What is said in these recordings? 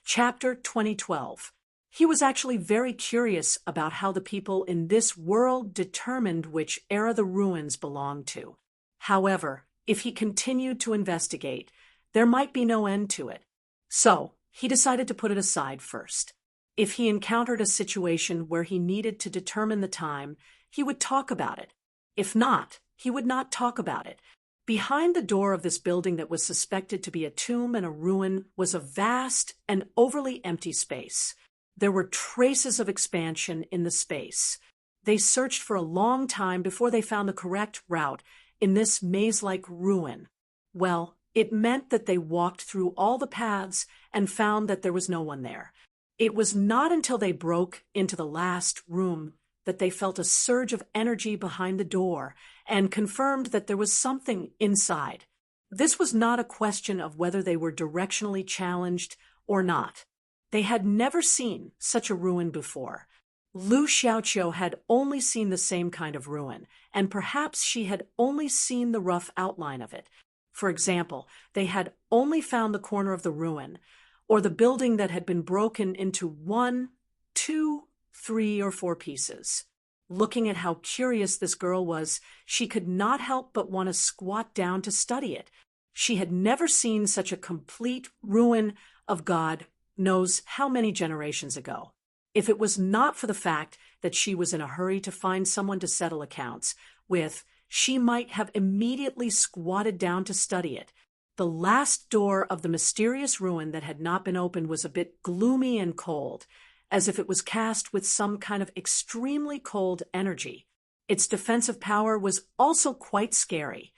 Chapter 2012. He was actually very curious about how the people in this world determined which era the ruins belonged to. However, if he continued to investigate, there might be no end to it. So, he decided to put it aside first. If he encountered a situation where he needed to determine the time, he would talk about it. If not, he would not talk about it. Behind the door of this building that was suspected to be a tomb and a ruin was a vast and overly empty space. There were traces of expansion in the space. They searched for a long time before they found the correct route in this maze-like ruin. Well, it meant that they walked through all the paths and found that there was no one there. It was not until they broke into the last room that they felt a surge of energy behind the door and confirmed that there was something inside. This was not a question of whether they were directionally challenged or not. They had never seen such a ruin before. Lu Xiaoqiu had only seen the same kind of ruin, and perhaps she had only seen the rough outline of it. For example, they had only found the corner of the ruin, or the building that had been broken into 1, 2, 3, or 4 pieces. Looking at how curious this girl was, she could not help but want to squat down to study it. She had never seen such a complete ruin of God knows how many generations ago. If it was not for the fact that she was in a hurry to find someone to settle accounts with, she might have immediately squatted down to study it. The last door of the mysterious ruin that had not been opened was a bit gloomy and cold, as if it was cast with some kind of extremely cold energy. Its defensive power was also quite scary.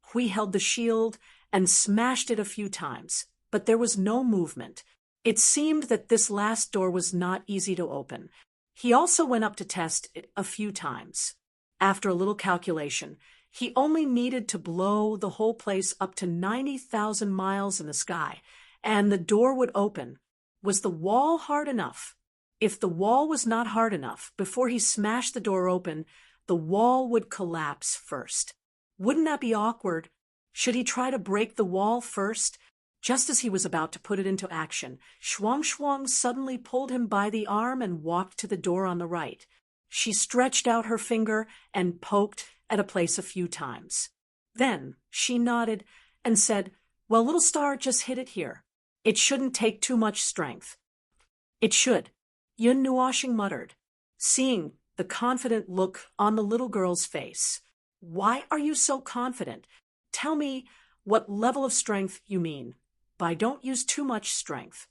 Hui held the shield and smashed it a few times, but there was no movement. It seemed that this last door was not easy to open. He also went up to test it a few times. After a little calculation, he only needed to blow the whole place up to 90,000 miles in the sky, and the door would open. Was the wall hard enough? If the wall was not hard enough, before he smashed the door open, the wall would collapse first. Wouldn't that be awkward? Should he try to break the wall first? Just as he was about to put it into action, Shuang suddenly pulled him by the arm and walked to the door on the right. She stretched out her finger and poked at a place a few times. Then she nodded and said, "Well, little star, just hit it here. It shouldn't take too much strength." "It should," Yun Nuoshing muttered, seeing the confident look on the little girl's face. "Why are you so confident? Tell me what level of strength you mean by don't use too much strength."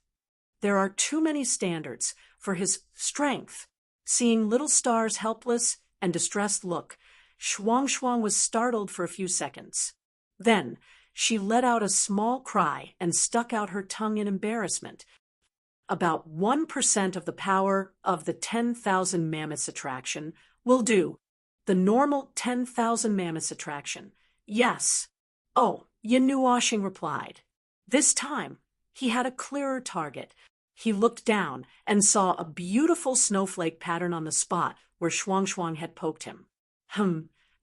There are too many standards for his strength. Seeing little star's helpless and distressed look, Shuang was startled for a few seconds. Then she let out a small cry and stuck out her tongue in embarrassment. "About 1% of the power of the 10,000 mammoths attraction will do. The normal 10,000 mammoths attraction." "Yes." "Oh," Yin Nuoshing replied. This time, he had a clearer target. He looked down and saw a beautiful snowflake pattern on the spot where Shuang had poked him.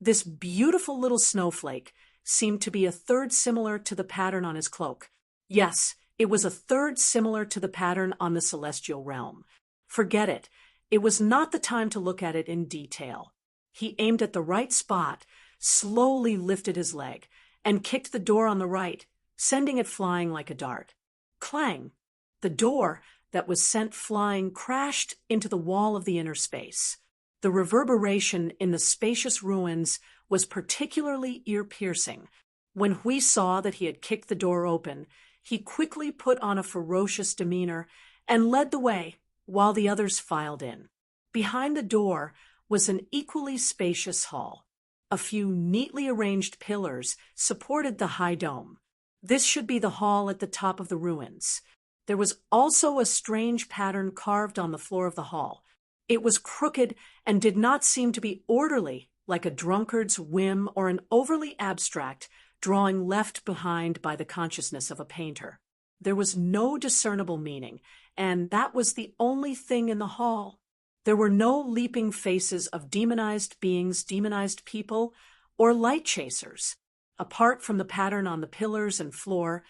This beautiful little snowflake seemed to be a third similar to the pattern on his cloak. Yes, it was a third similar to the pattern on the celestial realm. Forget it. It was not the time to look at it in detail. He aimed at the right spot, slowly lifted his leg, and kicked the door on the right, sending it flying like a dart. Clang! The door that was sent flying crashed into the wall of the inner space. The reverberation in the spacious ruins was particularly ear-piercing. When Hui saw that he had kicked the door open, he quickly put on a ferocious demeanor and led the way while the others filed in. Behind the door was an equally spacious hall. A few neatly arranged pillars supported the high dome. This should be the hall at the top of the ruins. There was also a strange pattern carved on the floor of the hall. It was crooked and did not seem to be orderly, like a drunkard's whim or an overly abstract drawing left behind by the consciousness of a painter. There was no discernible meaning, and that was the only thing in the hall. There were no leaping faces of demonized beings, demonized people, or light chasers. Apart from the pattern on the pillars and floor,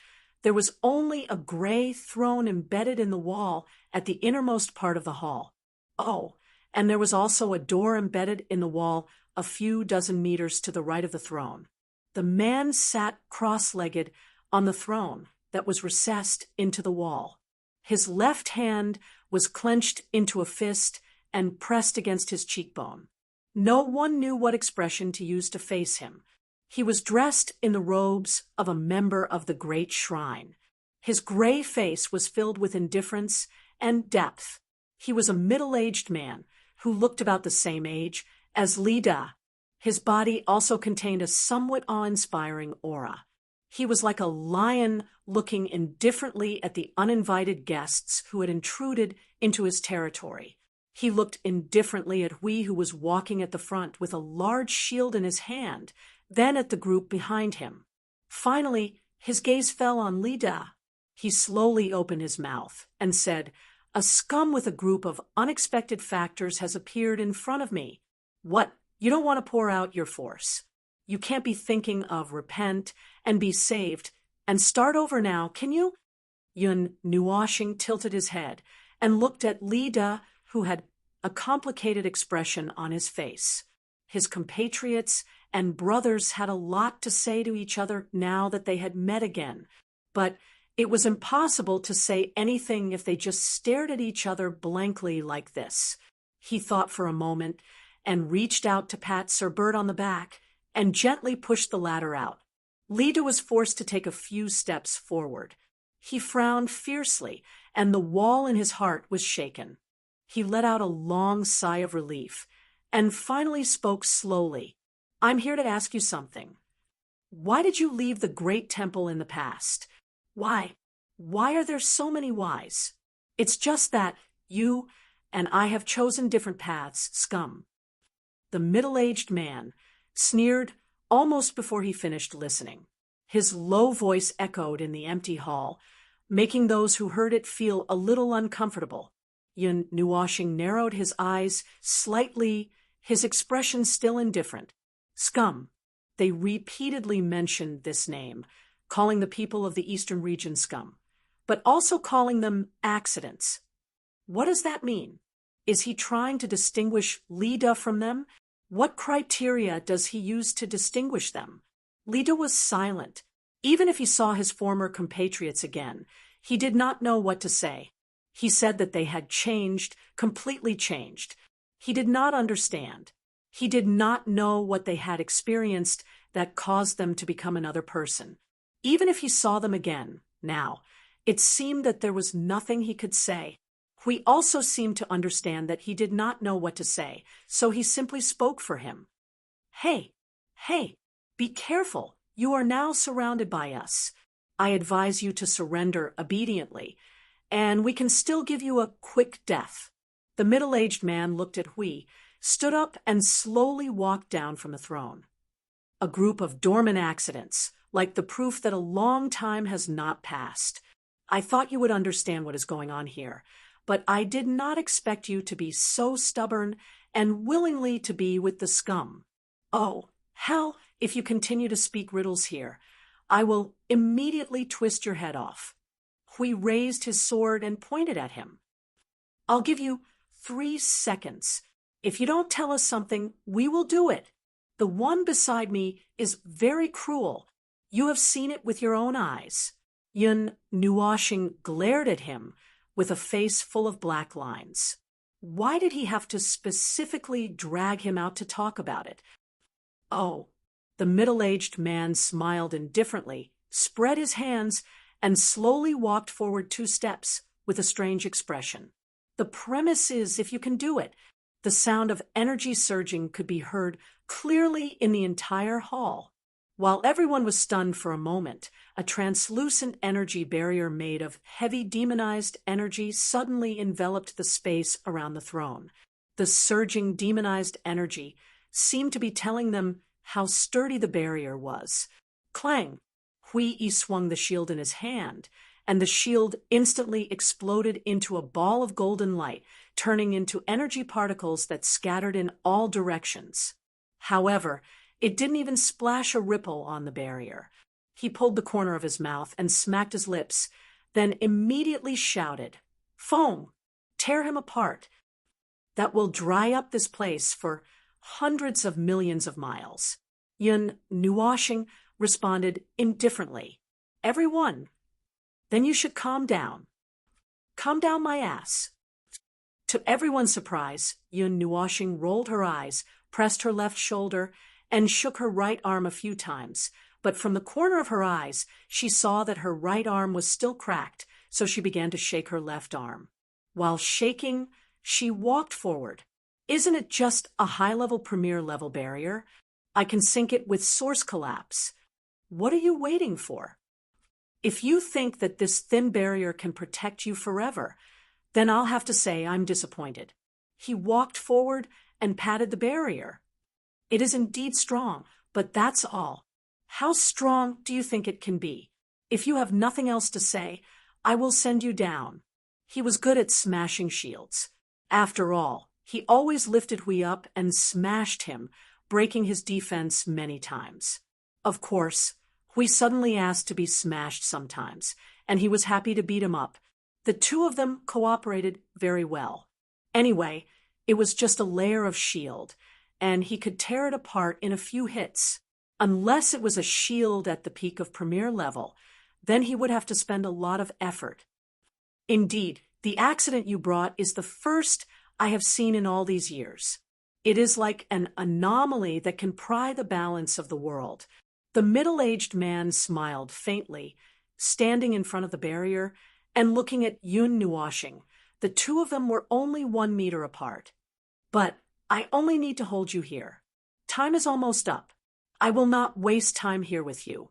There was only a gray throne embedded in the wall at the innermost part of the hall. Oh, and there was also a door embedded in the wall a few dozen meters to the right of the throne. The man sat cross-legged on the throne that was recessed into the wall. His left hand was clenched into a fist and pressed against his cheekbone. No one knew what expression to use to face him. He was dressed in the robes of a member of the great shrine. His gray face was filled with indifference and depth. He was a middle-aged man who looked about the same age as Lida. His body also contained a somewhat awe-inspiring aura. He was like a lion looking indifferently at the uninvited guests who had intruded into his territory. He looked indifferently at Hui, who was walking at the front with a large shield in his hand, then at the group behind him. Finally, his gaze fell on Lida. He slowly opened his mouth and said, "A scum with a group of unexpected factors has appeared in front of me. What? You don't want to pour out your force. You can't be thinking of repent and be saved and start over now, can you?" Yun Nuoshing tilted his head and looked at Lida, who had a complicated expression on his face. His compatriots and brothers had a lot to say to each other now that they had met again, but it was impossible to say anything if they just stared at each other blankly like this. He thought for a moment and reached out to pat Sir Bert on the back and gently pushed the latter out. Lida was forced to take a few steps forward. He frowned fiercely, and the wall in his heart was shaken. He let out a long sigh of relief and finally spoke slowly. "I'm here to ask you something. Why did you leave the great temple in the past? Why? Why are there so many whys? It's just that you and I have chosen different paths, scum." The middle-aged man sneered almost before he finished listening. His low voice echoed in the empty hall, making those who heard it feel a little uncomfortable. Yun Nuoshing narrowed his eyes slightly, his expression still indifferent. "Scum." They repeatedly mentioned this name, calling the people of the eastern region scum, but also calling them accidents. What does that mean? Is he trying to distinguish Lida from them? What criteria does he use to distinguish them? Lida was silent. Even if he saw his former compatriots again, he did not know what to say. He said that they had changed, completely changed. He did not understand. He did not know what they had experienced that caused them to become another person. Even if he saw them again, now, it seemed that there was nothing he could say. Hui also seemed to understand that he did not know what to say, so he simply spoke for him. Hey, be careful. You are now surrounded by us. I advise you to surrender obediently, and we can still give you a quick death." The middle-aged man looked at Hui, stood up, and slowly walked down from the throne. "A group of dormant accidents, like the proof that a long time has not passed. I thought you would understand what is going on here, but I did not expect you to be so stubborn and willingly to be with the scum. Oh, hell, if you continue to speak riddles here, I will immediately twist your head off." Hui raised his sword and pointed at him. "I'll give you 3 seconds. If you don't tell us something, we will do it. The one beside me is very cruel. You have seen it with your own eyes." Yun Nuoshing glared at him with a face full of black lines. Why did he have to specifically drag him out to talk about it? "Oh." The middle-aged man smiled indifferently, spread his hands, and slowly walked forward 2 steps with a strange expression. "The premise is, if you can do it." The sound of energy surging could be heard clearly in the entire hall. While everyone was stunned for a moment, a translucent energy barrier made of heavy demonized energy suddenly enveloped the space around the throne. The surging demonized energy seemed to be telling them how sturdy the barrier was. Clang! Hui swung the shield in his hand, and the shield instantly exploded into a ball of golden light, turning into energy particles that scattered in all directions. However, it didn't even splash a ripple on the barrier. He pulled the corner of his mouth and smacked his lips, then immediately shouted, "Foam! Tear him apart! That will dry up this place for hundreds of millions of miles." Yun Nuashing responded indifferently, "Every one. Then you should calm down. Calm down my ass." To everyone's surprise, Yun Nuashing rolled her eyes, pressed her left shoulder, and shook her right arm a few times. But from the corner of her eyes, she saw that her right arm was still cracked, so she began to shake her left arm. While shaking, she walked forward. "Isn't it just a high-level premier level barrier? I can sink it with source collapse. What are you waiting for? If you think that this thin barrier can protect you forever, then I'll have to say I'm disappointed." He walked forward and patted the barrier. "It is indeed strong, but that's all. How strong do you think it can be? If you have nothing else to say, I will send you down." He was good at smashing shields. After all, he always lifted Hui up and smashed him, breaking his defense many times. Of course, Hui suddenly asked to be smashed sometimes, and he was happy to beat him up. The two of them cooperated very well. Anyway, it was just a layer of shield, and he could tear it apart in a few hits. Unless it was a shield at the peak of premier level, then he would have to spend a lot of effort. Indeed, the accident you brought is the first I have seen in all these years. It is like an anomaly that can pry the balance of the world. The middle-aged man smiled faintly, standing in front of the barrier and looking at Yun Nuashing. The two of them were only 1 meter apart. "But I only need to hold you here. Time is almost up. I will not waste time here with you."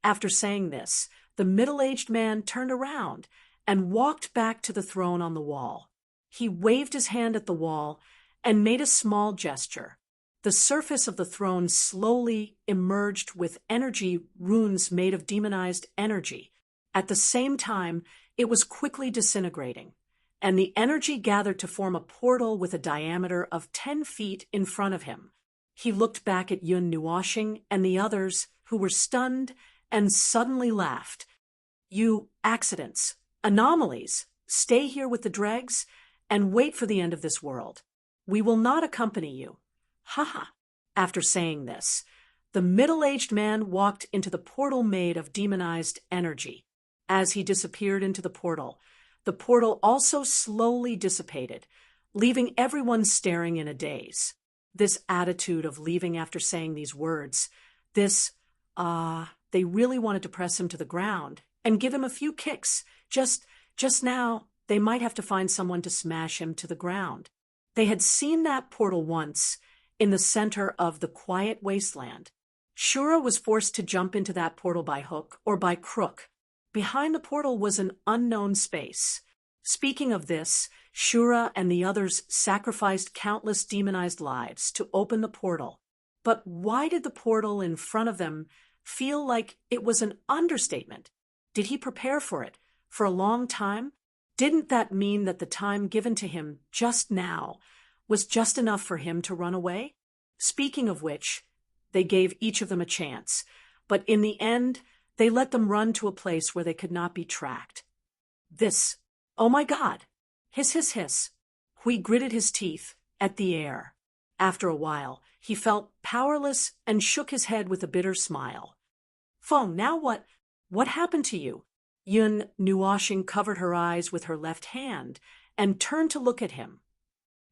After saying this, the middle-aged man turned around and walked back to the throne on the wall. He waved his hand at the wall and made a small gesture. The surface of the throne slowly emerged with energy runes made of demonized energy. At the same time, it was quickly disintegrating, and the energy gathered to form a portal with a diameter of 10 feet in front of him. He looked back at Yun Nuashing and the others, who were stunned and suddenly laughed. "You accidents, anomalies, stay here with the dregs and wait for the end of this world. We will not accompany you. Ha!" After saying this, the middle-aged man walked into the portal made of demonized energy. As he disappeared into the portal also slowly dissipated, leaving everyone staring in a daze. This attitude of leaving after saying these words, they really wanted to press him to the ground and give him a few kicks. Just now, they might have to find someone to smash him to the ground. They had seen that portal once, in the center of the quiet wasteland. Shura was forced to jump into that portal by hook or by crook. Behind the portal was an unknown space. Speaking of this, Shura and the others sacrificed countless demonized lives to open the portal. But why did the portal in front of them feel like it was an understatement? Did he prepare for it for a long time? Didn't that mean that the time given to him just now was just enough for him to run away? Speaking of which, they gave each of them a chance, but in the end, they let them run to a place where they could not be tracked. Oh my God! Hiss, hiss, hiss. Hui gritted his teeth at the air. After a while, he felt powerless and shook his head with a bitter smile. "Feng, now what? What happened to you?" Yun Nuashing covered her eyes with her left hand and turned to look at him.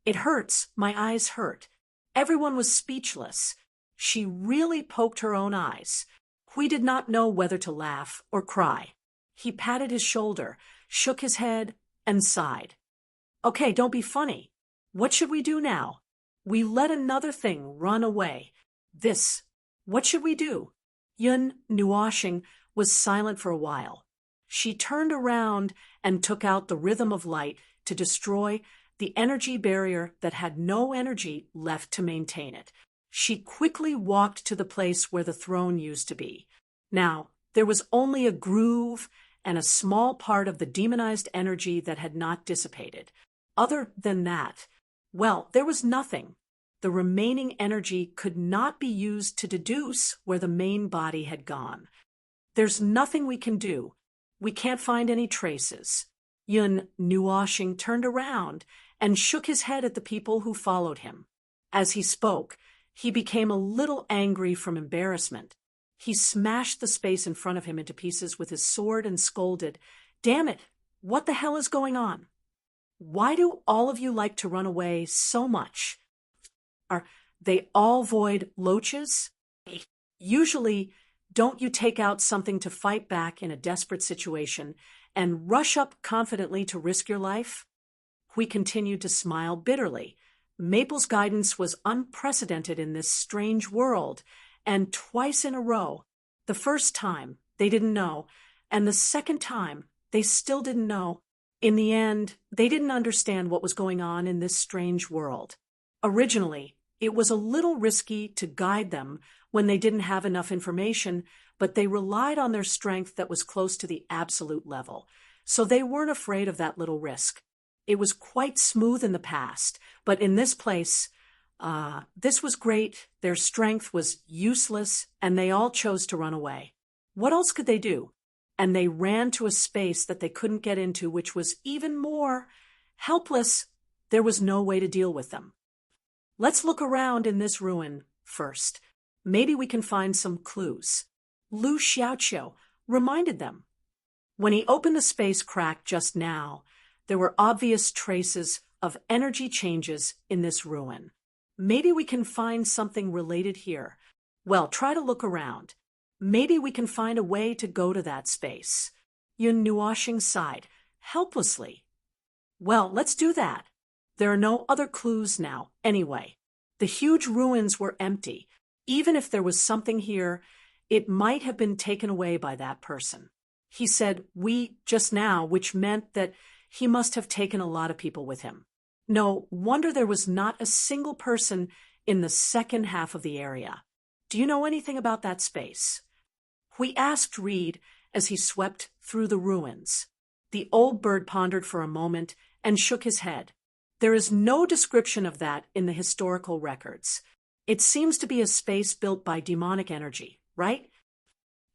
"It hurts. My eyes hurt." Everyone was speechless. She really poked her own eyes. Hui did not know whether to laugh or cry. He patted his shoulder, shook his head, and sighed. "Okay, don't be funny. What should we do now? We let another thing run away. What should we do?" Yun Nuashing was silent for a while. She turned around and took out the rhythm of light to destroy the energy barrier that had no energy left to maintain it. She quickly walked to the place where the throne used to be. Now, there was only a groove and a small part of the demonized energy that had not dissipated. Other than that, well, there was nothing. The remaining energy could not be used to deduce where the main body had gone. There's nothing we can do. We can't find any traces. Yun Nuoshing turned around and shook his head at the people who followed him. As he spoke, he became a little angry from embarrassment. He smashed the space in front of him into pieces with his sword and scolded, "Damn it! What the hell is going on? Why do all of you like to run away so much? Are they all void loaches? Usually, don't you take out something to fight back in a desperate situation and rush up confidently to risk your life?" Hui continued to smile bitterly. Maple's guidance was unprecedented in this strange world, and twice in a row, the first time they didn't know, and the second time they still didn't know. In the end, they didn't understand what was going on in this strange world. Originally, it was a little risky to guide them when they didn't have enough information, but they relied on their strength that was close to the absolute level, so they weren't afraid of that little risk. It was quite smooth in the past, but in this place, this was great, their strength was useless, and they all chose to run away. What else could they do? And they ran to a space that they couldn't get into, which was even more helpless. There was no way to deal with them. Let's look around in this ruin first. Maybe we can find some clues. Lu Xiaoqiu reminded them. When he opened the space crack just now, there were obvious traces of energy changes in this ruin. Maybe we can find something related here. Well, try to look around. Maybe we can find a way to go to that space. Yun Nuoshing sighed, helplessly. Well, let's do that. There are no other clues now, anyway. The huge ruins were empty. Even if there was something here, it might have been taken away by that person. He said "we" just now, which meant that he must have taken a lot of people with him. No wonder there was not a single person in the second half of the area. Do you know anything about that space? We asked Reed as he swept through the ruins. The old bird pondered for a moment and shook his head. There is no description of that in the historical records. It seems to be a space built by demonic energy, right?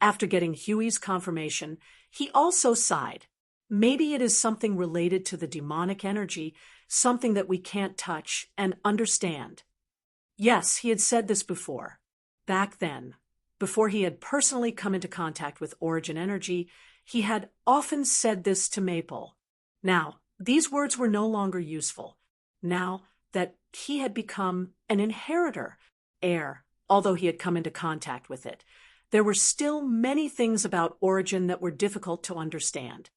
After getting Huey's confirmation, he also sighed. Maybe it is something related to the demonic energy, something that we can't touch and understand. Yes, he had said this before. Back then, before he had personally come into contact with Origin Energy, he had often said this to Maple. Now, these words were no longer useful, now that he had become an inheritor, heir, although he had come into contact with it. There were still many things about Origin that were difficult to understand.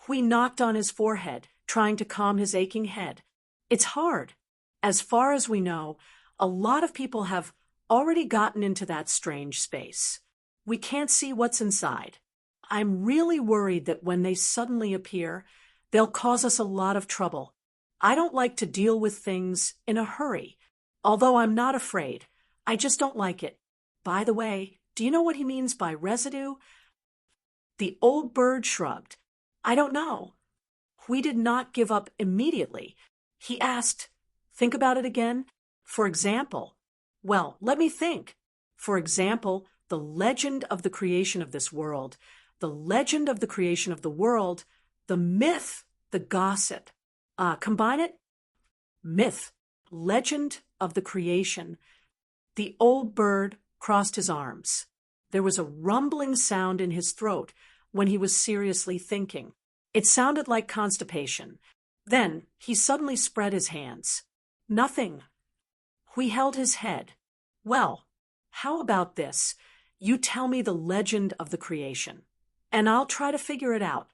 Hui knocked on his forehead, trying to calm his aching head. It's hard. As far as we know, a lot of people have already gotten into that strange space. We can't see what's inside. I'm really worried that when they suddenly appear, they'll cause us a lot of trouble. I don't like to deal with things in a hurry. Although I'm not afraid, I just don't like it. By the way, do you know what he means by residue? The old bird shrugged. I don't know. We did not give up immediately. He asked, think about it again. For example, well, let me think. For example, the legend of the creation of this world, the legend of the creation of the world, the myth, the gossip. Combine it? Myth, legend of the creation. The old bird crossed his arms. There was a rumbling sound in his throat when he was seriously thinking. It sounded like constipation. Then he suddenly spread his hands. Nothing. We held his head. Well, how about this? You tell me the legend of the creation, and I'll try to figure it out.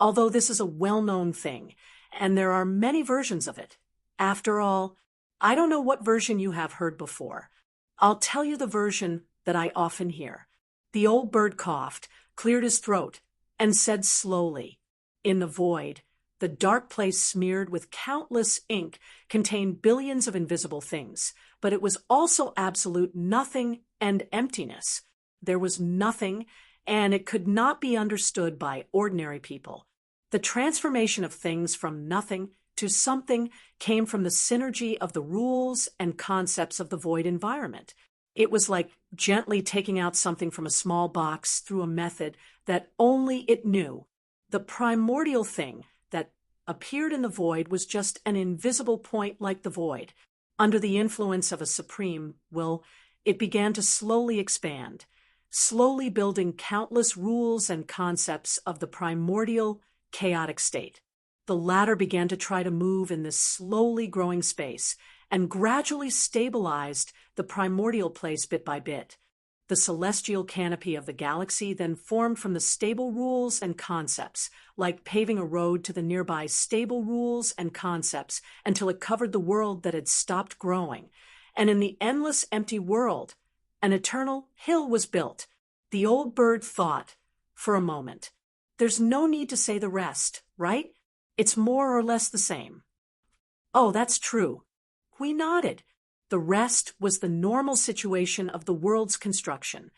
Although this is a well-known thing, and there are many versions of it. After all, I don't know what version you have heard before. I'll tell you the version that I often hear. The old bird coughed, cleared his throat, and said slowly, in the void, the dark place smeared with countless ink contained billions of invisible things, but it was also absolute nothing and emptiness. There was nothing, and it could not be understood by ordinary people. The transformation of things from nothing to something came from the synergy of the rules and concepts of the void environment. It was like gently taking out something from a small box through a method that only it knew. The primordial thing that appeared in the void was just an invisible point like the void. Under the influence of a supreme will, it began to slowly expand, slowly building countless rules and concepts of the primordial, chaotic state. The latter began to try to move in this slowly growing space and gradually stabilized the primordial place bit by bit. The celestial canopy of the galaxy then formed from the stable rules and concepts, like paving a road to the nearby stable rules and concepts until it covered the world that had stopped growing. And in the endless empty world, an eternal hill was built. The old bird thought for a moment. There's no need to say the rest, right? It's more or less the same. Oh, that's true. We nodded. The rest was the normal situation of the world's construction.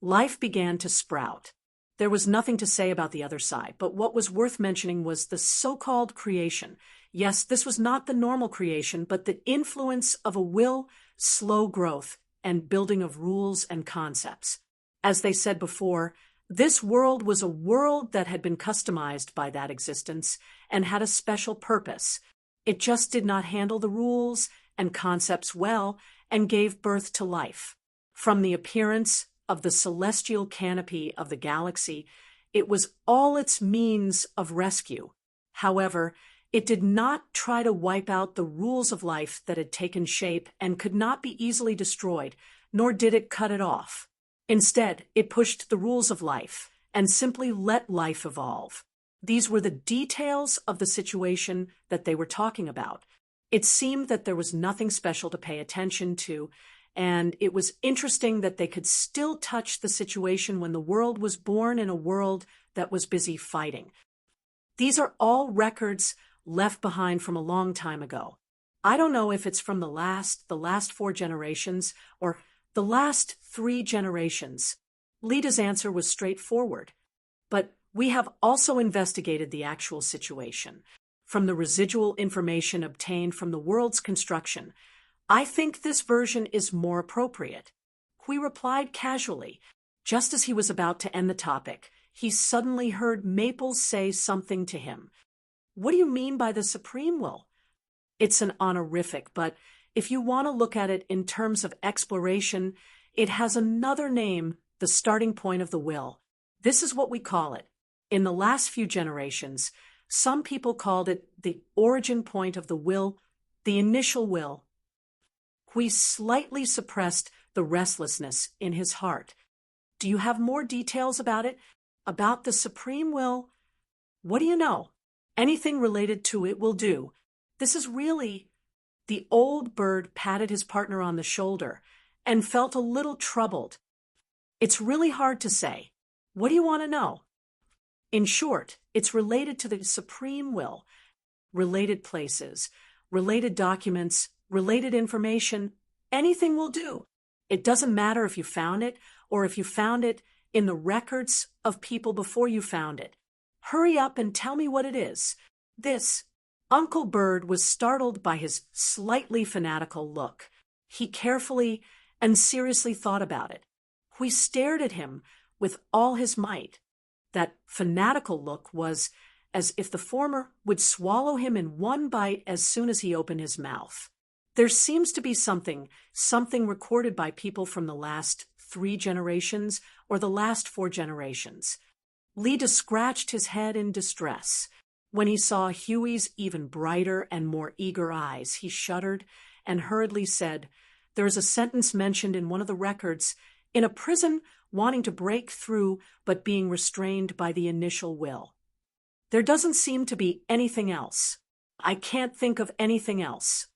Life began to sprout. There was nothing to say about the other side, but what was worth mentioning was the so-called creation. Yes, this was not the normal creation, but the influence of a will, slow growth, and building of rules and concepts. As they said before, this world was a world that had been customized by that existence and had a special purpose. It just did not handle the rules and concepts well and gave birth to life. From the appearance of the celestial canopy of the galaxy, it was all its means of rescue. However, it did not try to wipe out the rules of life that had taken shape and could not be easily destroyed, nor did it cut it off. Instead, it pushed the rules of life and simply let life evolve. These were the details of the situation that they were talking about. It seemed that there was nothing special to pay attention to, and it was interesting that they could still touch the situation when the world was born in a world that was busy fighting. These are all records left behind from a long time ago. I don't know if it's from the last 4 generations, or the last 3 generations. Lita's answer was straightforward. But we have also investigated the actual situation. From the residual information obtained from the world's construction, I think this version is more appropriate. Hui replied casually. Just as he was about to end the topic, he suddenly heard Maples say something to him. What do you mean by the supreme will? It's an honorific, but if you want to look at it in terms of exploration, it has another name, the starting point of the will. This is what we call it. In the last few generations, some people called it the origin point of the will, the initial will. Hui slightly suppressed the restlessness in his heart. Do you have more details about it? About the supreme will? What do you know? Anything related to it will do. This is really... The old bird patted his partner on the shoulder and felt a little troubled. It's really hard to say. What do you want to know? In short, it's related to the supreme will, related places, related documents, related information. Anything will do. It doesn't matter if you found it or if you found it in the records of people before you found it. Hurry up and tell me what it is. This. Uncle Bird was startled by his slightly fanatical look. He carefully and seriously thought about it. Hui stared at him with all his might. That fanatical look was as if the former would swallow him in one bite as soon as he opened his mouth. There seems to be something recorded by people from the last 3 generations or the last 4 generations. Lita scratched his head in distress. When he saw Huey's even brighter and more eager eyes, he shuddered and hurriedly said, "There is a sentence mentioned in one of the records, in a prison wanting to break through but being restrained by the initial will. There doesn't seem to be anything else. I can't think of anything else."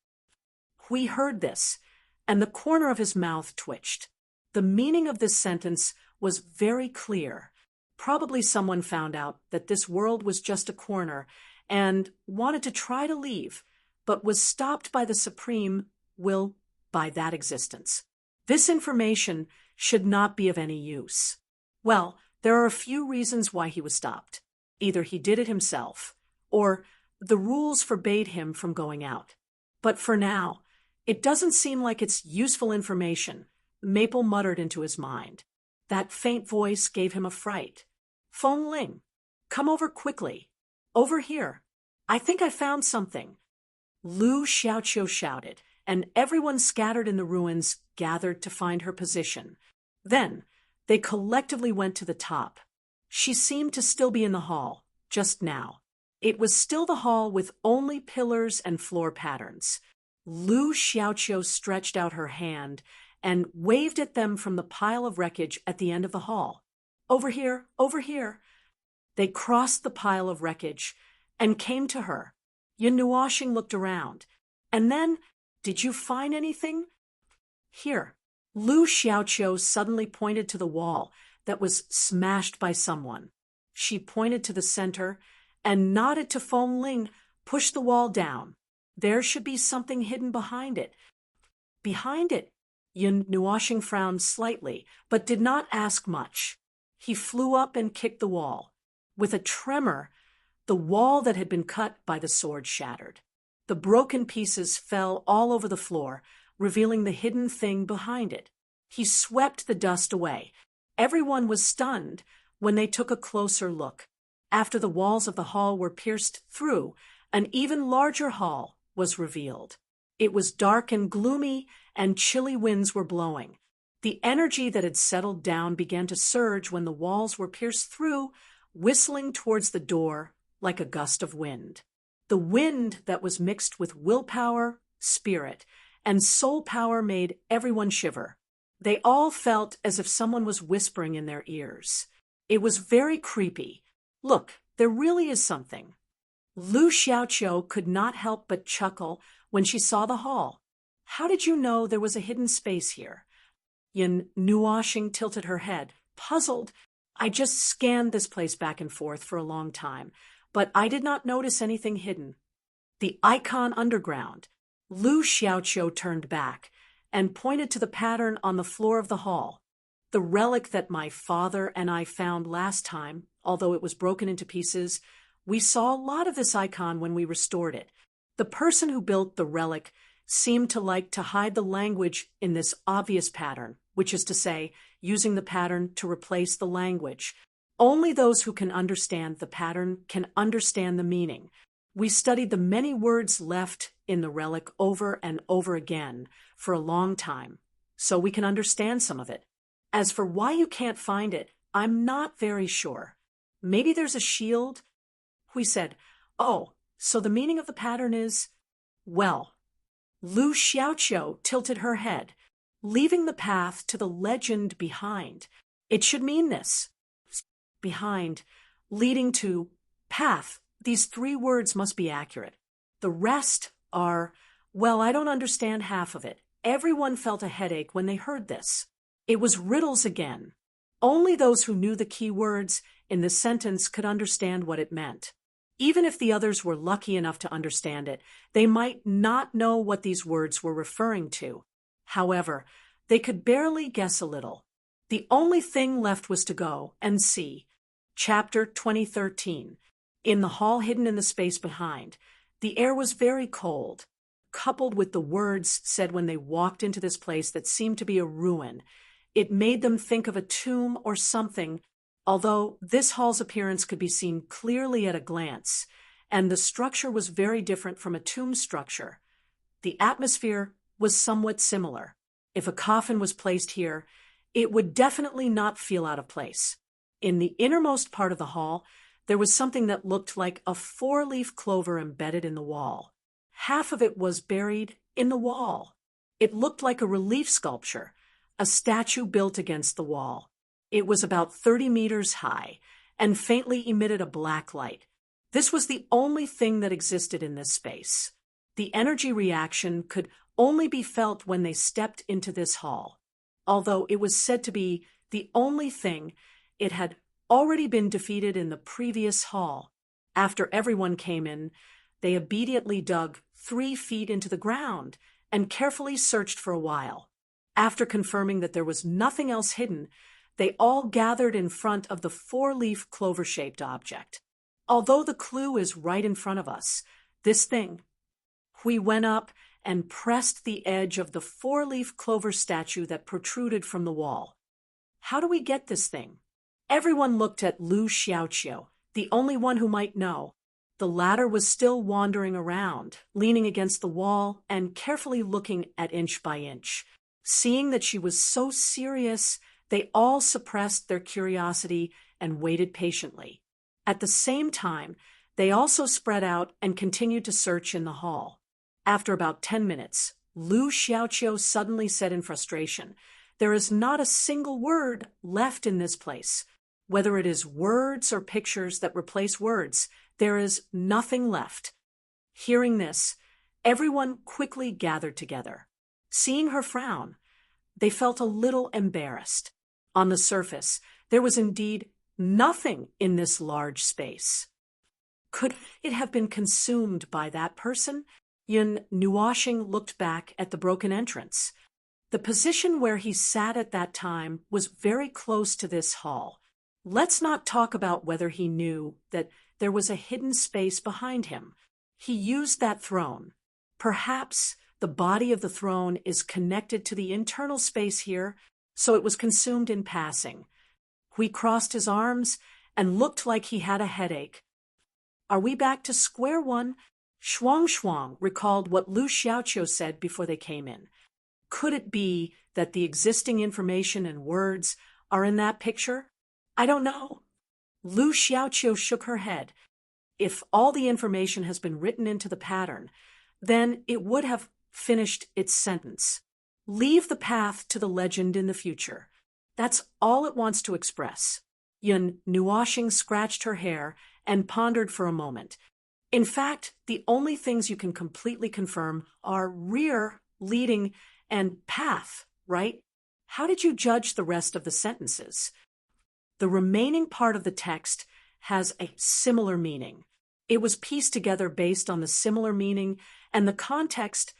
Hui heard this, and the corner of his mouth twitched. The meaning of this sentence was very clear. Probably someone found out that this world was just a corner and wanted to try to leave, but was stopped by the supreme will by that existence. This information should not be of any use. Well, there are a few reasons why he was stopped. Either he did it himself, or the rules forbade him from going out. But for now, it doesn't seem like it's useful information, Maple muttered into his mind. That faint voice gave him a fright. Feng Ling, come over quickly. Over here. I think I found something. Lu Xiaoqiu shouted, and everyone scattered in the ruins gathered to find her position. Then, they collectively went to the top. She seemed to still be in the hall, just now. It was still the hall with only pillars and floor patterns. Lu Xiaoqiu stretched out her hand and waved at them from the pile of wreckage at the end of the hall. Over here, over here. They crossed the pile of wreckage and came to her. Yin Nuoxing looked around. And then, did you find anything? Here. Lu Xiaoqiu suddenly pointed to the wall that was smashed by someone. She pointed to the center and nodded to Feng Ling. Push the wall down. There should be something hidden behind it. Behind it? Yin Nuoxing frowned slightly, but did not ask much. He flew up and kicked the wall. With a tremor, the wall that had been cut by the sword shattered. The broken pieces fell all over the floor, revealing the hidden thing behind it. He swept the dust away. Everyone was stunned when they took a closer look. After the walls of the hall were pierced through, an even larger hall was revealed. It was dark and gloomy, and chilly winds were blowing. The energy that had settled down began to surge when the walls were pierced through, whistling towards the door like a gust of wind. The wind that was mixed with willpower, spirit, and soul power made everyone shiver. They all felt as if someone was whispering in their ears. It was very creepy. Look, there really is something. Lu Xiaoqiu could not help but chuckle when she saw the hall. How did you know there was a hidden space here? Yin Nuoxing tilted her head, puzzled. I just scanned this place back and forth for a long time, but I did not notice anything hidden. The icon underground. Lu Xiaoqiu turned back and pointed to the pattern on the floor of the hall. The relic that my father and I found last time, although it was broken into pieces, we saw a lot of this icon when we restored it. The person who built the relic seemed to like to hide the language in this obvious pattern, which is to say, using the pattern to replace the language. Only those who can understand the pattern can understand the meaning. We studied the many words left in the relic over and over again for a long time, so we can understand some of it. As for why you can't find it, I'm not very sure. Maybe there's a shield? We said, oh, so the meaning of the pattern is, well, Lu Xiaoqiu tilted her head, leaving the path to the legend behind. It should mean this. Behind, leading to, path. These 3 words must be accurate. The rest are, well, I don't understand half of it. Everyone felt a headache when they heard this. It was riddles again. Only those who knew the key words in the sentence could understand what it meant. Even if the others were lucky enough to understand it, they might not know what these words were referring to. However, they could barely guess a little. The only thing left was to go and see. Chapter 2013. In the hall hidden in the space behind, the air was very cold, coupled with the words said when they walked into this place that seemed to be a ruin. It made them think of a tomb or something, although this hall's appearance could be seen clearly at a glance, and the structure was very different from a tomb structure. The atmosphere was somewhat similar. If a coffin was placed here, it would definitely not feel out of place. In the innermost part of the hall, there was something that looked like a 4-leaf clover embedded in the wall. Half of it was buried in the wall. It looked like a relief sculpture, a statue built against the wall. It was about 30 meters high and faintly emitted a black light. This was the only thing that existed in this space. The energy reaction could only be felt when they stepped into this hall. Although it was said to be the only thing, it had already been defeated in the previous hall. After everyone came in, they immediately dug 3 feet into the ground and carefully searched for a while. After confirming that there was nothing else hidden, they all gathered in front of the 4-leaf clover-shaped object. Although the clue is right in front of us, this thing. We went up and pressed the edge of the four-leaf clover statue that protruded from the wall. How do we get this thing? Everyone looked at Lu Xiaoqiu, the only one who might know. The latter was still wandering around, leaning against the wall and carefully looking at inch by inch. Seeing that she was so serious, they all suppressed their curiosity and waited patiently. At the same time, they also spread out and continued to search in the hall. After about 10 minutes, Lu Xiaoqiu suddenly said in frustration, "There is not a single word left in this place. Whether it is words or pictures that replace words, there is nothing left." Hearing this, everyone quickly gathered together. Seeing her frown, they felt a little embarrassed. On the surface, there was indeed nothing in this large space. Could it have been consumed by that person? Yun Nuoxing looked back at the broken entrance. The position where he sat at that time was very close to this hall. Let's not talk about whether he knew that there was a hidden space behind him. He used that throne. Perhaps the body of the throne is connected to the internal space here, so it was consumed in passing. He crossed his arms and looked like he had a headache. "Are we back to square one?" Shuang recalled what Lu Xiaoqiu said before they came in. Could it be that the existing information and words are in that picture? I don't know. Lu Xiaoqiu shook her head. If all the information has been written into the pattern, then it would have finished its sentence. Leave the path to the legend in the future. That's all it wants to express. Yun Nuoxing scratched her hair and pondered for a moment. In fact, the only things you can completely confirm are rear, leading, and path, right? How did you judge the rest of the sentences? The remaining part of the text has a similar meaning. It was pieced together based on the similar meaning and the context.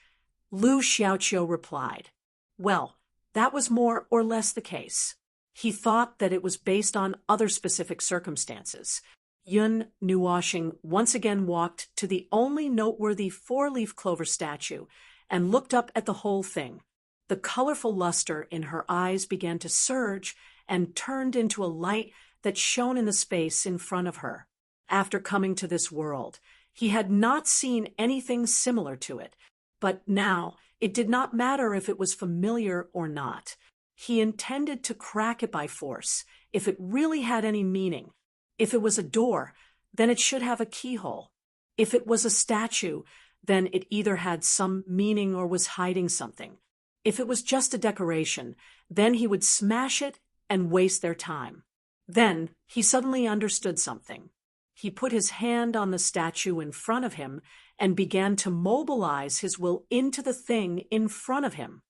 Lu Xiaoqiu replied, "Well, that was more or less the case. He thought that it was based on other specific circumstances." Yun Nuoxing once again walked to the only noteworthy four-leaf clover statue and looked up at the whole thing. The colorful luster in her eyes began to surge and turned into a light that shone in the space in front of her. After coming to this world, he had not seen anything similar to it, but now it did not matter if it was familiar or not. He intended to crack it by force, if it really had any meaning. If it was a door, then it should have a keyhole. If it was a statue, then it either had some meaning or was hiding something. If it was just a decoration, then he would smash it and waste their time. Then he suddenly understood something. He put his hand on the statue in front of him and began to mobilize his will into the thing in front of him.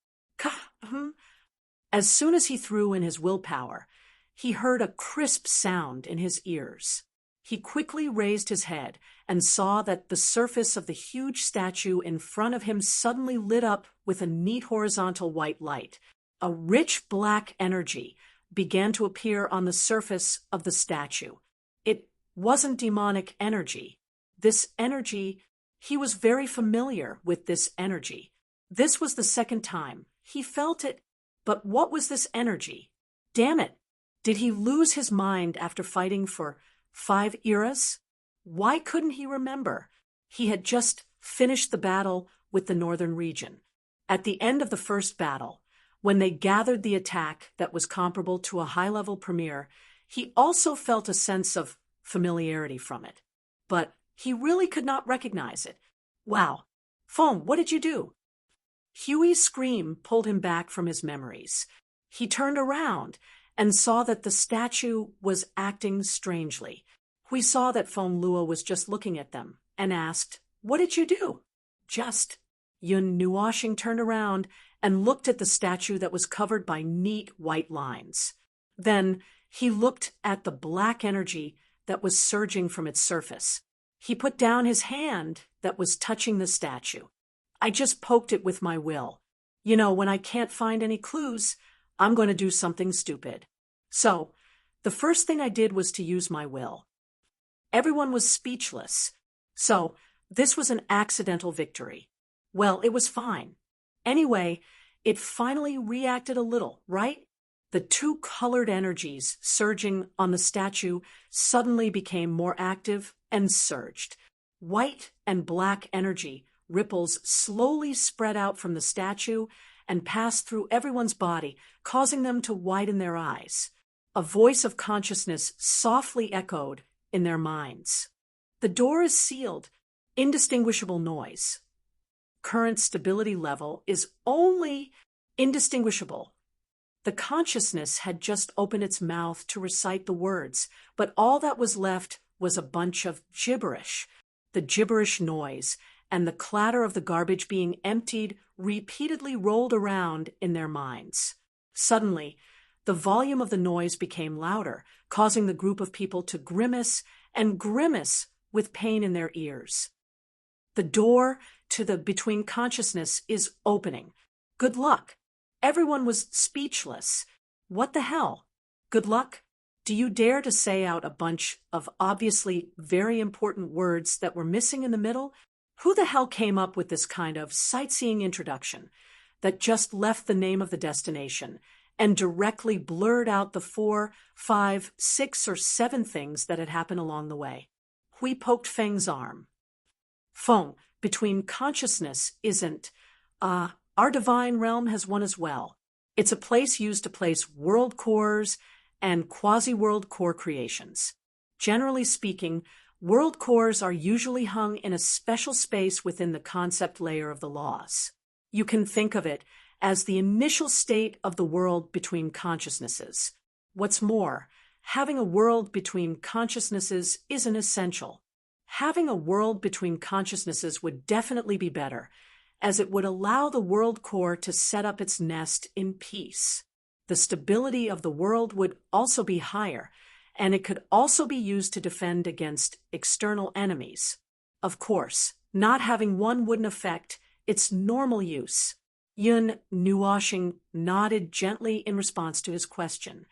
As soon as he threw in his willpower, he heard a crisp sound in his ears. He quickly raised his head and saw that the surface of the huge statue in front of him suddenly lit up with a neat horizontal white light. A rich black energy began to appear on the surface of the statue. It wasn't demonic energy. This energy, he was very familiar with this energy. This was the second time he felt it. But what was this energy? Damn it! Did he lose his mind after fighting for 5 eras? Why couldn't he remember? He had just finished the battle with the northern region. At the end of the first battle, when they gathered the attack that was comparable to a high-level premier, he also felt a sense of familiarity from it. But he really could not recognize it. Wow! Feng, what did you do? Huey's scream pulled him back from his memories. He turned around and saw that the statue was acting strangely. We saw that Feng Luo was just looking at them and asked, "What did you do?" "Just." Yun Nuoxing turned around and looked at the statue that was covered by neat white lines. Then he looked at the black energy that was surging from its surface. He put down his hand that was touching the statue. "I just poked it with my will. You know, when I can't find any clues, I'm going to do something stupid. So, the first thing I did was to use my will." Everyone was speechless. So, this was an accidental victory. Well, it was fine. Anyway, it finally reacted a little, right? The two colored energies surging on the statue suddenly became more active and surged. White and black energy ripples slowly spread out from the statue and passed through everyone's body, causing them to widen their eyes. A voice of consciousness softly echoed in their minds. The door is sealed. Indistinguishable noise. Current stability level is only indistinguishable. The consciousness had just opened its mouth to recite the words, but all that was left was a bunch of gibberish. The gibberish noise and the clatter of the garbage being emptied repeatedly rolled around in their minds. Suddenly, the volume of the noise became louder, causing the group of people to grimace and grimace with pain in their ears. The door to the between consciousness is opening. Good luck. Everyone was speechless. What the hell? Good luck? Do you dare to say out a bunch of obviously very important words that were missing in the middle? Who the hell came up with this kind of sightseeing introduction that just left the name of the destination and directly blurred out the 4, 5, 6, or 7 things that had happened along the way? Hui poked Feng's arm. Feng, between consciousness isn't, our divine realm has one as well. It's a place used to place world cores and quasi-world core creations. Generally speaking, world cores are usually hung in a special space within the concept layer of the laws. You can think of it as the initial state of the world between consciousnesses. What's more, having a world between consciousnesses isn't essential. Having a world between consciousnesses would definitely be better, as it would allow the world core to set up its nest in peace. The stability of the world would also be higher, and it could also be used to defend against external enemies. Of course, not having one wouldn't affect its normal use. Yun Nuoshing nodded gently in response to his question.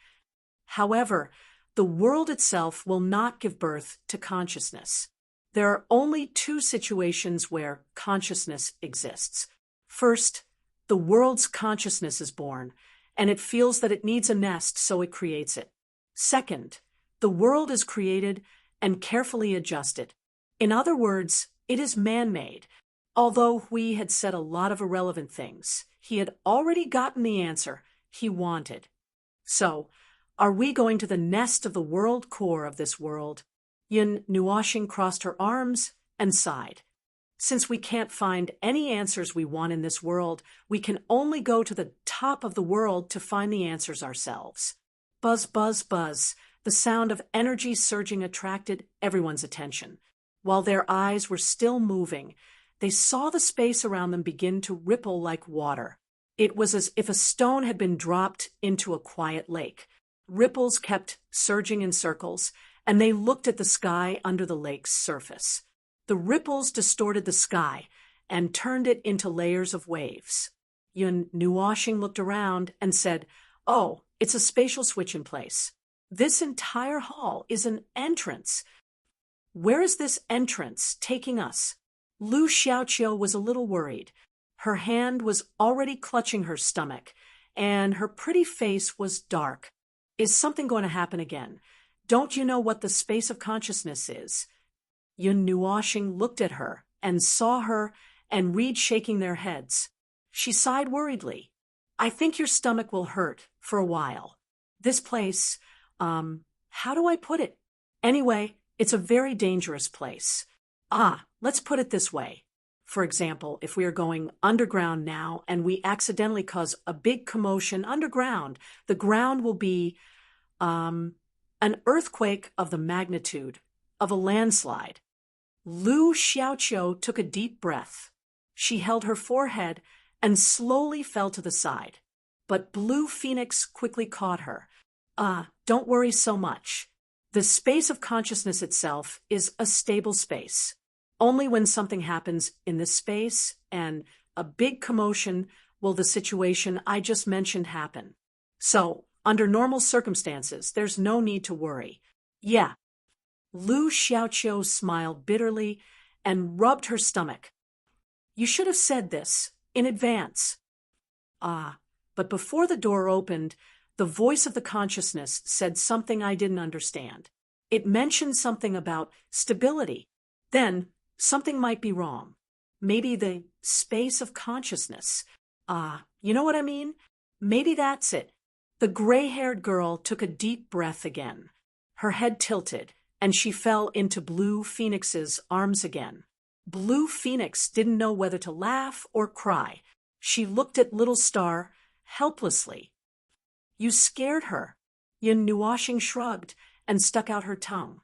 However, the world itself will not give birth to consciousness. There are only 2 situations where consciousness exists. First, the world's consciousness is born, and it feels that it needs a nest, so it creates it. Second, the world is created and carefully adjusted. In other words, it is man-made. Although Hui had said a lot of irrelevant things, he had already gotten the answer he wanted. So, are we going to the nest of the world core of this world? Yun Nuoshing crossed her arms and sighed. Since we can't find any answers we want in this world, we can only go to the top of the world to find the answers ourselves. Buzz, buzz, buzz. The sound of energy surging attracted everyone's attention. While their eyes were still moving, they saw the space around them begin to ripple like water. It was as if a stone had been dropped into a quiet lake. Ripples kept surging in circles, and they looked at the sky under the lake's surface. The ripples distorted the sky and turned it into layers of waves. Yun Nuoshing looked around and said, "Oh, it's a spatial switch in place. This entire hall is an entrance. Where is this entrance taking us?" Lu Xiaoqiu was a little worried. Her hand was already clutching her stomach, and her pretty face was dark. Is something going to happen again? Don't you know what the space of consciousness is? Yun Nuoshing looked at her and saw her and Reed shaking their heads. She sighed worriedly. "I think your stomach will hurt for a while. This place, how do I put it? Anyway, it's a very dangerous place. Let's put it this way. For example, if we are going underground now and we accidentally cause a big commotion underground, the ground will be, an earthquake of the magnitude of a landslide." Lu Xiaoqiu took a deep breath. She held her forehead and slowly fell to the side. But Blue Phoenix quickly caught her. Don't worry so much. The space of consciousness itself is a stable space. Only when something happens in this space and a big commotion will the situation I just mentioned happen. So, under normal circumstances, there's no need to worry. Yeah. Lu Xiaoqiu smiled bitterly and rubbed her stomach. You should have said this in advance. Ah, but before the door opened, the voice of the consciousness said something I didn't understand. It mentioned something about stability. Then, something might be wrong. Maybe the space of consciousness. You know what I mean? Maybe that's it. The gray-haired girl took a deep breath again. Her head tilted, and she fell into Blue Phoenix's arms again. Blue Phoenix didn't know whether to laugh or cry. She looked at Little Star helplessly. You scared her. Yin Nuashing shrugged and stuck out her tongue.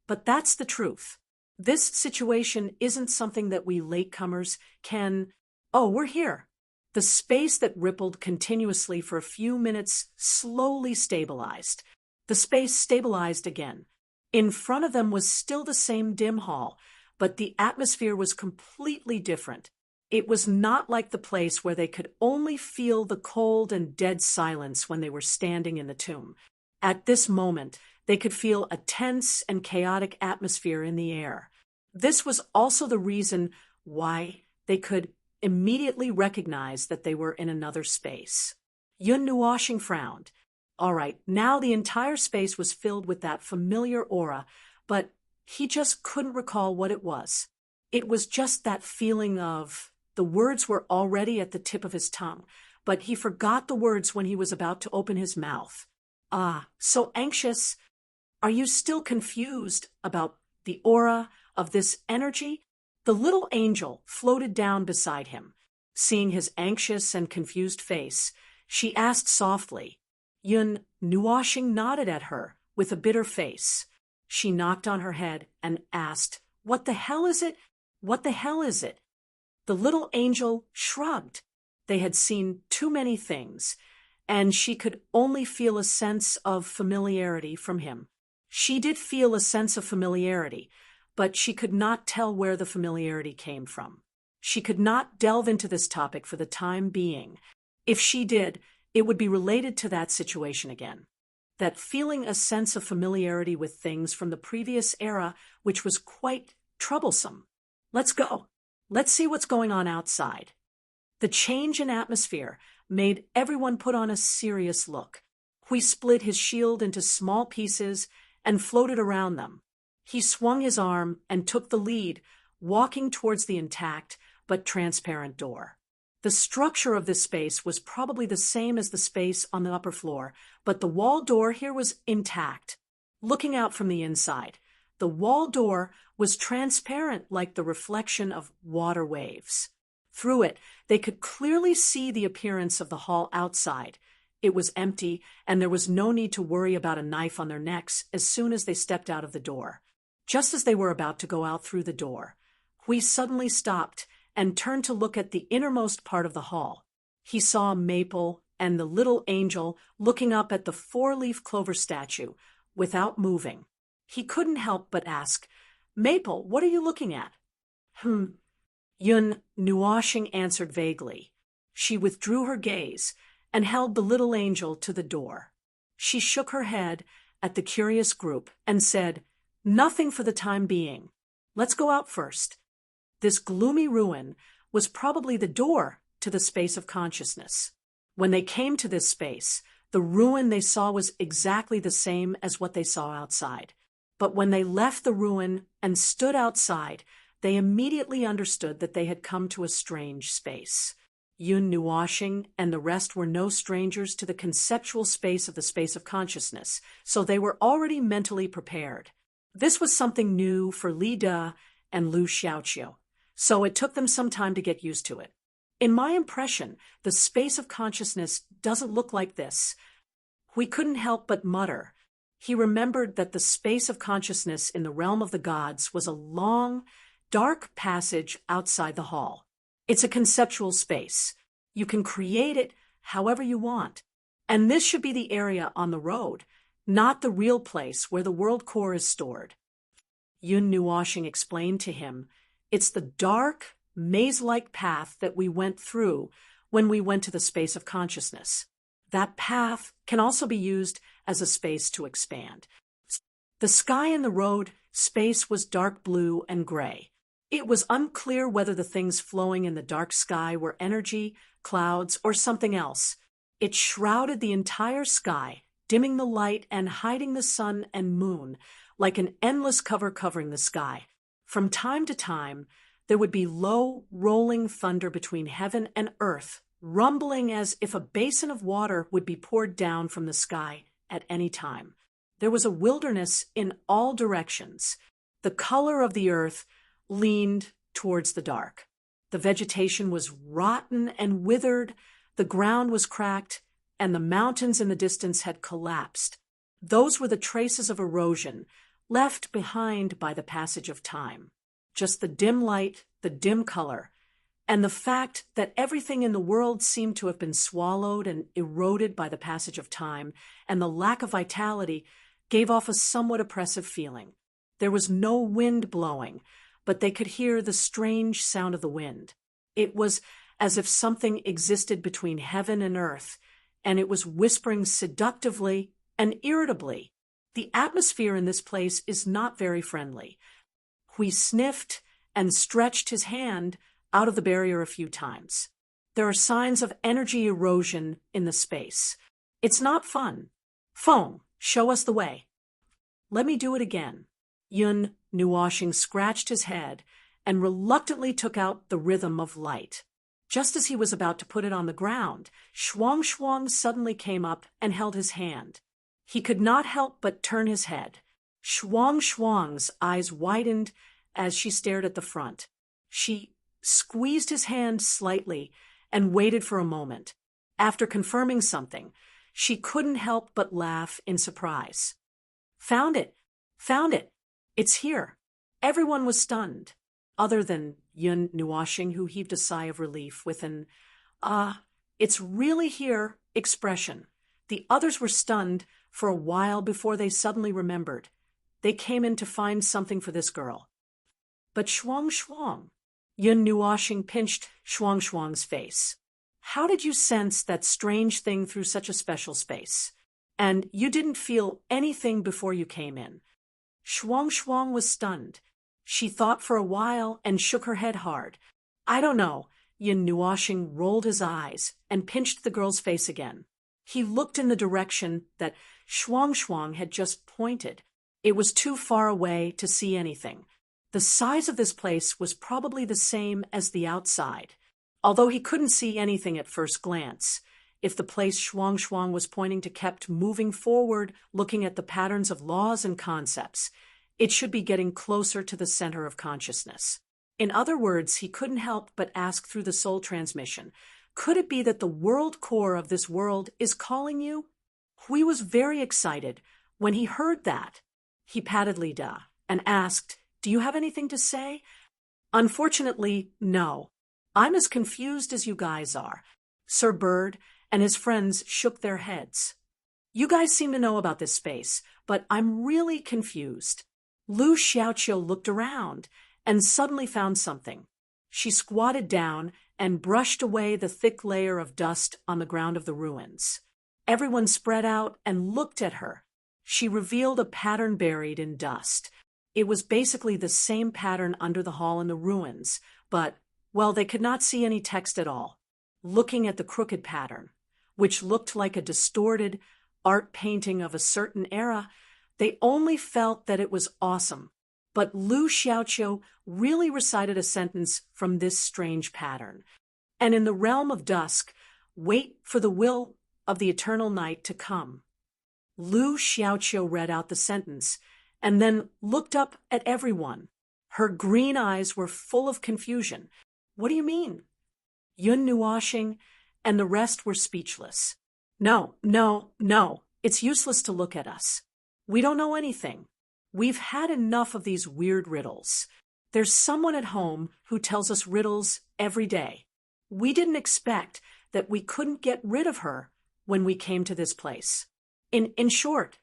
But that's the truth. This situation isn't something that we latecomers can... Oh, we're here. The space that rippled continuously for a few minutes slowly stabilized. The space stabilized again. In front of them was still the same dim hall, but the atmosphere was completely different. It was not like the place where they could only feel the cold and dead silence when they were standing in the tomb. At this moment, they could feel a tense and chaotic atmosphere in the air. This was also the reason why they could immediately recognize that they were in another space. Yun Nuashing frowned. All right, now the entire space was filled with that familiar aura, but he just couldn't recall what it was. It was just that feeling of... The words were already at the tip of his tongue, but he forgot the words when he was about to open his mouth. So anxious. Are you still confused about the aura of this energy? The little angel floated down beside him. Seeing his anxious and confused face, she asked softly. Yun Nuashing nodded at her with a bitter face. She knocked on her head and asked, "What the hell is it? What the hell is it?" The little angel shrugged. They had seen too many things, and she could only feel a sense of familiarity from him. She did feel a sense of familiarity, but she could not tell where the familiarity came from. She could not delve into this topic for the time being. If she did, it would be related to that situation again. That feeling a sense of familiarity with things from the previous era, which was quite troublesome. Let's go. Let's see what's going on outside. The change in atmosphere made everyone put on a serious look. Hui split his shield into small pieces and floated around them. He swung his arm and took the lead, walking towards the intact but transparent door. The structure of this space was probably the same as the space on the upper floor, but the wall door here was intact. Looking out from the inside, the wall door was transparent like the reflection of water waves. Through it, they could clearly see the appearance of the hall outside. It was empty, and there was no need to worry about a knife on their necks as soon as they stepped out of the door. Just as they were about to go out through the door, Hui suddenly stopped and turned to look at the innermost part of the hall. He saw Maple and the little angel looking up at the four-leaf clover statue without moving. He couldn't help but ask, "Maple, what are you looking at?" Yun Nuashing answered vaguely. She withdrew her gaze and held the little angel to the door. She shook her head at the curious group and said, "Nothing for the time being. Let's go out first." This gloomy ruin was probably the door to the space of consciousness. When they came to this space, the ruin they saw was exactly the same as what they saw outside. But when they left the ruin and stood outside, they immediately understood that they had come to a strange space. Yun Nuashing and the rest were no strangers to the conceptual space of the space of consciousness, so they were already mentally prepared. This was something new for Li De and Lu Xiaoqiu, so it took them some time to get used to it. In my impression, the space of consciousness doesn't look like this. We couldn't help but mutter. He remembered that the space of consciousness in the realm of the gods was a long, dark passage outside the hall. It's a conceptual space. You can create it however you want. And this should be the area on the road, not the real place where the world core is stored. Yun Nuashing explained to him, "It's the dark, maze-like path that we went through when we went to the space of consciousness. That path can also be used as a space to expand." The sky in the road space was dark blue and gray. It was unclear whether the things flowing in the dark sky were energy, clouds, or something else. It shrouded the entire sky, dimming the light and hiding the sun and moon, like an endless cover covering the sky. From time to time, there would be low, rolling thunder between heaven and earth, rumbling as if a basin of water would be poured down from the sky at any time. There was a wilderness in all directions. The color of the earth leaned towards the dark. The vegetation was rotten and withered, the ground was cracked, and the mountains in the distance had collapsed. Those were the traces of erosion left behind by the passage of time. Just the dim light, the dim color, and the fact that everything in the world seemed to have been swallowed and eroded by the passage of time, and the lack of vitality gave off a somewhat oppressive feeling. There was no wind blowing, but they could hear the strange sound of the wind. It was as if something existed between heaven and earth, and it was whispering seductively and irritably. The atmosphere in this place is not very friendly. He sniffed and stretched his hand out of the barrier a few times. There are signs of energy erosion in the space. It's not fun. Phone, show us the way. Let me do it again. Yun Nuashing scratched his head and reluctantly took out the rhythm of light. Just as he was about to put it on the ground, Shuang suddenly came up and held his hand. He could not help but turn his head. Shuang's eyes widened as she stared at the front. She squeezed his hand slightly and waited for a moment. After confirming something, she couldn't help but laugh in surprise. Found it! Found it! It's here! Everyone was stunned, other than Yun Nuashing, who heaved a sigh of relief with an, it's really here expression. The others were stunned for a while before they suddenly remembered. They came in to find something for this girl. But Shuang, Yun Nuashing pinched Shuang's face. How did you sense that strange thing through such a special space? And you didn't feel anything before you came in. Shuang was stunned. She thought for a while and shook her head hard. I don't know. Yun Nuashing rolled his eyes and pinched the girl's face again. He looked in the direction that Shuang had just pointed. It was too far away to see anything. The size of this place was probably the same as the outside, although he couldn't see anything at first glance. If the place Shuang was pointing to kept moving forward, looking at the patterns of laws and concepts, it should be getting closer to the center of consciousness. In other words, he couldn't help but ask through the soul transmission, could it be that the world core of this world is calling you? Hui was very excited when he heard that. He patted Lida and asked, do you have anything to say? Unfortunately, no. I'm as confused as you guys are. Sir Bird and his friends shook their heads. You guys seem to know about this space, but I'm really confused. Lu Xiaoqiu looked around and suddenly found something. She squatted down and brushed away the thick layer of dust on the ground of the ruins. Everyone spread out and looked at her. She revealed a pattern buried in dust. It was basically the same pattern under the hall in the ruins, but, well, they could not see any text at all. Looking at the crooked pattern, which looked like a distorted art painting of a certain era, they only felt that it was awesome. But Lu Xiaoqiu really recited a sentence from this strange pattern. And in the realm of dusk, wait for the will of the eternal night to come. Lu Xiaoqiu read out the sentence and then looked up at everyone. Her green eyes were full of confusion. What do you mean? Yun Nuashing and the rest were speechless. No. It's useless to look at us. We don't know anything. We've had enough of these weird riddles. There's someone at home who tells us riddles every day. We didn't expect that we couldn't get rid of her when we came to this place. In short,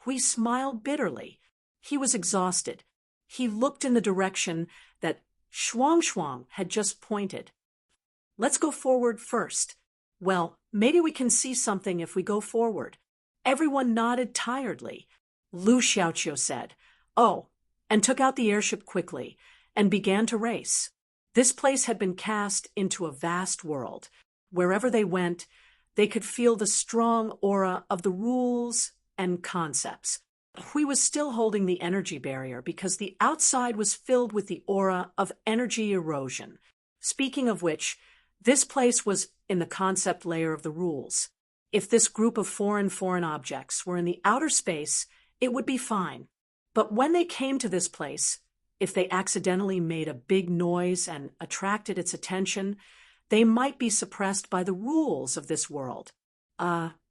we smiled bitterly. He was exhausted. He looked in the direction that Shuang had just pointed. Let's go forward first. Well, maybe we can see something if we go forward. Everyone nodded tiredly. Lu Xiaoqiu said, oh, and took out the airship quickly, and began to race. This place had been cast into a vast world. Wherever they went, they could feel the strong aura of the rules and concepts. Hui was still holding the energy barrier because the outside was filled with the aura of energy erosion. Speaking of which, this place was in the concept layer of the rules. If this group of foreign objects were in the outer space, it would be fine. But when they came to this place, if they accidentally made a big noise and attracted its attention, they might be suppressed by the rules of this world.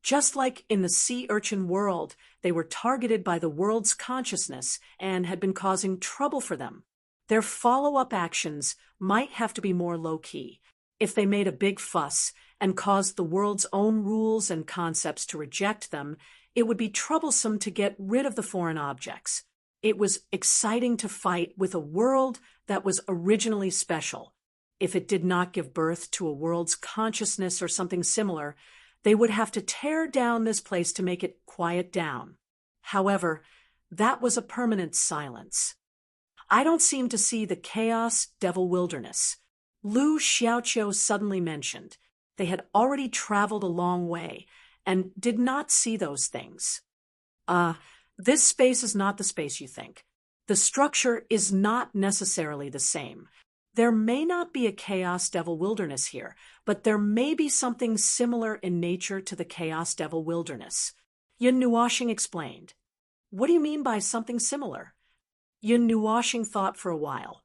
Just like in the sea urchin world, they were targeted by the world's consciousness and had been causing trouble for them. Their follow-up actions might have to be more low-key. If they made a big fuss and caused the world's own rules and concepts to reject them, it would be troublesome to get rid of the foreign objects. It was exciting to fight with a world that was originally special. If it did not give birth to a world's consciousness or something similar, they would have to tear down this place to make it quiet down. However, that was a permanent silence. I don't seem to see the chaos devil wilderness. Lu Xiaoqiu suddenly mentioned. They had already traveled a long way and did not see those things. This space is not the space you think. The structure is not necessarily the same. There may not be a chaos devil wilderness here, but there may be something similar in nature to the chaos devil wilderness. Yun Nuoshing explained. What do you mean by something similar? Yun Nuoshing thought for a while.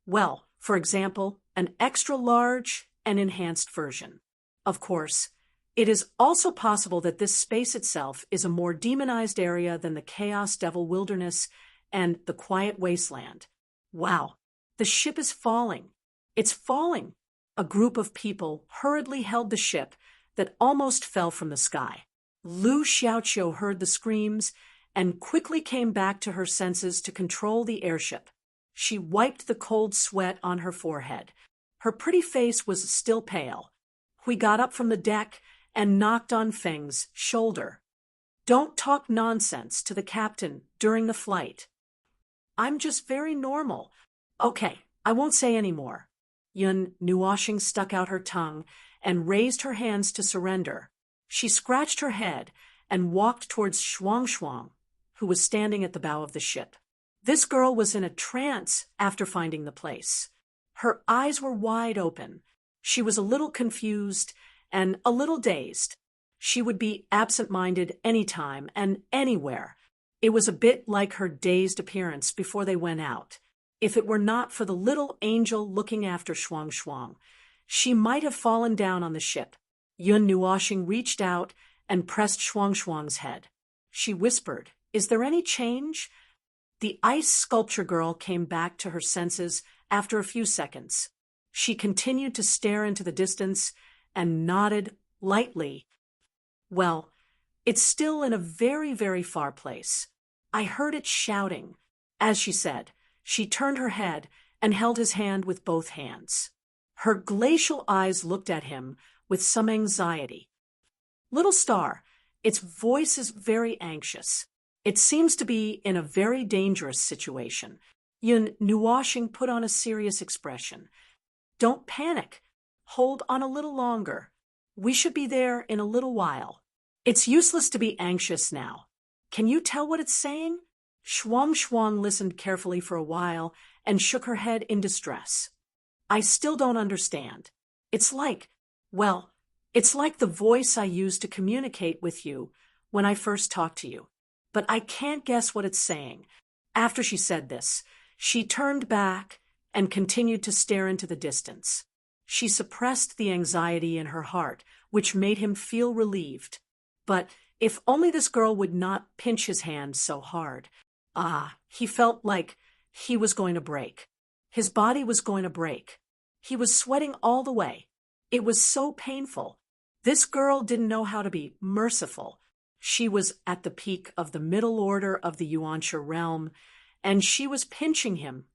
Well, for example, an extra large and enhanced version. Of course, it is also possible that this space itself is a more demonized area than the Chaos Devil Wilderness and the Quiet Wasteland. Wow, the ship is falling. It's falling. A group of people hurriedly held the ship that almost fell from the sky. Lu Xiaoqiu heard the screams and quickly came back to her senses to control the airship. She wiped the cold sweat on her forehead. Her pretty face was still pale. Hui got up from the deck and knocked on Feng's shoulder. Don't talk nonsense to the captain during the flight. I'm just very normal. Okay, I won't say any more. Yun Nuoshing stuck out her tongue and raised her hands to surrender. She scratched her head and walked towards Shuang, who was standing at the bow of the ship. This girl was in a trance after finding the place. Her eyes were wide open. She was a little confused and a little dazed. She would be absent-minded anytime and anywhere. It was a bit like her dazed appearance before they went out. If it were not for the little angel looking after Shuang, she might have fallen down on the ship. Yun Nuoshing reached out and pressed Shuang's head. She whispered, "Is there any change?" The ice sculpture girl came back to her senses after a few seconds. She continued to stare into the distance and nodded lightly. Well, it's still in a very, very far place. I heard it shouting. As she said, she turned her head and held his hand with both hands. Her glacial eyes looked at him with some anxiety. Little star, its voice is very anxious. It seems to be in a very dangerous situation. Yun Nuoshing put on a serious expression. Don't panic. Hold on a little longer. We should be there in a little while. It's useless to be anxious now. Can you tell what it's saying? Shuang listened carefully for a while and shook her head in distress. I still don't understand. It's like the voice I used to communicate with you when I first talked to you. But I can't guess what it's saying. After she said this, she turned back and continued to stare into the distance. She suppressed the anxiety in her heart, which made him feel relieved. But if only this girl would not pinch his hand so hard. He felt like he was going to break. His body was going to break. He was sweating all the way. It was so painful. This girl didn't know how to be merciful. She was at the peak of the middle order of the Yuanxia realm, and she was pinching him,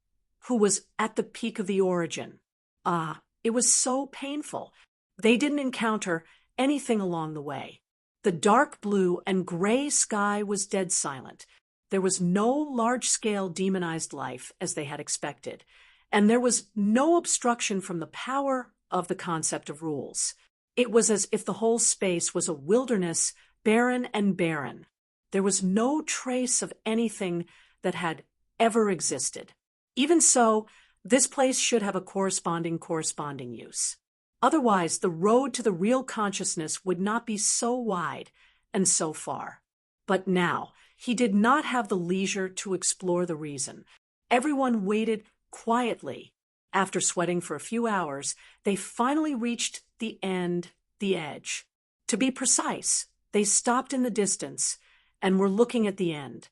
who was at the peak of the origin. It was so painful. They didn't encounter anything along the way. The dark blue and gray sky was dead silent. There was no large-scale demonized life as they had expected, and there was no obstruction from the power of the concept of rules. It was as if the whole space was a wilderness, barren and barren. There was no trace of anything that had ever existed. Even so, this place should have a corresponding use. Otherwise, the road to the real consciousness would not be so wide and so far. But now, he did not have the leisure to explore the reason. Everyone waited quietly. After sweating for a few hours, they finally reached the edge. To be precise, they stopped in the distance and were looking at the end.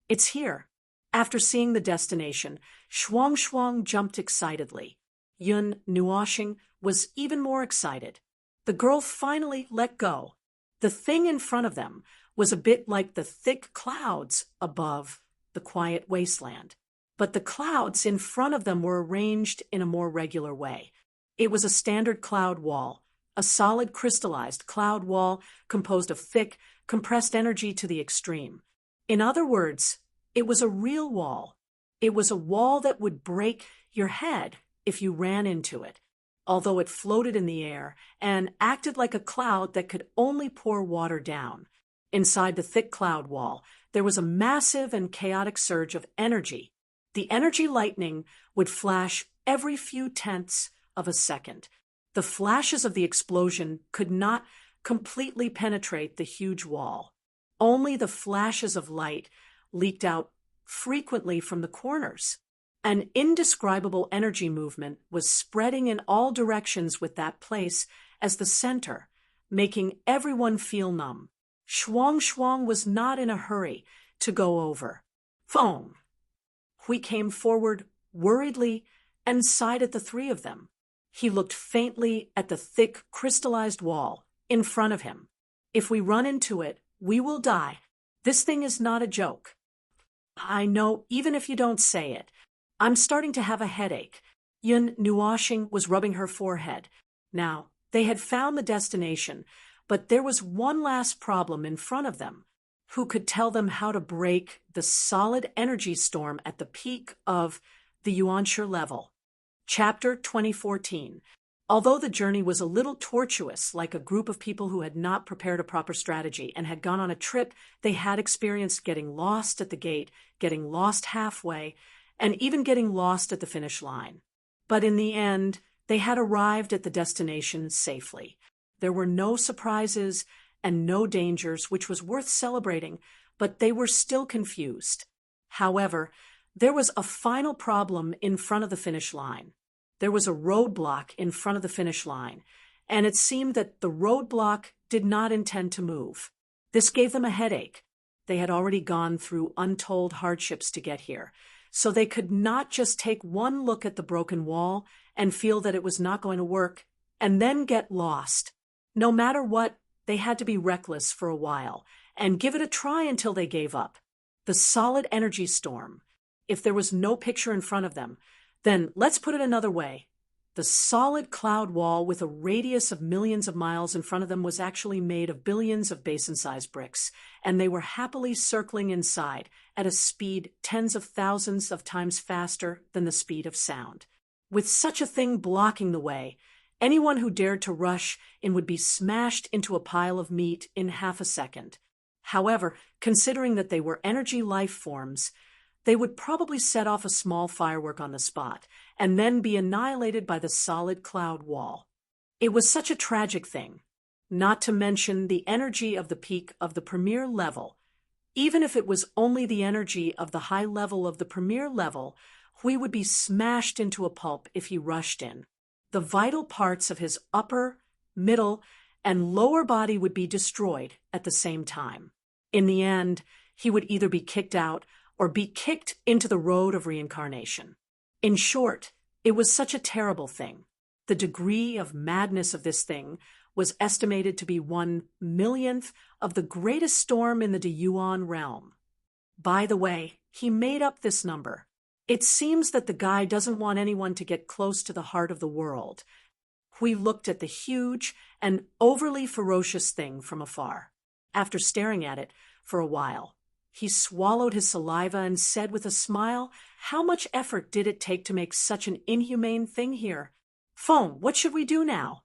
It's here. After seeing the destination, Shuang jumped excitedly. Yun Nuoxing was even more excited. The girl finally let go. The thing in front of them was a bit like the thick clouds above the quiet wasteland. But the clouds in front of them were arranged in a more regular way. It was a standard cloud wall, a solid crystallized cloud wall composed of thick, compressed energy to the extreme. In other words, it was a real wall. It was a wall that would break your head if you ran into it, although it floated in the air and acted like a cloud that could only pour water down. Inside the thick cloud wall, there was a massive and chaotic surge of energy. The energy lightning would flash every few tenths of a second. The flashes of the explosion could not completely penetrate the huge wall. Only the flashes of light leaked out frequently from the corners. An indescribable energy movement was spreading in all directions with that place as the center, making everyone feel numb. Shuang was not in a hurry to go over. Foam! Hui came forward worriedly and sighed at the three of them. He looked faintly at the thick, crystallized wall in front of him. If we run into it, we will die. This thing is not a joke. I know, even if you don't say it. I'm starting to have a headache. Yun Nuoxing was rubbing her forehead. Now, they had found the destination, but there was one last problem in front of them. Who could tell them how to break the solid energy storm at the peak of the Yuanshi level? Chapter 2014. Although the journey was a little tortuous, like a group of people who had not prepared a proper strategy and had gone on a trip, they had experienced getting lost at the gate, getting lost halfway, and even getting lost at the finish line. But in the end, they had arrived at the destination safely. There were no surprises and no dangers, which was worth celebrating, but they were still confused. However, there was a final problem in front of the finish line. There was a roadblock in front of the finish line, and it seemed that the roadblock did not intend to move. This gave them a headache. They had already gone through untold hardships to get here, so they could not just take one look at the broken wall and feel that it was not going to work, and then get lost. No matter what, they had to be reckless for a while and give it a try until they gave up. The solid energy storm. If there was no picture in front of them, then let's put it another way. The solid cloud wall with a radius of millions of miles in front of them was actually made of billions of basin-sized bricks, and they were happily circling inside at a speed tens of thousands of times faster than the speed of sound. With such a thing blocking the way, anyone who dared to rush in would be smashed into a pile of meat in half a second. However, considering that they were energy life forms, they would probably set off a small firework on the spot and then be annihilated by the solid cloud wall. It was such a tragic thing, not to mention the energy of the peak of the premier level. Even if it was only the energy of the high level of the premier level, Hui would be smashed into a pulp if he rushed in. The vital parts of his upper, middle, and lower body would be destroyed at the same time. In the end, he would either be kicked out or be kicked into the road of reincarnation. In short, it was such a terrible thing. The degree of madness of this thing was estimated to be 1/1,000,000th of the greatest storm in the Deyuan realm. By the way, he made up this number. It seems that the guy doesn't want anyone to get close to the heart of the world. Hui looked at the huge and overly ferocious thing from afar. After staring at it for a while, He swallowed his saliva and said with a smile, "How much effort did it take to make such an inhumane thing here? Phone, what should we do now?"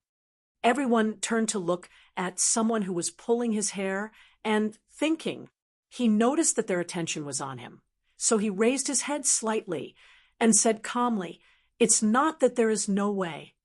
Everyone turned to look at someone who was pulling his hair and thinking. He noticed that their attention was on him. So he raised his head slightly and said calmly, "It's not that there is no way.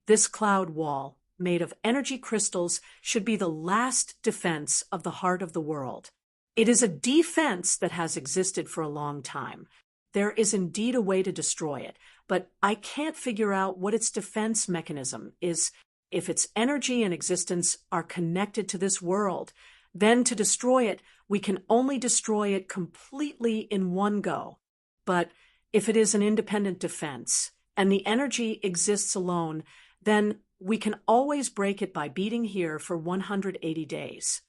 This cloud wall, made of energy crystals, should be the last defense of the heart of the world. It is a defense that has existed for a long time. There is indeed a way to destroy it, but I can't figure out what its defense mechanism is. If its energy and existence are connected to this world, then to destroy it, we can only destroy it completely in one go. But if it is an independent defense, and the energy exists alone, then we can always break it by beating here for 180 days.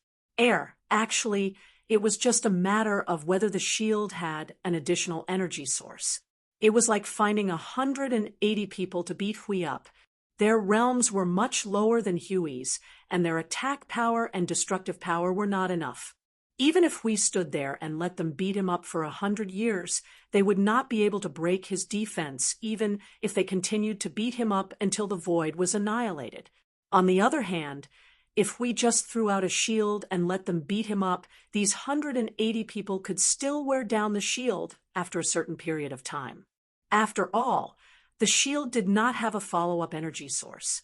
Actually, it was just a matter of whether the shield had an additional energy source. It was like finding 180 people to beat Hui up. Their realms were much lower than Huey's, and their attack power and destructive power were not enough. Even if we stood there and let them beat him up for 100 years, they would not be able to break his defense, even if they continued to beat him up until the void was annihilated. On the other hand, if we just threw out a shield and let them beat him up, these 180 people could still wear down the shield after a certain period of time. After all, the shield did not have a follow-up energy source.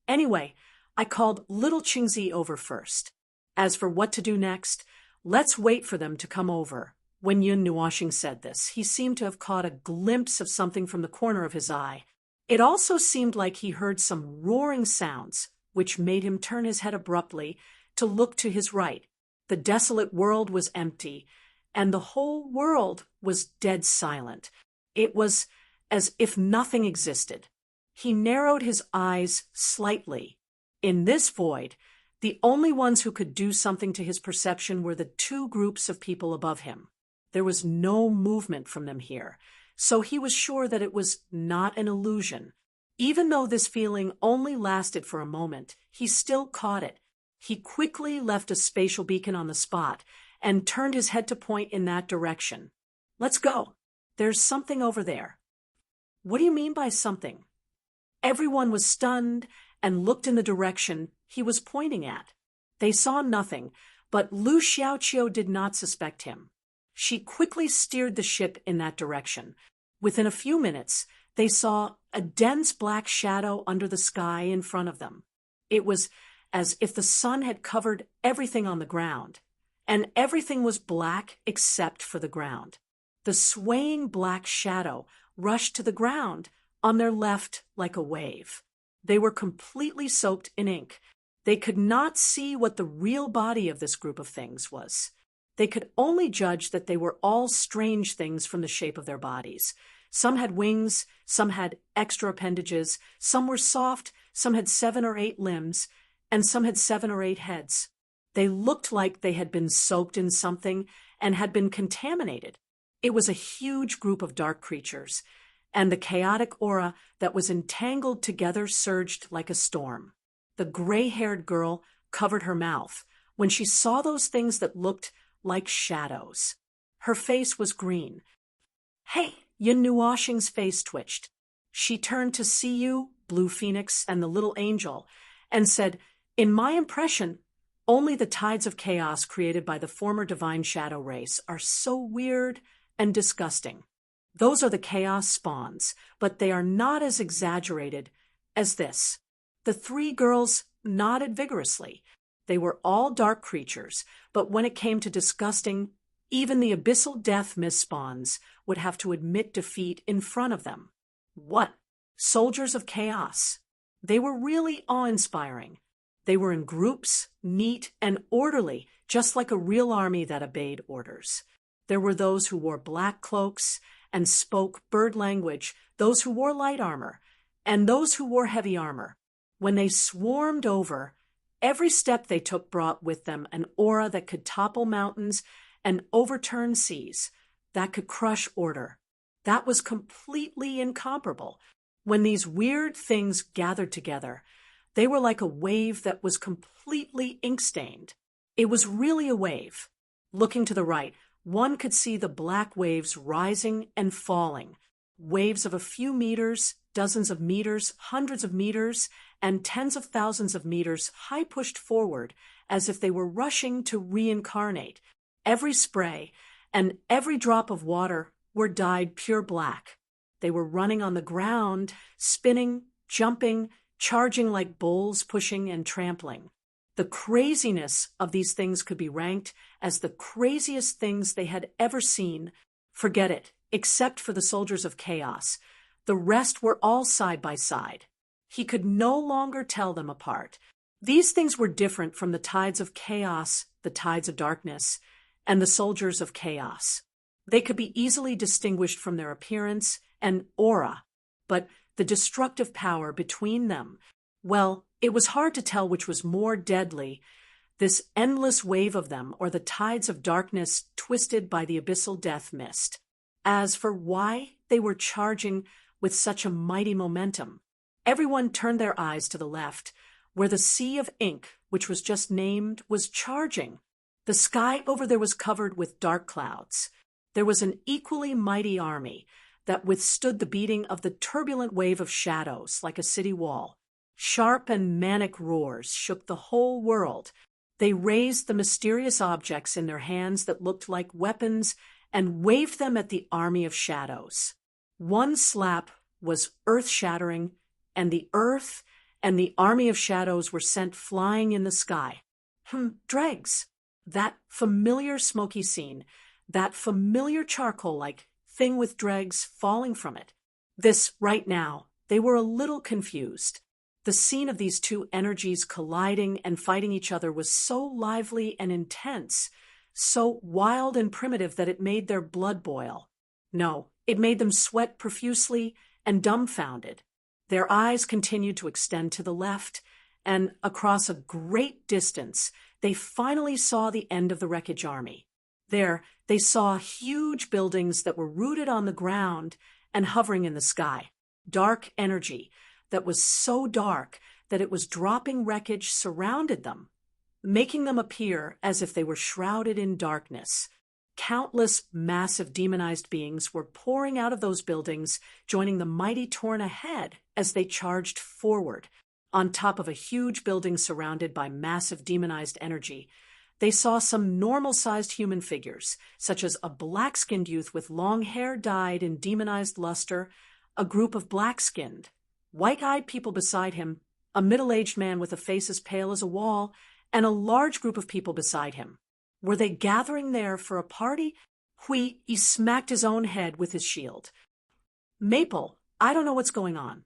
Anyway, I called Little Qingzi over first. As for what to do next, let's wait for them to come over. When Yun Nuoxing said this, he seemed to have caught a glimpse of something from the corner of his eye. It also seemed like he heard some roaring sounds, which made him turn his head abruptly to look to his right. The desolate world was empty, and the whole world was dead silent. It was as if nothing existed. He narrowed his eyes slightly. In this void, the only ones who could do something to his perception were the two groups of people above him. There was no movement from them here, so he was sure that it was not an illusion. Even though this feeling only lasted for a moment, he still caught it. He quickly left a spatial beacon on the spot and turned his head to point in that direction. "Let's go. There's something over there." "What do you mean by something?" Everyone was stunned and looked in the direction he was pointing at. They saw nothing, but Lu Xiaoqiu did not suspect him. She quickly steered the ship in that direction. Within a few minutes, they saw a dense black shadow under the sky in front of them. It was as if the sun had covered everything on the ground, and everything was black except for the ground. The swaying black shadow rushed to the ground on their left like a wave. They were completely soaked in ink. They could not see what the real body of this group of things was. They could only judge that they were all strange things from the shape of their bodies. Some had wings, some had extra appendages, some were soft, some had 7 or 8 limbs, and some had 7 or 8 heads. They looked like they had been soaked in something and had been contaminated. It was a huge group of dark creatures, and the chaotic aura that was entangled together surged like a storm. The gray-haired girl covered her mouth when she saw those things that looked like shadows. Her face was green. "Hey!" Yun Nuoxing's face twitched. She turned to Siyu, Blue Phoenix, and the little angel, and said, "In my impression, only the tides of chaos created by the former divine shadow race are so weird and disgusting. Those are the chaos spawns, but they are not as exaggerated as this." The 3 girls nodded vigorously. They were all dark creatures, but when it came to disgusting, even the abyssal death mist spawns would have to admit defeat in front of them. What? Soldiers of chaos. They were really awe-inspiring. They were in groups, neat and orderly, just like a real army that obeyed orders. There were those who wore black cloaks and spoke bird language, those who wore light armor, and those who wore heavy armor. When they swarmed over, every step they took brought with them an aura that could topple mountains and overturn seas, that could crush order. That was completely incomparable. When these weird things gathered together, they were like a wave that was completely ink-stained. It was really a wave. Looking to the right, One could see the black waves rising and falling, waves of a few meters, dozens of meters, hundreds of meters, and tens of thousands of meters high pushed forward as if they were rushing to reincarnate. Every spray and every drop of water were dyed pure black. They were running on the ground, spinning, jumping, charging like bulls, pushing and trampling. The craziness of these things could be ranked as the craziest things they had ever seen. Forget it, except for the soldiers of chaos. The rest were all side by side. He could no longer tell them apart. These things were different from the tides of chaos, the tides of darkness, and the soldiers of chaos. They could be easily distinguished from their appearance and aura, but the destructive power between them, well, it was hard to tell which was more deadly, this endless wave of them or the tides of darkness twisted by the abyssal death mist. As for why they were charging with such a mighty momentum, everyone turned their eyes to the left, where the sea of ink, which was just named, was charging. The sky over there was covered with dark clouds. There was an equally mighty army that withstood the beating of the turbulent wave of shadows like a city wall. Sharp and manic roars shook the whole world. They raised the mysterious objects in their hands that looked like weapons and waved them at the army of shadows. One slap was earth-shattering, and the earth and the army of shadows were sent flying in the sky. Dregs. That familiar smoky scene, that familiar charcoal-like thing with dregs falling from it. This, right now, they were a little confused. The scene of these two energies colliding and fighting each other was so lively and intense, so wild and primitive that it made their blood boil. No, it made them sweat profusely and dumbfounded. Their eyes continued to extend to the left, and across a great distance, they finally saw the end of the wreckage army. There, they saw huge buildings that were rooted on the ground and hovering in the sky. Dark energy that was so dark that it was dropping wreckage surrounded them, making them appear as if they were shrouded in darkness. Countless massive demonized beings were pouring out of those buildings, joining the mighty torrent ahead as they charged forward. On top of a huge building surrounded by massive demonized energy, they saw some normal-sized human figures, such as a black-skinned youth with long hair dyed in demonized luster, a group of black-skinned, white-eyed people beside him, a middle-aged man with a face as pale as a wall, and a large group of people beside him. Were they gathering there for a party? He smacked his own head with his shield. Maple, I don't know what's going on.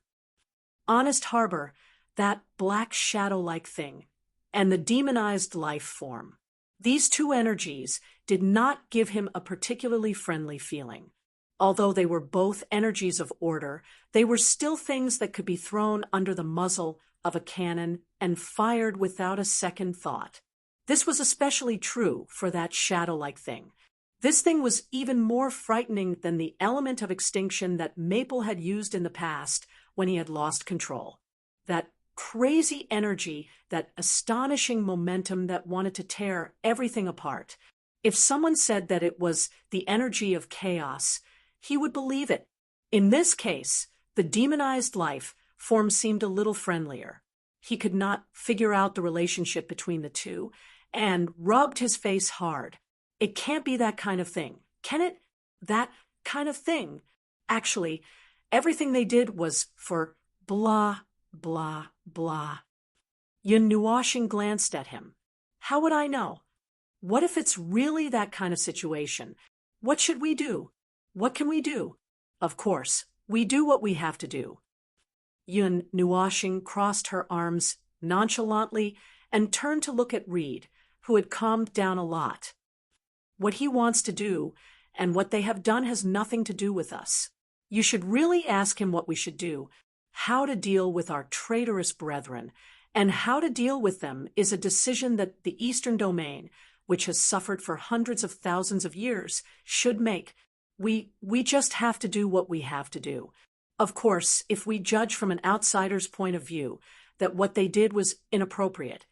Honest Harbor, that black shadow-like thing, and the demonized life form. These two energies did not give him a particularly friendly feeling. Although they were both energies of order, they were still things that could be thrown under the muzzle of a cannon and fired without a second thought. This was especially true for that shadow-like thing. This thing was even more frightening than the element of extinction that Maple had used in the past when he had lost control. That crazy energy, that astonishing momentum that wanted to tear everything apart. If someone said that it was the energy of chaos, he would believe it. In this case, the demonized life form seemed a little friendlier. He could not figure out the relationship between the two, and rubbed his face hard. It can't be that kind of thing, can it? That kind of thing. Actually, everything they did was for blah, blah, blah. Yun Nuashing glanced at him. How would I know? What if it's really that kind of situation? What should we do? What can we do? Of course, we do what we have to do. Yun Nuashing crossed her arms nonchalantly and turned to look at Reed, who had calmed down a lot. What he wants to do and what they have done has nothing to do with us. You should really ask him what we should do, how to deal with our traitorous brethren, and how to deal with them is a decision that the Eastern Domain, which has suffered for hundreds of thousands of years, should make. We just have to do what we have to do. Of course, if we judge from an outsider's point of view that what they did was inappropriate,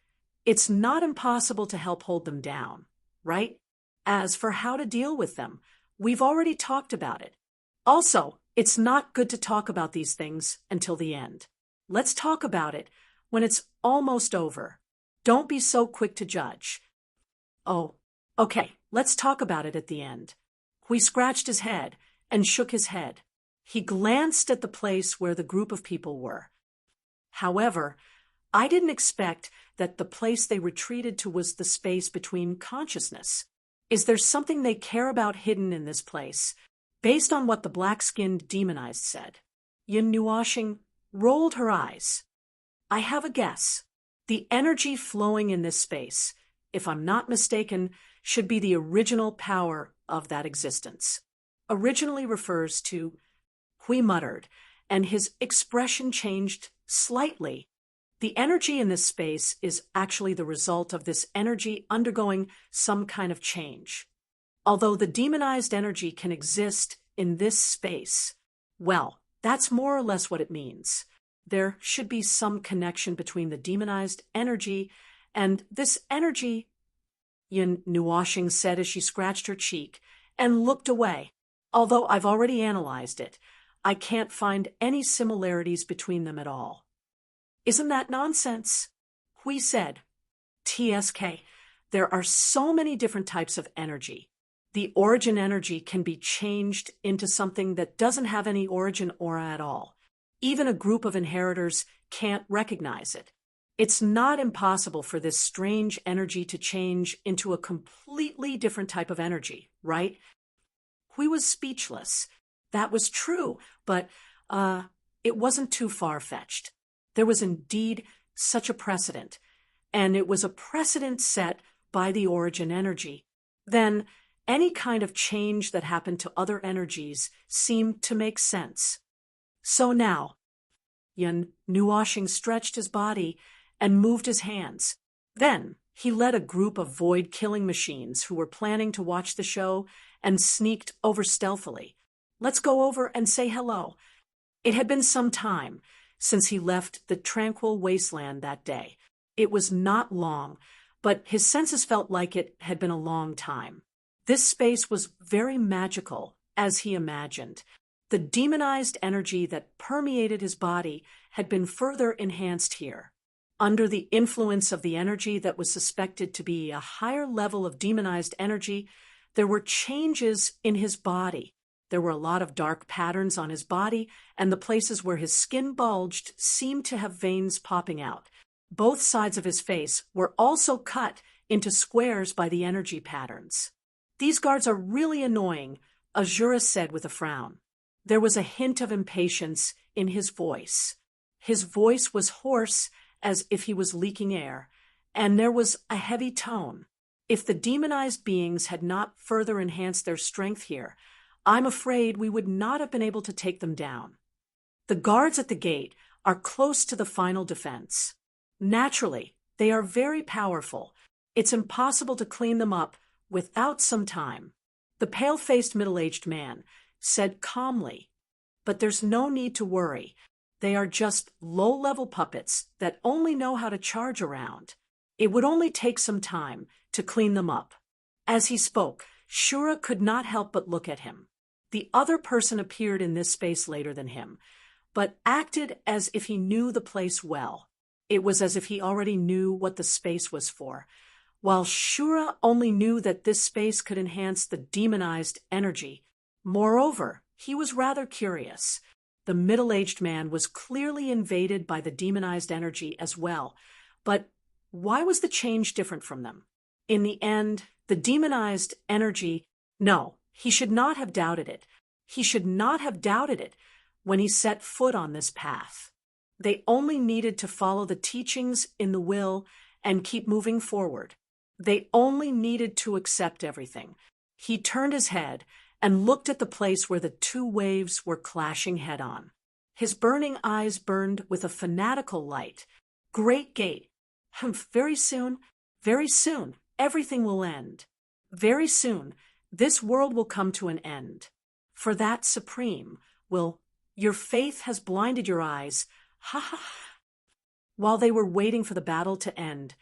it's not impossible to help hold them down, right? As for how to deal with them, we've already talked about it. Also, it's not good to talk about these things until the end. Let's talk about it when it's almost over. Don't be so quick to judge. Oh, okay, let's talk about it at the end. Hui scratched his head and shook his head. He glanced at the place where the group of people were. However, I didn't expect that the place they retreated to was the space between consciousness. Is there something they care about hidden in this place, based on what the black-skinned demonized said? Yin Nuoxing rolled her eyes. I have a guess. The energy flowing in this space, if I'm not mistaken, should be the original power of that existence. Originally refers to, Hui muttered, and his expression changed slightly. The energy in this space is actually the result of this energy undergoing some kind of change. Although the demonized energy can exist in this space, well, that's more or less what it means. There should be some connection between the demonized energy and this energy, Yin Nuoxing said as she scratched her cheek and looked away. Although I've already analyzed it, I can't find any similarities between them at all. Isn't that nonsense? Hui said. TSK, there are so many different types of energy. The origin energy can be changed into something that doesn't have any origin aura at all. Even a group of inheritors can't recognize it. It's not impossible for this strange energy to change into a completely different type of energy, right? Hui was speechless. That was true, but it wasn't too far-fetched. There was indeed such a precedent, and it was a precedent set by the origin energy. Then any kind of change that happened to other energies seemed to make sense. So now, Yin Nuoxing stretched his body and moved his hands. Then he led a group of void-killing machines who were planning to watch the show and sneaked over stealthily. Let's go over and say hello. It had been some time since he left the tranquil wasteland that day. It was not long, but his senses felt like it had been a long time. This space was very magical, as he imagined. The demonized energy that permeated his body had been further enhanced here. Under the influence of the energy that was suspected to be a higher level of demonized energy, there were changes in his body. There were a lot of dark patterns on his body, and the places where his skin bulged seemed to have veins popping out. Both sides of his face were also cut into squares by the energy patterns. These guards are really annoying, Azura said with a frown. There was a hint of impatience in his voice. His voice was hoarse, as if he was leaking air, and there was a heavy tone. If the demonized beings had not further enhanced their strength here, I'm afraid we would not have been able to take them down. The guards at the gate are close to the final defense. Naturally, they are very powerful. It's impossible to clean them up without some time. The pale-faced middle-aged man said calmly, but there's no need to worry. They are just low-level puppets that only know how to charge around. It would only take some time to clean them up. As he spoke, Shura could not help but look at him. The other person appeared in this space later than him, but acted as if he knew the place well. It was as if he already knew what the space was for, while Shura only knew that this space could enhance the demonized energy. Moreover, he was rather curious. The middle-aged man was clearly invaded by the demonized energy as well, but why was the change different from them? In the end, the demonized energy, no, he should not have doubted it. He should not have doubted it when he set foot on this path. They only needed to follow the teachings in the will and keep moving forward. They only needed to accept everything. He turned his head and looked at the place where the two waves were clashing head-on. His burning eyes burned with a fanatical light. Great gate. Very soon, everything will end. Very soon, this world will come to an end. For that supreme will, your faith has blinded your eyes. Ha ha ha. While they were waiting for the battle to end,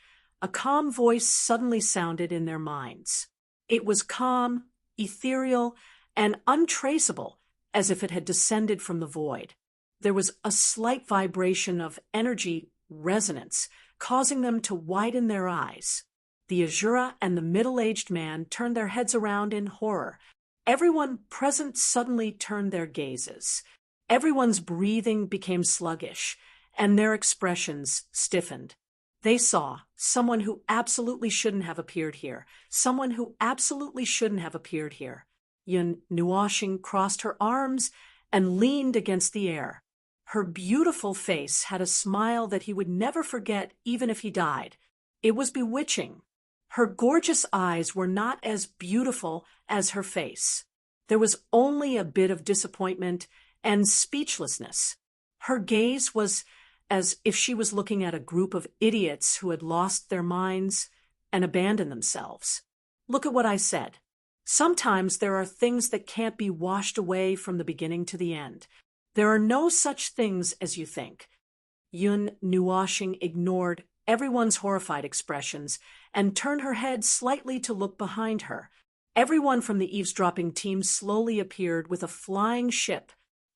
a calm voice suddenly sounded in their minds. It was calm, ethereal, and untraceable, as if it had descended from the void. There was a slight vibration of energy resonance, causing them to widen their eyes. The Azura and the middle-aged man turned their heads around in horror. Everyone present suddenly turned their gazes. Everyone's breathing became sluggish, and their expressions stiffened. They saw someone who absolutely shouldn't have appeared here. Someone who absolutely shouldn't have appeared here. Yun Nuoxing crossed her arms and leaned against the air. Her beautiful face had a smile that he would never forget even if he died. It was bewitching. Her gorgeous eyes were not as beautiful as her face. There was only a bit of disappointment and speechlessness. Her gaze was as if she was looking at a group of idiots who had lost their minds and abandoned themselves. Look at what I said. Sometimes there are things that can't be washed away from the beginning to the end. There are no such things as you think. Yun Nuoxing ignored everyone's horrified expressions and turned her head slightly to look behind her. Everyone from the eavesdropping team slowly appeared with a flying ship.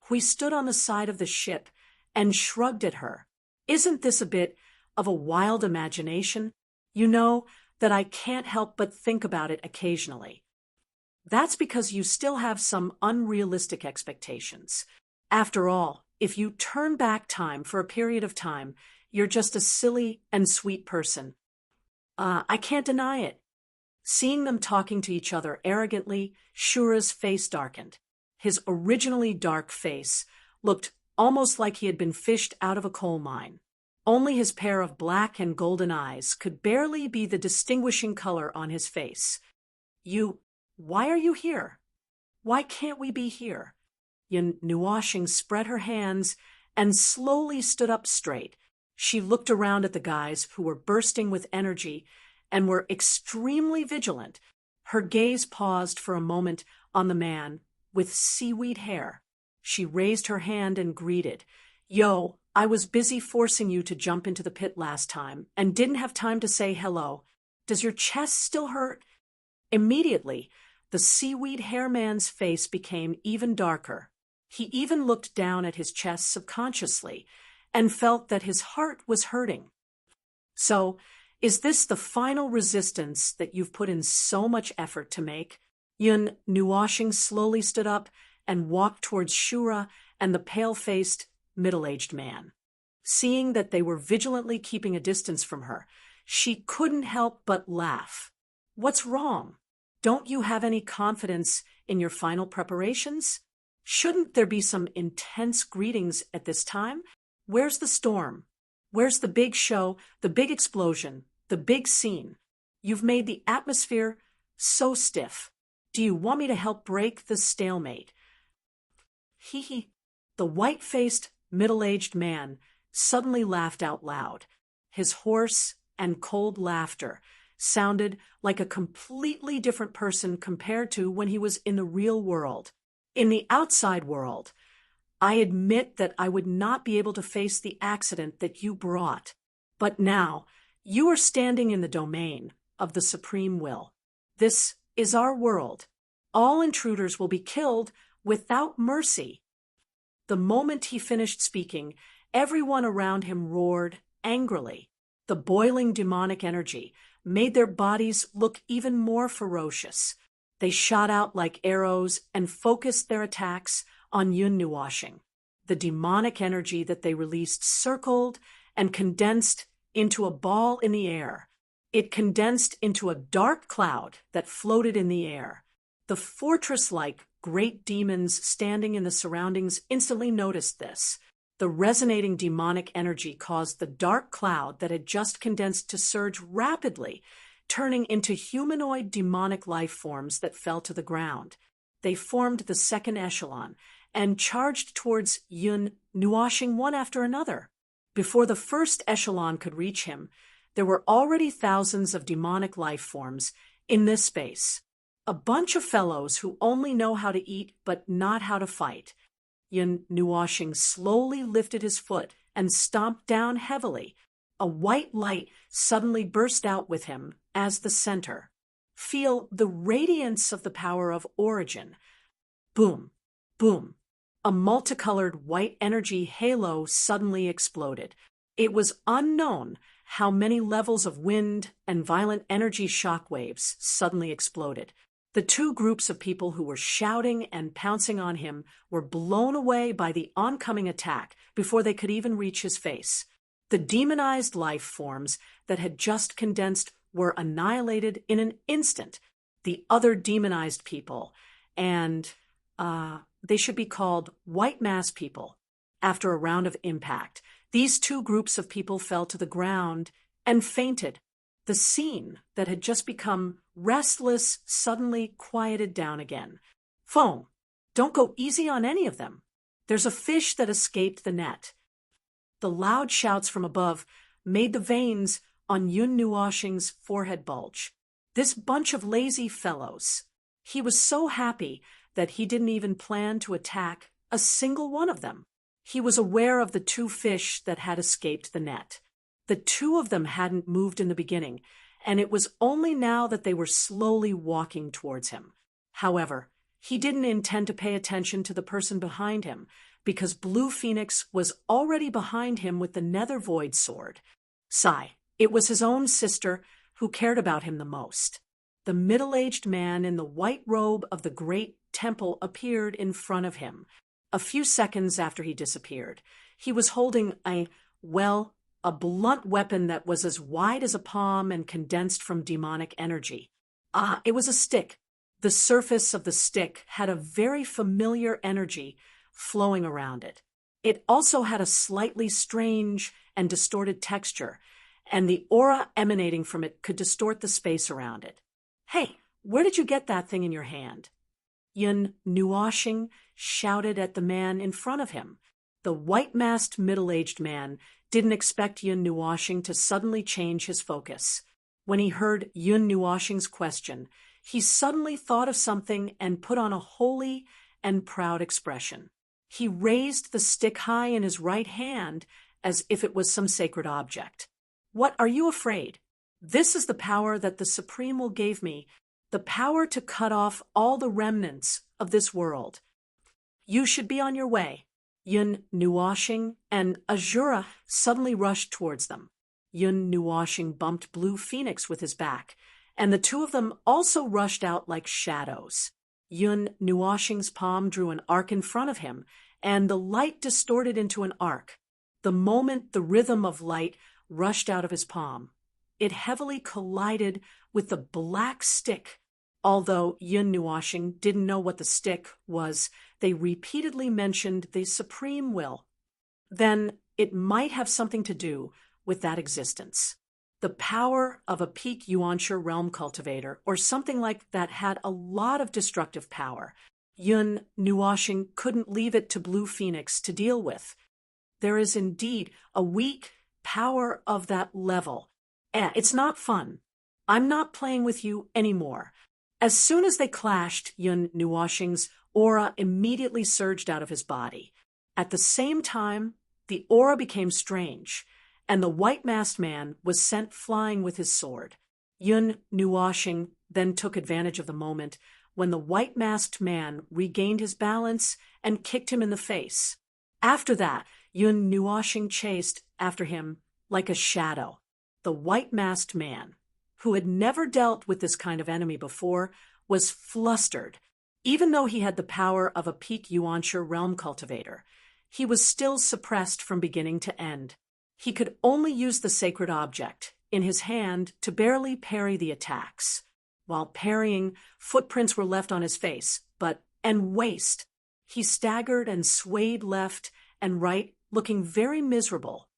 We stood on the side of the ship and shrugged at her. Isn't this a bit of a wild imagination? You know that I can't help but think about it occasionally. That's because you still have some unrealistic expectations. After all, if you turn back time for a period of time, you're just a silly and sweet person. I can't deny it. Seeing them talking to each other arrogantly, Shura's face darkened. His originally dark face looked almost like he had been fished out of a coal mine. Only his pair of black and golden eyes could barely be the distinguishing color on his face. Why are you here? Why can't we be here? Yun Nuoxing spread her hands and slowly stood up straight. She looked around at the guys who were bursting with energy and were extremely vigilant. Her gaze paused for a moment on the man with seaweed hair. She raised her hand and greeted. Yo, I was busy forcing you to jump into the pit last time and didn't have time to say hello. Does your chest still hurt? Immediately, the seaweed hair man's face became even darker. He even looked down at his chest subconsciously and felt that his heart was hurting. So, is this the final resistance that you've put in so much effort to make? Yun Nuoxing slowly stood up and walked towards Shura and the pale-faced, middle-aged man. Seeing that they were vigilantly keeping a distance from her, she couldn't help but laugh. What's wrong? Don't you have any confidence in your final preparations? Shouldn't there be some intense greetings at this time? Where's the storm? Where's the big show, the big explosion, the big scene? You've made the atmosphere so stiff. Do you want me to help break the stalemate? He. The white-faced, middle-aged man suddenly laughed out loud. His hoarse and cold laughter sounded like a completely different person compared to when he was in the real world. In the outside world, I admit that I would not be able to face the accident that you brought. But now, you are standing in the domain of the Supreme Will. This is our world. All intruders will be killed without mercy. The moment he finished speaking, everyone around him roared angrily. The boiling demonic energy made their bodies look even more ferocious. They shot out like arrows and focused their attacks on Yun Nuoxing. The demonic energy that they released circled and condensed into a ball in the air. It condensed into a dark cloud that floated in the air. The fortress-like great demons standing in the surroundings instantly noticed this. The resonating demonic energy caused the dark cloud that had just condensed to surge rapidly, turning into humanoid demonic life forms that fell to the ground. They formed the second echelon and charged towards Yun Nuoxing one after another. Before the first echelon could reach him, there were already thousands of demonic life forms in this space. A bunch of fellows who only know how to eat but not how to fight. Yun Nuoxing slowly lifted his foot and stomped down heavily. A white light suddenly burst out with him as the center. Feel the radiance of the power of origin. Boom, boom. A multicolored white energy halo suddenly exploded. It was unknown how many levels of wind and violent energy shockwaves suddenly exploded. The two groups of people who were shouting and pouncing on him were blown away by the oncoming attack before they could even reach his face. The demonized life forms that had just condensed were annihilated in an instant. The other demonized people, and they should be called white mass people. After a round of impact, these two groups of people fell to the ground and fainted. The scene that had just become restless suddenly quieted down again. Foam, don't go easy on any of them. There's a fish that escaped the net. The loud shouts from above made the veins on Yun Nuoxing's forehead bulge. This bunch of lazy fellows. He was so happy that he didn't even plan to attack a single one of them. He was aware of the two fish that had escaped the net. The two of them hadn't moved in the beginning, and it was only now that they were slowly walking towards him. However, he didn't intend to pay attention to the person behind him, because Blue Phoenix was already behind him with the Nether Void sword. Sigh, it was his own sister who cared about him the most. The middle-aged man in the white robe of the great temple appeared in front of him. A few seconds after he disappeared, he was holding a blunt weapon that was as wide as a palm and condensed from demonic energy. It was a stick. The surface of the stick had a very familiar energy flowing around it. It also had a slightly strange and distorted texture, and the aura emanating from it could distort the space around it. Hey, where did you get that thing in your hand? Yun Nuoxing shouted at the man in front of him. The white-masked middle-aged man didn't expect Yun Nuoxing to suddenly change his focus. When he heard Yun Nuoxing's question, he suddenly thought of something and put on a holy and proud expression. He raised the stick high in his right hand as if it was some sacred object. What are you afraid? This is the power that the Supreme will give me, the power to cut off all the remnants of this world. You should be on your way. Yun Nuoxing and Azura suddenly rushed towards them. Yun Nuoxing bumped Blue Phoenix with his back, and the two of them also rushed out like shadows. Yun Nuoxing's palm drew an arc in front of him, and the light distorted into an arc. The moment the rhythm of light rushed out of his palm, it heavily collided with the black stick. Although Yun Nuoxing didn't know what the stick was, they repeatedly mentioned the Supreme Will. Then it might have something to do with that existence. The power of a peak Yuanshi realm cultivator, or something like that, had a lot of destructive power. Yun Nuoxing couldn't leave it to Blue Phoenix to deal with. There is indeed a weak power of that level. It's not fun. I'm not playing with you anymore. As soon as they clashed, Yun Nuoxing's aura immediately surged out of his body. At the same time, the aura became strange, and the white-masked man was sent flying with his sword. Yun Nuoxing then took advantage of the moment when the white-masked man regained his balance and kicked him in the face. After that, Yun Nuoxing chased after him like a shadow. The white-masked man, who had never dealt with this kind of enemy before, was flustered. Even though he had the power of a peak Yuanshi realm cultivator, he was still suppressed from beginning to end. He could only use the sacred object in his hand to barely parry the attacks. While parrying, footprints were left on his face, and waist. He staggered and swayed left and right, looking very miserable.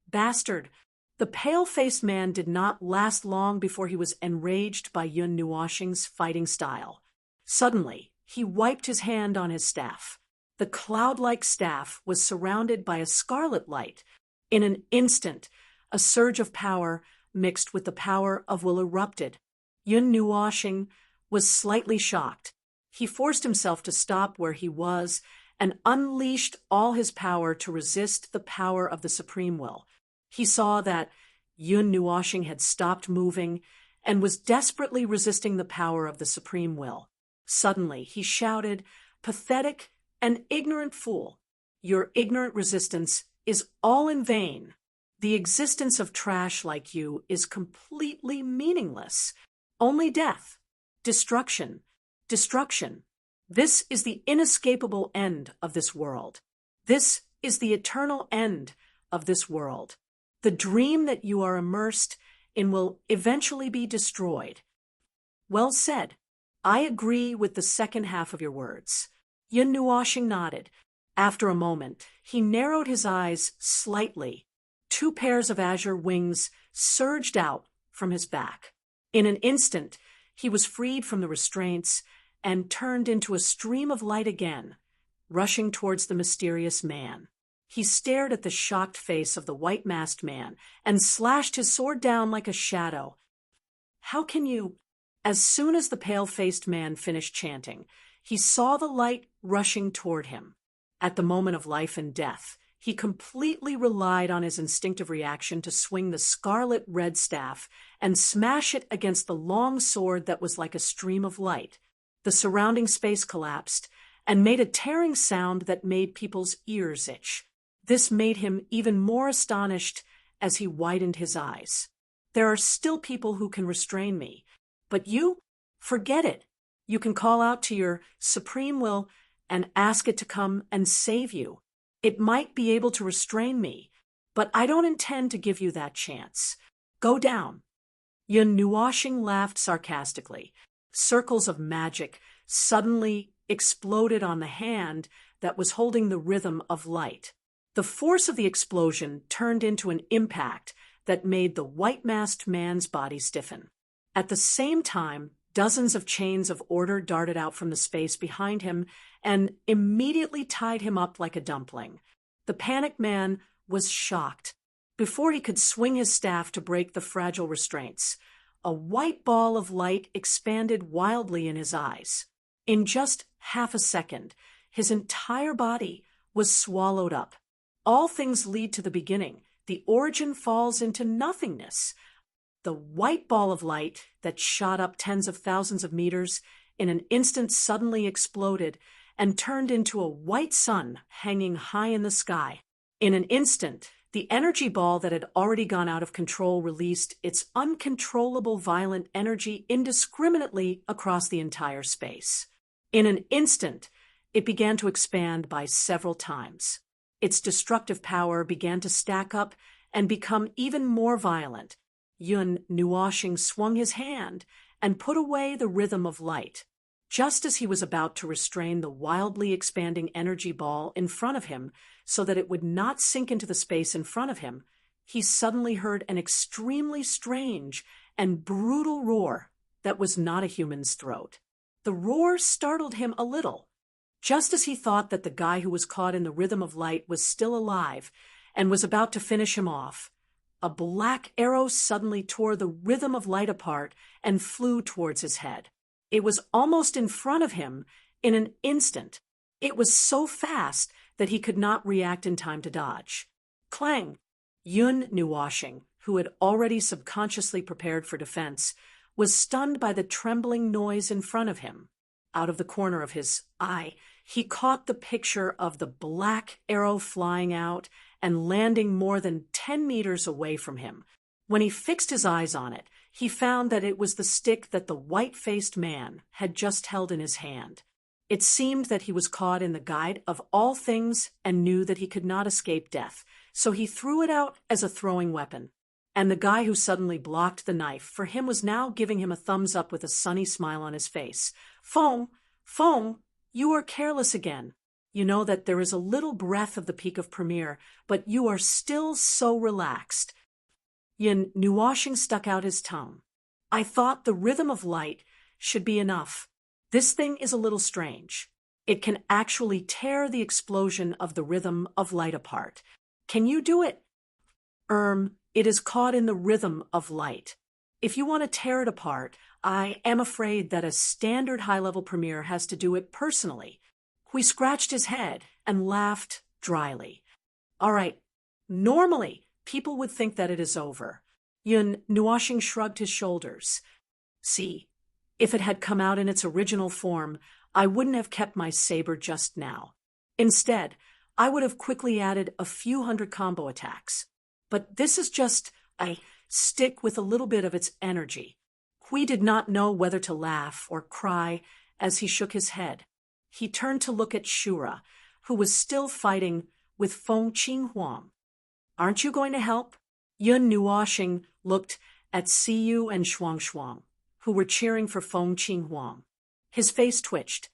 Bastard! The pale-faced man did not last long before he was enraged by Yun Nuoxing's fighting style. Suddenly, he wiped his hand on his staff. The cloud-like staff was surrounded by a scarlet light. In an instant, a surge of power mixed with the power of will erupted. Yun Nuoxing was slightly shocked. He forced himself to stop where he was and unleashed all his power to resist the power of the Supreme Will. He saw that Yun Nuoxing had stopped moving and was desperately resisting the power of the supreme will. Suddenly, he shouted, "Pathetic and ignorant fool! Your ignorant resistance is all in vain. The existence of trash like you is completely meaningless. Only death, destruction, destruction. This is the inescapable end of this world. This is the eternal end of this world. The dream that you are immersed in will eventually be destroyed." Well said. I agree with the second half of your words. Yun Nuoshing nodded. After a moment, he narrowed his eyes slightly. Two pairs of azure wings surged out from his back. In an instant, he was freed from the restraints and turned into a stream of light again, rushing towards the mysterious man. He stared at the shocked face of the white-masked man and slashed his sword down like a shadow. "How can you—" As soon as the pale-faced man finished chanting, he saw the light rushing toward him. At the moment of life and death, he completely relied on his instinctive reaction to swing the scarlet red staff and smash it against the long sword that was like a stream of light. The surrounding space collapsed and made a tearing sound that made people's ears itch. This made him even more astonished as he widened his eyes. "There are still people who can restrain me. But you? Forget it. You can call out to your supreme will and ask it to come and save you. It might be able to restrain me, but I don't intend to give you that chance. Go down." Yun Nuoshing laughed sarcastically. Circles of magic suddenly exploded on the hand that was holding the rhythm of light. The force of the explosion turned into an impact that made the white-masked man's body stiffen. At the same time, dozens of chains of order darted out from the space behind him and immediately tied him up like a dumpling. The panicked man was shocked. Before he could swing his staff to break the fragile restraints, a white ball of light expanded wildly in his eyes. In just half a second, his entire body was swallowed up. All things lead to the beginning. The origin falls into nothingness. The white ball of light that shot up tens of thousands of meters in an instant suddenly exploded and turned into a white sun hanging high in the sky. In an instant, the energy ball that had already gone out of control released its uncontrollable violent energy indiscriminately across the entire space. In an instant, it began to expand by several times. Its destructive power began to stack up and become even more violent. Yun Nuoshing swung his hand and put away the rhythm of light. Just as he was about to restrain the wildly expanding energy ball in front of him so that it would not sink into the space in front of him, he suddenly heard an extremely strange and brutal roar that was not a human's throat. The roar startled him a little. Just as he thought that the guy who was caught in the rhythm of light was still alive and was about to finish him off, a black arrow suddenly tore the rhythm of light apart and flew towards his head. It was almost in front of him in an instant. It was so fast that he could not react in time to dodge. Clang! Yun Nuoshing, who had already subconsciously prepared for defense, was stunned by the trembling noise in front of him. Out of the corner of his eye, he caught the picture of the black arrow flying out and landing more than 10 meters away from him. When he fixed his eyes on it, he found that it was the stick that the white-faced man had just held in his hand. It seemed that he was caught in the guide of all things and knew that he could not escape death, so he threw it out as a throwing weapon. And the guy who suddenly blocked the knife for him was now giving him a thumbs up with a sunny smile on his face. "Fong, Fong, you are careless again. You know that there is a little breath of the peak of Premier, but you are still so relaxed." Yun Nuoshing stuck out his tongue. "I thought the rhythm of light should be enough. This thing is a little strange. It can actually tear the explosion of the rhythm of light apart. Can you do it?" It is caught in the rhythm of light. If you want to tear it apart, I am afraid that a standard high-level premier has to do it personally." He scratched his head and laughed dryly. "All right, normally people would think that it is over." Yun Nuoshing shrugged his shoulders. See, if it had come out in its original form, I wouldn't have kept my saber just now. Instead, I would have quickly added a few hundred combo attacks. But this is just a stick with a little bit of its energy. Hui did not know whether to laugh or cry as he shook his head. He turned to look at Shura, who was still fighting with Feng Qinghuang. Aren't you going to help? Yun Nuoxing looked at Siyu and Shuang, who were cheering for Feng Qinghuang. His face twitched.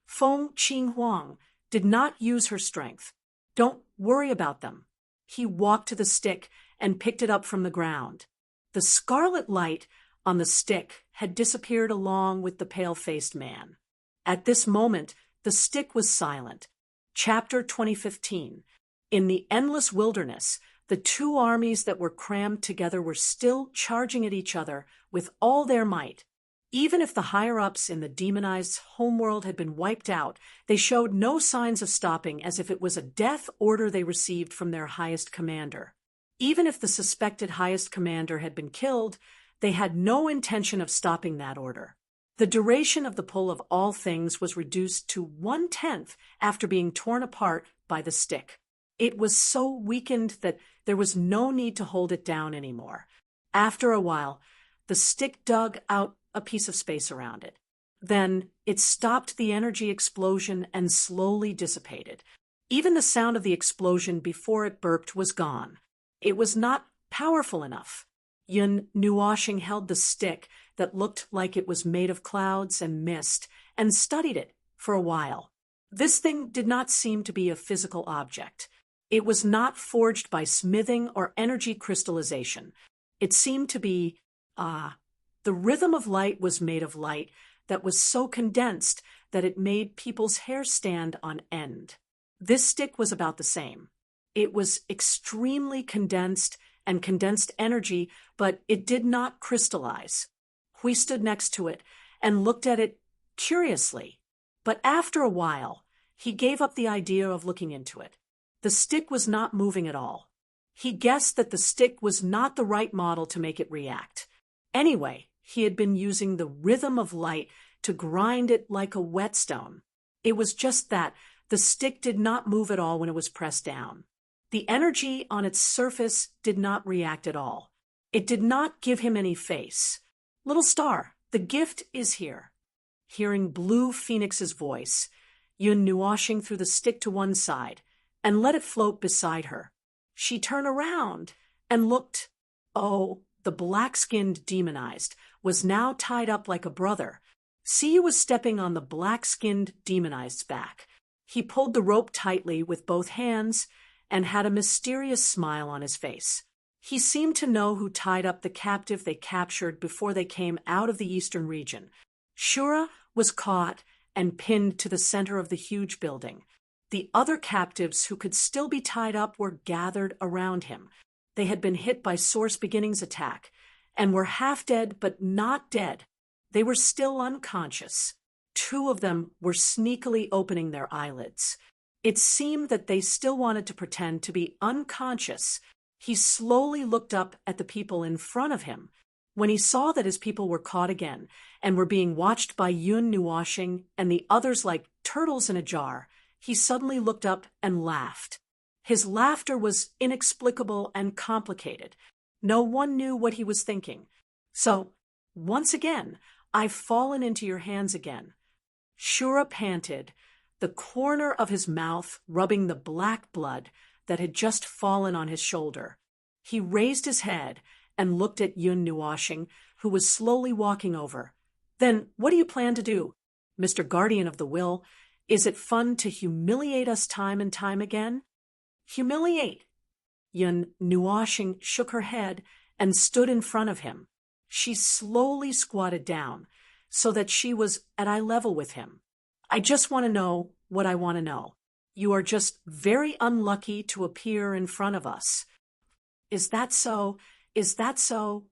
Feng Qinghuang did not use her strength. Don't worry about them. He walked to the stick and picked it up from the ground. The scarlet light on the stick had disappeared along with the pale-faced man. At this moment, the stick was silent. Chapter 2015. In the endless wilderness, the two armies that were crammed together were still charging at each other with all their might. Even if the higher-ups in the demonized homeworld had been wiped out, they showed no signs of stopping, as if it was a death order they received from their highest commander. Even if the suspected highest commander had been killed, they had no intention of stopping that order. The duration of the pull of all things was reduced to 1/10 after being torn apart by the stick. It was so weakened that there was no need to hold it down anymore. After a while, the stick dug out a piece of space around it. Then it stopped the energy explosion and slowly dissipated. Even the sound of the explosion before it burped was gone. It was not powerful enough. Yun Nuoxing held the stick that looked like it was made of clouds and mist and studied it for a while. This thing did not seem to be a physical object. It was not forged by smithing or energy crystallization. It seemed to be, the rhythm of light was made of light that was so condensed that it made people's hair stand on end. This stick was about the same. It was extremely condensed and condensed energy, but it did not crystallize. Hui stood next to it and looked at it curiously. But after a while, he gave up the idea of looking into it. The stick was not moving at all. He guessed that the stick was not the right model to make it react. Anyway, he had been using the rhythm of light to grind it like a whetstone. It was just that the stick did not move at all when it was pressed down. The energy on its surface did not react at all. It did not give him any face. "Little star, the gift is here." Hearing Blue Phoenix's voice, Yun Nuoxing threw the stick to one side and let it float beside her. She turned around and looked. Oh, the black-skinned demonized was now tied up like a brother. Siyu was stepping on the black-skinned demonized's back. He pulled the rope tightly with both hands and had a mysterious smile on his face. He seemed to know who tied up the captive they captured before they came out of the eastern region. Shura was caught and pinned to the center of the huge building. The other captives who could still be tied up were gathered around him. They had been hit by Source Beginning's attack and were half dead but not dead. They were still unconscious. Two of them were sneakily opening their eyelids. It seemed that they still wanted to pretend to be unconscious. He slowly looked up at the people in front of him. When he saw that his people were caught again and were being watched by Yun Nuoxing and the others like turtles in a jar, he suddenly looked up and laughed. His laughter was inexplicable and complicated. No one knew what he was thinking. "So, once again, I've fallen into your hands again." Shura panted, the corner of his mouth rubbing the black blood that had just fallen on his shoulder. He raised his head and looked at Yun Nuoxing, who was slowly walking over. "Then what do you plan to do, Mr. Guardian of the Will? Is it fun to humiliate us time and time again?" "Humiliate?" Yun Nuoxing shook her head and stood in front of him. She slowly squatted down so that she was at eye level with him. "I just want to know what I want to know. You are just very unlucky to appear in front of us." "Is that so? Is that so?"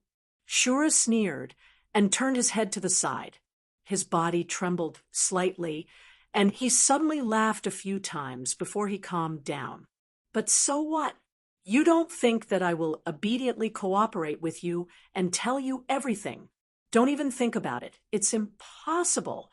Shura sneered and turned his head to the side. His body trembled slightly, and he suddenly laughed a few times before he calmed down. "But so what? You don't think that I will obediently cooperate with you and tell you everything. Don't even think about it. It's impossible.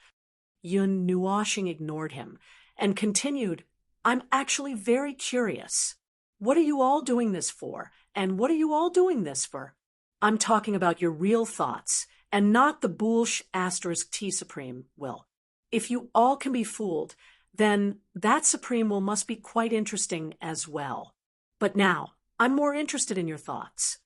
Yun Nuoshing ignored him and continued, I'm actually very curious. What are you all doing this for? And what are you all doing this for? I'm talking about your real thoughts, and not the boolsh asterisk T Supreme will. If you all can be fooled, then that Supreme will must be quite interesting as well. But now, I'm more interested in your thoughts.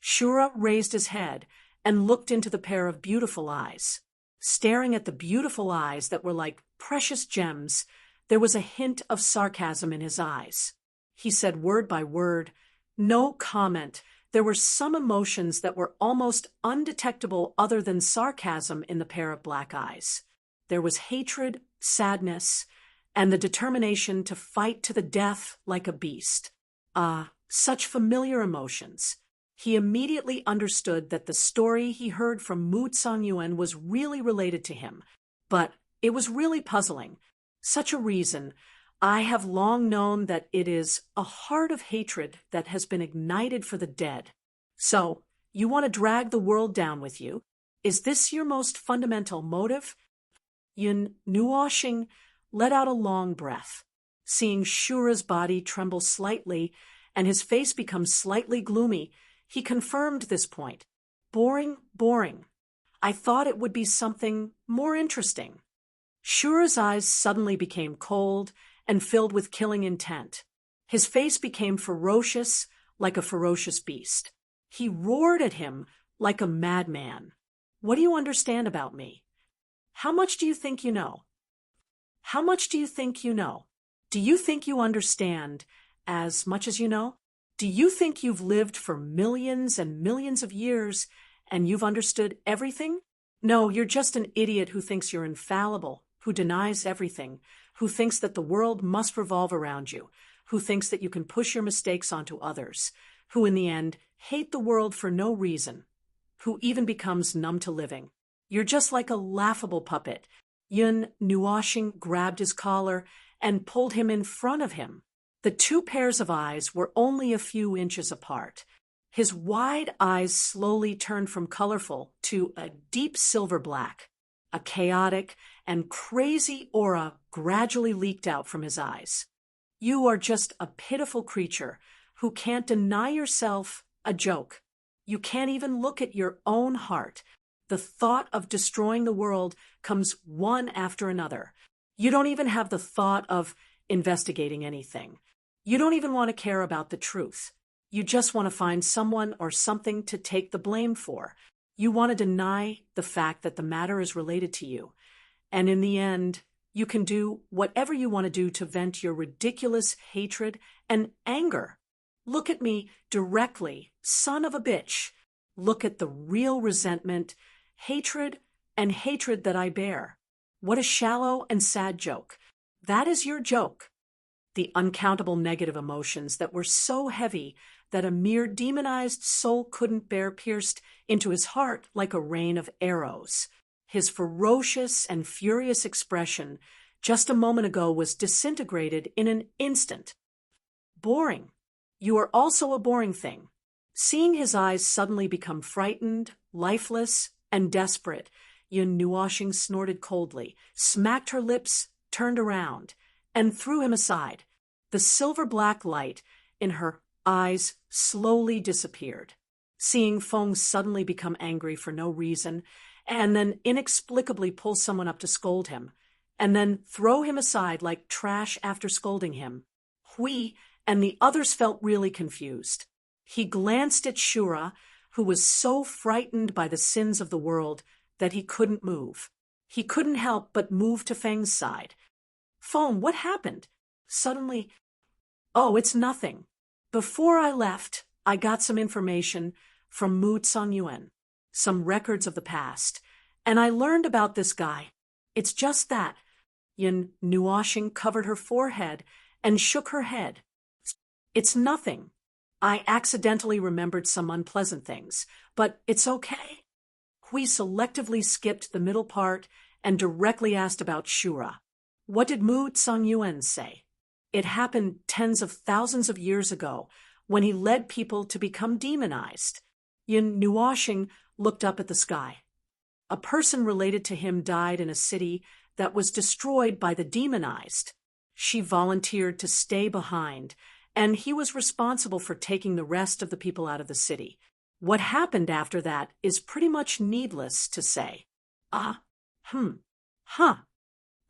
Shura raised his head and looked into the pair of beautiful eyes. Staring at the beautiful eyes that were like precious gems, there was a hint of sarcasm in his eyes. He said word by word, no comment. There were some emotions that were almost undetectable other than sarcasm in the pair of black eyes. There was hatred, sadness, and the determination to fight to the death like a beast. Such familiar emotions. He immediately understood that the story he heard from Mu Tsang-Yuan was really related to him, but it was really puzzling. Such a reason, I have long known that it is a heart of hatred that has been ignited for the dead. So, you want to drag the world down with you? Is this your most fundamental motive? Yun Nuoshing let out a long breath. Seeing Shura's body tremble slightly and his face become slightly gloomy, he confirmed this point. Boring, boring. I thought it would be something more interesting. Shura's eyes suddenly became cold and filled with killing intent. His face became ferocious, like a ferocious beast. He roared at him like a madman. What do you understand about me? How much do you think you know? How much do you think you know? Do you think you understand as much as you know? Do you think you've lived for millions and millions of years and you've understood everything? No, you're just an idiot who thinks you're infallible, who denies everything, who thinks that the world must revolve around you, who thinks that you can push your mistakes onto others, who in the end hate the world for no reason, who even becomes numb to living. You're just like a laughable puppet. Yun Nuoshing grabbed his collar and pulled him in front of him. The two pairs of eyes were only a few inches apart. His wide eyes slowly turned from colorful to a deep silver black. A chaotic and crazy aura gradually leaked out from his eyes. You are just a pitiful creature who can't deny yourself a joke. You can't even look at your own heart. The thought of destroying the world comes one after another. You don't even have the thought of investigating anything. You don't even want to care about the truth. You just want to find someone or something to take the blame for. You want to deny the fact that the matter is related to you. And in the end, you can do whatever you want to do to vent your ridiculous hatred and anger. Look at me directly, son of a bitch. Look at the real resentment, hatred, and hatred that I bear. What a shallow and sad joke. That is your joke. The uncountable negative emotions that were so heavy that a mere demonized soul couldn't bear pierced into his heart like a rain of arrows. His ferocious and furious expression just a moment ago was disintegrated in an instant. Boring. You are also a boring thing. Seeing his eyes suddenly become frightened, lifeless, and desperate, Yun Nuoshing snorted coldly, smacked her lips, turned around, and threw him aside. The silver-black light in her eyes slowly disappeared. Seeing Feng suddenly become angry for no reason, and then inexplicably pull someone up to scold him, and then throw him aside like trash after scolding him, Hui and the others felt really confused. He glanced at Shura, who was so frightened by the sins of the world that he couldn't move. He couldn't help but move to Feng's side. Feng, what happened? Suddenly, oh, it's nothing. Before I left, I got some information from Mu Tsang-Yuan, some records of the past, and I learned about this guy. It's just that. Yun Nuoshing covered her forehead and shook her head. It's nothing. I accidentally remembered some unpleasant things, but it's okay. Hui selectively skipped the middle part and directly asked about Shura. What did Mu Tsang-Yuan say? It happened tens of thousands of years ago when he led people to become demonized. Yin Nuashing looked up at the sky. A person related to him died in a city that was destroyed by the demonized. She volunteered to stay behind, and he was responsible for taking the rest of the people out of the city. What happened after that is pretty much needless to say. Huh.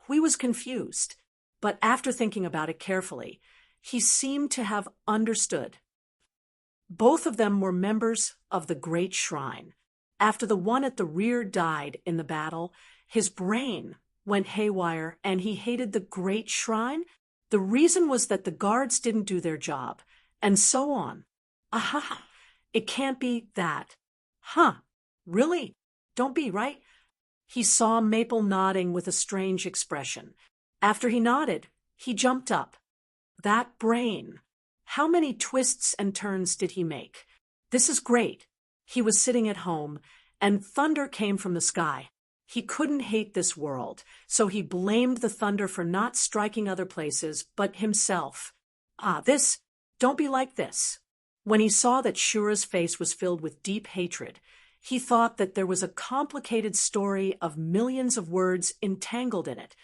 He was confused, but after thinking about it carefully, he seemed to have understood. Both of them were members of the Great Shrine. After the one at the rear died in the battle, his brain went haywire and he hated the Great Shrine. The reason was that the guards didn't do their job, and so on. Aha! It can't be that. Huh? Really? Don't be, right? He saw Maple nodding with a strange expression. After he nodded, he jumped up. That brain. How many twists and turns did he make? This is great. He was sitting at home, and thunder came from the sky. He couldn't hate this world, so he blamed the thunder for not striking other places but himself. Don't be like this. When he saw that Shura's face was filled with deep hatred, he thought that there was a complicated story of millions of words entangled in it.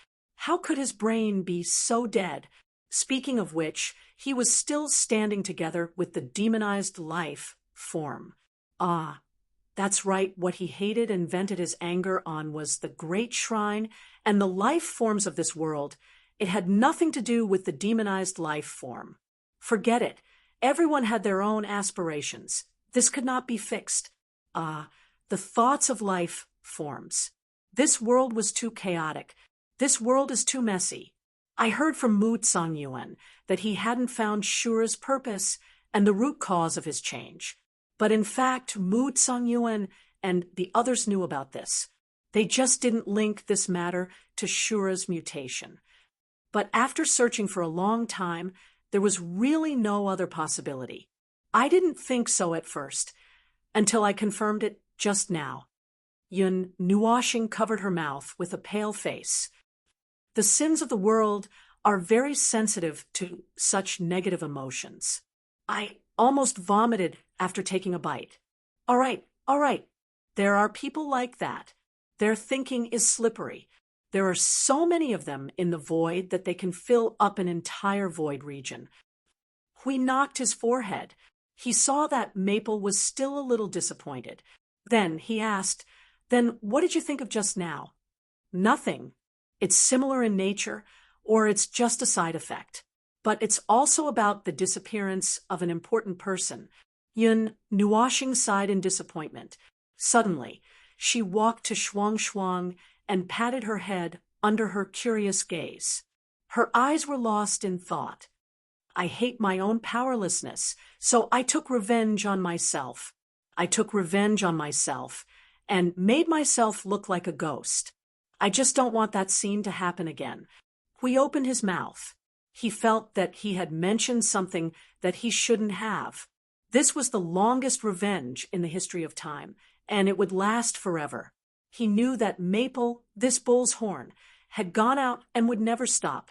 How could his brain be so dead? Speaking of which, he was still standing together with the demonized life form. That's right, what he hated and vented his anger on was the Great Shrine and the life forms of this world. It had nothing to do with the demonized life form. Forget it. Everyone had their own aspirations. This could not be fixed. The thoughts of life forms. This world was too chaotic. This world is too messy. I heard from Mu Tsang-Yuan that he hadn't found Shura's purpose and the root cause of his change. But in fact, Mu Tsang-Yuan and the others knew about this. They just didn't link this matter to Shura's mutation. But after searching for a long time, there was really no other possibility. I didn't think so at first, until I confirmed it just now. Yun Nuashing covered her mouth with a pale face. The sins of the world are very sensitive to such negative emotions. I almost vomited after taking a bite. All right. There are people like that. Their thinking is slippery. There are so many of them in the void that they can fill up an entire void region. He knocked his forehead. He saw that Maple was still a little disappointed. Then he asked, "Then what did you think of just now?" "Nothing. It's similar in nature, or it's just a side effect. But it's also about the disappearance of an important person." Yun Nuashing sighed in disappointment. Suddenly, she walked to Shuang and patted her head under her curious gaze. Her eyes were lost in thought. "I hate my own powerlessness, so I took revenge on myself. And made myself look like a ghost. I just don't want that scene to happen again." He opened his mouth. He felt that he had mentioned something that he shouldn't have. This was the longest revenge in the history of time, and it would last forever. He knew that Maple, this bull's horn, had gone out and would never stop.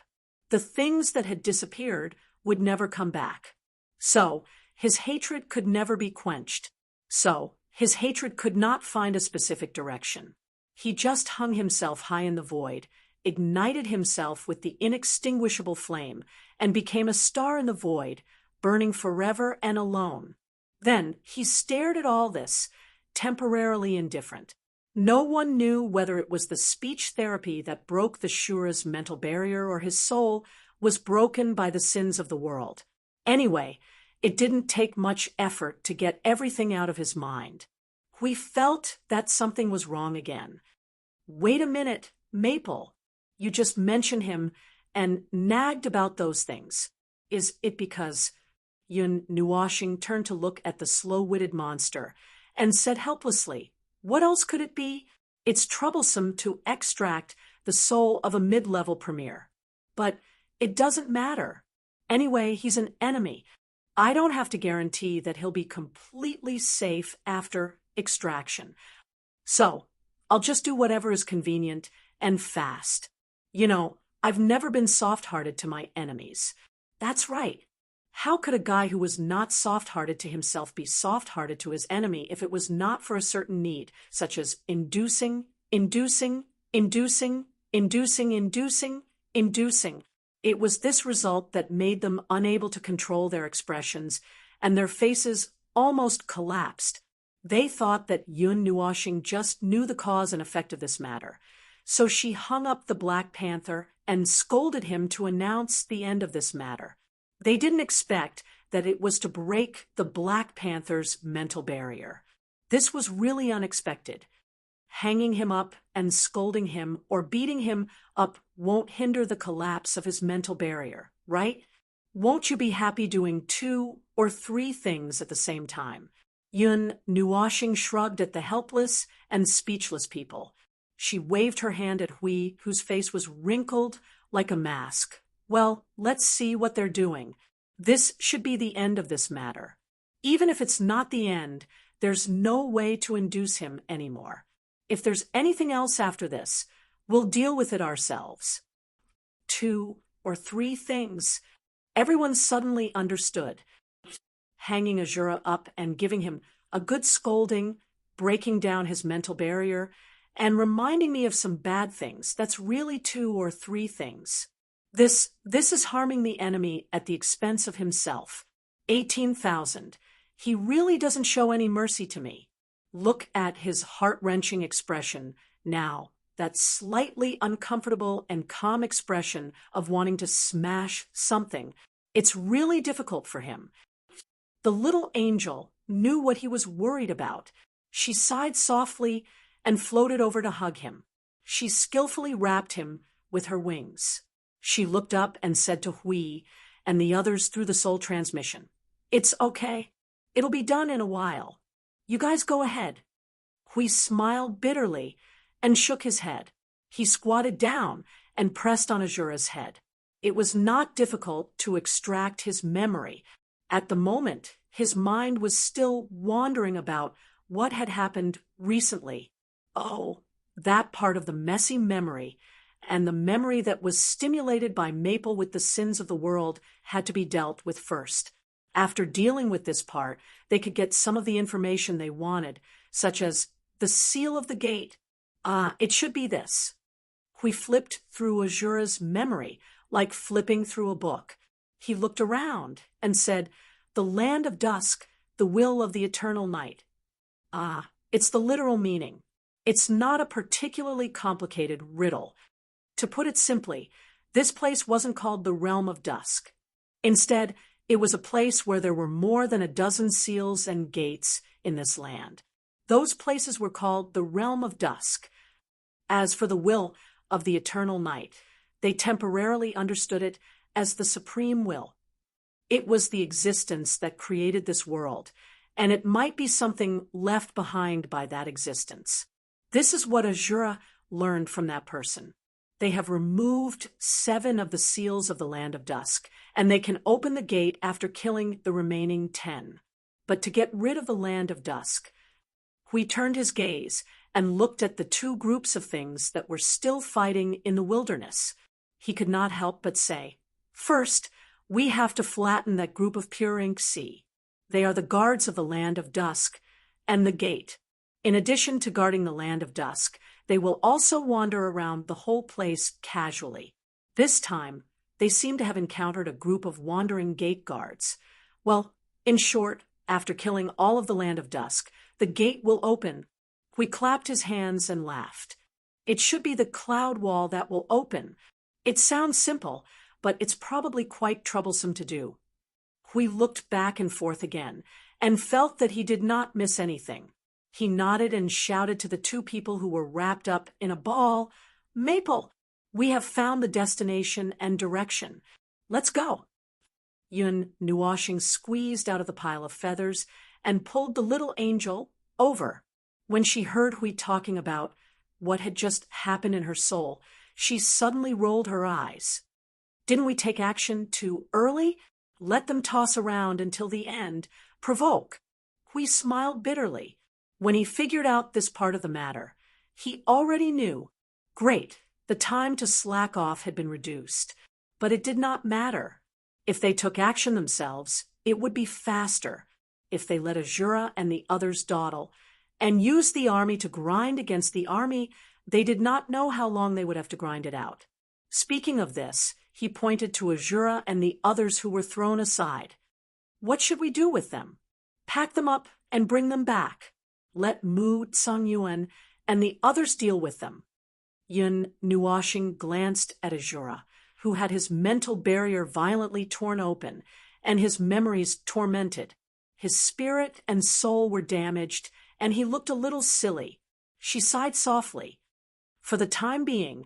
The things that had disappeared would never come back. So, his hatred could never be quenched. So, his hatred could not find a specific direction. He just hung himself high in the void, ignited himself with the inextinguishable flame, and became a star in the void, burning forever and alone. Then he stared at all this, temporarily indifferent. No one knew whether it was the speech therapy that broke the Shura's mental barrier or his soul was broken by the sins of the world. Anyway, it didn't take much effort to get everything out of his mind. We felt that something was wrong again. "Wait a minute, Maple. You just mentioned him and nagged about those things. Is it because—" Yun Nuashing turned to look at the slow-witted monster and said helplessly, "What else could it be? It's troublesome to extract the soul of a mid-level premier. But it doesn't matter. Anyway, he's an enemy. I don't have to guarantee that he'll be completely safe after extraction. So, I'll just do whatever is convenient and fast. I've never been soft-hearted to my enemies." "That's right. How could a guy who was not soft-hearted to himself be soft-hearted to his enemy if it was not for a certain need, such as inducing, inducing, inducing, inducing, inducing, inducing? It was this result that made them unable to control their expressions, and their faces almost collapsed. They thought that Yun Nuoxing just knew the cause and effect of this matter. So she hung up the Black Panther and scolded him to announce the end of this matter. They didn't expect that it was to break the Black Panther's mental barrier. This was really unexpected. Hanging him up and scolding him or beating him up won't hinder the collapse of his mental barrier, right? Won't you be happy doing 2 or 3 things at the same time? Yun Nuoxing shrugged at the helpless and speechless people. She waved her hand at Hui, whose face was wrinkled like a mask. Well, let's see what they're doing. This should be the end of this matter. Even if it's not the end, there's no way to induce him anymore. If there's anything else after this, we'll deal with it ourselves. 2 or 3 things. Everyone suddenly understood. Hanging Azura up and giving him a good scolding, breaking down his mental barrier, and reminding me of some bad things. That's really 2 or 3 things. This is harming the enemy at the expense of himself. 18,000. He really doesn't show any mercy to me. Look at his heart-wrenching expression now, that slightly uncomfortable and calm expression of wanting to smash something. It's really difficult for him. The little angel knew what he was worried about. She sighed softly and floated over to hug him. She skillfully wrapped him with her wings. She looked up and said to Hui and the others through the soul transmission, "It's okay. It'll be done in a while. You guys go ahead." Hui smiled bitterly and shook his head. He squatted down and pressed on Azura's head. It was not difficult to extract his memory. At the moment, his mind was still wandering about what had happened recently. Oh, that part of the messy memory, and the memory that was stimulated by Maple with the sins of the world had to be dealt with first. After dealing with this part, they could get some of the information they wanted, such as the seal of the gate. It should be this. Hui flipped through Azura's memory, like flipping through a book. He looked around and said, "The land of dusk, the will of the eternal night." It's the literal meaning. It's not a particularly complicated riddle. To put it simply, this place wasn't called the Realm of Dusk. Instead, it was a place where there were more than a dozen seals and gates in this land. Those places were called the Realm of Dusk. As for the will of the eternal night, they temporarily understood it as the supreme will. It was the existence that created this world, and it might be something left behind by that existence. This is what Azura learned from that person. They have removed 7 of the seals of the Land of Dusk, and they can open the gate after killing the remaining 10. But to get rid of the Land of Dusk, Hui turned his gaze and looked at the 2 groups of things that were still fighting in the wilderness. He could not help but say, "First, we have to flatten that group of pure ink sea. They are the guards of the Land of Dusk and the gate. In addition to guarding the Land of Dusk, they will also wander around the whole place casually. This time, they seem to have encountered a group of wandering gate guards. Well, in short, after killing all of the Land of Dusk, the gate will open." Hui clapped his hands and laughed. "It should be the cloud wall that will open. It sounds simple, but it's probably quite troublesome to do." Hui looked back and forth again, and felt that he did not miss anything. He nodded and shouted to the 2 people who were wrapped up in a ball, "Maple, we have found the destination and direction. Let's go." Yun Nuoxing squeezed out of the pile of feathers and pulled the little angel over. When she heard Hui talking about what had just happened in her soul, she suddenly rolled her eyes. "Didn't we take action too early? Let them toss around until the end. Provoke." Hui smiled bitterly. When he figured out this part of the matter, he already knew. Great, the time to slack off had been reduced. But it did not matter. If they took action themselves, it would be faster. If they let Azura and the others dawdle and used the army to grind against the army, they did not know how long they would have to grind it out. Speaking of this, he pointed to Azura and the others who were thrown aside. What should we do with them? Pack them up and bring them back. Let Mu Tsang-yuan and the others deal with them. Yun Nuashing glanced at Azura, who had his mental barrier violently torn open and his memories tormented. His spirit and soul were damaged, and he looked a little silly. She sighed softly. For the time being,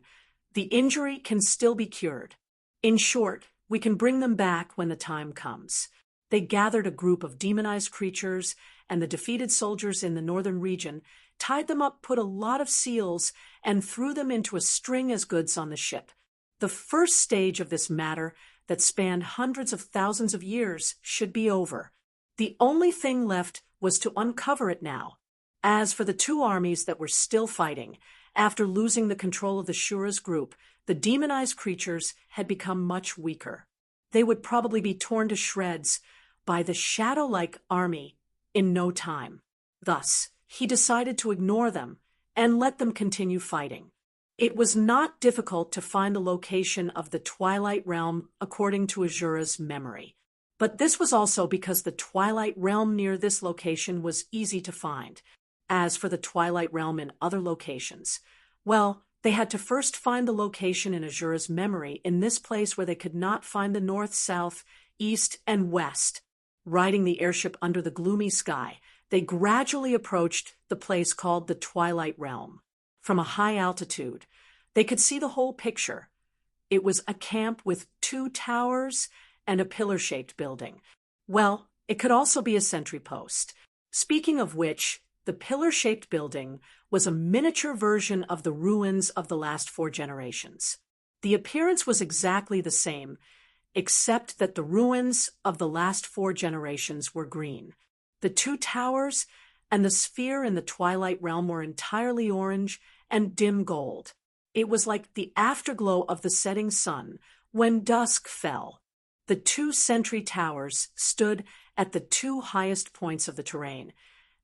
the injury can still be cured. In short, we can bring them back when the time comes. They gathered a group of demonized creatures and the defeated soldiers in the northern region, tied them up, put a lot of seals, and threw them into a string as goods on the ship. The first stage of this matter that spanned hundreds of thousands of years should be over. The only thing left was to uncover it now. As for the two armies that were still fighting, after losing the control of the Shura's group, the demonized creatures had become much weaker. They would probably be torn to shreds by the shadow-like army in no time. Thus, he decided to ignore them and let them continue fighting. It was not difficult to find the location of the Twilight Realm according to Azura's memory. But this was also because the Twilight Realm near this location was easy to find. As for the Twilight Realm in other locations, well, they had to first find the location in Azura's memory in this place where they could not find the north, south, east, and west. Riding the airship under the gloomy sky, they gradually approached the place called the Twilight Realm. From a high altitude, they could see the whole picture. It was a camp with 2 towers and a pillar-shaped building. Well, it could also be a sentry post. Speaking of which, the pillar-shaped building was a miniature version of the ruins of the last 4 generations. The appearance was exactly the same, except that the ruins of the last 4 generations were green. The 2 towers and the sphere in the Twilight Realm were entirely orange and dim gold. It was like the afterglow of the setting sun when dusk fell. The 2 sentry towers stood at the 2 highest points of the terrain,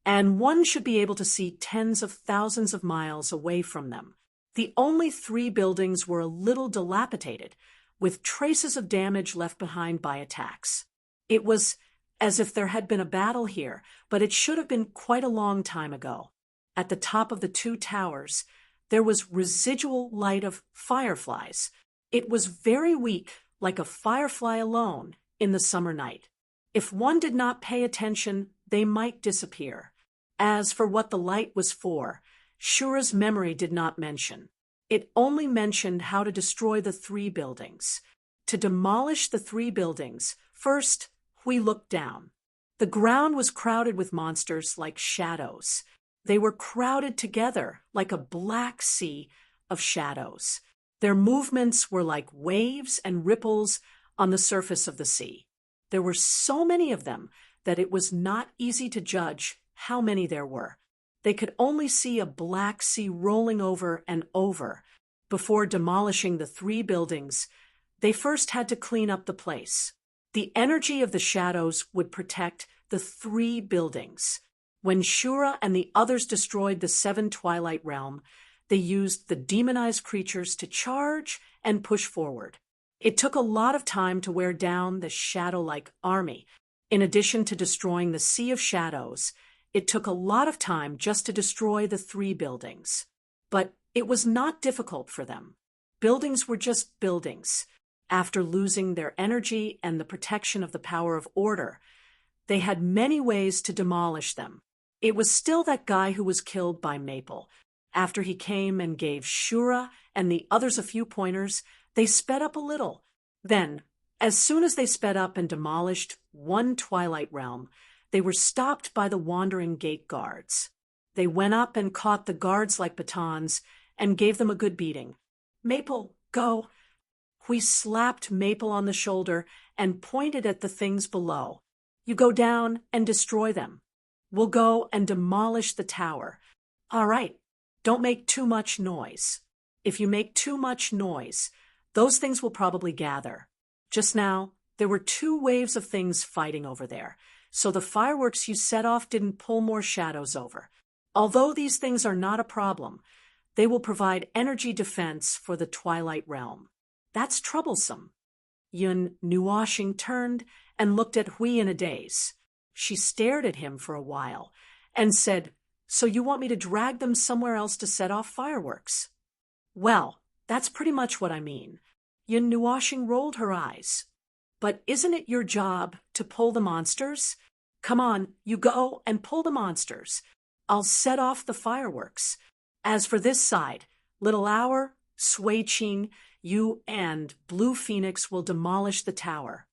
and one should be able to see tens of thousands of miles away from them. The only 3 buildings were a little dilapidated, with traces of damage left behind by attacks. It was as if there had been a battle here, but it should have been quite a long time ago. At the top of the 2 towers, there was residual light of fireflies. It was very weak, like a firefly alone in the summer night. If one did not pay attention, they might disappear. As for what the light was for, Shura's memory did not mention. It only mentioned how to destroy the 3 buildings. To demolish the 3 buildings, first, we looked down. The ground was crowded with monsters like shadows. They were crowded together like a black sea of shadows. Their movements were like waves and ripples on the surface of the sea. There were so many of them that it was not easy to judge how many there were. They could only see a black sea rolling over and over. Before demolishing the 3 buildings, they first had to clean up the place. The energy of the shadows would protect the 3 buildings. When Shura and the others destroyed the 7 Twilight Realm, they used the demonized creatures to charge and push forward. It took a lot of time to wear down the shadow-like army. In addition to destroying the Sea of Shadows, it took a lot of time just to destroy the 3 buildings. But it was not difficult for them. Buildings were just buildings. After losing their energy and the protection of the power of order, they had many ways to demolish them. It was still that guy who was killed by Maple. After he came and gave Shura and the others a few pointers, they sped up a little. Then, as soon as they sped up and demolished 1 Twilight Realm, they were stopped by the wandering gate guards. They went up and caught the guards like batons and gave them a good beating. Maple, go! We slapped Maple on the shoulder and pointed at the things below. You go down and destroy them. We'll go and demolish the tower. All right, don't make too much noise. If you make too much noise, those things will probably gather. Just now, There were two waves of things fighting over there, so the fireworks you set off didn't pull more shadows over. Although these things are not a problem, they will provide energy defense for the Twilight Realm. That's troublesome. Yun Nuoshing turned and looked at Hui in a daze. She stared at him for a while and said, "So you want me to drag them somewhere else to set off fireworks?" "Well, that's pretty much what I mean." Yun Nuoshing rolled her eyes. "But isn't it your job to pull the monsters? Come on, you go and pull the monsters. I'll set off the fireworks. As for this side, Little Hour, Sui Qing, you and Blue Phoenix will demolish the tower."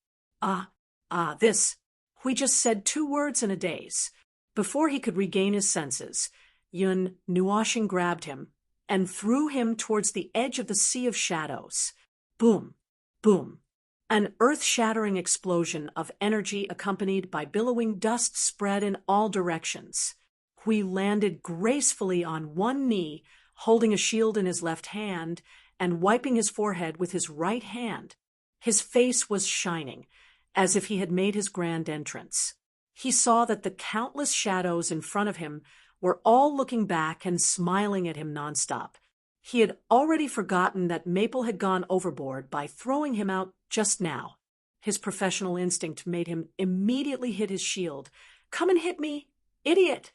This. We just said two words in a daze. Before he could regain his senses, Yun Nuoshing grabbed him and threw him towards the edge of the sea of shadows. Boom, boom. An earth-shattering explosion of energy accompanied by billowing dust spread in all directions. Hui landed gracefully on one knee, holding a shield in his left hand and wiping his forehead with his right hand. His face was shining, as if he had made his grand entrance. He saw that the countless shadows in front of him were all looking back and smiling at him nonstop. He had already forgotten that Maple had gone overboard by throwing him out just now. His professional instinct made him immediately hit his shield. "Come and hit me, idiot!"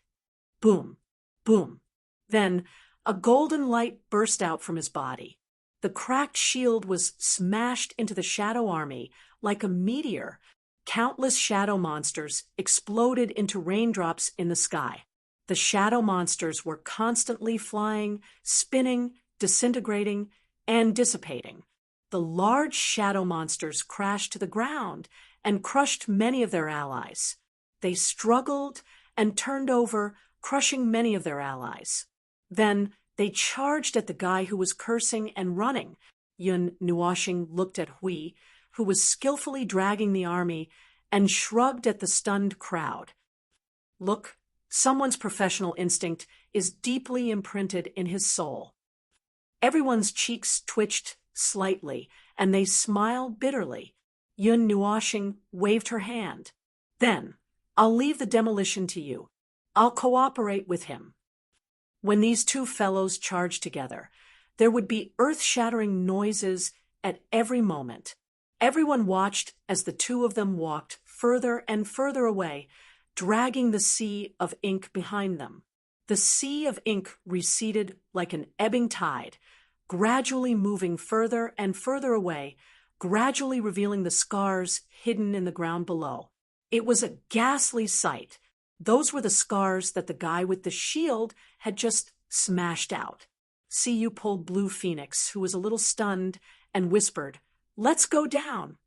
Boom, boom. Then a golden light burst out from his body. The cracked shield was smashed into the shadow army like a meteor. Countless shadow monsters exploded into raindrops in the sky. The shadow monsters were constantly flying, spinning, disintegrating, and dissipating. The large shadow monsters crashed to the ground and crushed many of their allies. They struggled and turned over, crushing many of their allies. Then they charged at the guy who was cursing and running. Yun Nuoshing looked at Hui, who was skillfully dragging the army, and shrugged at the stunned crowd. Look, someone's professional instinct is deeply imprinted in his soul. Everyone's cheeks twitched slightly, and they smiled bitterly. Yun Nuoshing waved her hand. "Then, I'll leave the demolition to you. I'll cooperate with him." When these two fellows charged together, there would be earth-shattering noises at every moment. Everyone watched as the two of them walked further and further away, dragging the sea of ink behind them. The sea of ink receded like an ebbing tide, gradually moving further and further away, gradually revealing the scars hidden in the ground below. It was a ghastly sight. Those were the scars that the guy with the shield had just smashed out. Siyu pulled Blue Phoenix, who was a little stunned, and whispered, "Let's go down."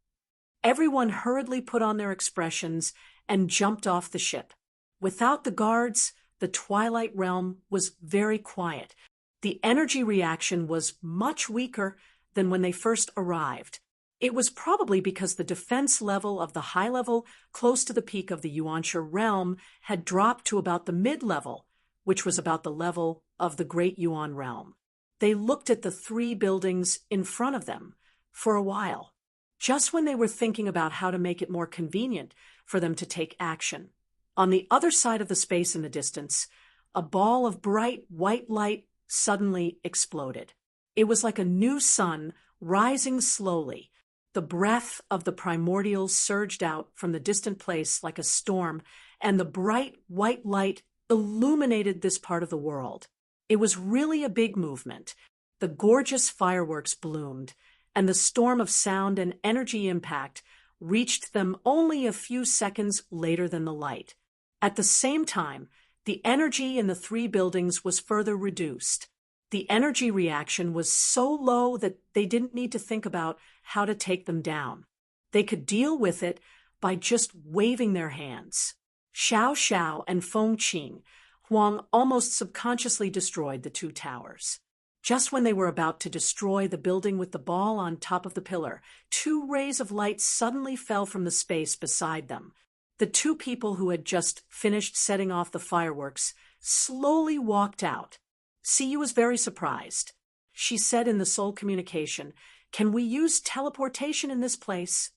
Everyone hurriedly put on their expressions and jumped off the ship. Without the guards, the Twilight Realm was very quiet. The energy reaction was much weaker than when they first arrived. It was probably because the defense level of the high level close to the peak of the Yuansha realm had dropped to about the mid-level, which was about the level of the Great Yuan realm. They looked at the three buildings in front of them for a while, just when they were thinking about how to make it more convenient for them to take action. On the other side of the space in the distance, a ball of bright white light suddenly exploded. It was like a new sun rising slowly. The breath of the primordials surged out from the distant place like a storm, and the bright white light illuminated this part of the world. It was really a big movement. The gorgeous fireworks bloomed, and the storm of sound and energy impact reached them only a few seconds later than the light. At the same time, the energy in the three buildings was further reduced. The energy reaction was so low that they didn't need to think about how to take them down. They could deal with it by just waving their hands. Xiao Xiao and Feng Qing, Huang almost subconsciously destroyed the two towers. Just when they were about to destroy the building with the ball on top of the pillar, two rays of light suddenly fell from the space beside them. The two people who had just finished setting off the fireworks slowly walked out. Siyu was very surprised. She said in the soul communication, "Can we use teleportation in this place?"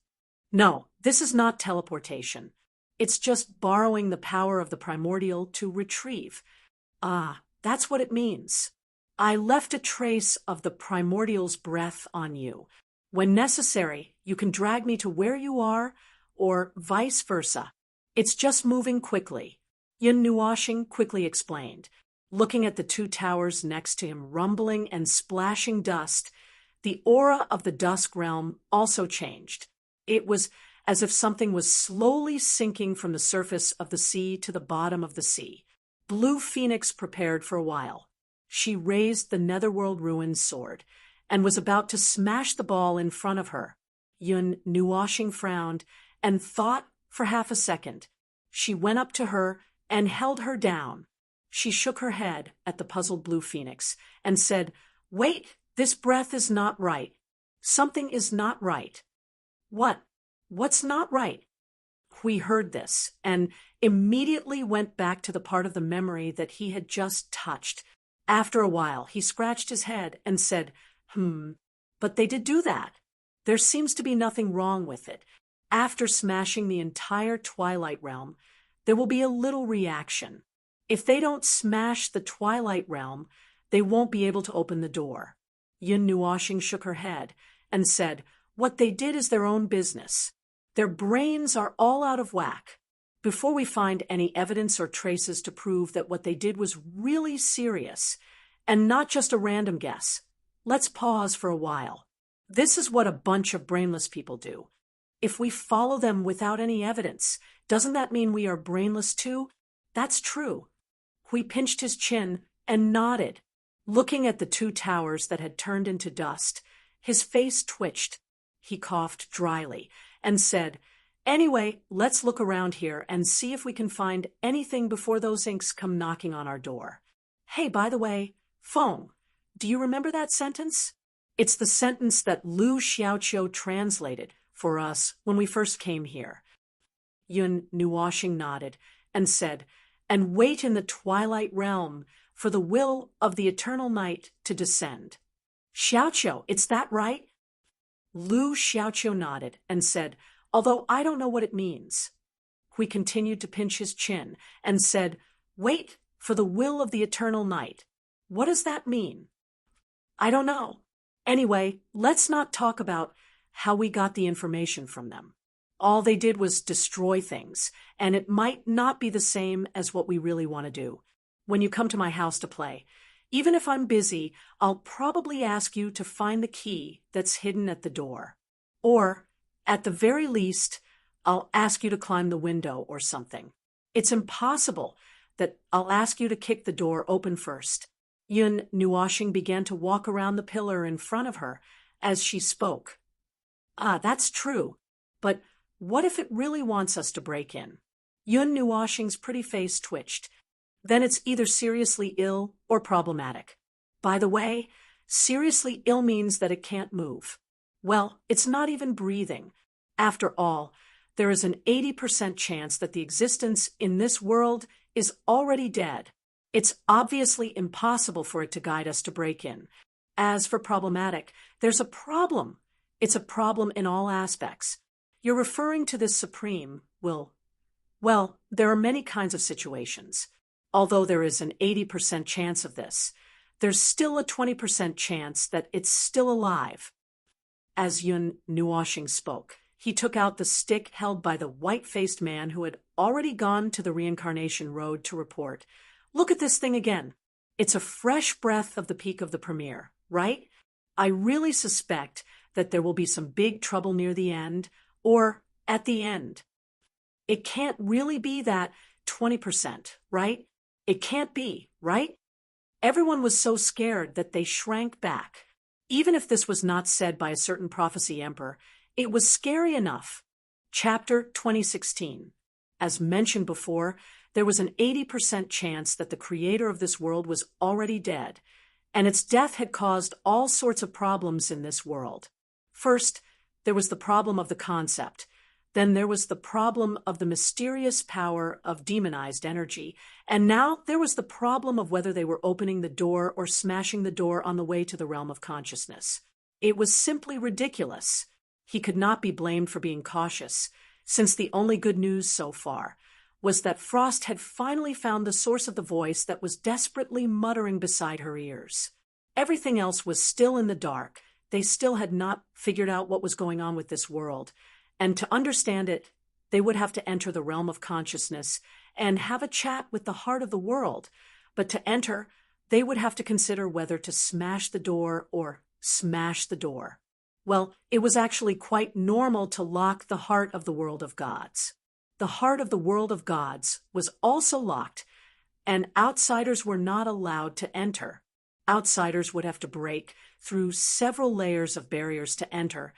No, this is not teleportation. It's just borrowing the power of the primordial to retrieve. Ah, that's what it means. I left a trace of the primordial's breath on you. When necessary, you can drag me to where you are, or vice versa. It's just moving quickly. Yin Nuoshing quickly explained, looking at the two towers next to him rumbling and splashing dust. The aura of the dusk realm also changed. It was as if something was slowly sinking from the surface of the sea to the bottom of the sea. Blue Phoenix prepared for a while. She raised the Netherworld Ruins sword and was about to smash the ball in front of her. Yun Nuoshing frowned and thought for half a second. She went up to her and held her down. She shook her head at the puzzled Blue Phoenix and said, "Wait, this breath is not right. Something is not right." "What? What's not right?" Hui heard this and immediately went back to the part of the memory that he had just touched. After a while, he scratched his head and said, but they did do that. There seems to be nothing wrong with it. After smashing the entire Twilight Realm, there will be a little reaction. If they don't smash the Twilight Realm, they won't be able to open the door." Yin Nuoshing shook her head and said, "What they did is their own business. Their brains are all out of whack. Before we find any evidence or traces to prove that what they did was really serious, and not just a random guess, let's pause for a while. This is what a bunch of brainless people do. If we follow them without any evidence, doesn't that mean we are brainless too?" "That's true." Hui pinched his chin and nodded. Looking at the two towers that had turned into dust, his face twitched. He coughed dryly and said, "Anyway, let's look around here and see if we can find anything before those inks come knocking on our door. Hey, by the way, Feng, do you remember that sentence? It's the sentence that Lu Xiaoqiu translated for us when we first came here." Yun Nuoshing nodded and said, "And wait in the Twilight Realm for the will of the eternal night to descend." "Xiaoqiu, it's that right?" Lu Xiaoqiu nodded and said, "Although I don't know what it means." Hui continued to pinch his chin and said, "Wait for the will of the eternal night. What does that mean?" "I don't know. Anyway, let's not talk about how we got the information from them. All they did was destroy things, and it might not be the same as what we really want to do. When you come to my house to play, even if I'm busy, I'll probably ask you to find the key that's hidden at the door. Or, at the very least, I'll ask you to climb the window or something. It's impossible that I'll ask you to kick the door open first." Yun Nuoshing began to walk around the pillar in front of her as she spoke. "Ah, that's true. But what if it really wants us to break in?" Yun Nuoshing's pretty face twitched. "Then it's either seriously ill or problematic. By the way, seriously ill means that it can't move. Well, it's not even breathing. After all, there is an 80% chance that the existence in this world is already dead. It's obviously impossible for it to guide us to break in. As for problematic, there's a problem. It's a problem in all aspects. You're referring to this Supreme, Will. Well, there are many kinds of situations. Although there is an 80% chance of this, there's still a 20% chance that it's still alive." As Yun Nuoshing spoke, he took out the stick held by the white-faced man who had already gone to the reincarnation road to report. "Look at this thing again. It's a fresh breath of the peak of the Premier, right? I really suspect that there will be some big trouble near the end, or at the end. It can't really be that 20%, right? It can't be, right?" Everyone was so scared that they shrank back. Even if this was not said by a certain prophecy emperor, it was scary enough. Chapter 2016. As mentioned before, there was an 80% chance that the creator of this world was already dead, and its death had caused all sorts of problems in this world. First, there was the problem of the concept. Then there was the problem of the mysterious power of demonized energy, and now there was the problem of whether they were opening the door or smashing the door on the way to the realm of consciousness. It was simply ridiculous. He could not be blamed for being cautious, since the only good news so far was that Frost had finally found the source of the voice that was desperately muttering beside her ears. Everything else was still in the dark. They still had not figured out what was going on with this world, and to understand it, they would have to enter the realm of consciousness and have a chat with the heart of the world. But to enter, they would have to consider whether to smash the door or smash the door. Well, it was actually quite normal to lock the heart of the world of gods. The heart of the world of gods was also locked, and outsiders were not allowed to enter. Outsiders would have to break through several layers of barriers to enter,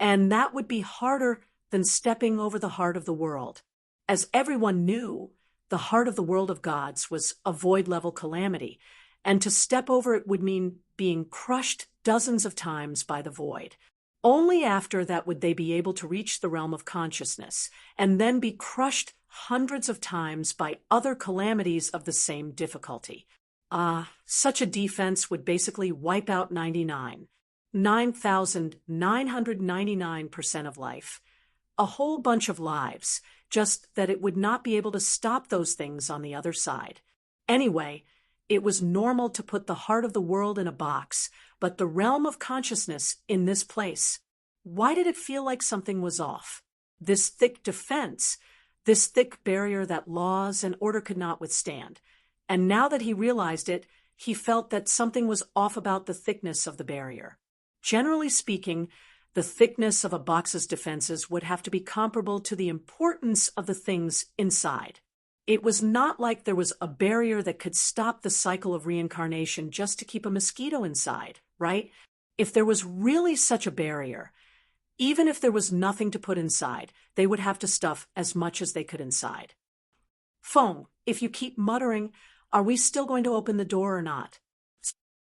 and that would be harder than stepping over the heart of the world. As everyone knew, the heart of the world of gods was a void-level calamity, and to step over it would mean being crushed dozens of times by the void. Only after that would they be able to reach the realm of consciousness, and then be crushed hundreds of times by other calamities of the same difficulty. Such a defense would basically wipe out 9,999% of life. A whole bunch of lives, just that it would not be able to stop those things on the other side. Anyway, it was normal to put the heart of the world in a box, but the realm of consciousness in this place. Why did it feel like something was off? This thick defense, this thick barrier that laws and order could not withstand. And now that he realized it, he felt that something was off about the thickness of the barrier. Generally speaking, the thickness of a box's defenses would have to be comparable to the importance of the things inside. It was not like there was a barrier that could stop the cycle of reincarnation just to keep a mosquito inside, right? If there was really such a barrier, even if there was nothing to put inside, they would have to stuff as much as they could inside. Feng, if you keep muttering, are we still going to open the door or not?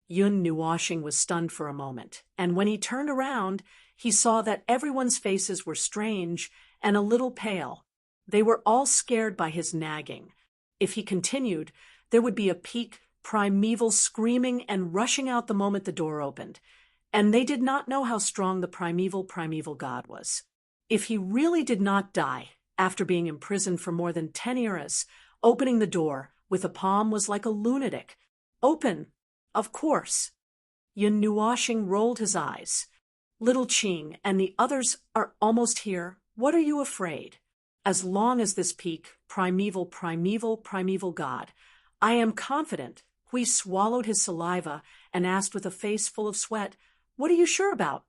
Yun Nuoshing was stunned for a moment, and when he turned around, he saw that everyone's faces were strange and a little pale. They were all scared by his nagging. If he continued, there would be a peak, primeval screaming and rushing out the moment the door opened. And they did not know how strong the primeval god was. If he really did not die, after being imprisoned for more than 10 eras, opening the door with a palm was like a lunatic. Open, of course. Yun Nuoshing rolled his eyes. Little Qing and the others are almost here. What are you afraid? As long as this peak, primeval god, I am confident. Hui swallowed his saliva and asked with a face full of sweat, what are you sure about?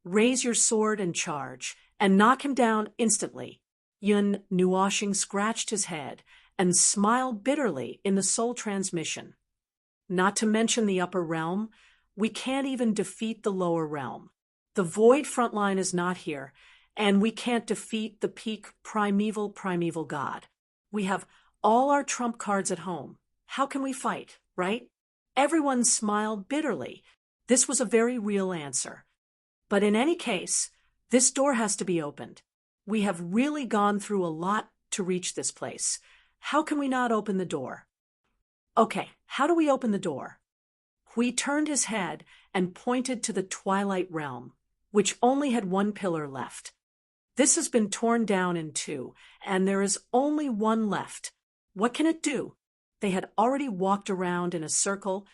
Raise your sword and charge, and knock him down instantly. Yun Nuoshing scratched his head and smiled bitterly in the soul transmission. Not to mention the upper realm, we can't even defeat the lower realm. The void frontline is not here, and we can't defeat the peak primeval god. We have all our trump cards at home. How can we fight, right? Everyone smiled bitterly. This was a very real answer. But in any case, this door has to be opened. We have really gone through a lot to reach this place. How can we not open the door? Okay, how do we open the door? Hui turned his head and pointed to the Twilight Realm, which only had one pillar left. This has been torn down in two, and there is only one left. What can it do? They had already walked around in a circle,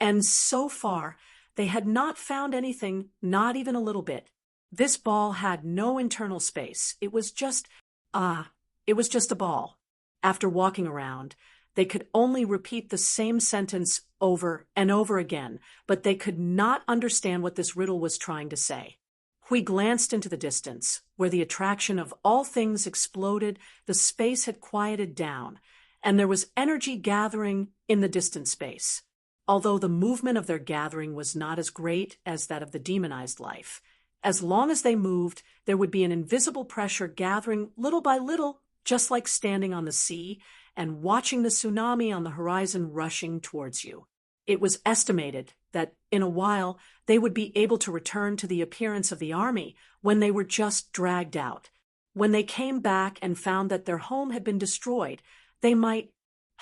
and so far, they had not found anything, not even a little bit. This ball had no internal space. It was just a ball. After walking around, they could only repeat the same sentence over and over again, but they could not understand what this riddle was trying to say. Hui glanced into the distance, where the attraction of all things exploded, the space had quieted down, and there was energy gathering in the distant space. Although the movement of their gathering was not as great as that of the demonized life, as long as they moved, there would be an invisible pressure gathering little by little, just like standing on the sea and watching the tsunami on the horizon rushing towards you. It was estimated that, in a while, they would be able to return to the appearance of the army when they were just dragged out. When they came back and found that their home had been destroyed, they might...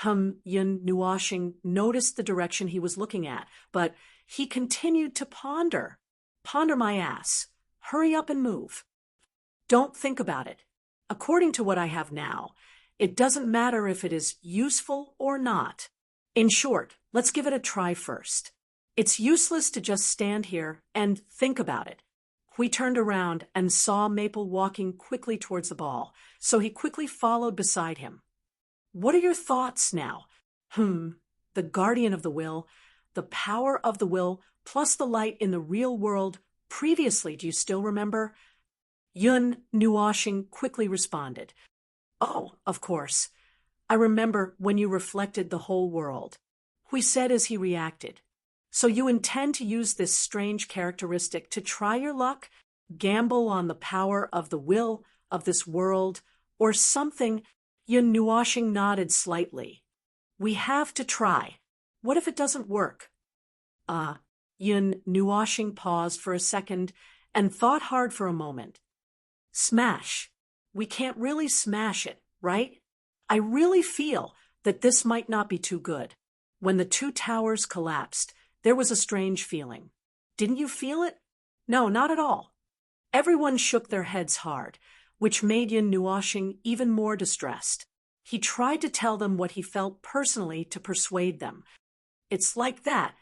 Yun Nuoshing noticed the direction he was looking at, but he continued to ponder. Ponder my ass. Hurry up and move. Don't think about it. According to what I have now, it doesn't matter if it is useful or not. In short, let's give it a try first. It's useless to just stand here and think about it. We turned around and saw Maple walking quickly towards the ball, so he quickly followed beside him. What are your thoughts now? The guardian of the will, the power of the will, plus the light in the real world. Previously, do you still remember? Yun Nuoshing quickly responded. Oh, of course. I remember when you reflected the whole world. Hui said as he reacted. So you intend to use this strange characteristic to try your luck, gamble on the power of the will of this world, or something? Yun Nuoshing nodded slightly. We have to try. What if it doesn't work? Yun Nuoshing paused for a second and thought hard for a moment. Smash. We can't really smash it, right? I really feel that this might not be too good. When the two towers collapsed, there was a strange feeling. Didn't you feel it? No, not at all. Everyone shook their heads hard, which made Yun Nuoshing even more distressed. He tried to tell them what he felt personally to persuade them. It's like that.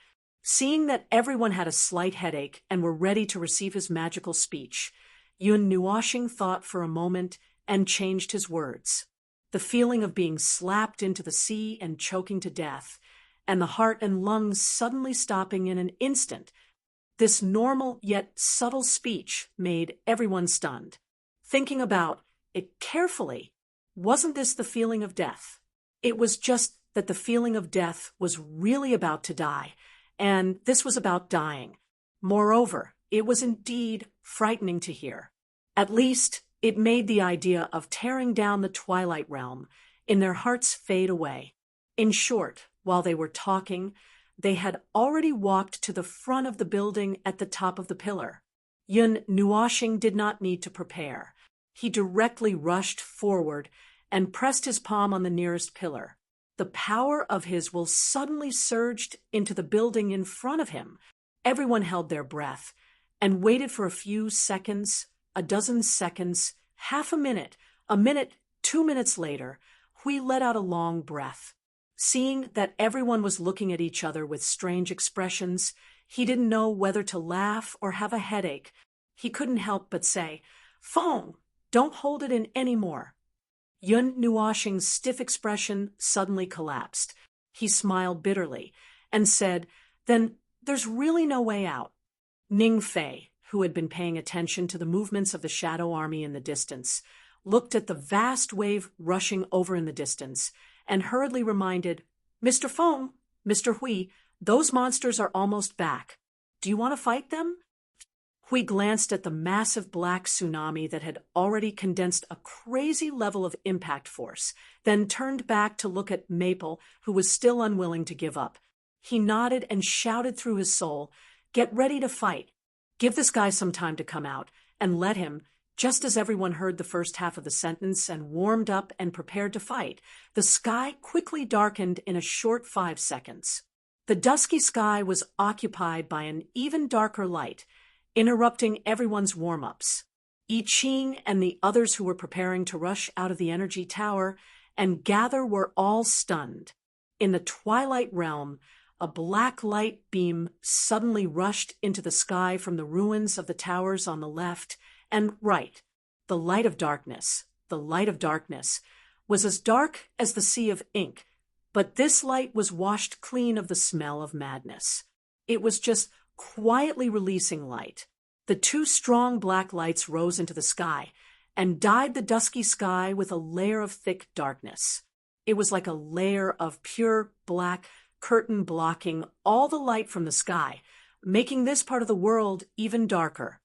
Seeing that everyone had a slight headache and were ready to receive his magical speech, Yun Nuoshing thought for a moment and changed his words. The feeling of being slapped into the sea and choking to death, and the heart and lungs suddenly stopping in an instant. This normal yet subtle speech made everyone stunned. Thinking about it carefully, wasn't this the feeling of death? It was just that the feeling of death was really about to die, and this was about dying. Moreover, it was indeed frightening to hear. At least, it made the idea of tearing down the Twilight Realm in their hearts fade away. In short, while they were talking, they had already walked to the front of the building at the top of the pillar. Yun Nuoshing did not need to prepare. He directly rushed forward and pressed his palm on the nearest pillar. The power of his will suddenly surged into the building in front of him. Everyone held their breath and waited for a few seconds, a dozen seconds, half a minute, 2 minutes later. Hui let out a long breath. Seeing that everyone was looking at each other with strange expressions, he didn't know whether to laugh or have a headache. He couldn't help but say, "Fong, don't hold it in any more." Yun Nuoshing's stiff expression suddenly collapsed. He smiled bitterly and said, "Then there's really no way out." Ning Fei, who had been paying attention to the movements of the shadow army in the distance, looked at the vast wave rushing over in the distance and hurriedly reminded, "Mr. Fong, Mr. Hui, those monsters are almost back. Do you want to fight them?" Hui glanced at the massive black tsunami that had already condensed a crazy level of impact force, then turned back to look at Maple, who was still unwilling to give up. He nodded and shouted through his soul, "Get ready to fight. Give this guy some time to come out, and let him." Just as everyone heard the first half of the sentence and warmed up and prepared to fight, the sky quickly darkened in a short 5 seconds. The dusky sky was occupied by an even darker light, interrupting everyone's warm-ups. I Ching and the others who were preparing to rush out of the energy tower and gather were all stunned. In the Twilight Realm, a black light beam suddenly rushed into the sky from the ruins of the towers on the left and right. The light of darkness, was as dark as the sea of ink, but this light was washed clean of the smell of madness. It was just quietly releasing light. The two strong black lights rose into the sky and dyed the dusky sky with a layer of thick darkness. It was like a layer of pure black curtain blocking all the light from the sky, making this part of the world even darker.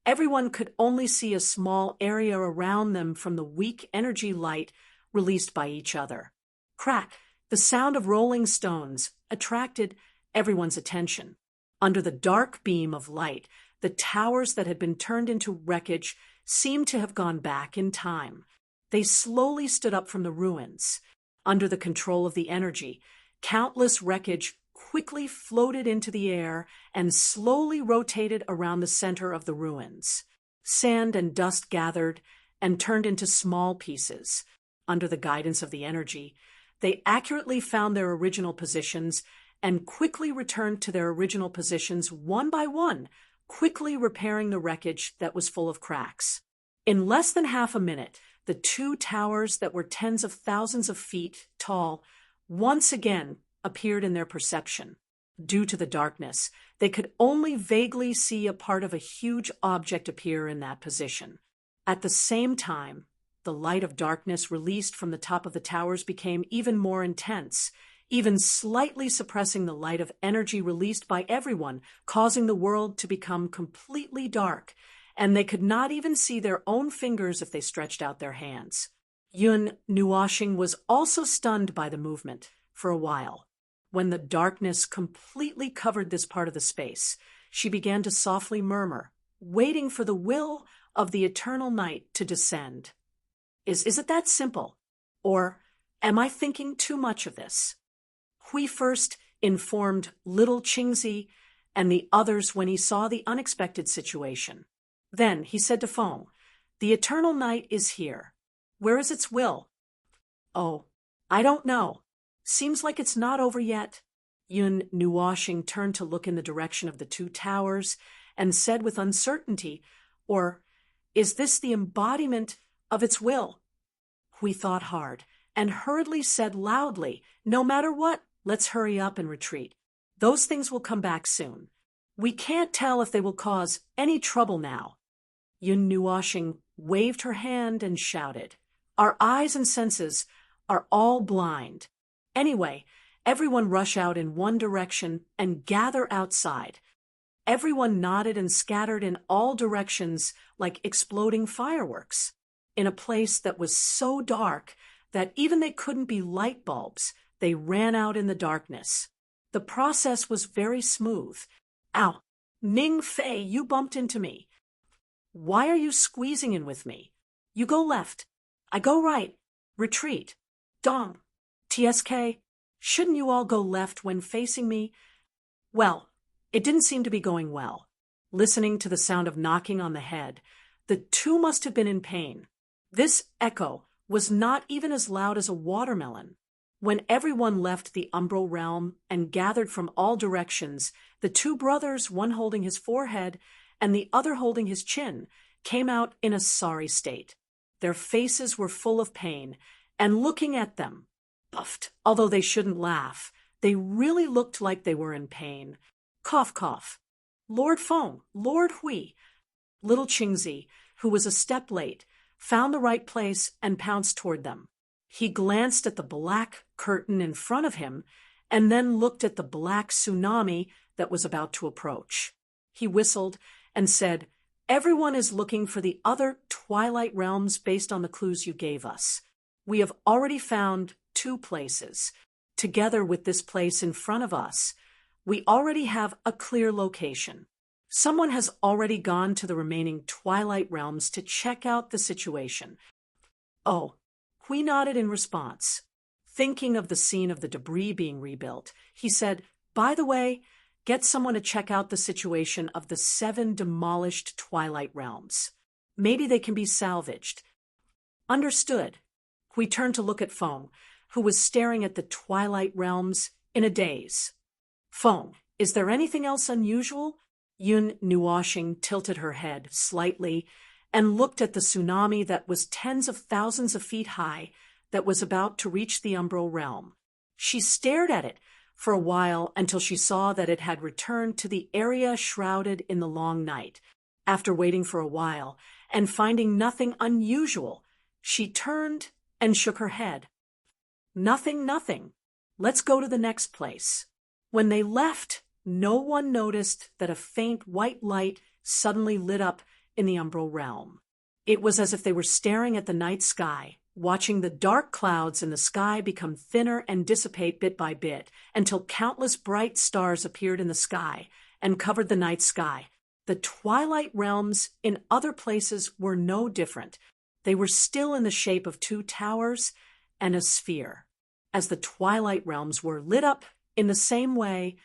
Everyone could only see a small area around them from the weak energy light released by each other. Crack! The sound of rolling stones attracted everyone's attention. Under the dark beam of light, the towers that had been turned into wreckage seemed to have gone back in time. They slowly stood up from the ruins. Under the control of the energy, countless wreckage quickly floated into the air and slowly rotated around the center of the ruins. Sand and dust gathered and turned into small pieces. Under the guidance of the energy, they accurately found their original positions and quickly returned to their original positions one by one, quickly repairing the wreckage that was full of cracks. In less than half a minute, the two towers that were tens of thousands of feet tall once again appeared in their perception. Due to the darkness, they could only vaguely see a part of a huge object appear in that position. At the same time, the light of darkness released from the top of the towers became even more intense, even slightly suppressing the light of energy released by everyone, causing the world to become completely dark, and they could not even see their own fingers if they stretched out their hands. Yun Nuoshing was also stunned by the movement for a while. When the darkness completely covered this part of the space, she began to softly murmur, waiting for the will of the eternal night to descend. Is it that simple? Or am I thinking too much of this? Hui first informed little Qingzi and the others when he saw the unexpected situation. Then he said to Feng, "The eternal night is here. Where is its will?" "Oh, I don't know. Seems like it's not over yet." Yun Nuoshing turned to look in the direction of the two towers and said with uncertainty, "Or is this the embodiment of its will?" Hui thought hard and hurriedly said loudly, "No matter what, let's hurry up and retreat. Those things will come back soon. We can't tell if they will cause any trouble now." Yun Nuoshing waved her hand and shouted, "Our eyes and senses are all blind. Anyway, everyone rush out in one direction and gather outside." Everyone nodded and scattered in all directions like exploding fireworks. In a place that was so dark that even they couldn't be light bulbs, they ran out in the darkness. The process was very smooth. "Ow! Ning Fei, you bumped into me. Why are you squeezing in with me? You go left. I go right. Retreat. Dong. TSK, shouldn't you all go left when facing me?" Well, it didn't seem to be going well. Listening to the sound of knocking on the head, the two must have been in pain. This echo was not even as loud as a watermelon. When everyone left the umbral realm and gathered from all directions, the two brothers, one holding his forehead and the other holding his chin, came out in a sorry state. Their faces were full of pain, and looking at them, puffed, although they shouldn't laugh, they really looked like they were in pain. Cough, cough. Lord Feng, Lord Hui. Little Qingzi, who was a step late, found the right place and pounced toward them. He glanced at the black curtain in front of him and then looked at the black tsunami that was about to approach. He whistled and said, "Everyone is looking for the other twilight realms based on the clues you gave us. We have already found 2 places. Together with this place in front of us, we already have a clear location. Someone has already gone to the remaining twilight realms to check out the situation." "Oh," Hui nodded in response. Thinking of the scene of the debris being rebuilt, he said, "By the way, get someone to check out the situation of the 7 demolished twilight realms. Maybe they can be salvaged." "Understood." Hui turned to look at Feng, who was staring at the twilight realms in a daze. "Feng, is there anything else unusual?" Yun Nuoshing tilted her head slightly and looked at the tsunami that was tens of thousands of feet high that was about to reach the umbral realm. She stared at it for a while until she saw that it had returned to the area shrouded in the long night. After waiting for a while and finding nothing unusual, she turned and shook her head. "Nothing, nothing. Let's go to the next place." When they left, no one noticed that a faint white light suddenly lit up in the umbral realm. It was as if they were staring at the night sky, watching the dark clouds in the sky become thinner and dissipate bit by bit until countless bright stars appeared in the sky and covered the night sky. The twilight realms in other places were no different. They were still in the shape of 2 towers and a sphere. As the twilight realms were lit up in the same way,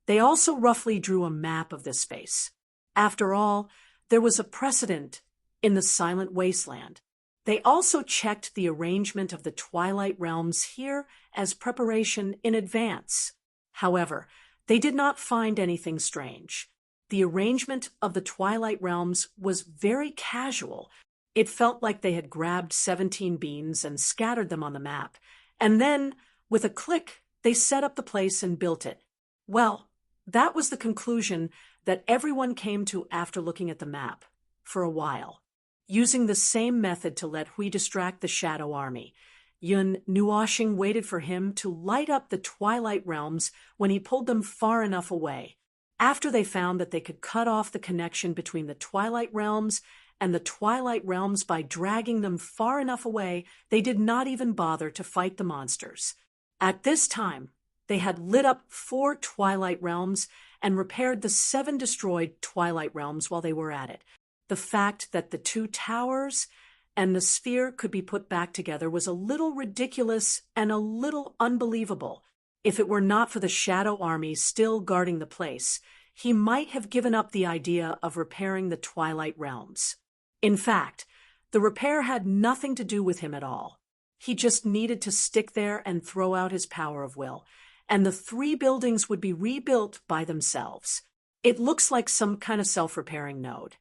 they also roughly drew a map of this space. After all, there was a precedent in the silent wasteland. They also checked the arrangement of the Twilight Realms here as preparation in advance. However, they did not find anything strange. The arrangement of the Twilight Realms was very casual. It felt like they had grabbed 17 beans and scattered them on the map, and then, with a click, they set up the place and built it. Well, that was the conclusion that everyone came to after looking at the map, for a while. Using the same method to let Hui distract the Shadow Army, Yun Nuoxing waited for him to light up the Twilight Realms when he pulled them far enough away. After they found that they could cut off the connection between the Twilight Realms and the Twilight Realms by dragging them far enough away, they did not even bother to fight the monsters. At this time, they had lit up 4 Twilight Realms and repaired the 7 destroyed Twilight Realms while they were at it. The fact that the 2 towers and the sphere could be put back together was a little ridiculous and a little unbelievable. If it were not for the Shadow Army still guarding the place, he might have given up the idea of repairing the Twilight Realms. In fact, the repair had nothing to do with him at all. He just needed to stick there and throw out his power of will, and the 3 buildings would be rebuilt by themselves. It looks like some kind of self-repairing node.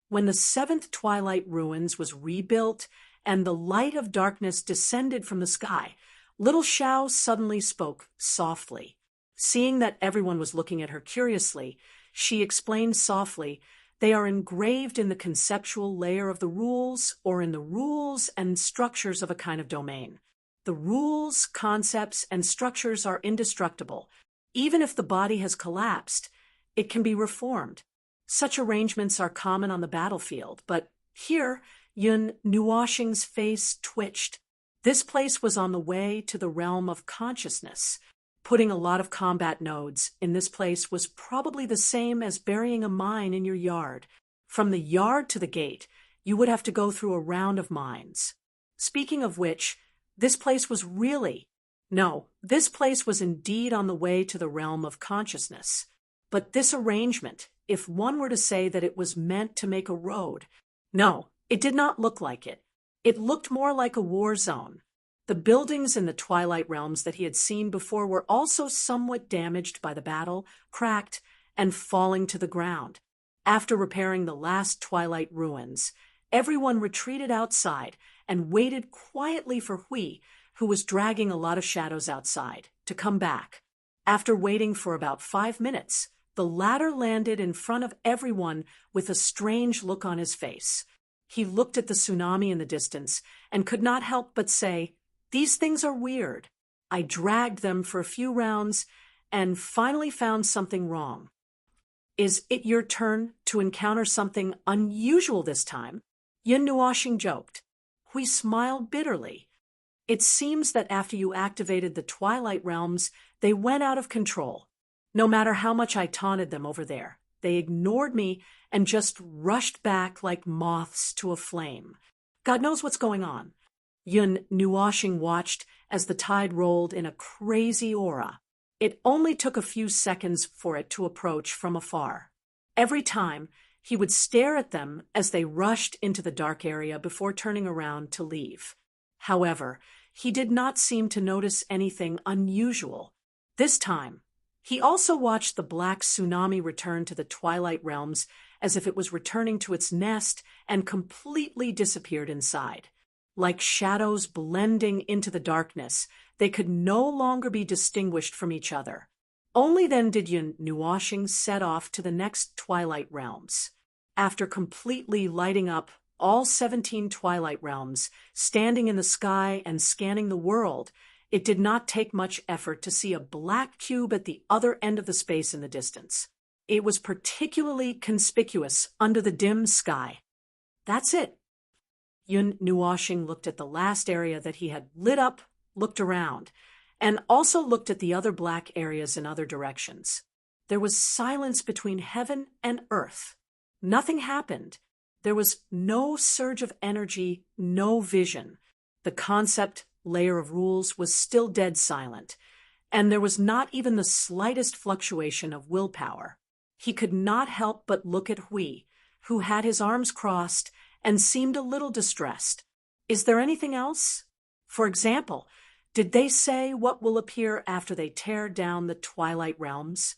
When the 7th Twilight Ruins was rebuilt and the light of darkness descended from the sky, little Xiao suddenly spoke softly. Seeing that everyone was looking at her curiously, she explained softly, "They are engraved in the conceptual layer of the rules or in the rules and structures of a kind of domain. The rules, concepts, and structures are indestructible. Even if the body has collapsed, it can be reformed. Such arrangements are common on the battlefield, but here, Yun Nuoxing's face twitched. This place was on the way to the realm of consciousness. Putting a lot of combat nodes in this place was probably the same as burying a mine in your yard. From the yard to the gate, you would have to go through a round of mines. Speaking of which, this place was indeed on the way to the realm of consciousness. But this arrangement, if one were to say that it was meant to make a road, no, it did not look like it. It looked more like a war zone. The buildings in the Twilight Realms that he had seen before were also somewhat damaged by the battle, cracked, and falling to the ground. After repairing the last Twilight Ruins, everyone retreated outside and waited quietly for Hui, who was dragging a lot of shadows outside, to come back. After waiting for about 5 minutes, the latter landed in front of everyone with a strange look on his face. He looked at the tsunami in the distance and could not help but say, "These things are weird. I dragged them for a few rounds and finally found something wrong." "Is it your turn to encounter something unusual this time?" Yun Nuoxing joked. Hui smiled bitterly. "It seems that after you activated the Twilight Realms, they went out of control. No matter how much I taunted them over there, they ignored me and just rushed back like moths to a flame. God knows what's going on." Yun Nuoxing watched as the tide rolled in a crazy aura. It only took a few seconds for it to approach from afar. Every time, he would stare at them as they rushed into the dark area before turning around to leave. However, he did not seem to notice anything unusual. This time, he also watched the black tsunami return to the Twilight Realms as if it was returning to its nest and completely disappeared inside. Like shadows blending into the darkness, they could no longer be distinguished from each other. Only then did Yun Nuoxing set off to the next Twilight Realms. After completely lighting up all 17 Twilight Realms, standing in the sky and scanning the world, it did not take much effort to see a black cube at the other end of the space in the distance. It was particularly conspicuous under the dim sky. That's it. Yun Nuoxing looked at the last area that he had lit up, looked around, and also looked at the other black areas in other directions. There was silence between heaven and earth. Nothing happened. There was no surge of energy, no vision. The concept layer of rules was still dead silent, and there was not even the slightest fluctuation of willpower. He could not help but look at Hui, who had his arms crossed and seemed a little distressed. Is there anything else? For example, did they say what will appear after they tear down the Twilight Realms?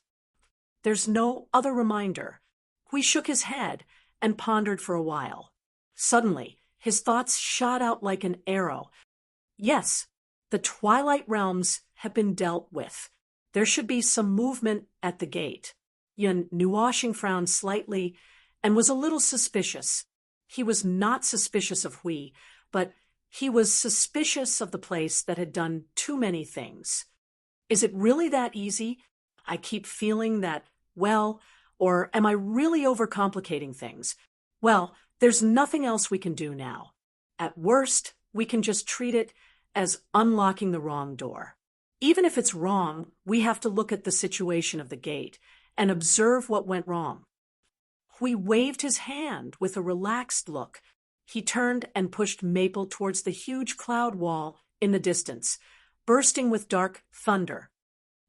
There's no other reminder. Hui shook his head and pondered for a while. Suddenly, his thoughts shot out like an arrow. Yes, the Twilight Realms have been dealt with. There should be some movement at the gate. Yun Nuoshing frowned slightly and was a little suspicious. He was not suspicious of Hui, but he was suspicious of the place that had done too many things. Is it really that easy? I keep feeling that, well, or am I really overcomplicating things? Well, there's nothing else we can do now. At worst, we can just treat it as unlocking the wrong door. Even if it's wrong, we have to look at the situation of the gate and observe what went wrong. Hui waved his hand with a relaxed look. He turned and pushed Maple towards the huge cloud wall in the distance, bursting with dark thunder.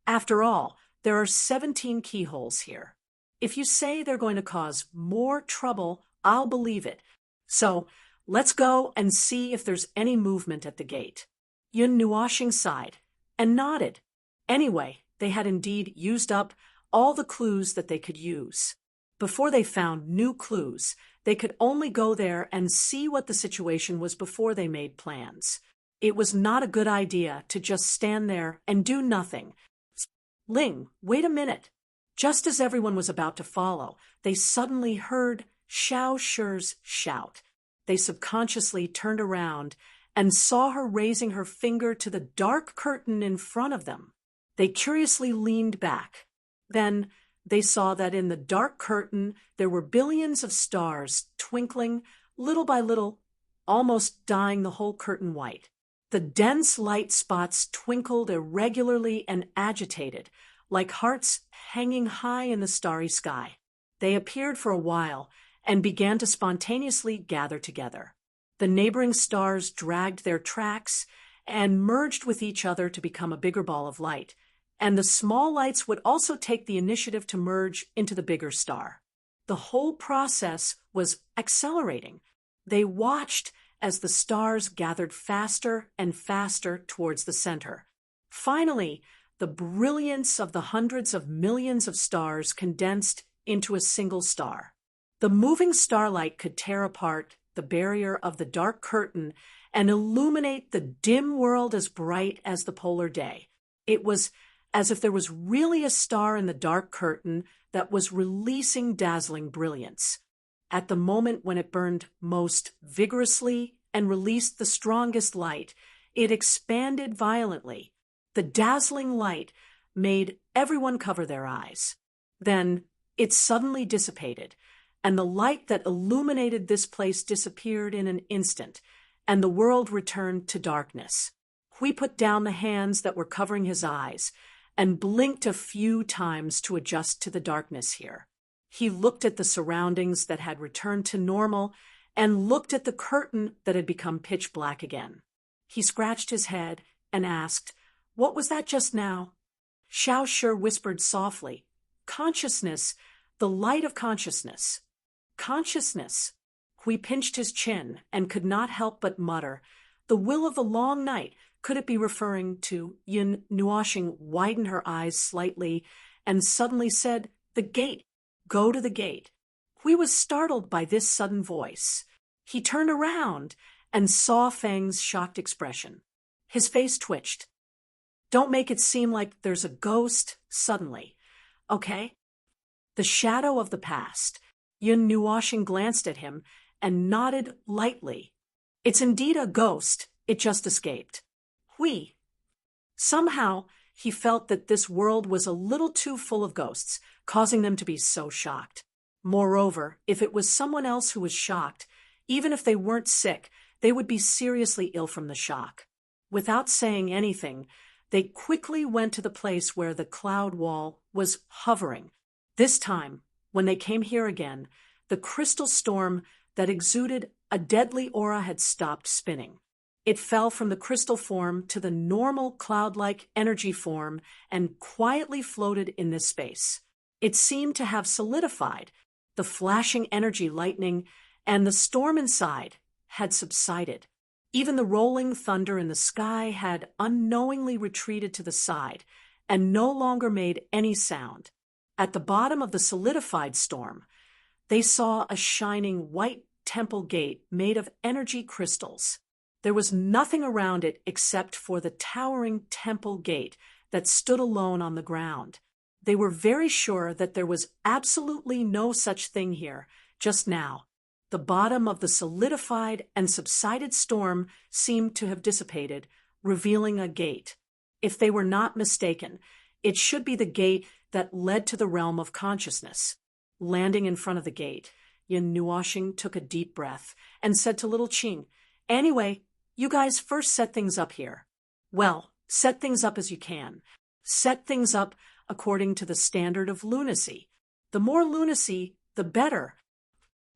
After all, there are 17 keyholes here. If you say they're going to cause more trouble, I'll believe it. So, let's go and see if there's any movement at the gate. Yun Nuoshing sighed and nodded. Anyway, they had indeed used up all the clues that they could use. Before they found new clues, they could only go there and see what the situation was before they made plans. It was not a good idea to just stand there and do nothing. Ling, wait a minute. Just as everyone was about to follow, they suddenly heard Xiao Shi's shout. They subconsciously turned around and saw her raising her finger to the dark curtain in front of them. They curiously leaned back. Then they saw that in the dark curtain there were billions of stars twinkling little by little, almost dyeing the whole curtain white. The dense light spots twinkled irregularly and agitated, like hearts hanging high in the starry sky. They appeared for a while and began to spontaneously gather together. The neighboring stars dragged their tracks and merged with each other to become a bigger ball of light, and the small lights would also take the initiative to merge into the bigger star. The whole process was accelerating. They watched as the stars gathered faster and faster towards the center. Finally, the brilliance of the hundreds of millions of stars condensed into a single star. The moving starlight could tear apart the barrier of the dark curtain and illuminate the dim world as bright as the polar day. It was as if there was really a star in the dark curtain that was releasing dazzling brilliance. At the moment when it burned most vigorously and released the strongest light, it expanded violently. The dazzling light made everyone cover their eyes. Then it suddenly dissipated, and the light that illuminated this place disappeared in an instant, and the world returned to darkness. Hui put down the hands that were covering his eyes and blinked a few times to adjust to the darkness here. He looked at the surroundings that had returned to normal and looked at the curtain that had become pitch black again. He scratched his head and asked, "What was that just now?" Xiao Shi whispered softly, "Consciousness, the light of consciousness." Consciousness. Hui pinched his chin and could not help but mutter, "The will of the long night." Could it be referring to Yun Nuoshing widened her eyes slightly and suddenly said, "The gate. Go to the gate." Hui was startled by this sudden voice. He turned around and saw Feng's shocked expression. His face twitched. "Don't make it seem like there's a ghost suddenly, okay?" The shadow of the past. Yun Nuoshing glanced at him and nodded lightly. "It's indeed a ghost. It just escaped." Hui. Somehow, he felt that this world was a little too full of ghosts, causing them to be so shocked. Moreover, if it was someone else who was shocked, even if they weren't sick, they would be seriously ill from the shock. Without saying anything, they quickly went to the place where the cloud wall was hovering. This time, when they came here again, the crystal storm that exuded a deadly aura had stopped spinning. It fell from the crystal form to the normal cloud-like energy form and quietly floated in this space. It seemed to have solidified, the flashing energy lightning and the storm inside had subsided. Even the rolling thunder in the sky had unknowingly retreated to the side and no longer made any sound. At the bottom of the solidified storm, they saw a shining white temple gate made of energy crystals. There was nothing around it except for the towering temple gate that stood alone on the ground. They were very sure that there was absolutely no such thing here, just now. The bottom of the solidified and subsided storm seemed to have dissipated, revealing a gate. If they were not mistaken, it should be the gate that led to the realm of consciousness. Landing in front of the gate, Yin Nuoshing took a deep breath and said to little Qing, "Anyway, you guys first set things up here." "Well, set things up as you can. Set things up according to the standard of lunacy. The more lunacy, the better."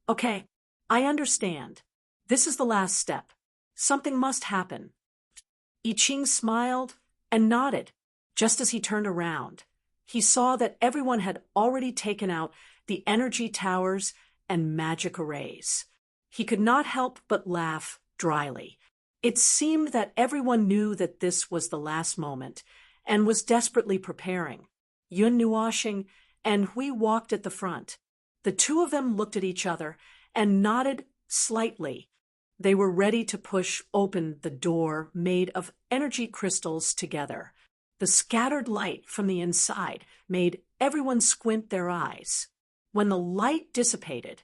"Okay, I understand. This is the last step. Something must happen." I Ching smiled and nodded. Just as he turned around, he saw that everyone had already taken out the energy towers and magic arrays. He could not help but laugh dryly. It seemed that everyone knew that this was the last moment and was desperately preparing. Yun Nuoshing and Hui walked at the front. The two of them looked at each other and nodded slightly. They were ready to push open the door made of energy crystals together. The scattered light from the inside made everyone squint their eyes. When the light dissipated,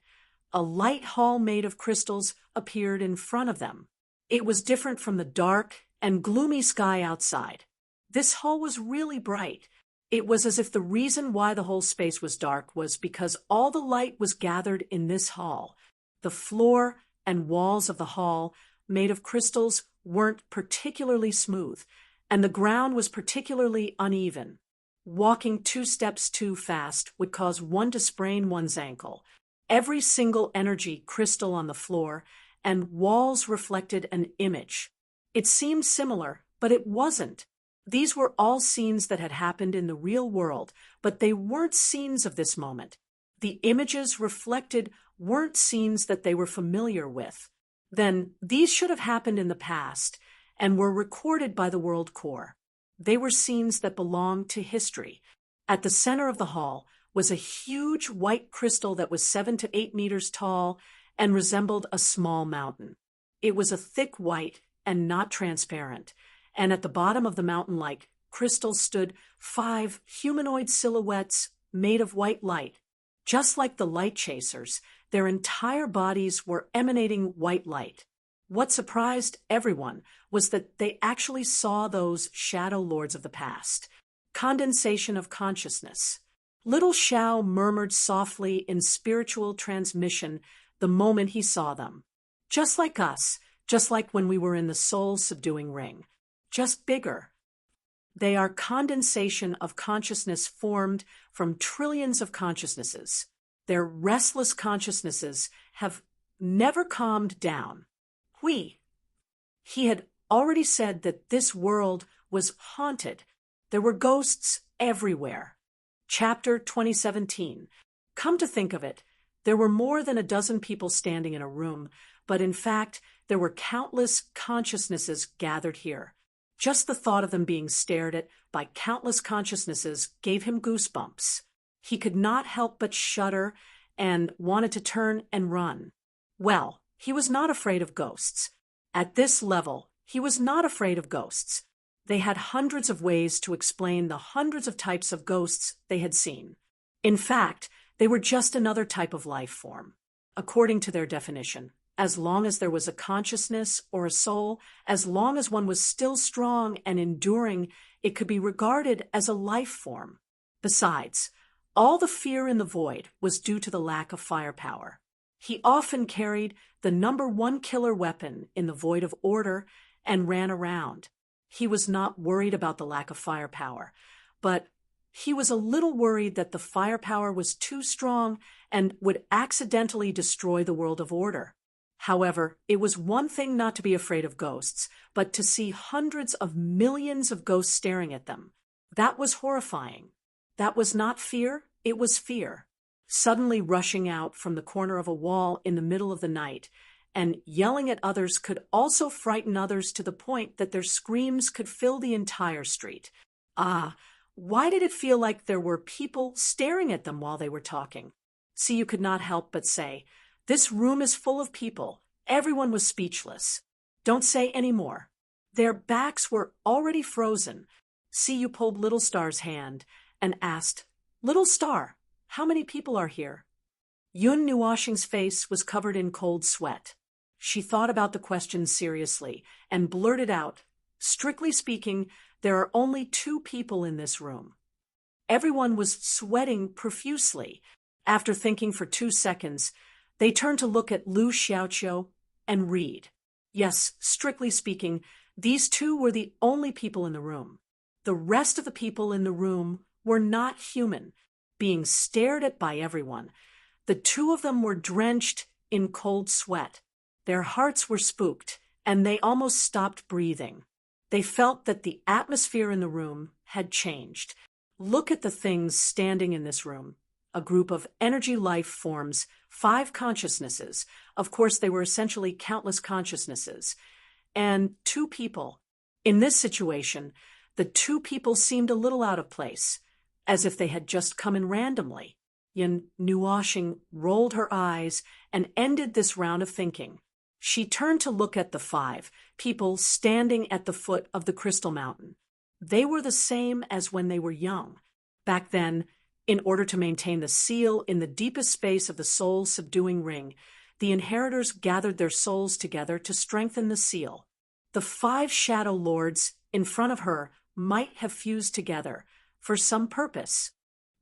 a light hall made of crystals appeared in front of them. It was different from the dark and gloomy sky outside. This hall was really bright. It was as if the reason why the whole space was dark was because all the light was gathered in this hall. The floor and walls of the hall, made of crystals, weren't particularly smooth, and the ground was particularly uneven. Walking 2 steps too fast would cause one to sprain one's ankle. Every single energy crystal on the floor and walls reflected an image. It seemed similar, but it wasn't. These were all scenes that had happened in the real world, but they weren't scenes of this moment. The images reflected weren't scenes that they were familiar with. Then these should have happened in the past and were recorded by the World Core. They were scenes that belonged to history. At the center of the hall was a huge white crystal that was 7 to 8 meters tall and resembled a small mountain. It was a thick white and not transparent, and at the bottom of the mountain-like crystal stood 5 humanoid silhouettes made of white light. Just like the light chasers, their entire bodies were emanating white light. What surprised everyone was that they actually saw those shadow lords of the past. Condensation of consciousness. Little Xiao murmured softly in spiritual transmission the moment he saw them. Just like us, just like when we were in the soul-subduing ring. Just bigger. They are condensation of consciousness formed from trillions of consciousnesses. Their restless consciousnesses have never calmed down. He had already said that this world was haunted. There were ghosts everywhere. Chapter 2017. Come to think of it, there were more than a dozen people standing in a room, but in fact, there were countless consciousnesses gathered here. Just the thought of them being stared at by countless consciousnesses gave him goosebumps. He could not help but shudder and wanted to turn and run. Well, he was not afraid of ghosts. At this level, he was not afraid of ghosts. They had hundreds of ways to explain the hundreds of types of ghosts they had seen. In fact, they were just another type of life form. According to their definition, as long as there was a consciousness or a soul, as long as one was still strong and enduring, it could be regarded as a life form. Besides, all the fear in the void was due to the lack of firepower. He often carried the #1 killer weapon in the void of order and ran around. He was not worried about the lack of firepower, but he was a little worried that the firepower was too strong and would accidentally destroy the world of order. However, it was one thing not to be afraid of ghosts, but to see hundreds of millions of ghosts staring at them. That was horrifying. That was not fear, it was fear. suddenly rushing out from the corner of a wall in the middle of the night, and yelling at others could also frighten others to the point that their screams could fill the entire street. Ah, why did it feel like there were people staring at them while they were talking? See, you could not help but say, "This room is full of people." Everyone was speechless. Don't say any more. Their backs were already frozen. See, you pulled Little Star's hand and asked, "Little Star, how many people are here?" Yun Nuoshing's face was covered in cold sweat. She thought about the question seriously and blurted out, "Strictly speaking, there are only 2 people in this room." Everyone was sweating profusely. After thinking for 2 seconds, they turned to look at Lu Xiaoqiu and read. Yes, strictly speaking, these 2 were the only people in the room. The rest of the people in the room were not human, being stared at by everyone. The 2 of them were drenched in cold sweat. Their hearts were spooked, and they almost stopped breathing. They felt that the atmosphere in the room had changed. Look at the things standing in this room. A group of energy life forms, 5 consciousnesses. Of course, they were essentially countless consciousnesses. And 2 people. In this situation, the 2 people seemed a little out of place, as if they had just come in randomly. Yun Nuoshing rolled her eyes and ended this round of thinking. She turned to look at the 5 people standing at the foot of the Crystal Mountain. They were the same as when they were young. Back then, in order to maintain the seal in the deepest space of the soul-subduing ring, the inheritors gathered their souls together to strengthen the seal. The 5 shadow lords in front of her might have fused together for some purpose.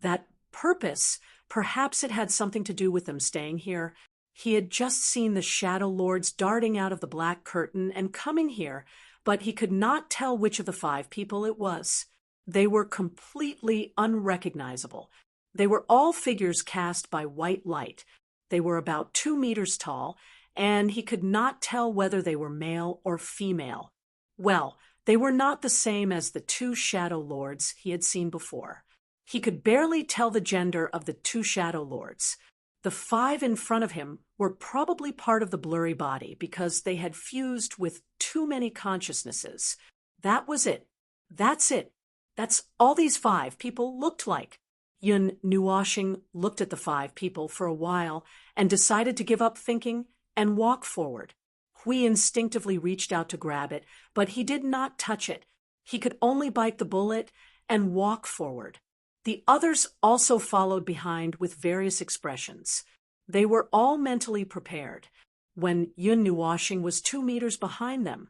That purpose, perhaps it had something to do with them staying here. He had just seen the shadow lords darting out of the black curtain and coming here, but he could not tell which of the 5 people it was. They were completely unrecognizable. They were all figures cast by white light. They were about 2 meters tall, and he could not tell whether they were male or female. Well, they were not the same as the 2 shadow lords he had seen before. He could barely tell the gender of the 2 shadow lords. The 5 in front of him were probably part of the blurry body because they had fused with too many consciousnesses. That was it. That's it. That's all these 5 people looked like. Yun Nuoshing looked at the 5 people for a while and decided to give up thinking and walk forward. Hui instinctively reached out to grab it, but he did not touch it. He could only bite the bullet and walk forward. The others also followed behind with various expressions. They were all mentally prepared. When Yun Nuoshing was 2 meters behind them,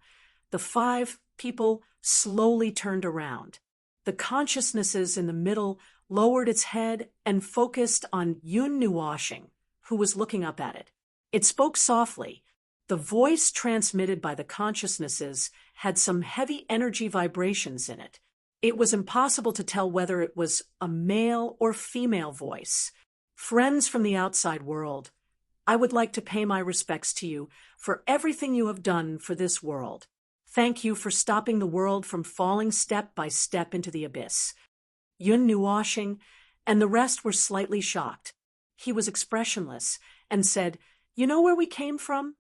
the 5 people slowly turned around. The consciousnesses in the middle lowered its head and focused on Yun Nuoshing, who was looking up at it. It spoke softly. The voice transmitted by the consciousnesses had some heavy energy vibrations in it. It was impossible to tell whether it was a male or female voice. "Friends from the outside world, I would like to pay my respects to you for everything you have done for this world. Thank you for stopping the world from falling step by step into the abyss." Yun Nuoshing and the rest were slightly shocked. He was expressionless and said, "You know where we came from?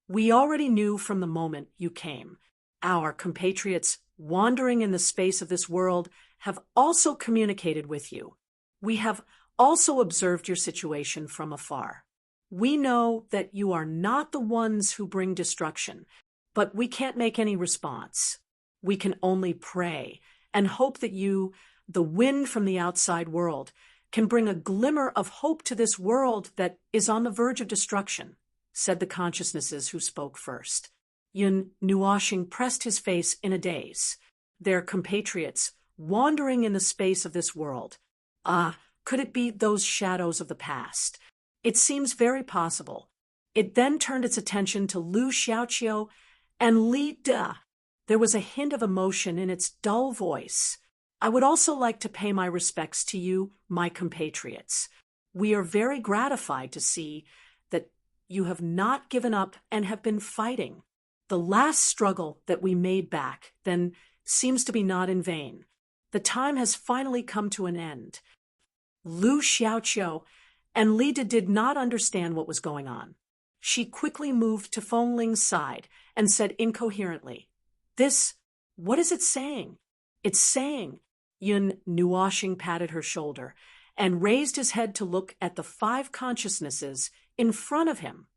We already knew from the moment you came. Our compatriots wandering in the space of this world have also communicated with you. We have also observed your situation from afar. We know that you are not the ones who bring destruction, but we can't make any response. We can only pray and hope that you, the wind from the outside world, can bring a glimmer of hope to this world that is on the verge of destruction," said the consciousnesses who spoke first. Yun Nuoshing pressed his face in a daze. Their compatriots, wandering in the space of this world. Ah, could it be those shadows of the past? It seems very possible. It then turned its attention to Lu Xiaoqiu and Li De. There was a hint of emotion in its dull voice. "I would also like to pay my respects to you, my compatriots. We are very gratified to see that you have not given up and have been fighting. The last struggle that we made back then seems to be not in vain. The time has finally come to an end." Lu Xiaoqiu and Lida did not understand what was going on. She quickly moved to Feng Ling's side and said incoherently, what is it saying? It's saying. Yun Nuoxing patted her shoulder and raised his head to look at the 5 consciousnesses in front of him.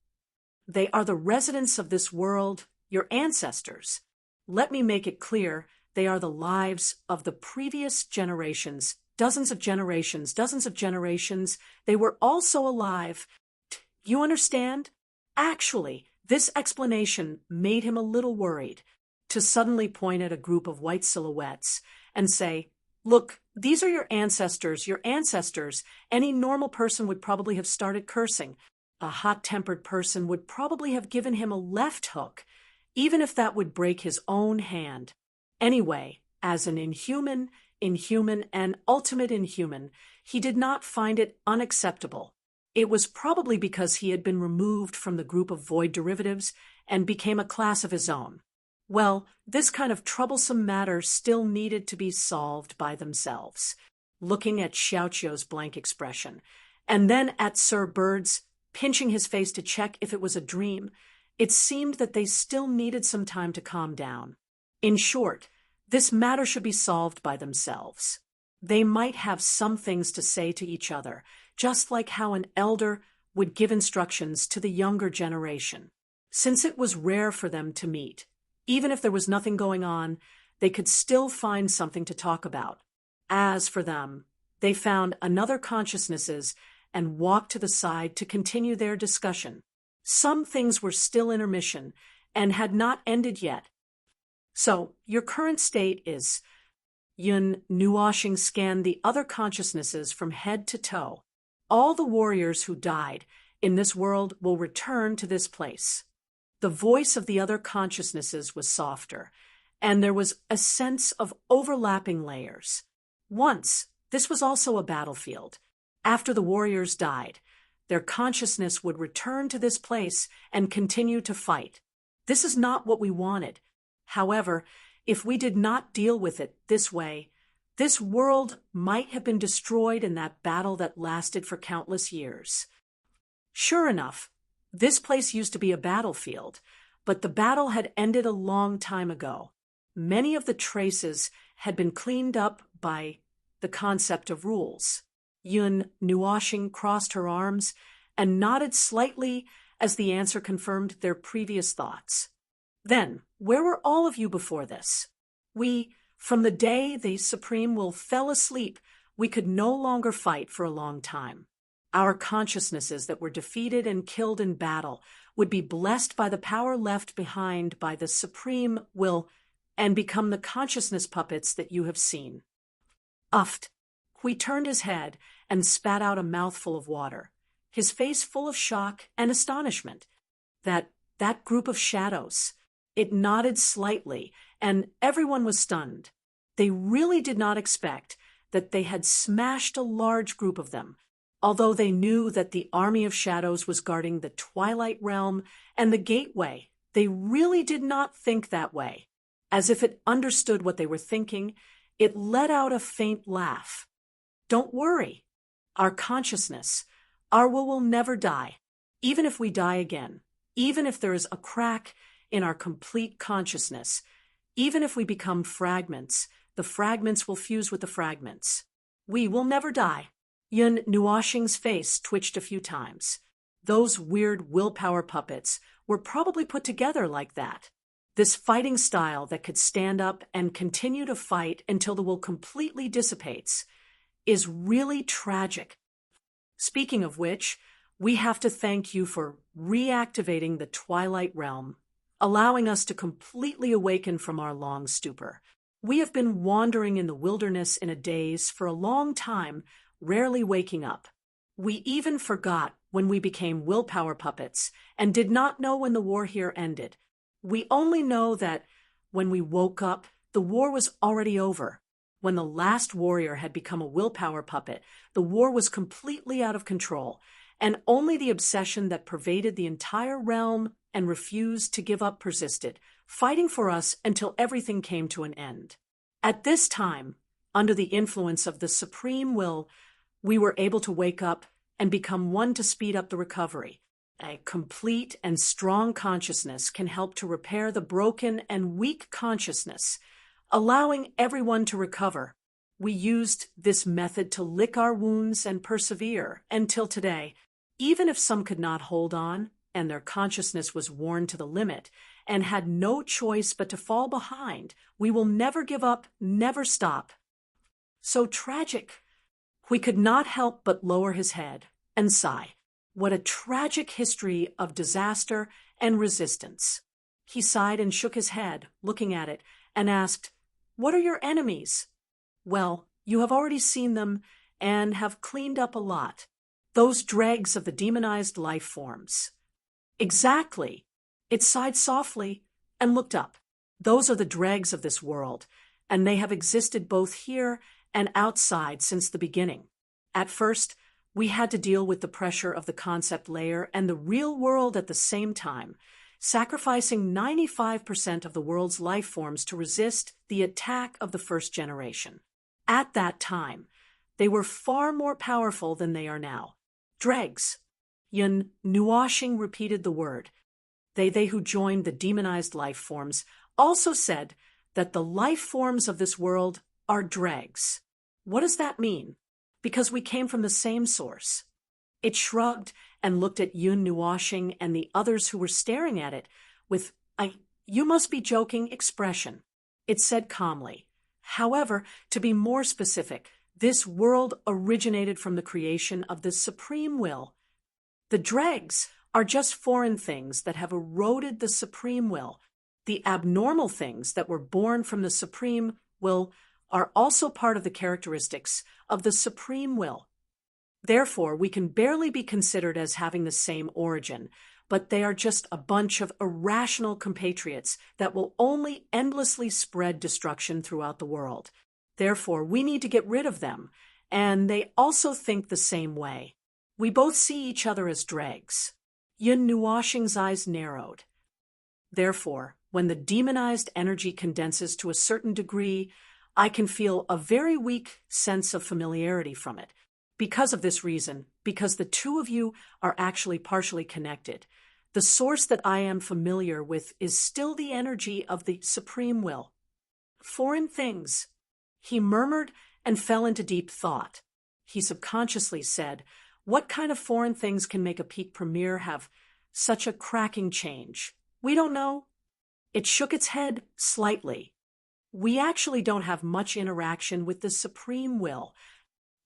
They are the residents of this world, your ancestors. Let me make it clear, they are the lives of the previous generations, dozens of generations. They were also alive. You understand? Actually, this explanation made him a little worried, to suddenly point at a group of white silhouettes and say, look, these are your ancestors. Any normal person would probably have started cursing. A hot-tempered person would probably have given him a left hook, even if that would break his own hand. Anyway, as an inhuman, and ultimate inhuman, he did not find it unacceptable. It was probably because he had been removed from the group of void derivatives and became a class of his own. Well, this kind of troublesome matter still needed to be solved by themselves. Looking at Xiaoqiu's blank expression, and then at Sir Bird's, pinching his face to check if it was a dream, it seemed that they still needed some time to calm down. In short, this matter should be solved by themselves. They might have some things to say to each other, just like how an elder would give instructions to the younger generation. Since it was rare for them to meet, even if there was nothing going on, they could still find something to talk about. As for them, they found another consciousnesses and walked to the side to continue their discussion. Some things were still intermission and had not ended yet. So, your current state is... Yun Nuoxing scanned the other consciousnesses from head to toe. All the warriors who died in this world will return to this place. The voice of the other consciousnesses was softer, and there was a sense of overlapping layers. Once, this was also a battlefield. After the warriors died, their consciousness would return to this place and continue to fight. This is not what we wanted. However, if we did not deal with it this way, this world might have been destroyed in that battle that lasted for countless years. Sure enough, this place used to be a battlefield, but the battle had ended a long time ago. Many of the traces had been cleaned up by the concept of rules. Yun Nuoxing crossed her arms and nodded slightly as the answer confirmed their previous thoughts. Then, where were all of you before this? From the day the Supreme Will fell asleep, we could no longer fight for a long time. Our consciousnesses that were defeated and killed in battle would be blessed by the power left behind by the Supreme Will and become the consciousness puppets that you have seen. Hui turned his head and spat out a mouthful of water, his face full of shock and astonishment. That group of shadows. It nodded slightly, and everyone was stunned. They really did not expect that they had smashed a large group of them, although they knew that the army of shadows was guarding the Twilight Realm and the Gateway. They really did not think that way. As if it understood what they were thinking, it let out a faint laugh. Don't worry. Our consciousness, our will never die, even if we die again, even if there is a crack in our complete consciousness, even if we become fragments, the fragments will fuse with the fragments. We will never die. Yun Nuoxing's face twitched a few times. Those weird willpower puppets were probably put together like that. This fighting style that could stand up and continue to fight until the will completely dissipates is really tragic. Speaking of which, we have to thank you for reactivating the Twilight Realm, allowing us to completely awaken from our long stupor. We have been wandering in the wilderness in a daze for a long time, rarely waking up. We even forgot when we became willpower puppets and did not know when the war here ended. We only know that when we woke up, the war was already over. When the last warrior had become a willpower puppet, the war was completely out of control, and only the obsession that pervaded the entire realm and refused to give up persisted, fighting for us until everything came to an end. At this time, under the influence of the Supreme Will, we were able to wake up and become one to speed up the recovery. A complete and strong consciousness can help to repair the broken and weak consciousness, allowing everyone to recover. We used this method to lick our wounds and persevere until today. Even if some could not hold on, and their consciousness was worn to the limit, and had no choice but to fall behind, we will never give up, never stop. So tragic. We could not help but lower his head and sigh. What a tragic history of disaster and resistance. He sighed and shook his head, looking at it, and asked, "What are your enemies?" "Well, you have already seen them and have cleaned up a lot. Those dregs of the demonized life forms." "Exactly." It sighed softly and looked up. "Those are the dregs of this world, and they have existed both here and outside since the beginning. At first, we had to deal with the pressure of the concept layer and the real world at the same time, sacrificing 95% of the world's life forms to resist the attack of the first generation. At that time, they were far more powerful than they are now. Dregs." Yun Nuashing repeated the word. They who joined the demonized life forms also said that the life forms of this world are dregs. What does that mean? Because we came from the same source. It shrugged and looked at Yun Nuashing and the others who were staring at it with "you must be joking" expression. It said calmly, "However, to be more specific, this world originated from the creation of the supreme will. The dregs are just foreign things that have eroded the supreme will. The abnormal things that were born from the supreme will are also part of the characteristics of the supreme will. Therefore, we can barely be considered as having the same origin, but they are just a bunch of irrational compatriots that will only endlessly spread destruction throughout the world. Therefore, we need to get rid of them, and they also think the same way. We both see each other as dregs." Yun Nuashing's eyes narrowed. "Therefore, when the demonized energy condenses to a certain degree, I can feel a very weak sense of familiarity from it. Because of this reason, because the two of you are actually partially connected, the source that I am familiar with is still the energy of the supreme will." "Foreign things," he murmured and fell into deep thought. He subconsciously said, "What kind of foreign things can make a peak premier have such a cracking change? We don't know." It shook its head slightly. "We actually don't have much interaction with the supreme will.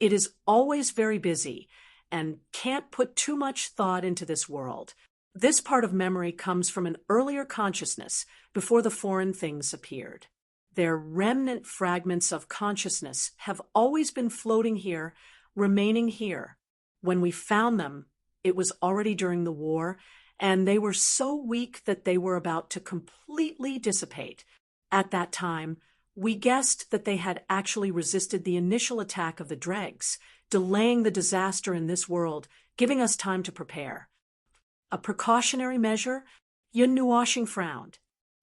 It is always very busy and can't put too much thought into this world. This part of memory comes from an earlier consciousness before the foreign things appeared. Their remnant fragments of consciousness have always been floating here, remaining here. When we found them, it was already during the war, and they were so weak that they were about to completely dissipate. At that time, we guessed that they had actually resisted the initial attack of the dregs, delaying the disaster in this world, giving us time to prepare." "A precautionary measure?" Yun Nuashing frowned.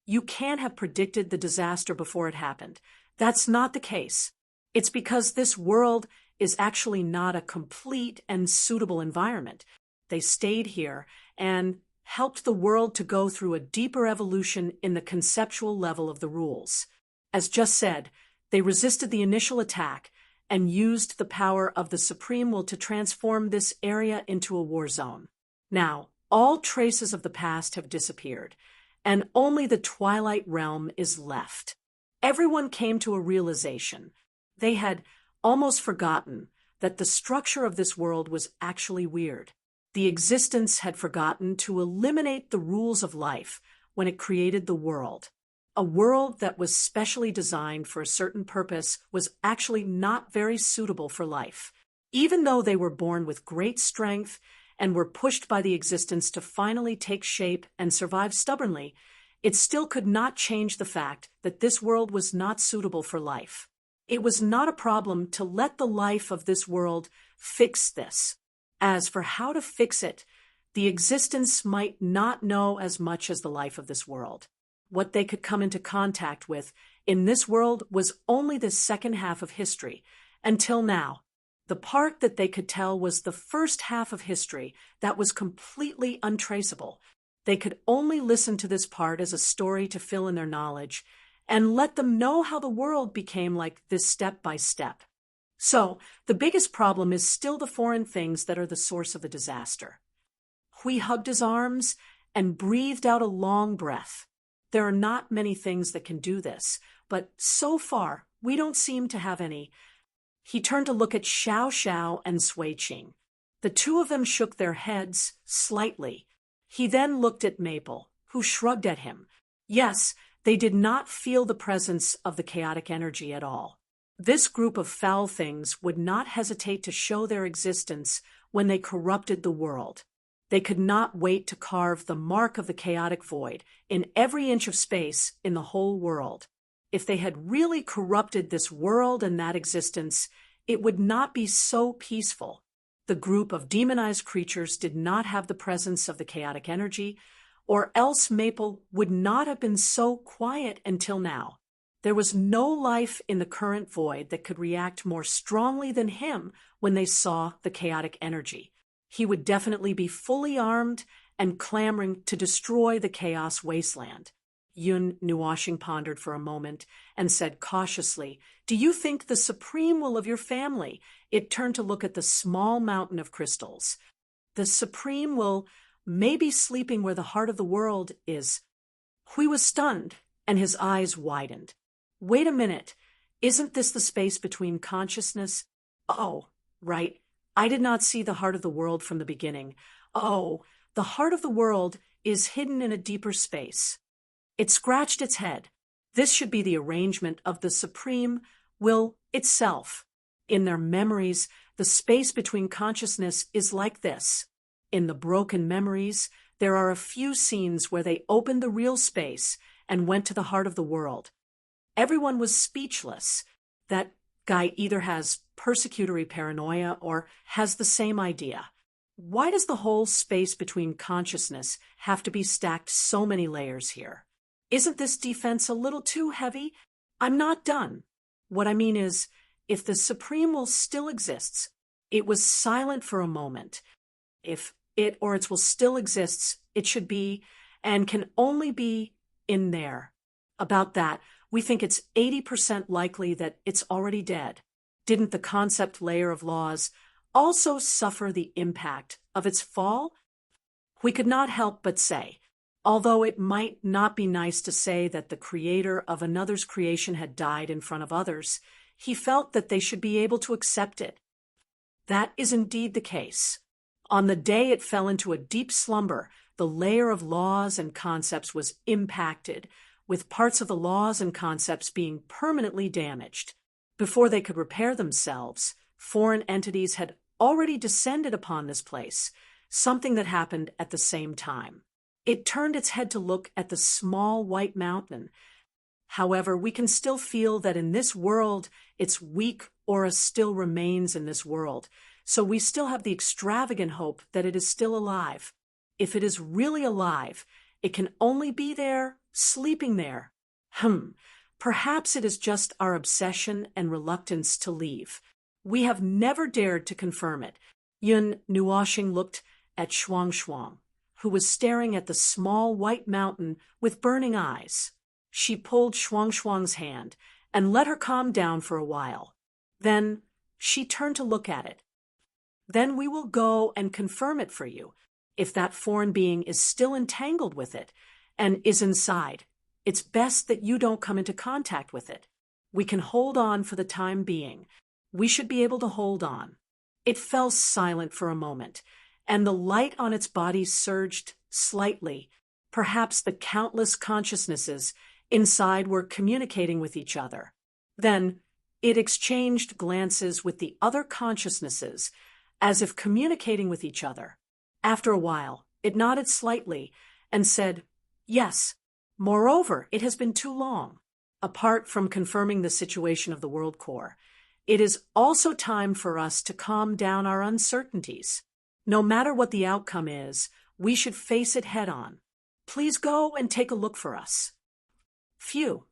"You can't have predicted the disaster before it happened. That's not the case. It's because this world is actually not a complete and suitable environment. They stayed here and helped the world to go through a deeper evolution in the conceptual level of the rules. As just said, they resisted the initial attack and used the power of the supreme will to transform this area into a war zone. Now, all traces of the past have disappeared, and only the twilight realm is left. Everyone came to a realization. They had almost forgotten that the structure of this world was actually weird. The existence had forgotten to eliminate the rules of life when it created the world. A world that was specially designed for a certain purpose was actually not very suitable for life. Even though they were born with great strength and were pushed by the existence to finally take shape and survive stubbornly, it still could not change the fact that this world was not suitable for life. It was not a problem to let the life of this world fix this. As for how to fix it, the existence might not know as much as the life of this world. What they could come into contact with in this world was only the second half of history, until now. The part that they could tell was the first half of history that was completely untraceable. They could only listen to this part as a story to fill in their knowledge and let them know how the world became like this step by step. So, the biggest problem is still the foreign things that are the source of the disaster. Hui hugged his arms and breathed out a long breath. There are not many things that can do this, but so far, we don't seem to have any. He turned to look at Xiao Xiao and Sui Qing. The two of them shook their heads slightly. He then looked at Maple, who shrugged at him. Yes, they did not feel the presence of the chaotic energy at all. This group of foul things would not hesitate to show their existence when they corrupted the world. They could not wait to carve the mark of the chaotic void in every inch of space in the whole world. If they had really corrupted this world and that existence, it would not be so peaceful. The group of demonized creatures did not have the presence of the chaotic energy, or else Maple would not have been so quiet until now. There was no life in the current void that could react more strongly than him when they saw the chaotic energy. He would definitely be fully armed and clamoring to destroy the chaos wasteland. Yun Nuashing pondered for a moment and said cautiously, "Do you think the supreme will of your family?" It turned to look at the small mountain of crystals. "The supreme will may be sleeping where the heart of the world is." Hui was stunned, and his eyes widened. "Wait a minute. Isn't this the space between consciousness? Oh, right. I did not see the heart of the world from the beginning. Oh, the heart of the world is hidden in a deeper space." It scratched its head. This should be the arrangement of the supreme will itself. In their memories, the space between consciousness is like this. In the broken memories, there are a few scenes where they opened the real space and went to the heart of the world. Everyone was speechless. That guy either has persecutory paranoia or has the same idea. Why does the whole space between consciousness have to be stacked so many layers here? Isn't this defense a little too heavy? I'm not done. What I mean is, if the supreme will still exists, it was silent for a moment. If it or its will still exists, it should be and can only be in there. About that, we think it's 80% likely that it's already dead. Didn't the concept layer of laws also suffer the impact of its fall? We could not help but say, although it might not be nice to say that the creator of another's creation had died in front of others, he felt that they should be able to accept it. That is indeed the case. On the day it fell into a deep slumber, the layer of laws and concepts was impacted, with parts of the laws and concepts being permanently damaged. Before they could repair themselves, foreign entities had already descended upon this place, something that happened at the same time. It turned its head to look at the small white mountain. However, we can still feel that in this world, its weak aura still remains in this world, so we still have the extravagant hope that it is still alive. If it is really alive, it can only be there, sleeping there. Perhaps it is just our obsession and reluctance to leave. We have never dared to confirm it. Yun Nuashing looked at Shuang, who was staring at the small white mountain with burning eyes. She pulled Shuang's hand and let her calm down for a while. Then she turned to look at it. "Then we will go and confirm it for you. If that foreign being is still entangled with it and is inside, it's best that you don't come into contact with it. We can hold on for the time being. We should be able to hold on." It fell silent for a moment, and the light on its body surged slightly. Perhaps the countless consciousnesses inside were communicating with each other. Then it exchanged glances with the other consciousnesses, as if communicating with each other. After a while, it nodded slightly and said, "Yes. Moreover, it has been too long." Apart from confirming the situation of the World Core, it is also time for us to calm down our uncertainties. No matter what the outcome is, we should face it head on. Please go and take a look for us. Phew.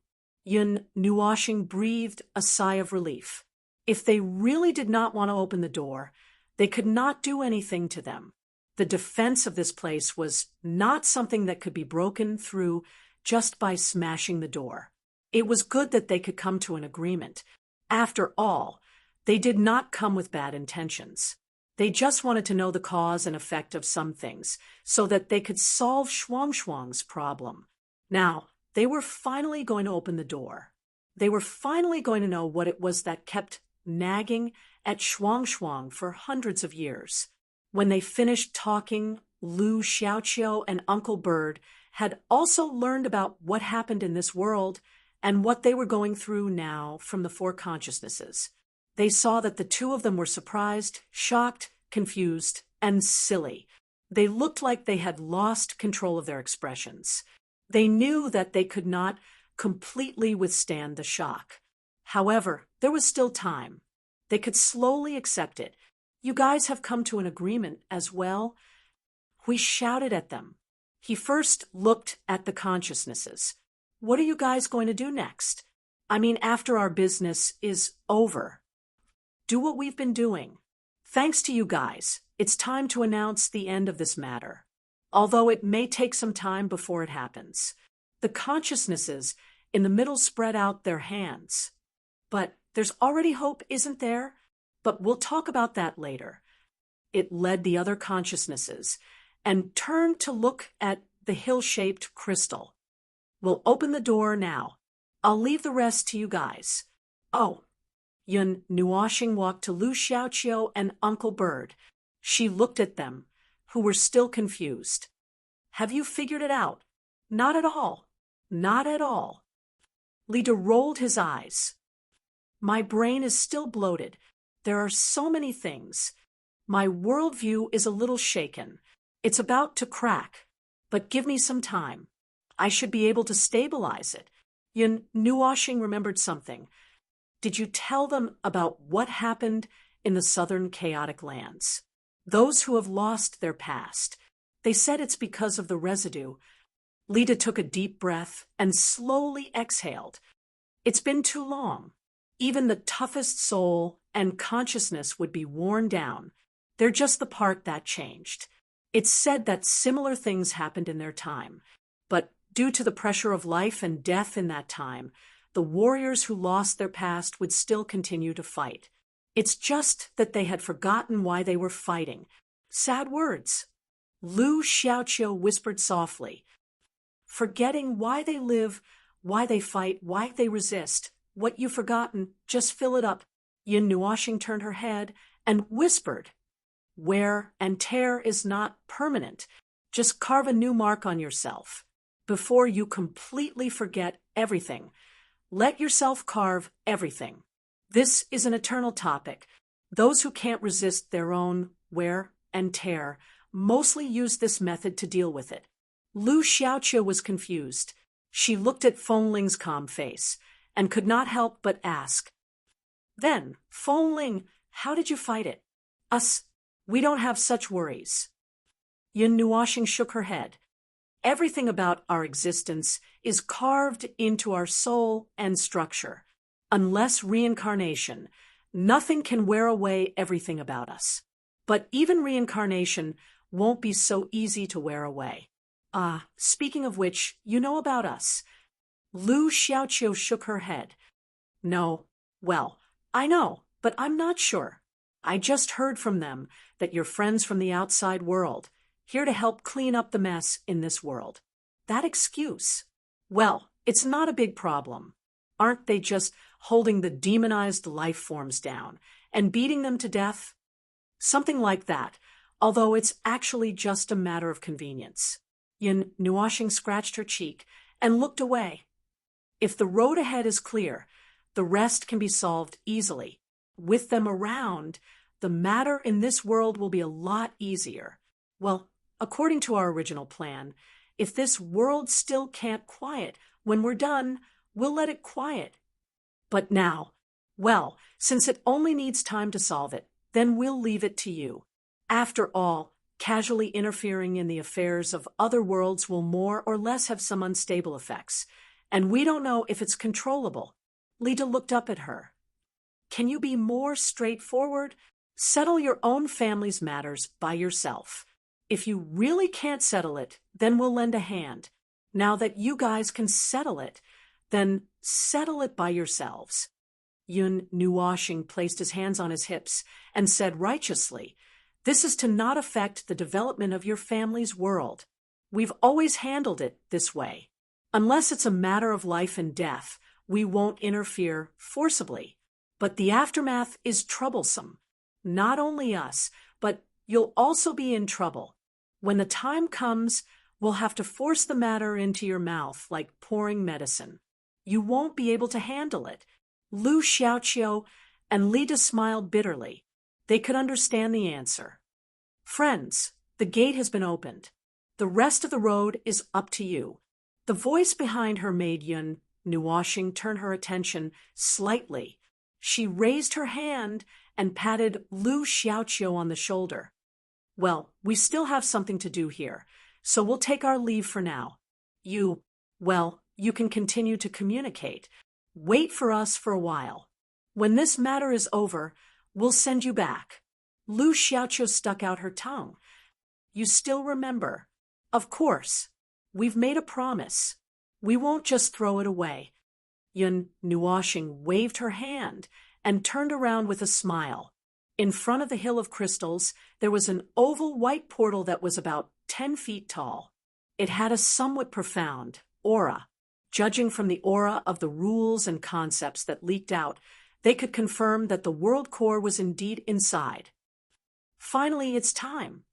Yun Nuashing breathed a sigh of relief. If they really did not want to open the door, they could not do anything to them. The defense of this place was not something that could be broken through just by smashing the door. It was good that they could come to an agreement. After all, they did not come with bad intentions. They just wanted to know the cause and effect of some things so that they could solve Shuang problem. Now, they were finally going to open the door. They were finally going to know what it was that kept nagging at Shuang for hundreds of years. When they finished talking, Lu Xiaoqiu and Uncle Bird had also learned about what happened in this world and what they were going through now from the four consciousnesses. They saw that the two of them were surprised, shocked, confused, and silly. They looked like they had lost control of their expressions. They knew that they could not completely withstand the shock. However, there was still time. They could slowly accept it. You guys have come to an agreement as well? We shouted at them. He first looked at the consciousnesses. What are you guys going to do next? I mean, after our business is over. Do what we've been doing. Thanks to you guys, it's time to announce the end of this matter. Although it may take some time before it happens. The consciousnesses in the middle spread out their hands. But there's already hope, isn't there? But we'll talk about that later. It led the other consciousnesses and turned to look at the hill-shaped crystal. We'll open the door now. I'll leave the rest to you guys. Oh, Yun Nuoxing walked to Lu Xiaoqiu and Uncle Bird. She looked at them, who were still confused. Have you figured it out? Not at all. Not at all. Lida rolled his eyes. My brain is still bloated. There are so many things. My worldview is a little shaken. It's about to crack. But give me some time. I should be able to stabilize it. Yun Nuoxing remembered something. Did you tell them about what happened in the southern chaotic lands? Those who have lost their past. They said it's because of the residue. Lida took a deep breath and slowly exhaled. It's been too long. Even the toughest soul and consciousness would be worn down. They're just the part that changed. It's said that similar things happened in their time. But due to the pressure of life and death in that time, the warriors who lost their past would still continue to fight. It's just that they had forgotten why they were fighting. Sad words. Lu Xiaoqiu whispered softly. Forgetting why they live, why they fight, why they resist. What you've forgotten, just fill it up. Yin Nuoxing turned her head and whispered. Wear and tear is not permanent. Just carve a new mark on yourself. Before you completely forget everything, let yourself carve everything. This is an eternal topic. Those who can't resist their own wear and tear mostly use this method to deal with it. Lu Xiaoqiu was confused. She looked at Feng Ling's calm face and could not help but ask. Then, Feng Ling, how did you fight it? Us, we don't have such worries. Yin Nuoxing shook her head. Everything about our existence is carved into our soul and structure. Unless reincarnation, nothing can wear away everything about us. But even reincarnation won't be so easy to wear away. Speaking of which, you know about us. Lu Xiaoqiu shook her head. No, well, I know, but I'm not sure. I just heard from them that you're friends from the outside world, here to help clean up the mess in this world. That excuse. Well, it's not a big problem. Aren't they just holding the demonized life forms down and beating them to death? Something like that, although it's actually just a matter of convenience. Yin Nuoxing scratched her cheek and looked away. If the road ahead is clear, the rest can be solved easily. With them around, the matter in this world will be a lot easier. Well, according to our original plan, if this world still can't quiet, when we're done, we'll let it quiet. But now, well, since it only needs time to solve it, then we'll leave it to you. After all, casually interfering in the affairs of other worlds will more or less have some unstable effects, and we don't know if it's controllable. Lida looked up at her. Can you be more straightforward? Settle your own family's matters by yourself. If you really can't settle it, then we'll lend a hand. Now that you guys can settle it, then settle it by yourselves. Yun Nuoshing placed his hands on his hips and said righteously, "This is to not affect the development of your family's world. We've always handled it this way. Unless it's a matter of life and death, we won't interfere forcibly. But the aftermath is troublesome. Not only us, but you'll also be in trouble. When the time comes, we'll have to force the matter into your mouth like pouring medicine. You won't be able to handle it." Lu Xiaoqiu and Lida smiled bitterly. They could understand the answer. "Friends, the gate has been opened. The rest of the road is up to you." The voice behind her made Yun Nuoshing turn her attention slightly. She raised her hand and patted Lu Xiaoqiu on the shoulder. "Well, we still have something to do here, so we'll take our leave for now. You can continue to communicate. Wait for us for a while. When this matter is over, we'll send you back." Lu Xiaoqiu stuck out her tongue. "You still remember? Of course. We've made a promise. We won't just throw it away." Yun Nuoshing waved her hand and turned around with a smile. In front of the hill of crystals, there was an oval white portal that was about 10 feet tall. It had a somewhat profound aura. Judging from the aura of the rules and concepts that leaked out, they could confirm that the world core was indeed inside. "Finally, it's time."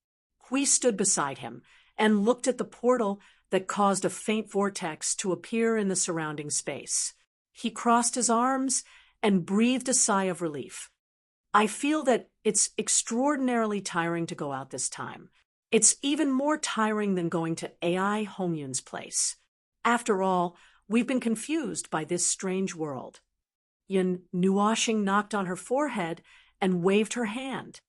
Hui stood beside him and looked at the portal that caused a faint vortex to appear in the surrounding space. He crossed his arms and breathed a sigh of relief. "I feel that it's extraordinarily tiring to go out this time. It's even more tiring than going to AI Hongyun's place. After all, we've been confused by this strange world." Yun Nuoshing knocked on her forehead and waved her hand.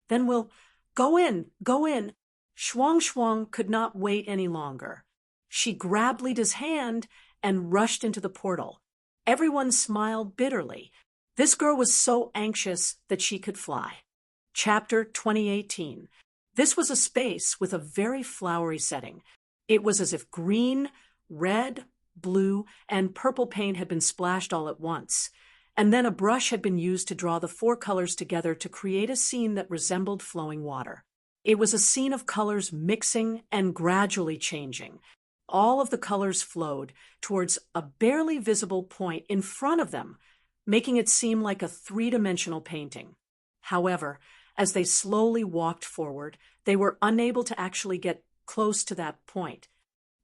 "Then we'll go in, go in." Shuang Shuang could not wait any longer. She grabbed Lida's hand and rushed into the portal. Everyone smiled bitterly. This girl was so anxious that she could fly. Chapter 2018. This was a space with a very flowery setting. It was as if green, red, blue, and purple paint had been splashed all at once, and then a brush had been used to draw the four colors together to create a scene that resembled flowing water. It was a scene of colors mixing and gradually changing. All of the colors flowed towards a barely visible point in front of them, making it seem like a three-dimensional painting. However, as they slowly walked forward, they were unable to actually get close to that point.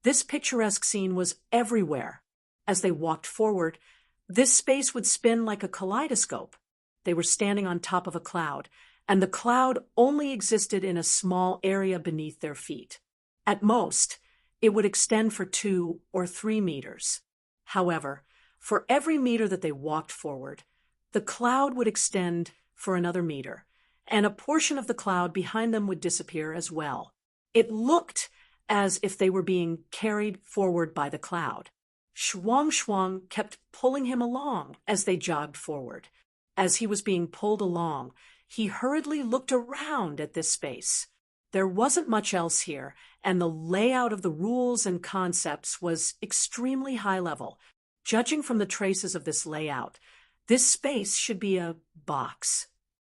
This picturesque scene was everywhere. As they walked forward, this space would spin like a kaleidoscope. They were standing on top of a cloud, and the cloud only existed in a small area beneath their feet. At most, it would extend for 2 or 3 meters. However, for every meter that they walked forward, the cloud would extend for another meter, and a portion of the cloud behind them would disappear as well. It looked as if they were being carried forward by the cloud. Shuang Shuang kept pulling him along as they jogged forward. As he was being pulled along, he hurriedly looked around at this space. There wasn't much else here, and the layout of the rules and concepts was extremely high level. Judging from the traces of this layout, this space should be a box.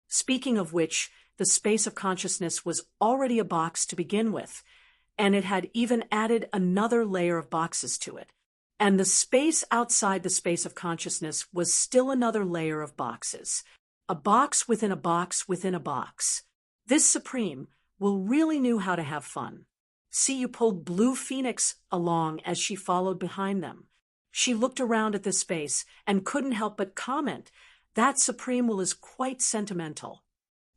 Speaking of which, the space of consciousness was already a box to begin with, and it had even added another layer of boxes to it. And the space outside the space of consciousness was still another layer of boxes. A box within a box within a box. This Supreme really knew how to have fun. See, you pulled Blue Phoenix along as she followed behind them. She looked around at this space and couldn't help but comment, "That Supreme is quite sentimental."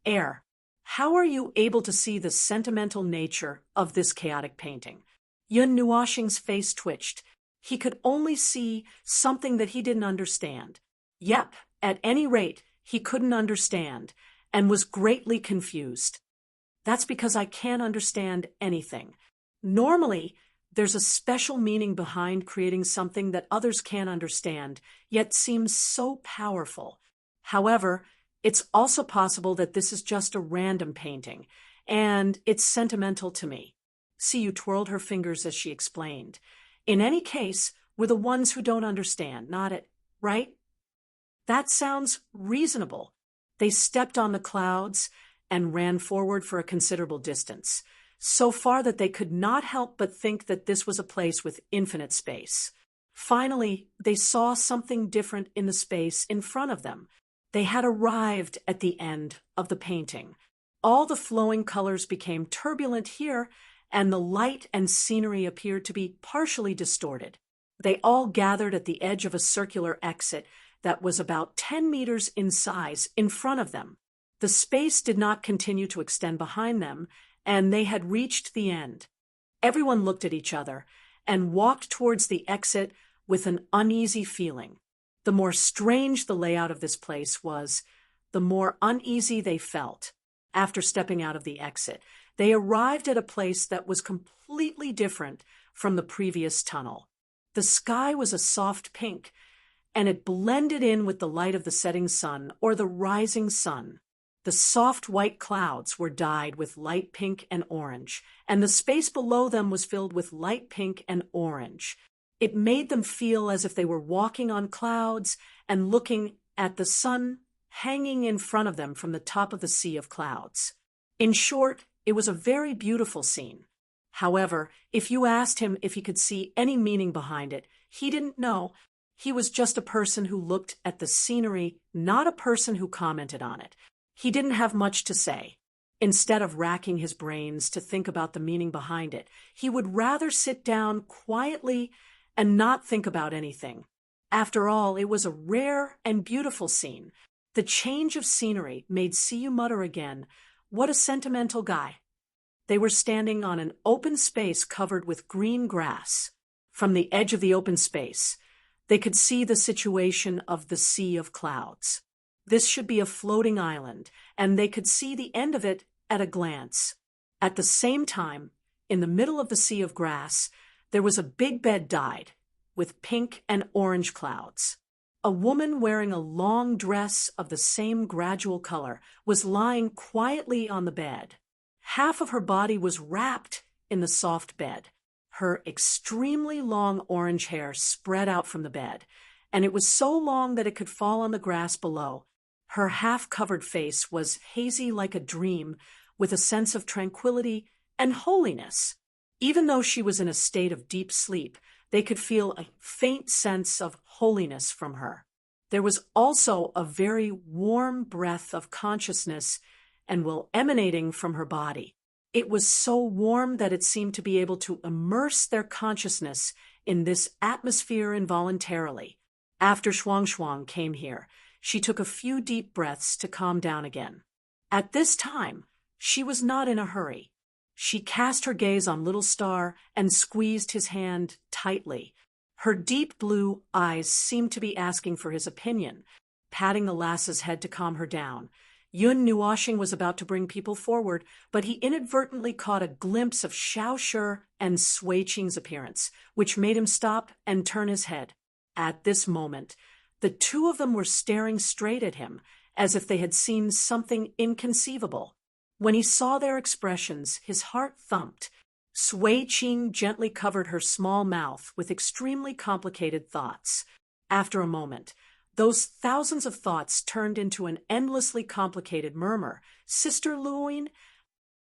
Air, how are you able to see the sentimental nature of this chaotic painting? Yun Nuoshing's face twitched. He could only see something that he didn't understand. Yep, at any rate, he couldn't understand, and was greatly confused. That's because I can't understand anything. Normally, there's a special meaning behind creating something that others can't understand, yet seems so powerful. However, it's also possible that this is just a random painting, and it's sentimental to me. Siyu twirled her fingers as she explained. In any case, we're the ones who don't understand, not it, right? That sounds reasonable. They stepped on the clouds and ran forward for a considerable distance, so far that they could not help but think that this was a place with infinite space. Finally, they saw something different in the space in front of them. They had arrived at the end of the painting. All the flowing colors became turbulent here, and the light and scenery appeared to be partially distorted. They all gathered at the edge of a circular exit that was about 10 meters in size in front of them. The space did not continue to extend behind them, and they had reached the end. Everyone looked at each other and walked towards the exit with an uneasy feeling. The more strange the layout of this place was, the more uneasy they felt. After stepping out of the exit, they arrived at a place that was completely different from the previous tunnel. The sky was a soft pink, and it blended in with the light of the setting sun or the rising sun. The soft white clouds were dyed with light pink and orange, and the space below them was filled with light pink and orange. It made them feel as if they were walking on clouds and looking at the sun hanging in front of them from the top of the sea of clouds. In short, it was a very beautiful scene. However, if you asked him if he could see any meaning behind it, he didn't know. He was just a person who looked at the scenery, not a person who commented on it. He didn't have much to say. Instead of racking his brains to think about the meaning behind it, he would rather sit down quietly and not think about anything. After all, it was a rare and beautiful scene. The change of scenery made Siyu mutter again, "What a sentimental guy." They were standing on an open space covered with green grass. From the edge of the open space, they could see the situation of the sea of clouds. This should be a floating island, and they could see the end of it at a glance. At the same time, in the middle of the sea of grass, there was a big bed dyed with pink and orange clouds. A woman wearing a long dress of the same gradual color was lying quietly on the bed. Half of her body was wrapped in the soft bed. Her extremely long orange hair spread out from the bed, and it was so long that it could fall on the grass below. Her half-covered face was hazy like a dream, with a sense of tranquility and holiness. Even though she was in a state of deep sleep, they could feel a faint sense of holiness from her. There was also a very warm breath of consciousness and will emanating from her body. It was so warm that it seemed to be able to immerse their consciousness in this atmosphere involuntarily. After Shuang came here, she took a few deep breaths to calm down again. At this time, she was not in a hurry. She cast her gaze on Little Star and squeezed his hand tightly. Her deep blue eyes seemed to be asking for his opinion, patting the lass's head to calm her down. Yun Nuoshing was about to bring people forward, but he inadvertently caught a glimpse of Xiao Shi and Sui Qing's appearance, which made him stop and turn his head. At this moment, the two of them were staring straight at him, as if they had seen something inconceivable. When he saw their expressions, his heart thumped. Sui Qing gently covered her small mouth with extremely complicated thoughts. After a moment, those thousands of thoughts turned into an endlessly complicated murmur. "Sister Luoying?"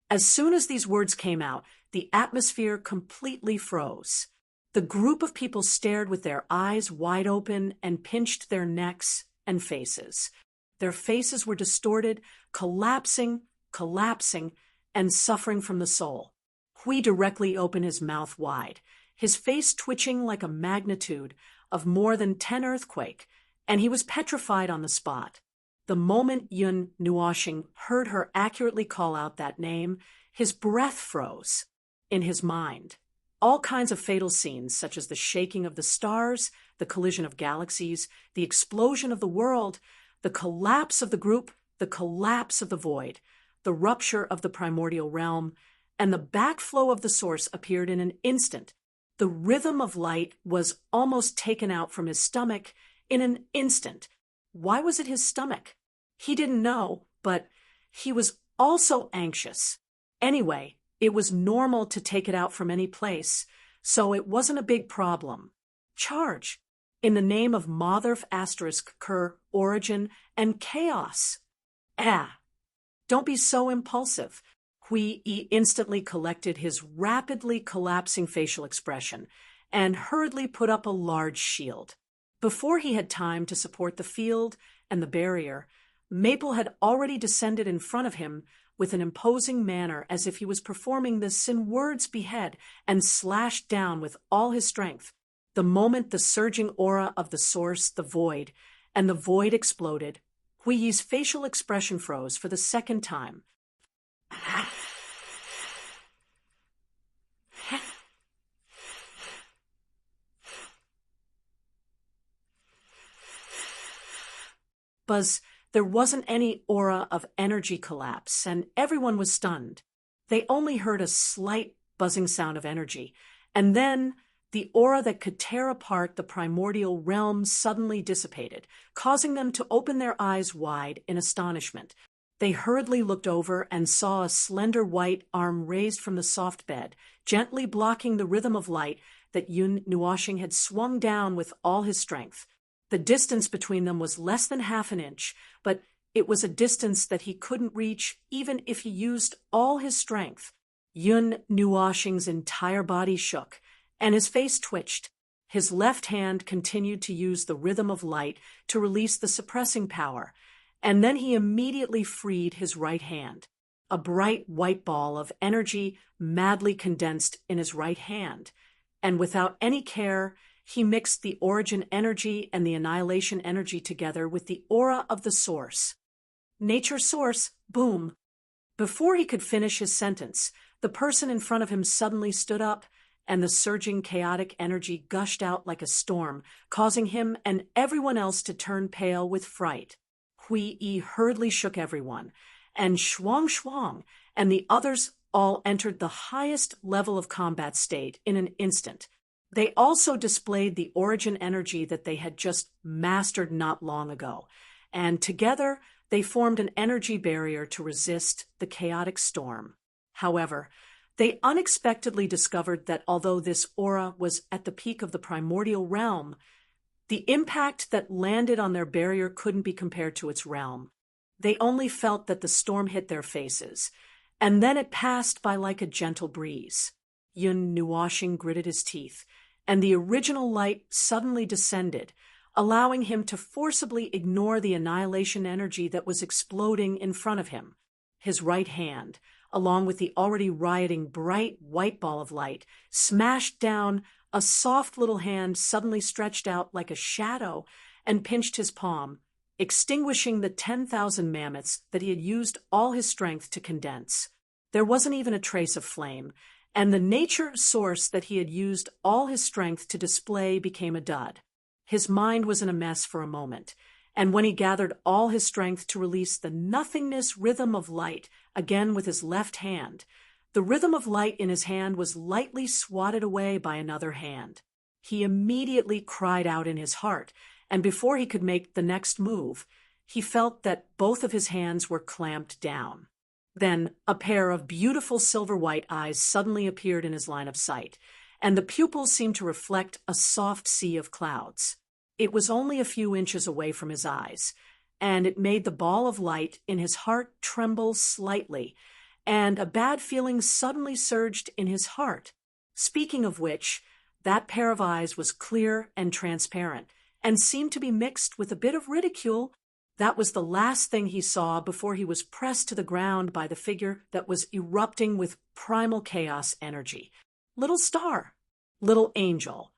As soon as these words came out, the atmosphere completely froze. The group of people stared with their eyes wide open and pinched their necks and faces. Their faces were distorted, collapsing, and suffering from the soul. Hui directly opened his mouth wide, his face twitching like a magnitude of more than 10 earthquake, and he was petrified on the spot. The moment Yun Nuoshing heard her accurately call out that name, his breath froze. In his mind, all kinds of fatal scenes, such as the shaking of the stars, the collision of galaxies, the explosion of the world, the collapse of the group, the collapse of the void, the rupture of the primordial realm, and the backflow of the source appeared in an instant. The rhythm of light was almost taken out from his stomach in an instant. Why was it his stomach? He didn't know, but he was also anxious. Anyway, it was normal to take it out from any place, so it wasn't a big problem. Charge. In the name of Motherf asterisk cur origin and chaos. Ah. Don't be so impulsive. Hui instantly collected his rapidly collapsing facial expression and hurriedly put up a large shield. Before he had time to support the field and the barrier, Maple had already descended in front of him with an imposing manner as if he was performing the Sin Word's behead and slashed down with all his strength. The moment the surging aura of the source, the void, and the void exploded, Hui's facial expression froze for the second time. Buzz, there wasn't any aura of energy collapse, and everyone was stunned. They only heard a slight buzzing sound of energy, and then the aura that could tear apart the primordial realm suddenly dissipated, causing them to open their eyes wide in astonishment. They hurriedly looked over and saw a slender white arm raised from the soft bed, gently blocking the rhythm of light that Yun Nuoshing had swung down with all his strength. The distance between them was less than half an inch, but it was a distance that he couldn't reach even if he used all his strength. Yun Nuoshing's entire body shook, and his face twitched. His left hand continued to use the rhythm of light to release the suppressing power, and then he immediately freed his right hand. A bright white ball of energy madly condensed in his right hand, and without any care, he mixed the origin energy and the annihilation energy together with the aura of the source. Nature source, boom. Before he could finish his sentence, the person in front of him suddenly stood up, and the surging chaotic energy gushed out like a storm, causing him and everyone else to turn pale with fright. Hui hurriedly shook everyone, and Shuang and the others all entered the highest level of combat state in an instant. They also displayed the origin energy that they had just mastered not long ago, and together they formed an energy barrier to resist the chaotic storm. However, they unexpectedly discovered that although this aura was at the peak of the primordial realm, the impact that landed on their barrier couldn't be compared to its realm. They only felt that the storm hit their faces, and then it passed by like a gentle breeze. Yun Nuoshing gritted his teeth, and the original light suddenly descended, allowing him to forcibly ignore the annihilation energy that was exploding in front of him. His right hand, along with the already rioting bright white ball of light, smashed down. A soft little hand suddenly stretched out like a shadow and pinched his palm, extinguishing the 10,000 mammoths that he had used all his strength to condense. There wasn't even a trace of flame, and the nature source that he had used all his strength to display became a dud. His mind was in a mess for a moment, and when he gathered all his strength to release the nothingness rhythm of light again with his left hand, the rhythm of light in his hand was lightly swatted away by another hand. He immediately cried out in his heart, and before he could make the next move, he felt that both of his hands were clamped down. Then a pair of beautiful silver-white eyes suddenly appeared in his line of sight, and the pupils seemed to reflect a soft sea of clouds. It was only a few inches away from his eyes, and it made the ball of light in his heart tremble slightly, and a bad feeling suddenly surged in his heart. Speaking of which, that pair of eyes was clear and transparent, and seemed to be mixed with a bit of ridicule. That was the last thing he saw before he was pressed to the ground by the figure that was erupting with primal chaos energy. Little star, little angel.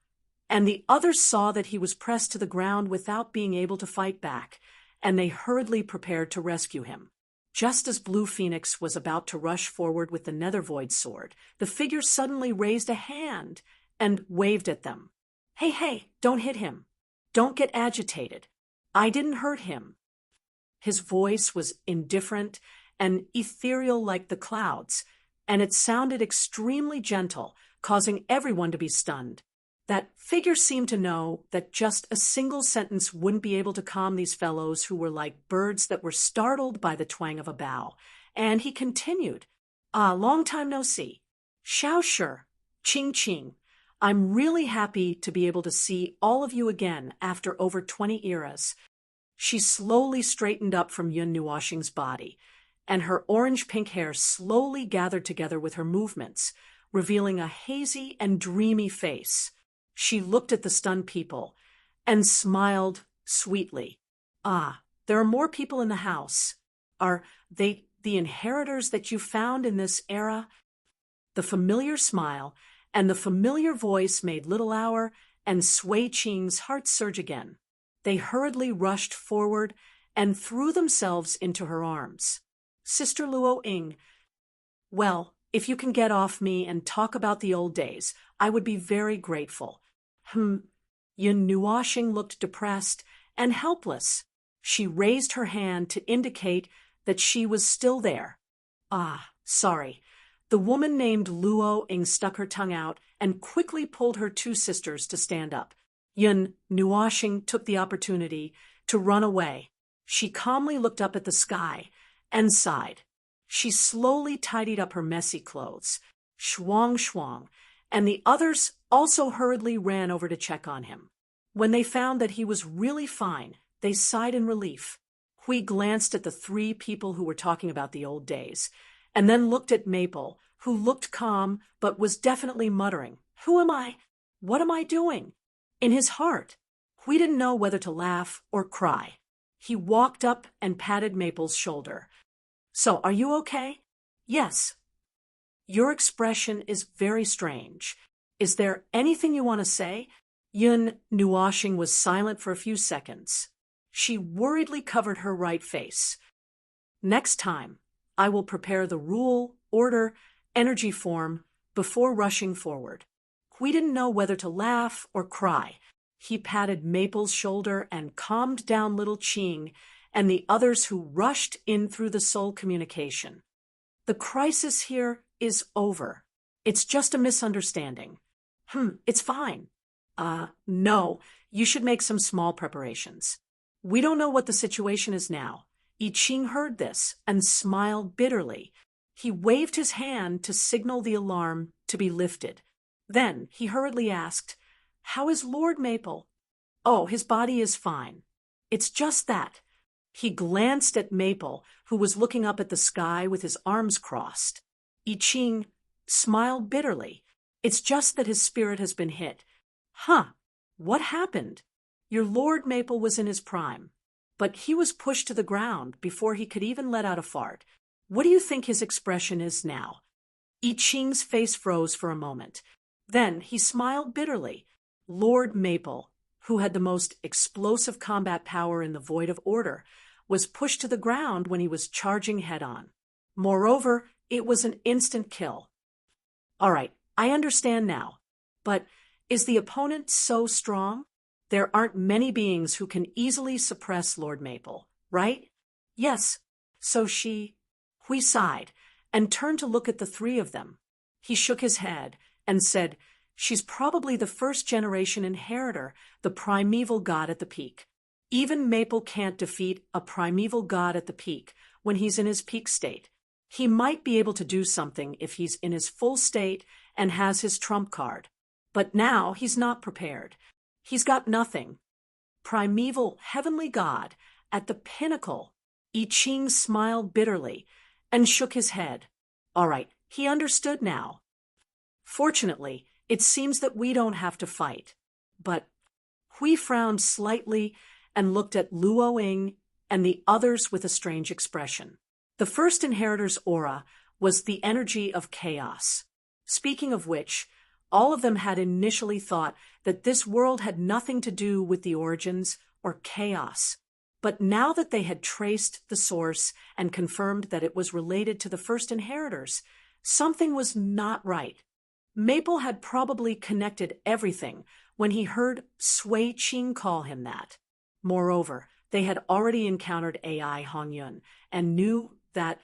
And the others saw that he was pressed to the ground without being able to fight back, and they hurriedly prepared to rescue him. Just as Blue Phoenix was about to rush forward with the Nethervoid sword, the figure suddenly raised a hand and waved at them. Hey, don't hit him. Don't get agitated. I didn't hurt him. His voice was indifferent and ethereal like the clouds, and it sounded extremely gentle, causing everyone to be stunned. That figure seemed to know that just a single sentence wouldn't be able to calm these fellows who were like birds that were startled by the twang of a bow. And he continued, long time no see. Xiao Shi, Ching Ching. I'm really happy to be able to see all of you again after over 20 eras. She slowly straightened up from Yun Nuoxing's body, and her orange-pink hair slowly gathered together with her movements, revealing a hazy and dreamy face. She looked at the stunned people and smiled sweetly. Ah, there are more people in the house. Are they the inheritors that you found in this era? The familiar smile and the familiar voice made Little Hour and Sui Qing's heart surge again. They hurriedly rushed forward and threw themselves into her arms. Sister Luo Ying, well, if you can get off me and talk about the old days, I would be very grateful. Yun Nuoxing looked depressed and helpless. She raised her hand to indicate that she was still there. Ah, sorry. The woman named Luo Ying stuck her tongue out and quickly pulled her two sisters to stand up. Yun Nuoxing took the opportunity to run away. She calmly looked up at the sky and sighed. She slowly tidied up her messy clothes. Shuang shuang, and the others also hurriedly ran over to check on him. When they found that he was really fine, they sighed in relief. Hui glanced at the three people who were talking about the old days, and then looked at Maple, who looked calm but was definitely muttering, "Who am I? What am I doing?" In his heart, Hui didn't know whether to laugh or cry. He walked up and patted Maple's shoulder. "So, are you okay?" "Yes." "Your expression is very strange. Is there anything you want to say?" Yun Nuoxing was silent for a few seconds. She worriedly covered her right face. "Next time, I will prepare the rule, order, energy form before rushing forward." Hui didn't know whether to laugh or cry. He patted Maple's shoulder and calmed down little Qing and the others who rushed in through the soul communication. "The crisis here is over. It's just a misunderstanding." It's fine." No, you should make some small preparations. We don't know what the situation is now." I Ching heard this and smiled bitterly. He waved his hand to signal the alarm to be lifted. Then he hurriedly asked, "How is Lord Maple?" "Oh, his body is fine. It's just that." He glanced at Maple, who was looking up at the sky with his arms crossed. I Ching smiled bitterly. "It's just that his spirit has been hit." "Huh, what happened?" "Your Lord Maple was in his prime, but he was pushed to the ground before he could even let out a fart. What do you think his expression is now?" I Ching's face froze for a moment. Then he smiled bitterly. Lord Maple, who had the most explosive combat power in the Void of Order, was pushed to the ground when he was charging head-on. Moreover, it was an instant kill. "All right, I understand now. But is the opponent so strong? There aren't many beings who can easily suppress Lord Maple, right?" "Yes." "So Hui sighed and turned to look at the three of them. He shook his head and said, "She's probably the first-generation inheritor, the primeval god at the peak. Even Maple can't defeat a primeval god at the peak when he's in his peak state. He might be able to do something if he's in his full state and has his trump card. But now he's not prepared. He's got nothing. Primeval heavenly god at the pinnacle." I Ching smiled bitterly and shook his head. All right, he understood now. "Fortunately, it seems that we don't have to fight." But Hui frowned slightly and looked at Luo Ying and the others with a strange expression. The first inheritor's aura was the energy of chaos. Speaking of which, all of them had initially thought that this world had nothing to do with the origins or chaos. But now that they had traced the source and confirmed that it was related to the first inheritors, something was not right. Maple had probably connected everything when he heard Sui Qing call him that. Moreover, they had already encountered AI Hongyun and knew that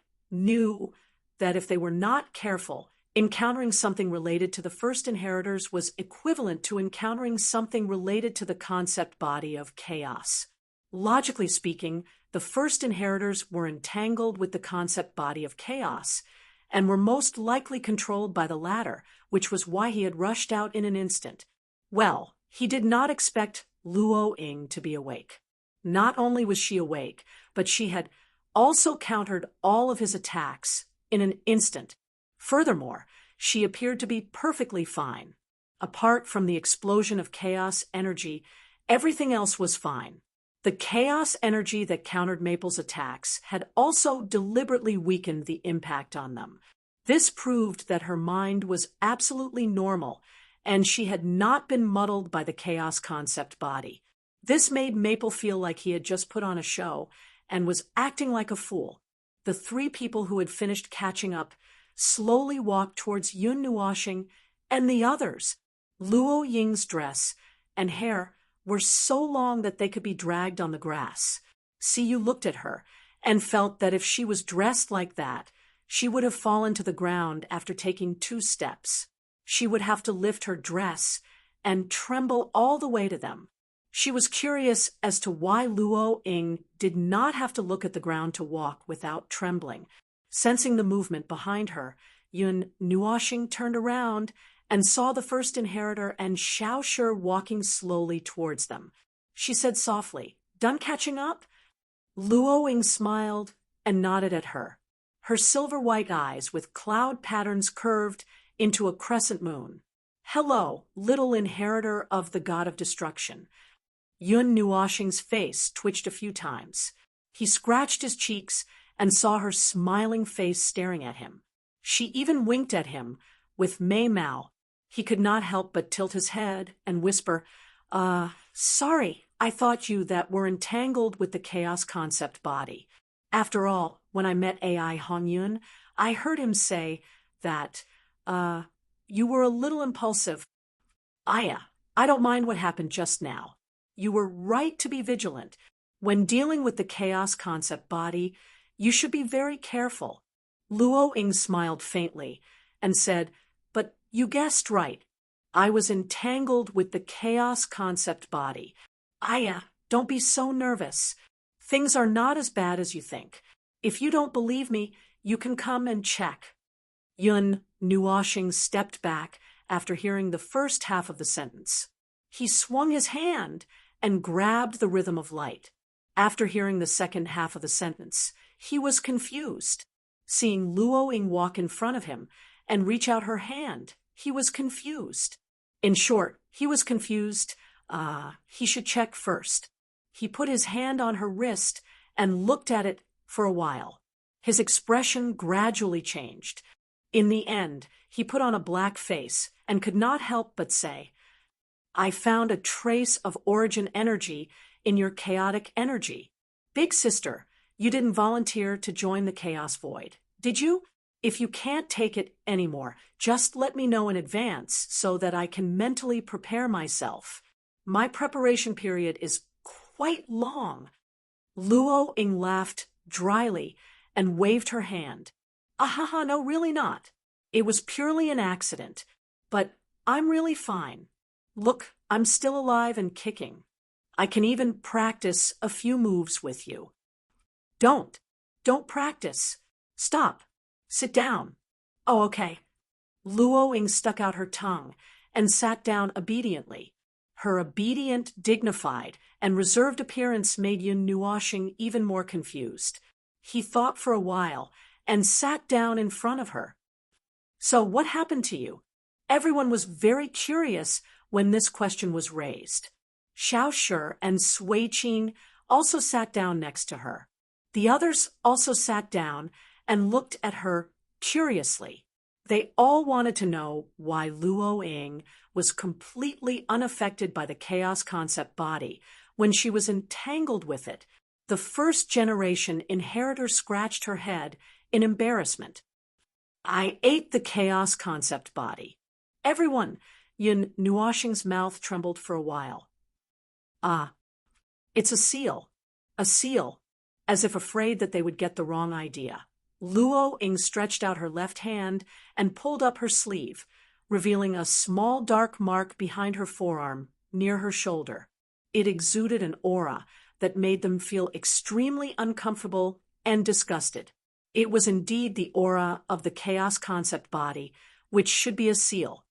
if they were not careful, Encountering something related to the first inheritors was equivalent to encountering something related to the concept body of chaos. Logically speaking, the first inheritors were entangled with the concept body of chaos, and were most likely controlled by the latter, which was why he had rushed out in an instant. Well, he did not expect Luo Ying to be awake. Not only was she awake, but she had also countered all of his attacks in an instant. Furthermore, she appeared to be perfectly fine. Apart from the explosion of chaos energy, everything else was fine. The chaos energy that countered Maple's attacks had also deliberately weakened the impact on them. This proved that her mind was absolutely normal, and she had not been muddled by the chaos concept body. This made Maple feel like he had just put on a show and was acting like a fool. The three people who had finished catching up slowly walked towards Yun Nuoxing and the others. Luo Ying's dress and hair were so long that they could be dragged on the grass. Siyu looked at her and felt that if she was dressed like that, she would have fallen to the ground after taking 2 steps. She would have to lift her dress and tremble all the way to them. She was curious as to why Luo Ying did not have to look at the ground to walk without trembling. Sensing the movement behind her, Yun Nuoxing turned around and saw the first inheritor and Xiao Shi walking slowly towards them. She said softly, "Done catching up?" Luo Ying smiled and nodded at her. Her silver-white eyes with cloud patterns curved into a crescent moon. "Hello, little inheritor of the god of destruction." Yun Nuoxing's face twitched a few times. He scratched his cheeks and saw her smiling face staring at him. She even winked at him with Mei Mao. He could not help but tilt his head and whisper, sorry, I thought you that were entangled with the chaos concept body. After all, when I met AI Hong Yun, I heard him say that, you were a little impulsive. Aya, I don't mind what happened just now. You were right to be vigilant. When dealing with the chaos concept body, you should be very careful. Luo Ying smiled faintly and said, but you guessed right. I was entangled with the chaos concept body. Aya, don't be so nervous. Things are not as bad as you think. If you don't believe me, you can come and check. Yun Nuoxing stepped back after hearing the first half of the sentence. He swung his hand and grabbed the rhythm of light. After hearing the second half of the sentence, he was confused. Seeing Luo Ying walk in front of him and reach out her hand, he was confused. In short, he was confused. He should check first. He put his hand on her wrist and looked at it for a while. His expression gradually changed. In the end, he put on a black face and could not help but say, I found a trace of origin energy in your chaotic energy. Big sister, you didn't volunteer to join the chaos void, did you? If you can't take it anymore, just let me know in advance so that I can mentally prepare myself. My preparation period is quite long. Luo Ying laughed dryly and waved her hand. Ahaha, no, really not. It was purely an accident, but I'm really fine. Look, I'm still alive and kicking. I can even practice a few moves with you. Don't practice. Stop. Sit down. Oh, okay. Luo Ying stuck out her tongue and sat down obediently. Her obedient, dignified, and reserved appearance made Yun Nuoxing even more confused. He thought for a while and sat down in front of her. So what happened to you? Everyone was very curious when this question was raised. Xiao Shi and Sui Qing also sat down next to her. The others also sat down and looked at her curiously. They all wanted to know why Luo Ying was completely unaffected by the chaos concept body when she was entangled with it. The first generation inheritor scratched her head in embarrassment. I ate the chaos concept body. Everyone, Yun Nuoxing's mouth trembled for a while. It's a seal, as if afraid that they would get the wrong idea. Luo Ying stretched out her left hand and pulled up her sleeve, revealing a small dark mark behind her forearm, near her shoulder. It exuded an aura that made them feel extremely uncomfortable and disgusted. It was indeed the aura of the chaos concept body, which should be a seal.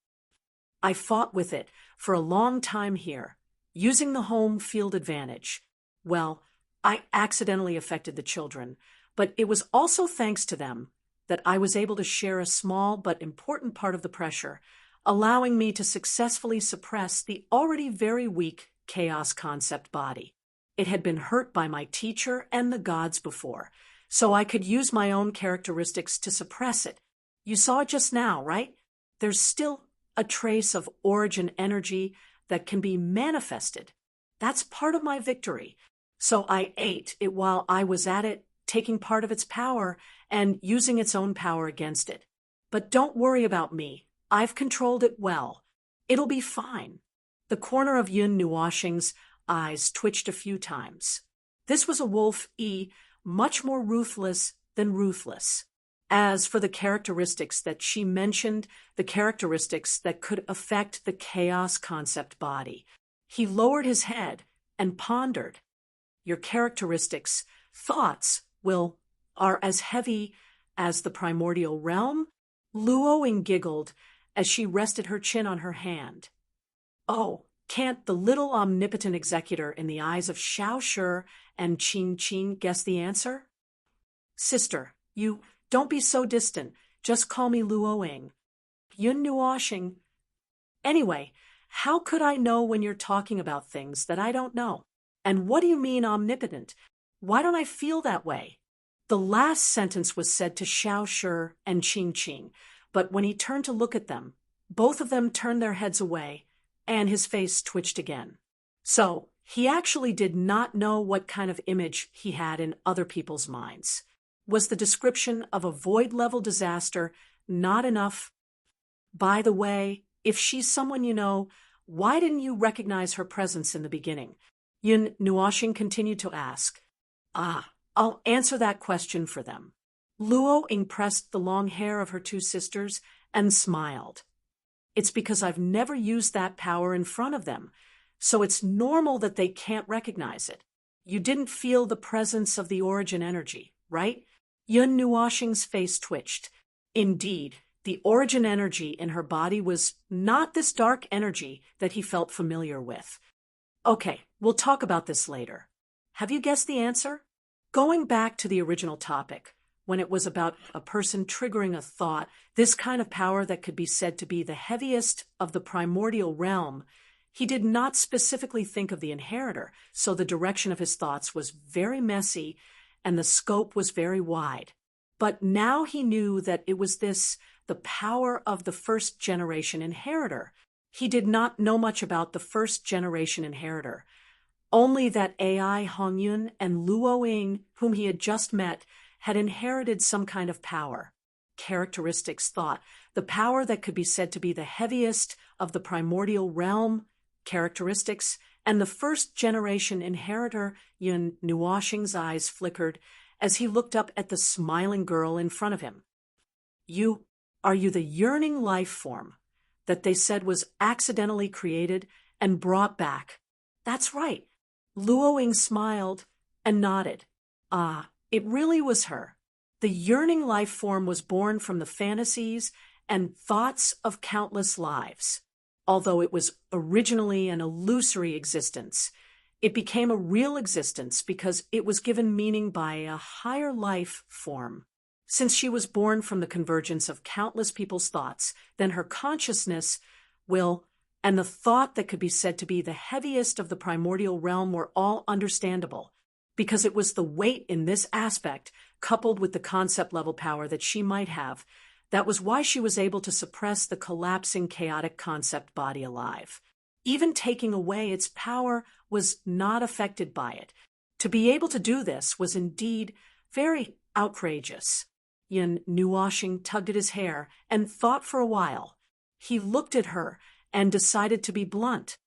I fought with it for a long time here, using the home field advantage. Well, I accidentally affected the children, but it was also thanks to them that I was able to share a small but important part of the pressure, allowing me to successfully suppress the already very weak chaos concept body. It had been hurt by my teacher and the gods before, so I could use my own characteristics to suppress it. You saw it just now, right? There's still a trace of origin energy that can be manifested. That's part of my victory. So I ate it while I was at it, taking part of its power and using its own power against it. But don't worry about me. I've controlled it well. It'll be fine. The corner of Yun Nuoxing's eyes twitched a few times. This was a wolf much more ruthless than ruthless. As for the characteristics that she mentioned, the characteristics that could affect the chaos concept body, he lowered his head and pondered. Your characteristics, thoughts, are as heavy as the primordial realm? Luo Ying giggled as she rested her chin on her hand. Oh, can't the little omnipotent executor in the eyes of Xiao Shi and Qin Qin guess the answer? Sister, you don't be so distant. Just call me Luo Ying. Yun Nuoxing. Anyway, how could I know when you're talking about things that I don't know? And what do you mean omnipotent? Why don't I feel that way? The last sentence was said to Xiao Shi and Qin Qin, but when he turned to look at them, both of them turned their heads away, and his face twitched again. So, he actually did not know what kind of image he had in other people's minds. Was the description of a void-level disaster not enough? By the way, if she's someone you know, why didn't you recognize her presence in the beginning? Yun Nuoxing continued to ask. I'll answer that question for them. Luo Ying pressed the long hair of her two sisters and smiled. It's because I've never used that power in front of them, so it's normal that they can't recognize it. You didn't feel the presence of the origin energy, right? Yun Nuoxing's face twitched. Indeed, the origin energy in her body was not this dark energy that he felt familiar with. Okay, we'll talk about this later. Have you guessed the answer? Going back to the original topic, when it was about a person triggering a thought, this kind of power that could be said to be the heaviest of the primordial realm, he did not specifically think of the inheritor, so the direction of his thoughts was very messy and the scope was very wide. But now he knew that it was the power of the first-generation inheritor. He did not know much about the first-generation inheritor, only that AI Hongyun and Luo Ying, whom he had just met, had inherited some kind of power. Characteristics thought, the power that could be said to be the heaviest of the primordial realm, characteristics, and the first-generation inheritor. Yun Nuoxing's eyes flickered as he looked up at the smiling girl in front of him. Are you the yearning life form that they said was accidentally created and brought back? That's right. Luo Ying smiled and nodded. It really was her. The yearning life form was born from the fantasies and thoughts of countless lives. Although it was originally an illusory existence, it became a real existence because it was given meaning by a higher life form. Since she was born from the convergence of countless people's thoughts, then her consciousness, will, and the thought that could be said to be the heaviest of the primordial realm were all understandable, because it was the weight in this aspect, coupled with the concept-level power that she might have, that was why she was able to suppress the collapsing chaotic concept body alive. Even taking away its power was not affected by it. To be able to do this was indeed very outrageous. Yun Nuoxing tugged at his hair and thought for a while. He looked at her and decided to be blunt.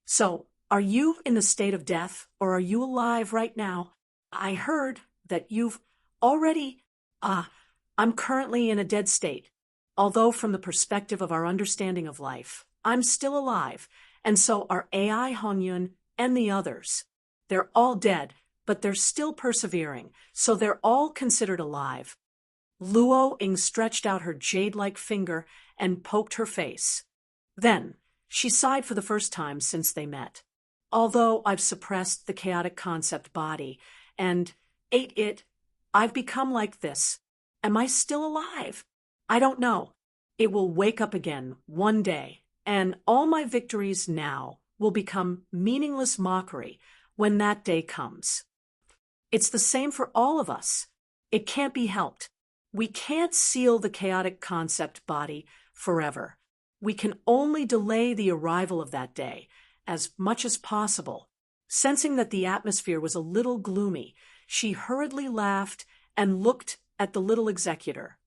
So, are you in the state of death, or are you alive right now? I heard that you've already Ah, I'm currently in a dead state. Although from the perspective of our understanding of life, I'm still alive, and so are AI Hongyun and the others. They're all dead, but they're still persevering, so they're all considered alive. Luo Ying stretched out her jade-like finger and poked her face. Then, she sighed for the first time since they met. Although I've suppressed the chaotic concept body and ate it, I've become like this. Am I still alive? I don't know. It will wake up again one day, and all my victories now will become meaningless mockery when that day comes. It's the same for all of us. It can't be helped. We can't seal the chaotic concept body forever. We can only delay the arrival of that day as much as possible. Sensing that the atmosphere was a little gloomy, she hurriedly laughed and looked at the little executor.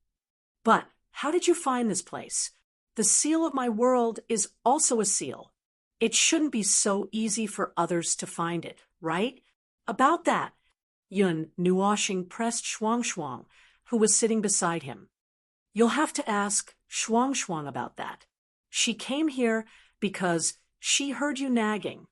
But how did you find this place? The seal of my world is also a seal. It shouldn't be so easy for others to find it, right? About that, Yun Nuoshing pressed Shuang, who was sitting beside him. You'll have to ask Shuang about that. She came here because she heard you nagging.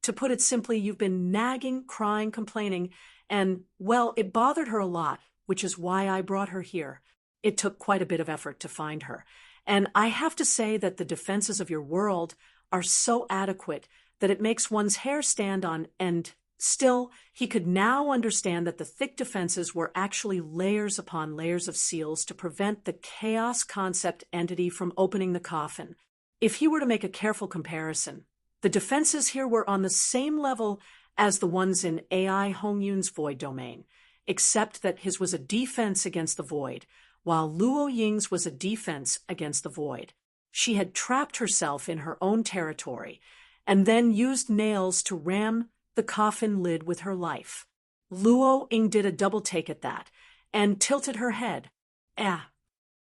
To put it simply, you've been nagging, crying, complaining, and, well, it bothered her a lot, which is why I brought her here. It took quite a bit of effort to find her. And I have to say that the defenses of your world are so adequate that it makes one's hair stand on end. Still, he could now understand that the thick defenses were actually layers upon layers of seals to prevent the chaos concept entity from opening the coffin. If he were to make a careful comparison, the defenses here were on the same level as the ones in AI Hongyun's void domain, except that his was a defense against the void, while Luo Ying's was a defense against the void. She had trapped herself in her own territory, and then used nails to ram the coffin lid with her life. Luo Ying did a double take at that, and tilted her head.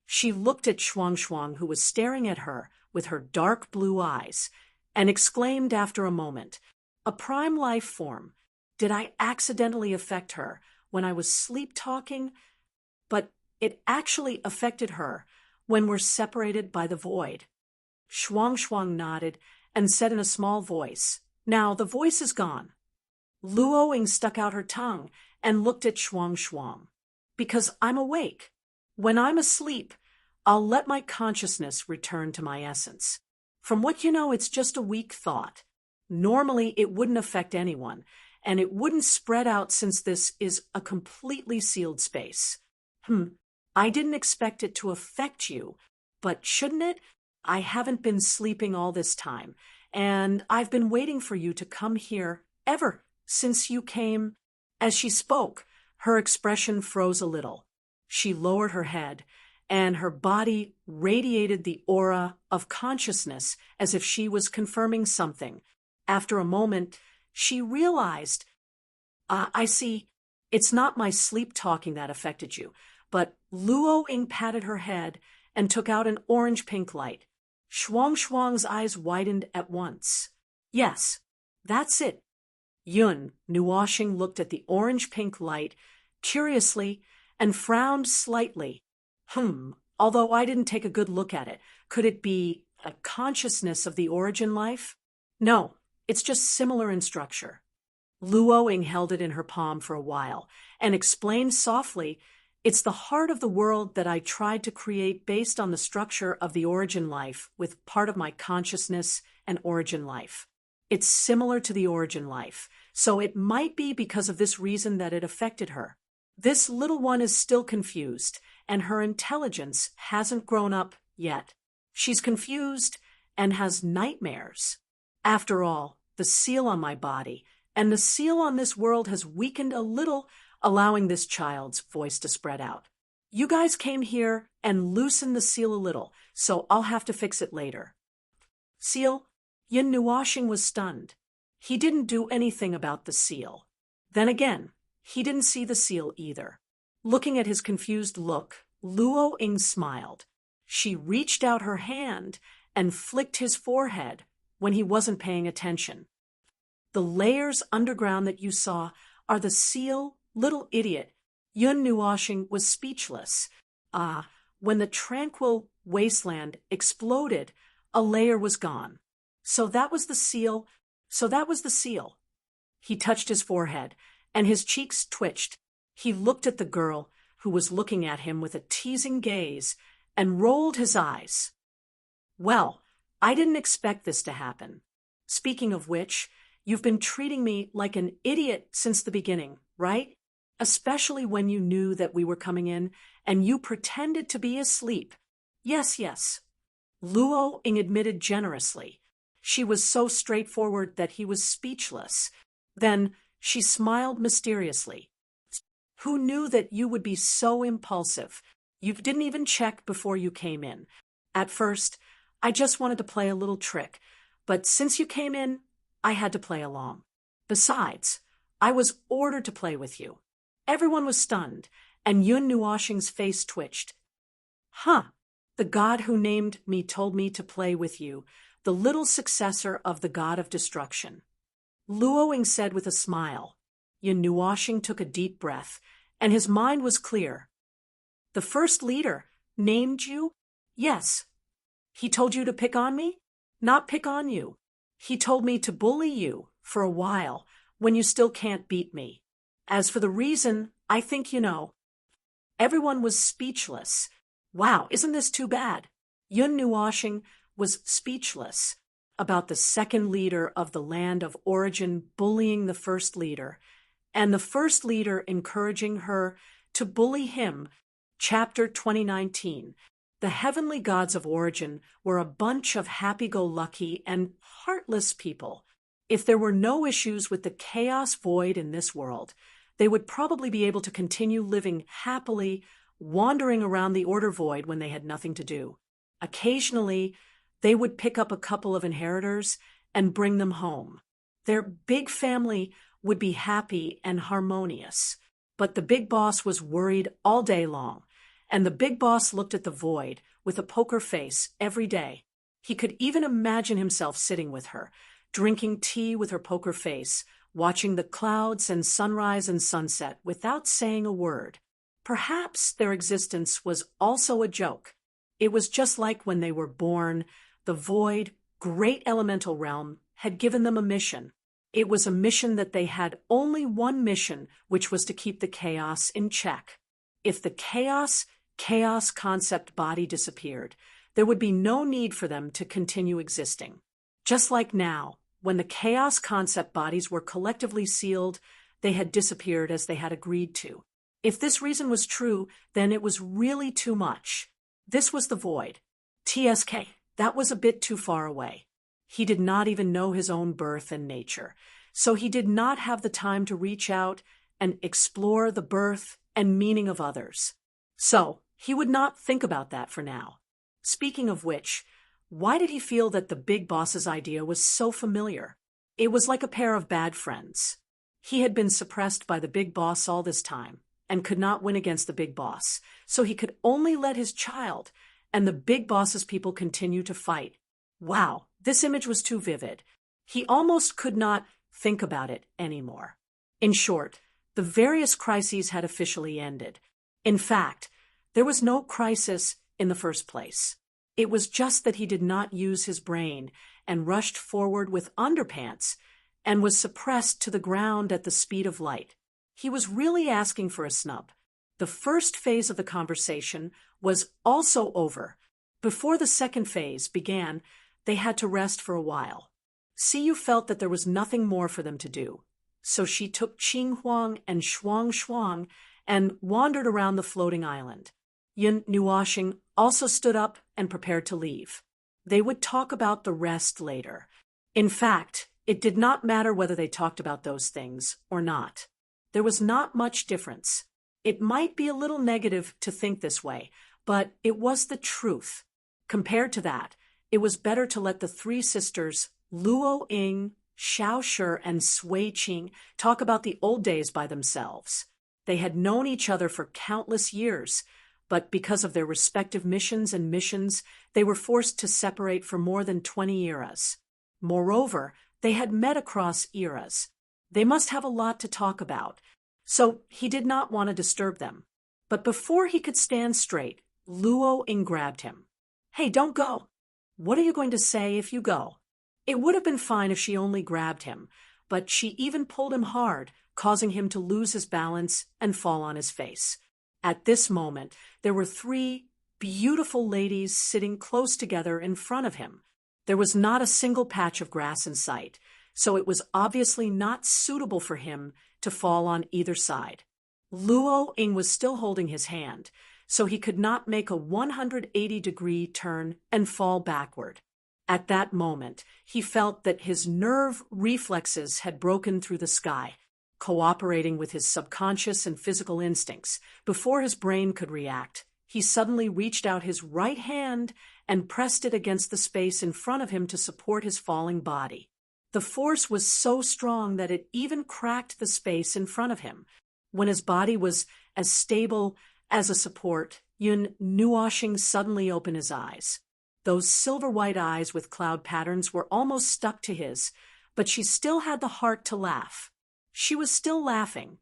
She looked at Shuang, who was staring at her with her dark blue eyes, and exclaimed after a moment, "A prime life form. Did I accidentally affect her when I was sleep-talking? But it actually affected her when we're separated by the void." Shuang nodded and said in a small voice, "Now the voice is gone." Luo Ying stuck out her tongue and looked at Shuang. "Because I'm awake. When I'm asleep, I'll let my consciousness return to my essence. From what you know, it's just a weak thought. Normally, it wouldn't affect anyone, and it wouldn't spread out since this is a completely sealed space. I didn't expect it to affect you, but shouldn't it? I haven't been sleeping all this time, and I've been waiting for you to come here ever since you came." As she spoke, her expression froze a little. She lowered her head, and her body radiated the aura of consciousness as if she was confirming something. After a moment, she realized, I see, it's not my sleep-talking that affected you, but Luo Ying patted her head and took out an orange-pink light. Shuang's eyes widened at once. "Yes, that's it." Yun Nuoshing looked at the orange-pink light curiously and frowned slightly. Although I didn't take a good look at it, could it be a consciousness of the origin life? No, it's just similar in structure. Luo Ying held it in her palm for a while and explained softly, "It's the heart of the world that I tried to create based on the structure of the origin life with part of my consciousness and origin life. It's similar to the origin life, so it might be because of this reason that it affected her. This little one is still confused, and her intelligence hasn't grown up yet. She's confused and has nightmares. After all, the seal on my body and the seal on this world has weakened a little, allowing this child's voice to spread out. You guys came here and loosened the seal a little, so I'll have to fix it later." Seal? Yin Nuoshing was stunned. He didn't do anything about the seal. Then again, he didn't see the seal either. Looking at his confused look, Luo Ying smiled. She reached out her hand and flicked his forehead when he wasn't paying attention. "The layers underground that you saw are the seal, little idiot. Yun Nuoshing was speechless. When the tranquil wasteland exploded, a layer was gone. So that was the seal. So that was the seal. He touched his forehead, and his cheeks twitched. He looked at the girl, who was looking at him with a teasing gaze, and rolled his eyes. Well, I didn't expect this to happen. Speaking of which, you've been treating me like an idiot since the beginning, right? Especially when you knew that we were coming in, and you pretended to be asleep. Yes, yes. Luo Ying admitted generously. She was so straightforward that he was speechless. Then she smiled mysteriously. Who knew that you would be so impulsive? You didn't even check before you came in. At first, I just wanted to play a little trick, but since you came in, I had to play along. Besides, I was ordered to play with you. Everyone was stunned, and Yun Nuoshing's face twitched. Huh, the god who named me told me to play with you, the little successor of the god of destruction. Luo Ying said with a smile. Yun Nuoshing took a deep breath, and his mind was clear. The first leader named you? Yes. He told you to pick on me? Not pick on you. He told me to bully you for a while when you still can't beat me. As for the reason, I think you know. Everyone was speechless. Wow, isn't this too bad? Yun Nuoshing was speechless about the second leader of the land of origin bullying the first leader, and the first leader encouraging her to bully him. Chapter 2019. The heavenly gods of origin were a bunch of happy-go-lucky and heartless people. If there were no issues with the chaos void in this world, they would probably be able to continue living happily, wandering around the order void when they had nothing to do. Occasionally, they would pick up a couple of inheritors and bring them home. Their big family would be happy and harmonious. But the big boss was worried all day long, and the big boss looked at the void with a poker face every day. He could even imagine himself sitting with her, drinking tea with her poker face, watching the clouds and sunrise and sunset without saying a word. Perhaps their existence was also a joke. It was just like when they were born, the void, great elemental realm, had given them a mission. It was a mission that they had only one mission, which was to keep the chaos in check. If the chaos concept body disappeared, there would be no need for them to continue existing. Just like now, when the chaos concept bodies were collectively sealed, they had disappeared as they had agreed to. If this reason was true, then it was really too much. This was the void. TSK, that was a bit too far away. He did not even know his own birth and nature, so he did not have the time to reach out and explore the birth and meaning of others. So he would not think about that for now. Speaking of which, why did he feel that the big boss's idea was so familiar? It was like a pair of bad friends. He had been suppressed by the big boss all this time and could not win against the big boss, so he could only let his child and the big boss's people continue to fight. Wow, this image was too vivid. He almost could not think about it anymore. In short, the various crises had officially ended. In fact, there was no crisis in the first place. It was just that he did not use his brain and rushed forward with underpants and was suppressed to the ground at the speed of light. He was really asking for a snub. The first phase of the conversation was also over. Before the second phase began, they had to rest for a while. Siyu felt that there was nothing more for them to do, so she took Qing Huang and Shuang Shuang and wandered around the floating island. Yun Nuoshing also stood up and prepared to leave. They would talk about the rest later. In fact, it did not matter whether they talked about those things or not. There was not much difference. It might be a little negative to think this way, but it was the truth. Compared to that, it was better to let the three sisters, Luo Ying, Xiao Shi, and Sui Qing, talk about the old days by themselves. They had known each other for countless years, but because of their respective missions, they were forced to separate for more than 20 eras. Moreover, they had met across eras. They must have a lot to talk about. so he did not want to disturb them. But before he could stand straight, Luo Ying grabbed him. Hey, don't go. What are you going to say if you go? It would have been fine if she only grabbed him, but she even pulled him hard, causing him to lose his balance and fall on his face. At this moment, there were 3 beautiful ladies sitting close together in front of him. There was not a single patch of grass in sight, so it was obviously not suitable for him to fall on either side. Luo Ying was still holding his hand, so he could not make a 180-degree turn and fall backward. At that moment, he felt that his nerve reflexes had broken through the sky, cooperating with his subconscious and physical instincts. Before his brain could react, he suddenly reached out his right hand and pressed it against the space in front of him to support his falling body. The force was so strong that it even cracked the space in front of him. When his body was as stable as a support, Yun Nuoxing suddenly opened his eyes. Those silver-white eyes with cloud patterns were almost stuck to his, but she still had the heart to laugh. She was still laughing.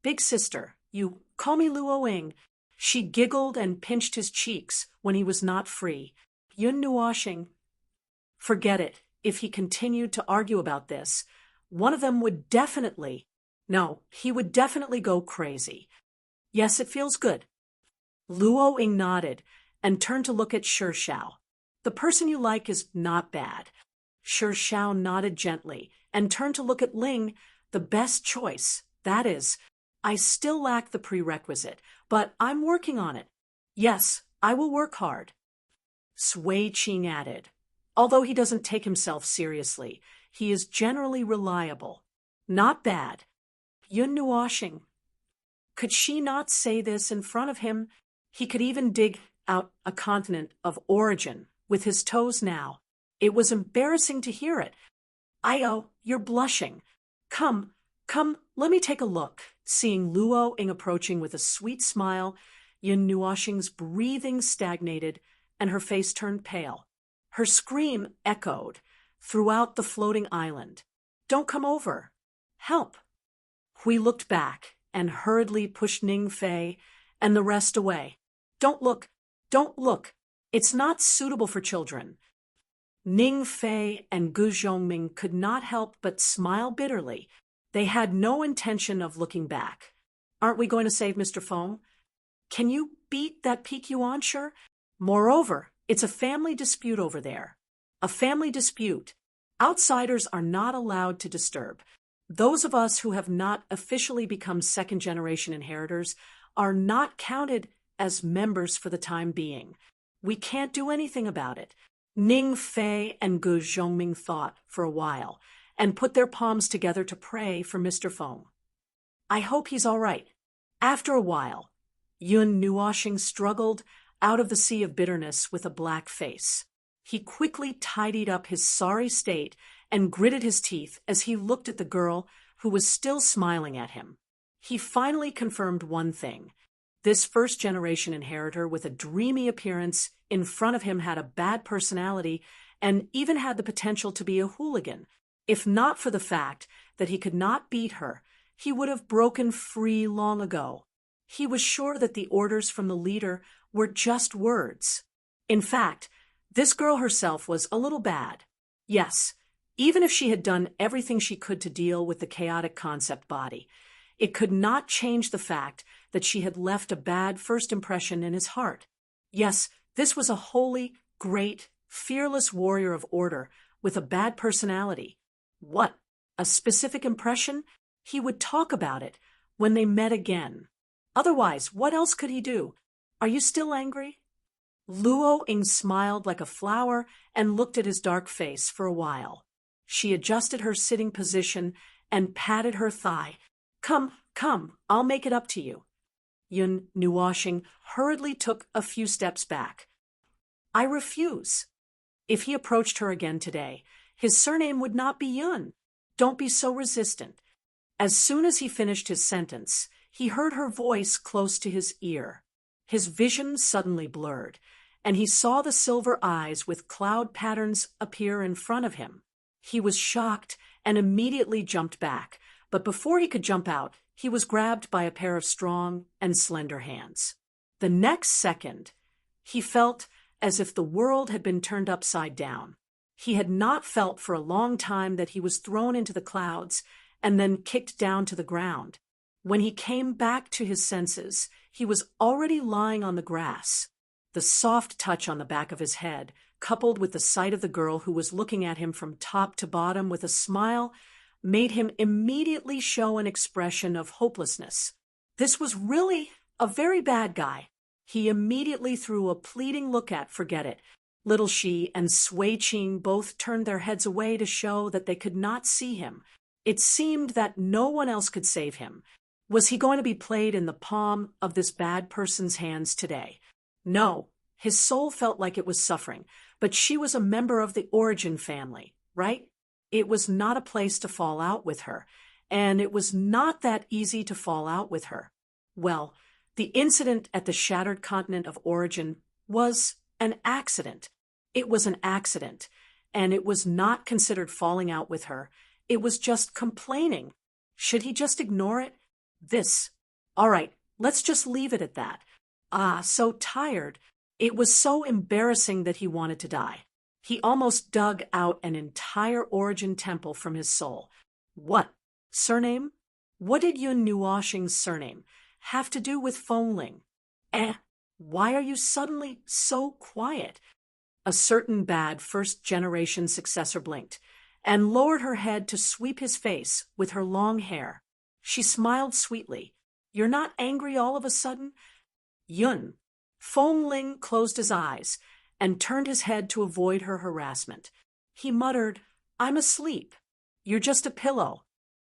Big sister, you call me Luo Ying. She giggled and pinched his cheeks when he was not free. Yun Nuoxing. Forget it. If he continued to argue about this, one of them would definitely, no, he would definitely go crazy. Yes, it feels good. Luo Ying nodded and turned to look at Shi Xiao. The person you like is not bad. Shi Xiao nodded gently and turned to look at Ling. The best choice. That is, I still lack the prerequisite, but I'm working on it. Yes, I will work hard. Sui Qing added. Although he doesn't take himself seriously, he is generally reliable. Not bad. Yun Nuoxing. Could she not say this in front of him? He could even dig out a continent of origin with his toes now. It was embarrassing to hear it. Io, you're blushing. Come, let me take a look. Seeing Luo Ying approaching with a sweet smile, Yun Nuoxing's breathing stagnated and her face turned pale. Her scream echoed throughout the floating island. Don't come over. Help. Hui looked back and hurriedly pushed Ning Fei and the rest away. Don't look. It's not suitable for children. Ning Fei and Gu Zhongming could not help but smile bitterly. They had no intention of looking back. Aren't we going to save Mr. Feng? Can you beat that Peak Yuan, sure? Moreover, it's a family dispute over there. A family dispute. Outsiders are not allowed to disturb. Those of us who have not officially become second-generation inheritors are not counted as members for the time being. We can't do anything about it. Ning Fei and Gu Zhongming thought for a while and put their palms together to pray for Mr. Feng. I hope he's all right. After a while, Yun Nuoxing struggled out of the sea of bitterness with a black face. He quickly tidied up his sorry state and gritted his teeth as he looked at the girl who was still smiling at him. He finally confirmed one thing. This first-generation inheritor with a dreamy appearance in front of him had a bad personality and even had the potential to be a hooligan. If not for the fact that he could not beat her, he would have broken free long ago. He was sure that the orders from the leader were just words. In fact, this girl herself was a little bad. Yes, even if she had done everything she could to deal with the chaotic concept body, it could not change the fact that she had left a bad first impression in his heart. Yes, this was a holy, great, fearless warrior of order with a bad personality. What? A specific impression? He would talk about it when they met again. Otherwise, what else could he do? Are you still angry? Luo Ying smiled like a flower and looked at his dark face for a while. She adjusted her sitting position and patted her thigh. Come, I'll make it up to you. Yun Nuoxing hurriedly took a few steps back. I refuse. If he approached her again today, his surname would not be Yun. Don't be so resistant. As soon as he finished his sentence, he heard her voice close to his ear. His vision suddenly blurred, and he saw the silver eyes with cloud patterns appear in front of him. He was shocked and immediately jumped back, but before he could jump out, he was grabbed by a pair of strong and slender hands. The next second, he felt as if the world had been turned upside down. He had not felt for a long time that he was thrown into the clouds and then kicked down to the ground. When he came back to his senses, he was already lying on the grass. The soft touch on the back of his head, coupled with the sight of the girl who was looking at him from top to bottom with a smile, made him immediately show an expression of hopelessness. This was really a very bad guy. He immediately threw a pleading look at Forget It. Little She and Sui Ching both turned their heads away to show that they could not see him. It seemed that no one else could save him. Was he going to be played in the palm of this bad person's hands today? No, his soul felt like it was suffering, but she was a member of the Origin family, right? It was not a place to fall out with her, and it was not that easy to fall out with her. Well, the incident at the shattered continent of Origin was an accident. It was an accident, and it was not considered falling out with her. It was just complaining. Should he just ignore it? All right, let's just leave it at that. So tired. It was so embarrassing that he wanted to die. He almost dug out an entire Origin temple from his soul. What? Surname? What did Yun Nuoxing's surname have to do with Fengling? Why are you suddenly so quiet? A certain bad first-generation successor blinked and lowered her head to sweep his face with her long hair. She smiled sweetly. You're not angry all of a sudden? Yun. Fengling closed his eyes and turned his head to avoid her harassment. He muttered, I'm asleep. You're just a pillow.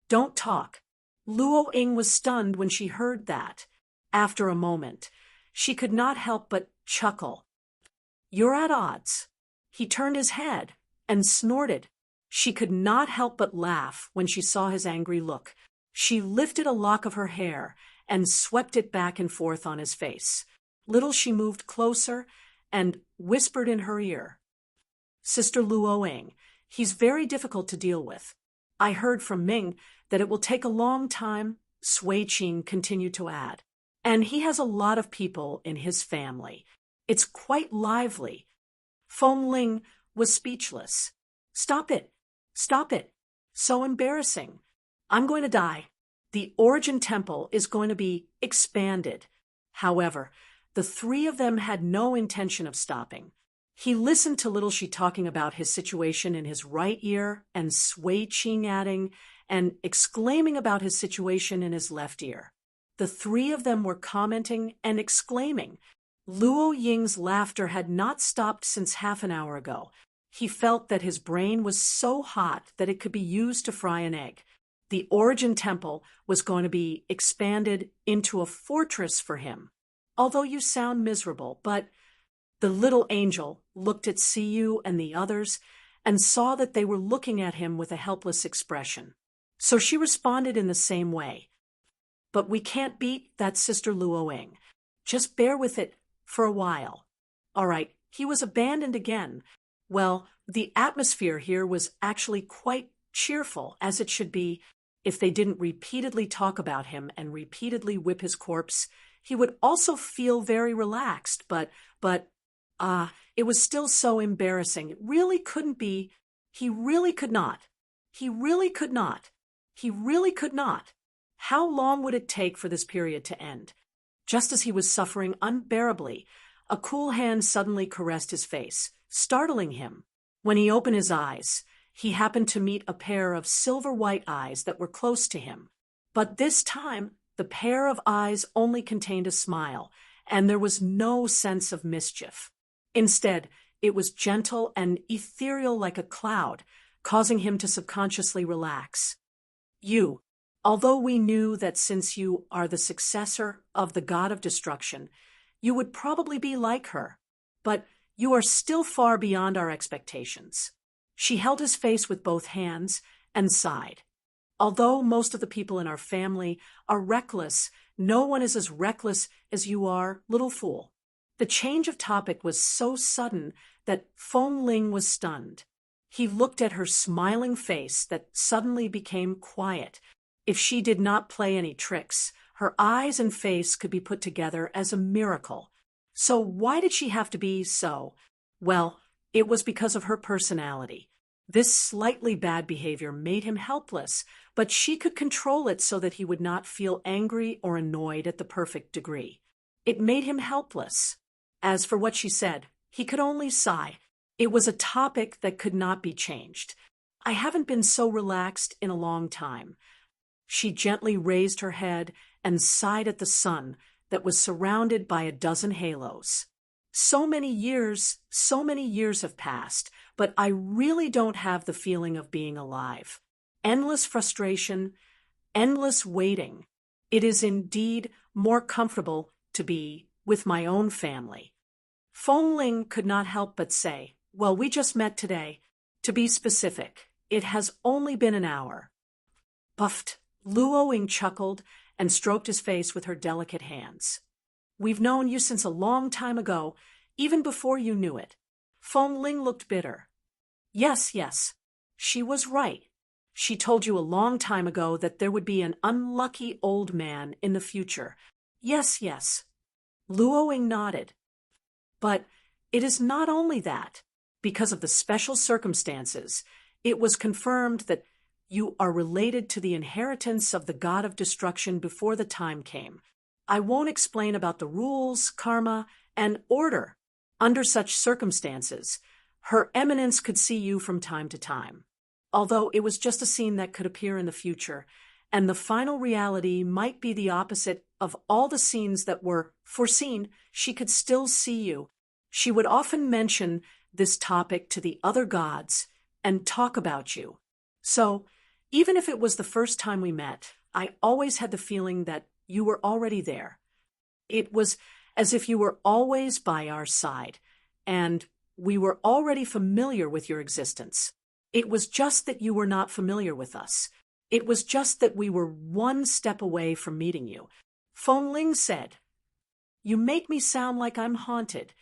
Don't talk. Luo Ying was stunned when she heard that. After a moment, she could not help but chuckle. You're at odds. He turned his head and snorted. She could not help but laugh when she saw his angry look. She lifted a lock of her hair and swept it back and forth on his face. Little She moved closer and whispered in her ear, Sister Luo Ying, he's very difficult to deal with. I heard from Ming that it will take a long time, Sui Ching continued to add. And he has a lot of people in his family. It's quite lively. Fengling was speechless. Stop it. Stop it. So embarrassing. I'm going to die. The Origin Temple is going to be expanded. However, the three of them had no intention of stopping. He listened to Little She talking about his situation in his right ear and Sui Ching adding and exclaiming about his situation in his left ear. The three of them were commenting and exclaiming. Luo Ying's laughter had not stopped since half an hour ago. He felt that his brain was so hot that it could be used to fry an egg. The Origin Temple was going to be expanded into a fortress for him. Although you sound miserable, but the little angel looked at Siyu and the others and saw that they were looking at him with a helpless expression. So she responded in the same way. But we can't beat that Sister Luo Ying. Just bear with it for a while. All right, he was abandoned again. Well, the atmosphere here was actually quite cheerful, as it should be. If they didn't repeatedly talk about him and repeatedly whip his corpse, he would also feel very relaxed, but it was still so embarrassing. It really couldn't be. He really could not. He really could not. He really could not. How long would it take for this period to end? Just as he was suffering unbearably, a cool hand suddenly caressed his face, startling him. When he opened his eyes, he happened to meet a pair of silver-white eyes that were close to him. But this time, the pair of eyes only contained a smile, and there was no sense of mischief. Instead, it was gentle and ethereal like a cloud, causing him to subconsciously relax. You, although we knew that since you are the successor of the god of destruction, you would probably be like her, but you are still far beyond our expectations. She held his face with both hands and sighed. Although most of the people in our family are reckless, no one is as reckless as you are, little fool. The change of topic was so sudden that Fengling was stunned. He looked at her smiling face that suddenly became quiet. If she did not play any tricks, her eyes and face could be put together as a miracle. So why did she have to be so? Well, it was because of her personality. This slightly bad behavior made him helpless, but she could control it so that he would not feel angry or annoyed at the perfect degree. It made him helpless. As for what she said, he could only sigh. It was a topic that could not be changed. I haven't been so relaxed in a long time. She gently raised her head and sighed at the sun that was surrounded by a dozen halos. So many years have passed, but I really don't have the feeling of being alive. Endless frustration, endless waiting. It is indeed more comfortable to be with my own family. Feng Ling could not help but say, well, we just met today. To be specific, it has only been an hour. Puffed, Luo Ying chuckled and stroked his face with her delicate hands. We've known you since a long time ago, even before you knew it. Feng Ling looked bitter. Yes, she was right. She told you a long time ago that there would be an unlucky old man in the future. Yes. Luo Ying nodded. But it is not only that. Because of the special circumstances, it was confirmed that you are related to the inheritance of the god of destruction before the time came. I won't explain about the rules, karma, and order. Under such circumstances, Her Eminence could see you from time to time. Although it was just a scene that could appear in the future, and the final reality might be the opposite of all the scenes that were foreseen, she could still see you. She would often mention this topic to the other gods and talk about you. So, even if it was the first time we met, I always had the feeling that you were already there. It was as if you were always by our side, and we were already familiar with your existence. It was just that you were not familiar with us. It was just that we were one step away from meeting you. Feng Ling said, You make me sound like I'm haunted.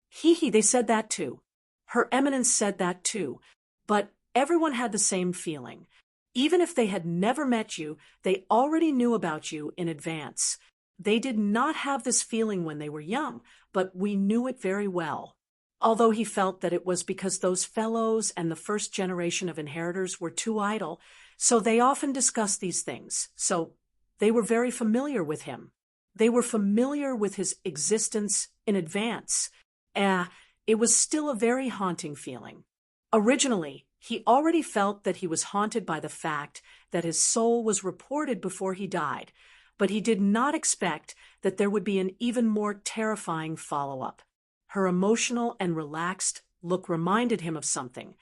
Hee, they said that too. Her Eminence said that too. But everyone had the same feeling. Even if they had never met you, they already knew about you in advance. They did not have this feeling when they were young, but we knew it very well. Although he felt that it was because those fellows and the first generation of inheritors were too idle, so they often discussed these things. So they were very familiar with him. They were familiar with his existence in advance. It was still a very haunting feeling. Originally, he already felt that he was haunted by the fact that his soul was reported before he died, but he did not expect that there would be an even more terrifying follow-up. Her emotional and relaxed look reminded him of something.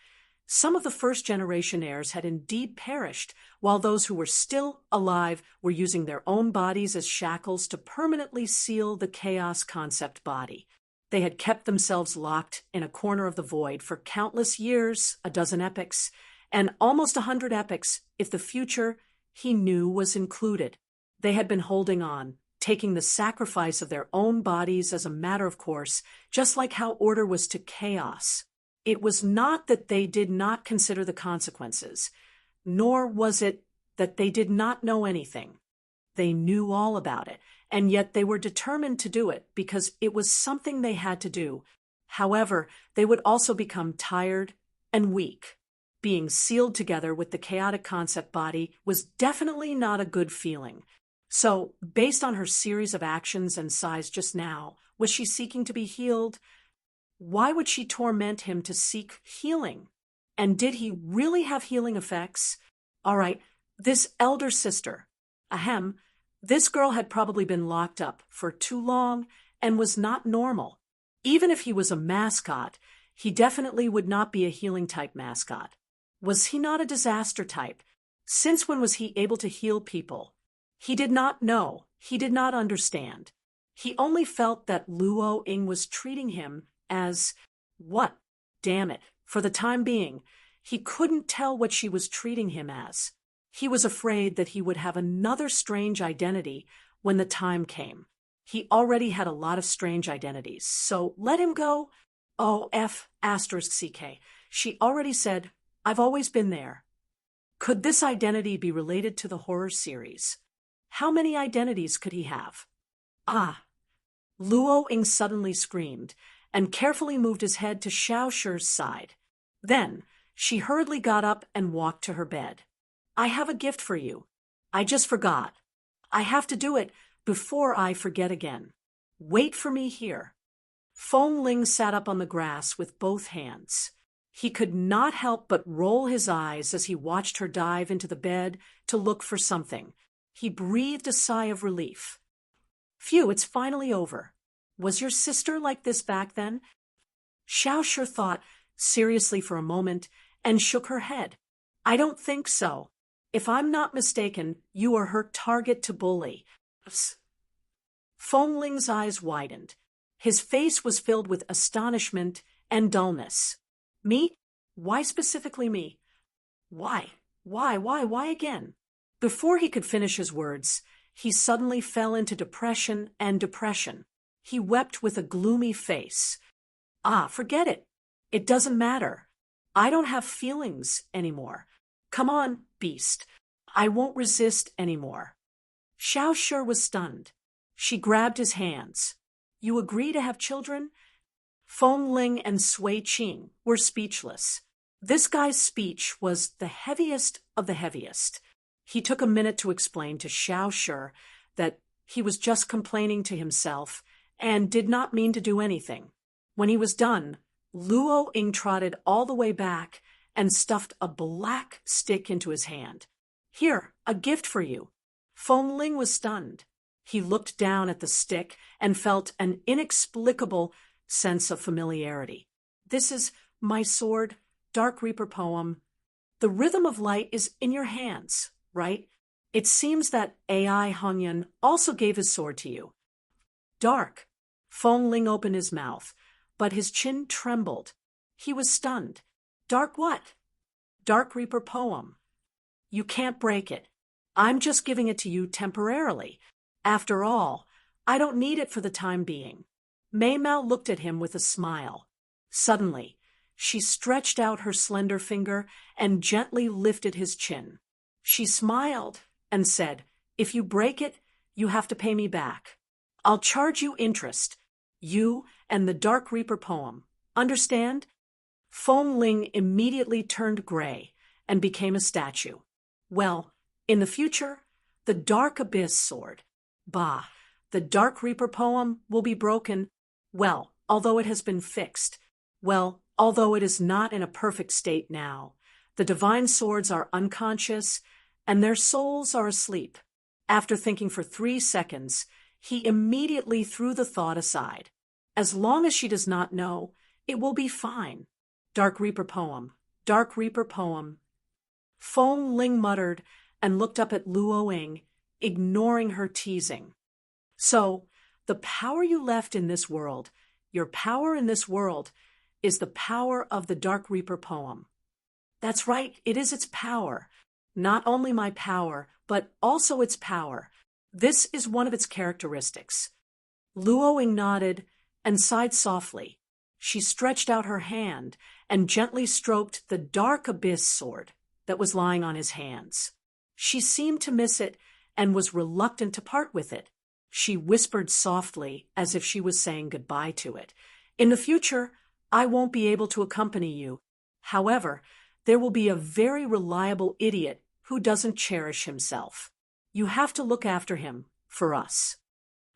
Some of the first-generation heirs had indeed perished, while those who were still alive were using their own bodies as shackles to permanently seal the chaos concept body. They had kept themselves locked in a corner of the void for countless years, a dozen epochs, and almost 100 epochs if the future he knew was included. They had been holding on, taking the sacrifice of their own bodies as a matter of course, just like how order was to chaos. It was not that they did not consider the consequences, nor was it that they did not know anything. They knew all about it, and yet they were determined to do it because it was something they had to do. However, they would also become tired and weak. Being sealed together with the chaotic concept body was definitely not a good feeling. So, based on her series of actions and sighs just now, was she seeking to be healed? Why would she torment him to seek healing? And did he really have healing effects? All right, this elder sister, this girl had probably been locked up for too long and was not normal. Even if he was a mascot, he definitely would not be a healing type mascot. Was he not a disaster type? Since when was he able to heal people? He did not know. He did not understand. He only felt that Luo Ying was treating him as what? Damn it. For the time being, he couldn't tell what she was treating him as. He was afraid that he would have another strange identity when the time came. He already had a lot of strange identities, so let him go. Oh, F***CK. She already said, I've always been there. Could this identity be related to the horror series? How many identities could he have? Ah! Luo Ying suddenly screamed and carefully moved his head to Xiao Shi's side. Then, she hurriedly got up and walked to her bed. I have a gift for you. I just forgot. I have to do it before I forget again. Wait for me here. Feng Ling sat up on the grass with both hands. He could not help but roll his eyes as he watched her dive into the bed to look for something. He breathed a sigh of relief. Phew, it's finally over. Was your sister like this back then? Xiao Shi thought seriously for a moment and shook her head. I don't think so. If I'm not mistaken, you are her target to bully. Feng Ling's eyes widened. His face was filled with astonishment and dullness. Me? Why specifically me? Why? Why again? Before he could finish his words, he suddenly fell into depression and depression. He wept with a gloomy face. Ah, forget it. It doesn't matter. I don't have feelings anymore. Come on, beast. I won't resist anymore. Xiao Shi was stunned. She grabbed his hands. You agree to have children? Feng Ling and Sui Qing were speechless. This guy's speech was the heaviest of the heaviest. He took a minute to explain to Xiao Shi that he was just complaining to himself and did not mean to do anything. When he was done, Luo Ying trotted all the way back and stuffed a black stick into his hand. Here, a gift for you. Feng Ling was stunned. He looked down at the stick and felt an inexplicable sense of familiarity. This is my sword, Dark Reaper poem. The rhythm of light is in your hands, right? It seems that AI Hanyan also gave his sword to you. Dark. Feng Ling opened his mouth, but his chin trembled. He was stunned. Dark what? Dark Reaper poem. You can't break it. I'm just giving it to you temporarily. After all, I don't need it for the time being. Mei Mao looked at him with a smile. Suddenly, she stretched out her slender finger and gently lifted his chin. She smiled and said, If you break it, you have to pay me back. I'll charge you interest. You and the Dark Reaper poem. Understand? Feng Ling immediately turned gray and became a statue. Well, in the future, the Dark Abyss sword. Bah, the Dark Reaper poem will be broken. Well, although it has been fixed. Well, although it is not in a perfect state now. The divine swords are unconscious, and their souls are asleep. After thinking for 3 seconds, he immediately threw the thought aside. As long as she does not know, it will be fine. Dark Reaper poem. Dark Reaper poem. Feng Ling muttered and looked up at Luo Ying, ignoring her teasing. So, the power you left in this world, your power in this world, is the power of the Dark Reaper poem. That's right, it is its power. Not only my power, but also its power. This is one of its characteristics. Luo Ying nodded and sighed softly. She stretched out her hand and gently stroked the Dark Abyss sword that was lying on his hands. She seemed to miss it and was reluctant to part with it. She whispered softly, as if she was saying goodbye to it. In the future, I won't be able to accompany you. However, there will be a very reliable idiot who doesn't cherish himself. You have to look after him, for us.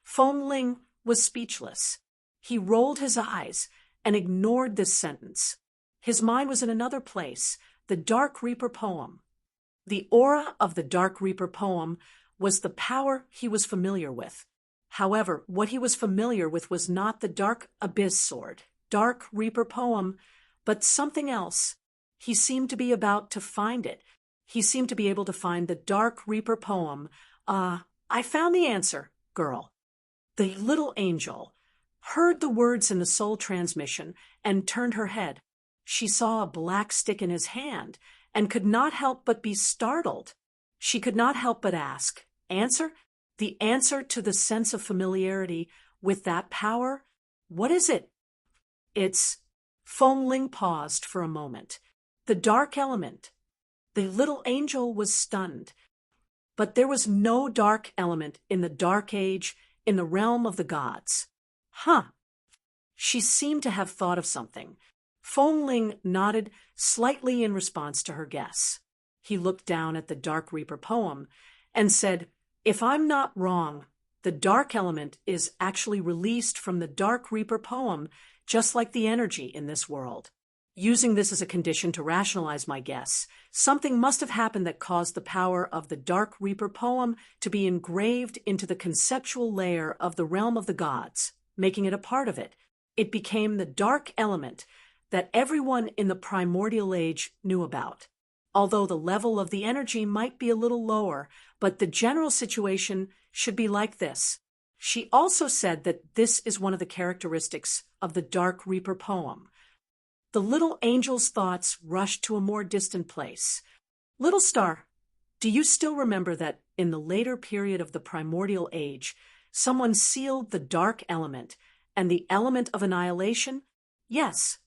Feng Ling was speechless. He rolled his eyes and ignored this sentence. His mind was in another place, the Dark Reaper poem. The aura of the Dark Reaper poem was the power he was familiar with. However, what he was familiar with was not the Dark Abyss sword, Dark Reaper poem, but something else. He seemed to be about to find it. He seemed to be able to find the Dark Reaper poem. I found the answer, girl. The little angel heard the words in the soul transmission and turned her head. She saw a black stick in his hand and could not help but be startled. She could not help but ask, Answer? The answer to the sense of familiarity with that power? What is it? It's... Feng Ling paused for a moment. The dark element. The little angel was stunned. But there was no dark element in the Dark Age, in the realm of the gods. Huh. She seemed to have thought of something. Feng Ling nodded slightly in response to her guess. He looked down at the Dark Reaper poem and said, "If I'm not wrong, the dark element is actually released from the Dark Reaper poem, just like the energy in this world. Using this as a condition to rationalize my guess, something must have happened that caused the power of the Dark Reaper poem to be engraved into the conceptual layer of the realm of the gods, making it a part of it. It became the dark element that everyone in the primordial age knew about. Although the level of the energy might be a little lower, but the general situation should be like this." She also said that this is one of the characteristics of the Dark Reaper poem. The little angel's thoughts rushed to a more distant place. "Little star, do you still remember that in the later period of the primordial age, someone sealed the dark element and the element of annihilation?" "Yes."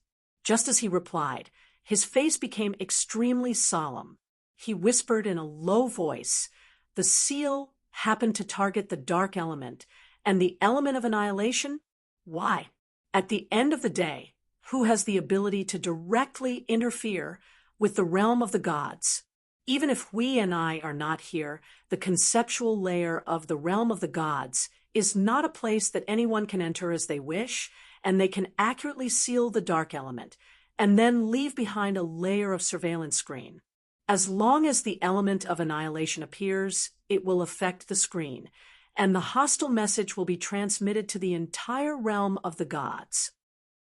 Just as he replied, his face became extremely solemn. He whispered in a low voice, "The seal happened to target the dark element, and the element of annihilation? Why? At the end of the day, who has the ability to directly interfere with the realm of the gods? Even if we and I are not here, the conceptual layer of the realm of the gods is not a place that anyone can enter as they wish, and they can accurately seal the dark element, and then leave behind a layer of surveillance screen. As long as the element of annihilation appears, it will affect the screen, and the hostile message will be transmitted to the entire realm of the gods."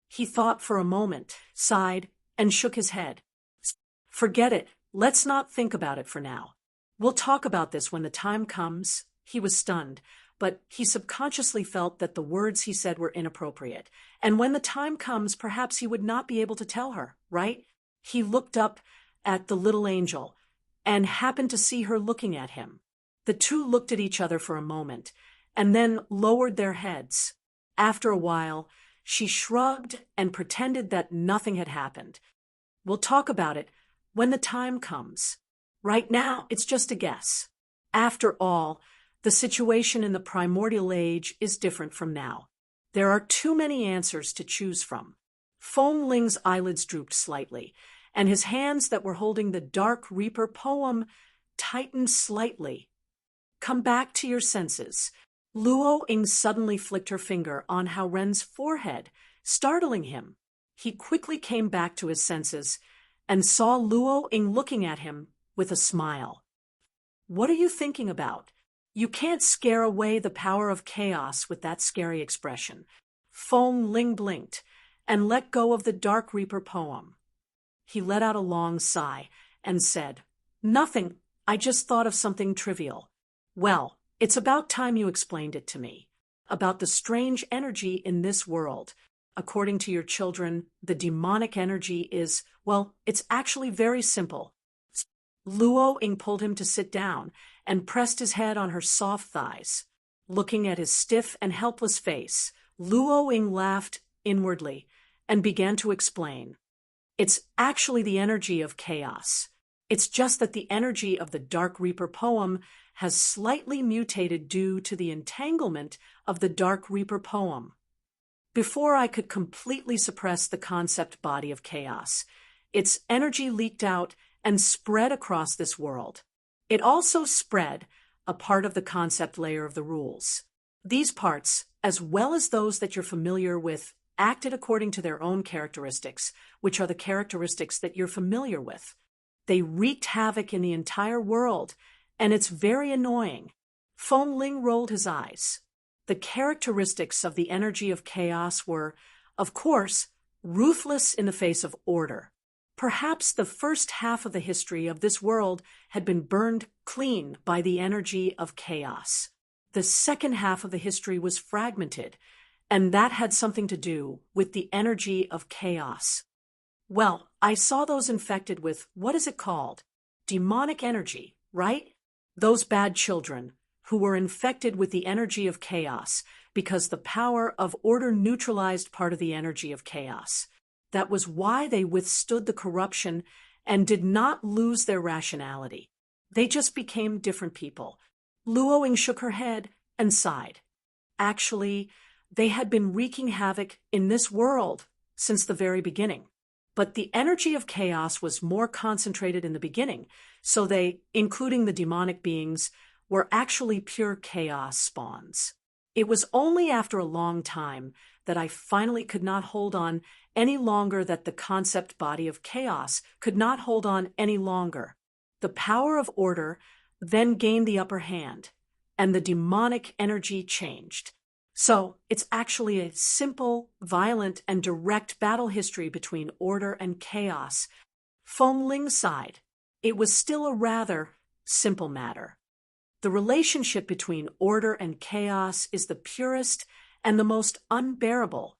He thought for a moment, sighed, and shook his head. "Forget it. Let's not think about it for now. We'll talk about this when the time comes." He was stunned, but he subconsciously felt that the words he said were inappropriate, and when the time comes, perhaps he would not be able to tell her, right? He looked up at the little angel and happened to see her looking at him. The two looked at each other for a moment and then lowered their heads. After a while, she shrugged and pretended that nothing had happened. "We'll talk about it when the time comes. Right now, it's just a guess. After all, the situation in the primordial age is different from now. There are too many answers to choose from." Feng Ling's eyelids drooped slightly, and his hands that were holding the Dark Reaper poem tightened slightly. "Come back to your senses." Luo Ying suddenly flicked her finger on Hao Ren's forehead, startling him. He quickly came back to his senses and saw Luo Ying looking at him with a smile. "What are you thinking about? You can't scare away the power of chaos with that scary expression." Feng Ling blinked and let go of the Dark Reaper poem. He let out a long sigh and said, "Nothing. I just thought of something trivial." "Well, it's about time you explained it to me. About the strange energy in this world. According to your children, the demonic energy is, well, it's actually very simple." Luo Ying pulled him to sit down and pressed his head on her soft thighs. Looking at his stiff and helpless face, Luo Ying laughed inwardly and began to explain. "It's actually the energy of chaos. It's just that the energy of the Dark Reaper poem has slightly mutated due to the entanglement of the Dark Reaper poem. Before I could completely suppress the concept body of chaos, its energy leaked out and spread across this world. It also spread a part of the concept layer of the rules. These parts, as well as those that you're familiar with, acted according to their own characteristics, which are the characteristics that you're familiar with. They wreaked havoc in the entire world, and it's very annoying." Feng Ling rolled his eyes. The characteristics of the energy of chaos were, of course, ruthless in the face of order. Perhaps the first half of the history of this world had been burned clean by the energy of chaos. The second half of the history was fragmented, and that had something to do with the energy of chaos. Well, I saw those infected with, what is it called? Demonic energy, right? Those bad children who were infected with the energy of chaos because the power of order neutralized part of the energy of chaos. That was why they withstood the corruption and did not lose their rationality. They just became different people. Luo Ying shook her head and sighed. Actually, they had been wreaking havoc in this world since the very beginning. But the energy of chaos was more concentrated in the beginning, so they, including the demonic beings, were actually pure chaos spawns. It was only after a long time that I finally could not hold on any longer, that the concept body of chaos could not hold on any longer. The power of order then gained the upper hand, and the demonic energy changed. So it's actually a simple, violent, and direct battle history between order and chaos. Feng Ling sighed. It was still a rather simple matter. The relationship between order and chaos is the purest and the most unbearable.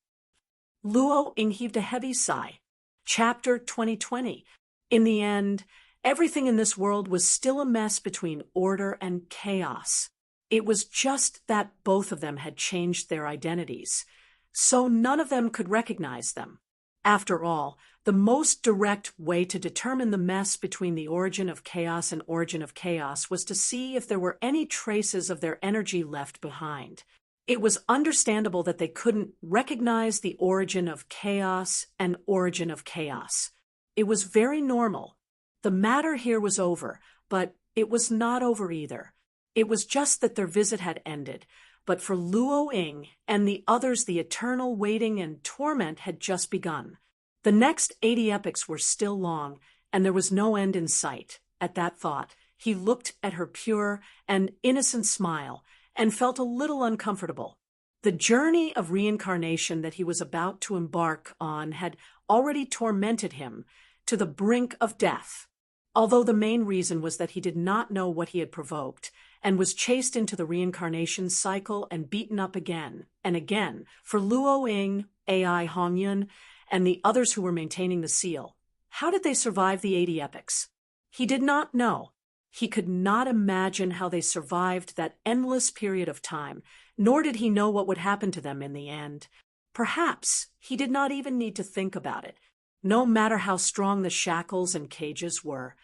Luo Ying heaved a heavy sigh. Chapter 2020. In the end, everything in this world was still a mess between order and chaos. It was just that both of them had changed their identities, so none of them could recognize them. After all, the most direct way to determine the mess between the origin of chaos and origin of chaos was to see if there were any traces of their energy left behind. It was understandable that they couldn't recognize the origin of chaos and origin of chaos. It was very normal. The matter here was over, but it was not over either. It was just that their visit had ended, but for Luo Ying and the others, the eternal waiting and torment had just begun. The next 80 epochs were still long, and there was no end in sight. At that thought, he looked at her pure and innocent smile and felt a little uncomfortable. The journey of reincarnation that he was about to embark on had already tormented him to the brink of death, although the main reason was that he did not know what he had provoked, and was chased into the reincarnation cycle and beaten up again and again. For Luo Ying, AI Hongyun, and the others who were maintaining the seal, how did they survive the 80 epochs? He did not know. He could not imagine how they survived that endless period of time, nor did he know what would happen to them in the end. Perhaps he did not even need to think about it. No matter how strong the shackles and cages were,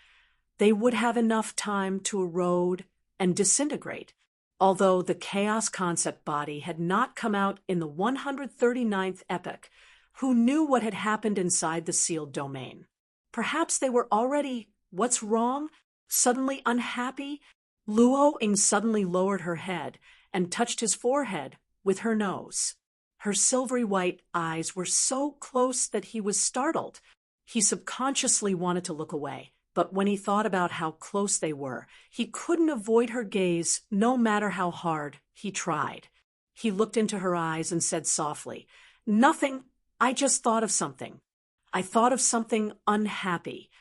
they would have enough time to erode and disintegrate. Although the chaos concept body had not come out in the 139th epoch, who knew what had happened inside the sealed domain? Perhaps they were already, what's wrong? Suddenly unhappy? Luo Ying suddenly lowered her head and touched his forehead with her nose. Her silvery white eyes were so close that he was startled. He subconsciously wanted to look away, but when he thought about how close they were, he couldn't avoid her gaze no matter how hard he tried. He looked into her eyes and said softly, "Nothing, I just thought of something. I thought of something unhappy."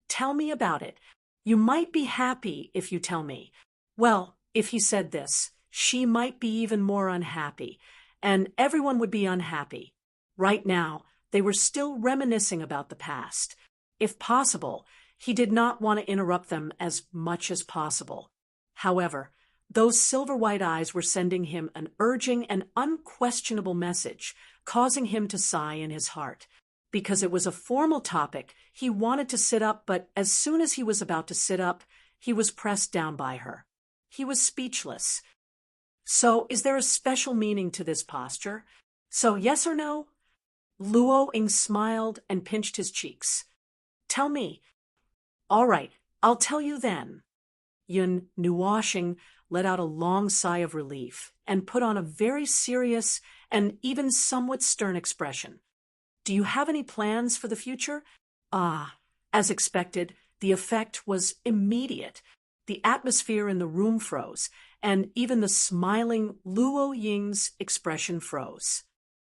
Tell me about it. You might be happy if you tell me." Well, if he said this, she might be even more unhappy, and everyone would be unhappy. Right now, they were still reminiscing about the past. If possible, he did not want to interrupt them as much as possible. However, those silver white eyes were sending him an urging and unquestionable message, causing him to sigh in his heart. Because it was a formal topic, he wanted to sit up, but as soon as he was about to sit up, he was pressed down by her. He was speechless. So, is there a special meaning to this posture? So, yes or no? Luo Ying smiled and pinched his cheeks. "Tell me." "All right, I'll tell you then." Yun Nuoshing let out a long sigh of relief and put on a very serious and even somewhat stern expression. "Do you have any plans for the future?" As expected, the effect was immediate. The atmosphere in the room froze, and even the smiling Luo Ying's expression froze.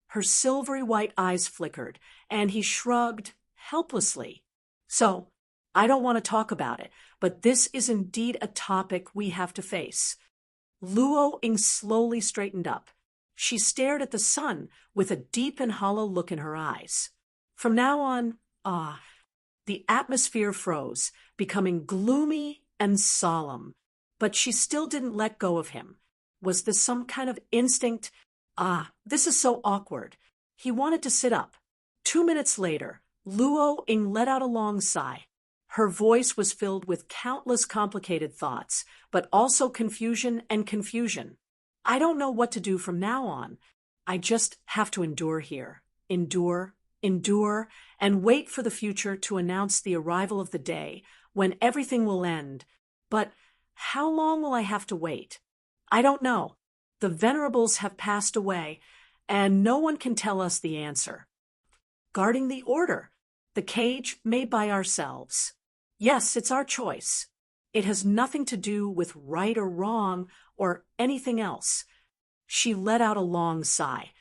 Her silvery white eyes flickered, and he shrugged helplessly. "So, I don't want to talk about it, but this is indeed a topic we have to face." Luo Ying slowly straightened up. She stared at the sun with a deep and hollow look in her eyes. From now on, the atmosphere froze, becoming gloomy and solemn. But she still didn't let go of him. Was this some kind of instinct? This is so awkward. He wanted to sit up. 2 minutes later, Luo Ying let out a long sigh. Her voice was filled with countless complicated thoughts, but also confusion and confusion. I don't know what to do from now on. I just have to endure here. Endure, endure, and wait for the future to announce the arrival of the day when everything will end. But how long will I have to wait? I don't know. The venerables have passed away, and no one can tell us the answer. Guarding the order, the cage made by ourselves. Yes, it's our choice. It has nothing to do with right or wrong or anything else. She let out a long sigh,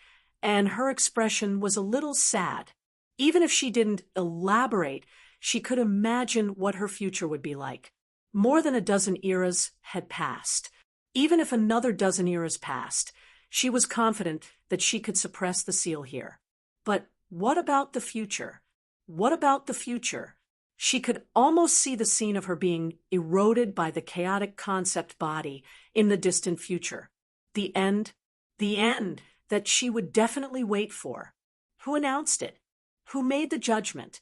and her expression was a little sad. Even if she didn't elaborate, she could imagine what her future would be like. More than a dozen eras had passed. Even if another dozen eras passed, she was confident that she could suppress the seal here. But what about the future? What about the future? She could almost see the scene of her being eroded by the chaotic concept body in the distant future. The end that she would definitely wait for. Who announced it? Who made the judgment?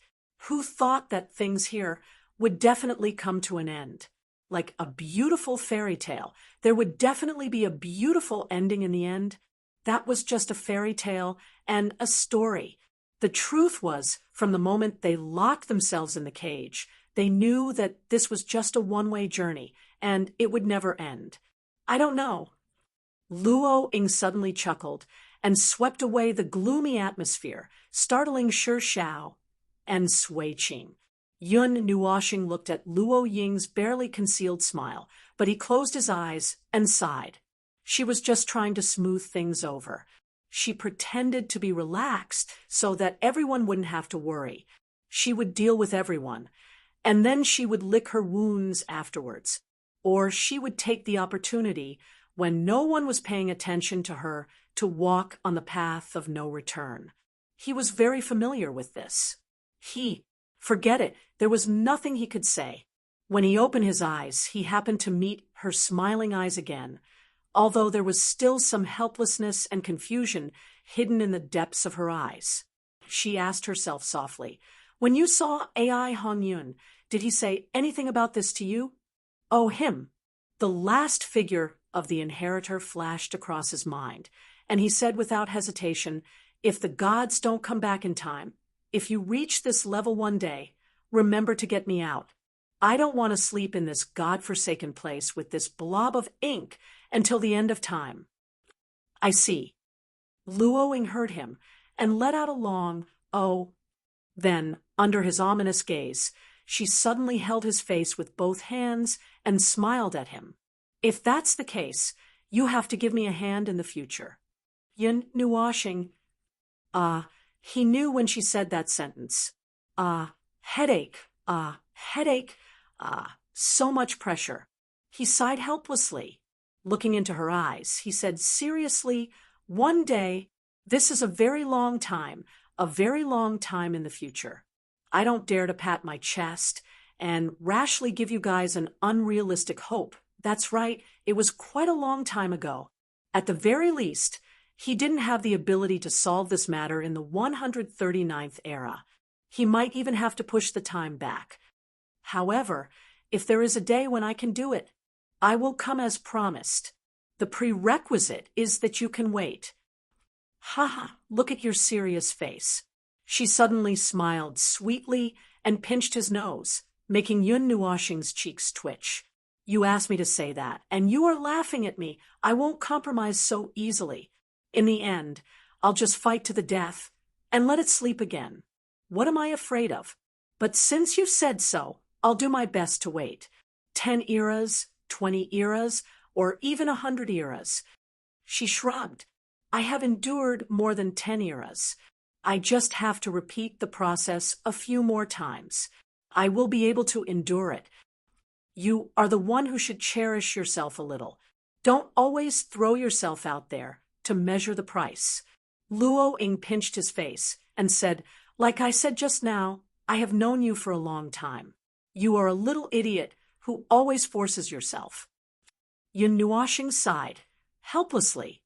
Who thought that things here would definitely come to an end? Like a beautiful fairy tale, there would definitely be a beautiful ending in the end. That was just a fairy tale and a story. The truth was, from the moment they locked themselves in the cage, they knew that this was just a one-way journey, and it would never end. I don't know. Luo Ying suddenly chuckled and swept away the gloomy atmosphere, startling Shi Xiao and Sui Qing. Yun Nuoxing looked at Luo Ying's barely concealed smile, but he closed his eyes and sighed. She was just trying to smooth things over. She pretended to be relaxed so that everyone wouldn't have to worry. She would deal with everyone, and then she would lick her wounds afterwards. Or she would take the opportunity, when no one was paying attention to her, to walk on the path of no return. He was very familiar with this. Forget it, there was nothing he could say. When he opened his eyes, he happened to meet her smiling eyes again, although there was still some helplessness and confusion hidden in the depths of her eyes. She asked herself softly, "When you saw AI Hong Yun, did he say anything about this to you?" Oh, him. The last figure of the inheritor flashed across his mind, and he said without hesitation, "If the gods don't come back in time, if you reach this level one day, remember to get me out. I don't want to sleep in this God-forsaken place with this blob of ink until the end of time." I see. Luo Ying heard him and let out a long, "oh." Then, under his ominous gaze, she suddenly held his face with both hands and smiled at him. "If that's the case, you have to give me a hand in the future." Yun Nuoxing. He knew when she said that sentence. Headache, headache, so much pressure. He sighed helplessly. Looking into her eyes, he said seriously, "One day, this is a very long time in the future. I don't dare to pat my chest and rashly give you guys an unrealistic hope. That's right, it was quite a long time ago. At the very least, he didn't have the ability to solve this matter in the 139th era. He might even have to push the time back. However, if there is a day when I can do it, I will come as promised. The prerequisite is that you can wait." Look at your serious face." She suddenly smiled sweetly and pinched his nose, making Yun Nuoxing's cheeks twitch. "You asked me to say that, and you are laughing at me. I won't compromise so easily. In the end, I'll just fight to the death and let it sleep again. What am I afraid of? But since you've said so, I'll do my best to wait. 10 eras, 20 eras, or even 100 eras." She shrugged. "I have endured more than 10 eras. I just have to repeat the process a few more times. I will be able to endure it. You are the one who should cherish yourself a little. Don't always throw yourself out there to measure the price." Luo Ying pinched his face and said, "Like I said just now, I have known you for a long time. You are a little idiot who always forces yourself." Yun Nuoxing sighed, helplessly.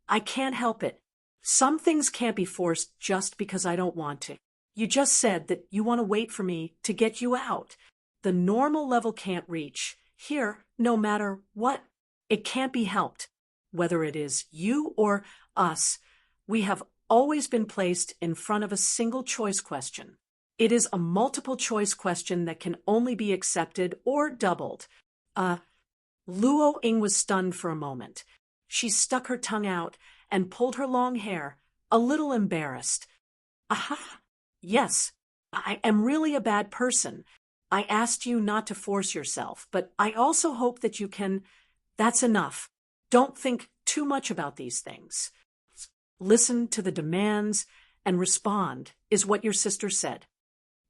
"I can't help it. Some things can't be forced just because I don't want to. You just said that you want to wait for me to get you out. The normal level can't reach. Here, no matter what, it can't be helped. Whether it is you or us, we have always been placed in front of a single choice question. It is a multiple choice question that can only be accepted or doubled. Luo Ying was stunned for a moment. She stuck her tongue out and pulled her long hair, a little embarrassed. Aha! Yes, I am really a bad person. I asked you not to force yourself, but I also hope that you can. That's enough. Don't think too much about these things. Listen to the demands and respond, is what your sister said.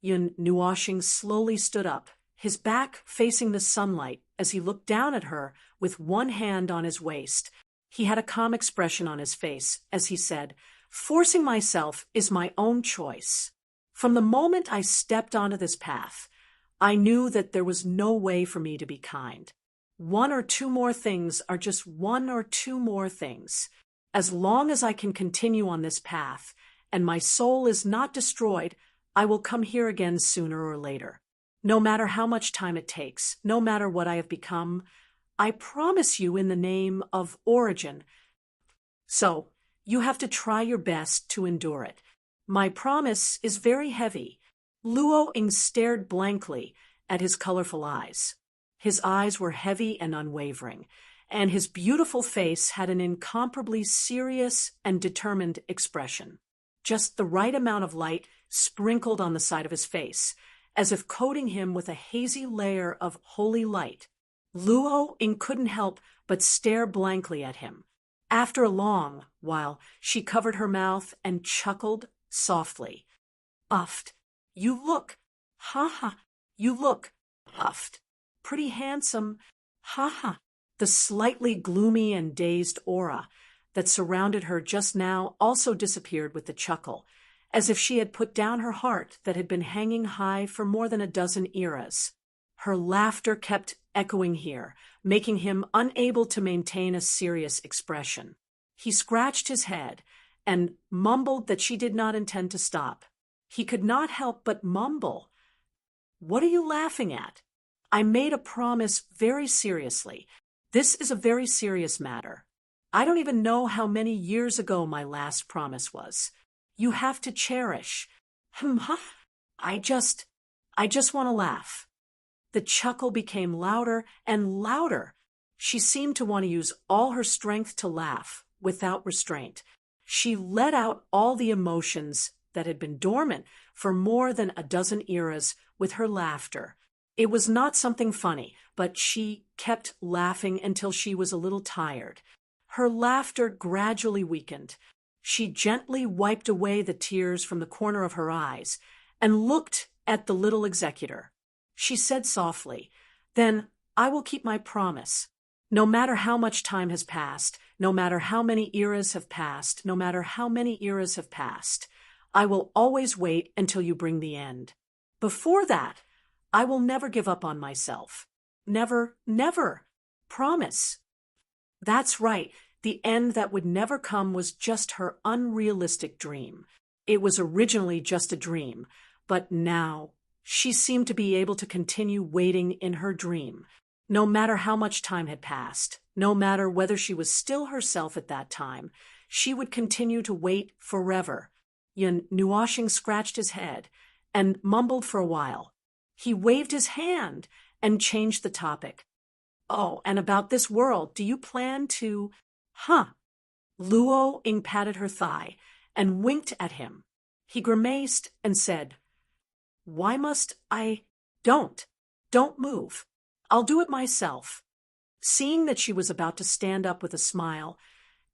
Yun Nuoxing slowly stood up, his back facing the sunlight as he looked down at her with one hand on his waist. He had a calm expression on his face as he said, "Forcing myself is my own choice. From the moment I stepped onto this path, I knew that there was no way for me to be kind. One or two more things are just one or two more things. As long as I can continue on this path and my soul is not destroyed, I will come here again sooner or later. No matter how much time it takes, no matter what I have become, I promise you in the name of origin. So, you have to try your best to endure it. My promise is very heavy." Luo Ying stared blankly at his colorful eyes. His eyes were heavy and unwavering, and his beautiful face had an incomparably serious and determined expression. Just the right amount of light sprinkled on the side of his face, as if coating him with a hazy layer of holy light. Luo Ying couldn't help but stare blankly at him. After a long while, she covered her mouth and chuckled softly. "Uffed. You look, you look, uffed. Pretty handsome, The slightly gloomy and dazed aura that surrounded her just now also disappeared with the chuckle, as if she had put down her heart that had been hanging high for more than a dozen eras. Her laughter kept echoing here, making him unable to maintain a serious expression. He scratched his head and mumbled that she did not intend to stop. He could not help but mumble. "What are you laughing at? I made a promise very seriously. This is a very serious matter. I don't even know how many years ago my last promise was. You have to cherish. I just want to laugh." The chuckle became louder and louder. She seemed to want to use all her strength to laugh, without restraint. She let out all the emotions that had been dormant for more than a dozen eras with her laughter. It was not something funny, but she kept laughing until she was a little tired. Her laughter gradually weakened. She gently wiped away the tears from the corner of her eyes and looked at the little executor. She said softly, "Then I will keep my promise. No matter how much time has passed, no matter how many eras have passed, no matter how many eras have passed, I will always wait until you bring the end. Before that, I will never give up on myself. Never, never. Promise." That's right. The end that would never come was just her unrealistic dream. It was originally just a dream, but now she seemed to be able to continue waiting in her dream. No matter how much time had passed, no matter whether she was still herself at that time, she would continue to wait forever. Yun Nuoxing scratched his head and mumbled for a while. He waved his hand and changed the topic. "Oh, and about this world, do you plan to—" Luo Ying patted her thigh and winked at him. He grimaced and said, "Why must I—" Don't move. I'll do it myself." Seeing that she was about to stand up with a smile,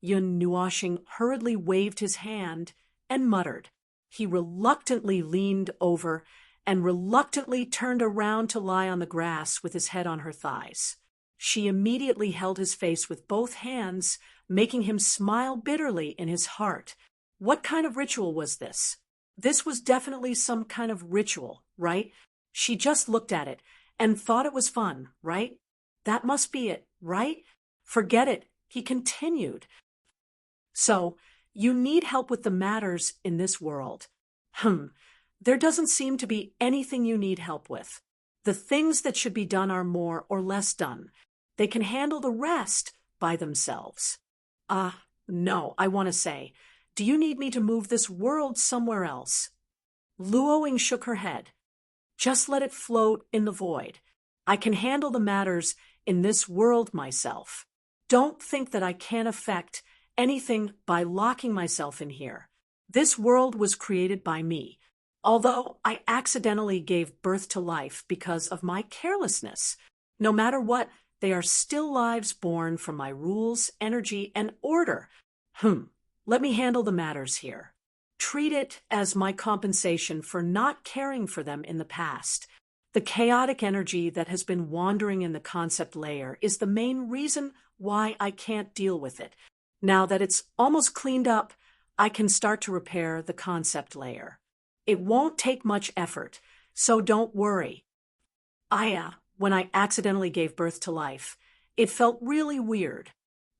Yun Nuoxing hurriedly waved his hand and muttered. He reluctantly leaned over and reluctantly turned around to lie on the grass with his head on her thighs. She immediately held his face with both hands, making him smile bitterly in his heart. What kind of ritual was this? This was definitely some kind of ritual, right? She just looked at it and thought it was fun, right? That must be it, right? Forget it, he continued. "So, you need help with the matters in this world. There doesn't seem to be anything you need help with. The things that should be done are more or less done. They can handle the rest by themselves. No, I want to say, do you need me to move this world somewhere else? Luoying shook her head. Just let it float in the void. I can handle the matters in this world myself. Don't think that I can't affect anything by locking myself in here. This world was created by me, although I accidentally gave birth to life because of my carelessness. No matter what, they are still lives born from my rules, energy, and order. Let me handle the matters here. Treat it as my compensation for not caring for them in the past. The chaotic energy that has been wandering in the concept layer is the main reason why I can't deal with it. Now that it's almost cleaned up, I can start to repair the concept layer. It won't take much effort, so don't worry. When I accidentally gave birth to life, it felt really weird.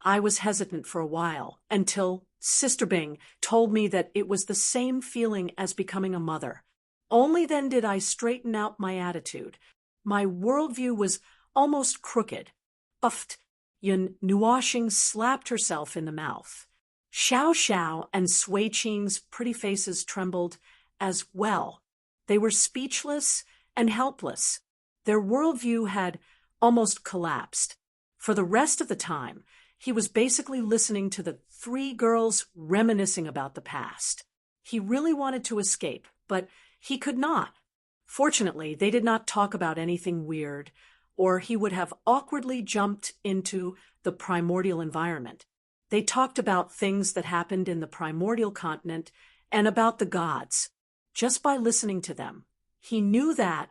I was hesitant for a while until Sister Bing told me that it was the same feeling as becoming a mother. Only then did I straighten out my attitude. My worldview was almost crooked. Uffed. Yun Nuoxing slapped herself in the mouth. Xiao Xiao and Sui Qing's pretty faces trembled as well. They were speechless and helpless. Their worldview had almost collapsed. For the rest of the time, he was basically listening to the three girls reminiscing about the past. He really wanted to escape, but he could not. Fortunately, they did not talk about anything weird, or he would have awkwardly jumped into the primordial environment. They talked about things that happened in the primordial continent and about the gods. Just by listening to them, he knew that,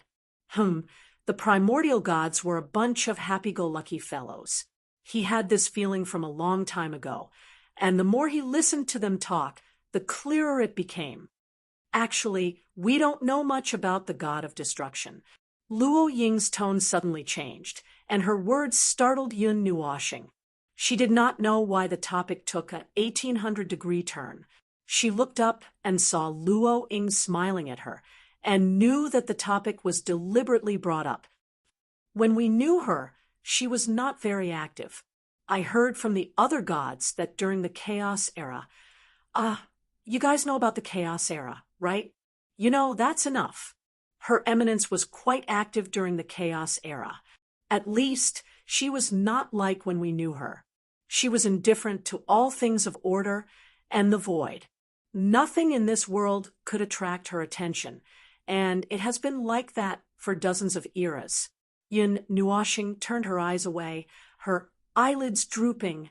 the primordial gods were a bunch of happy-go-lucky fellows. He had this feeling from a long time ago, and the more he listened to them talk, the clearer it became. Actually, we don't know much about the god of destruction. Luo Ying's tone suddenly changed, and her words startled Yun Nuoxing. She did not know why the topic took a 1800-degree turn. She looked up and saw Luo Ying smiling at her, and knew that the topic was deliberately brought up. When we knew her, she was not very active. I heard from the other gods that during the Chaos Era, you guys know about the Chaos Era, right? You know, that's enough. Her Eminence was quite active during the Chaos Era. At least, she was not like when we knew her. She was indifferent to all things of order and the void. Nothing in this world could attract her attention, and it has been like that for dozens of eras. Yun Nuoxing turned her eyes away, her eyelids drooping.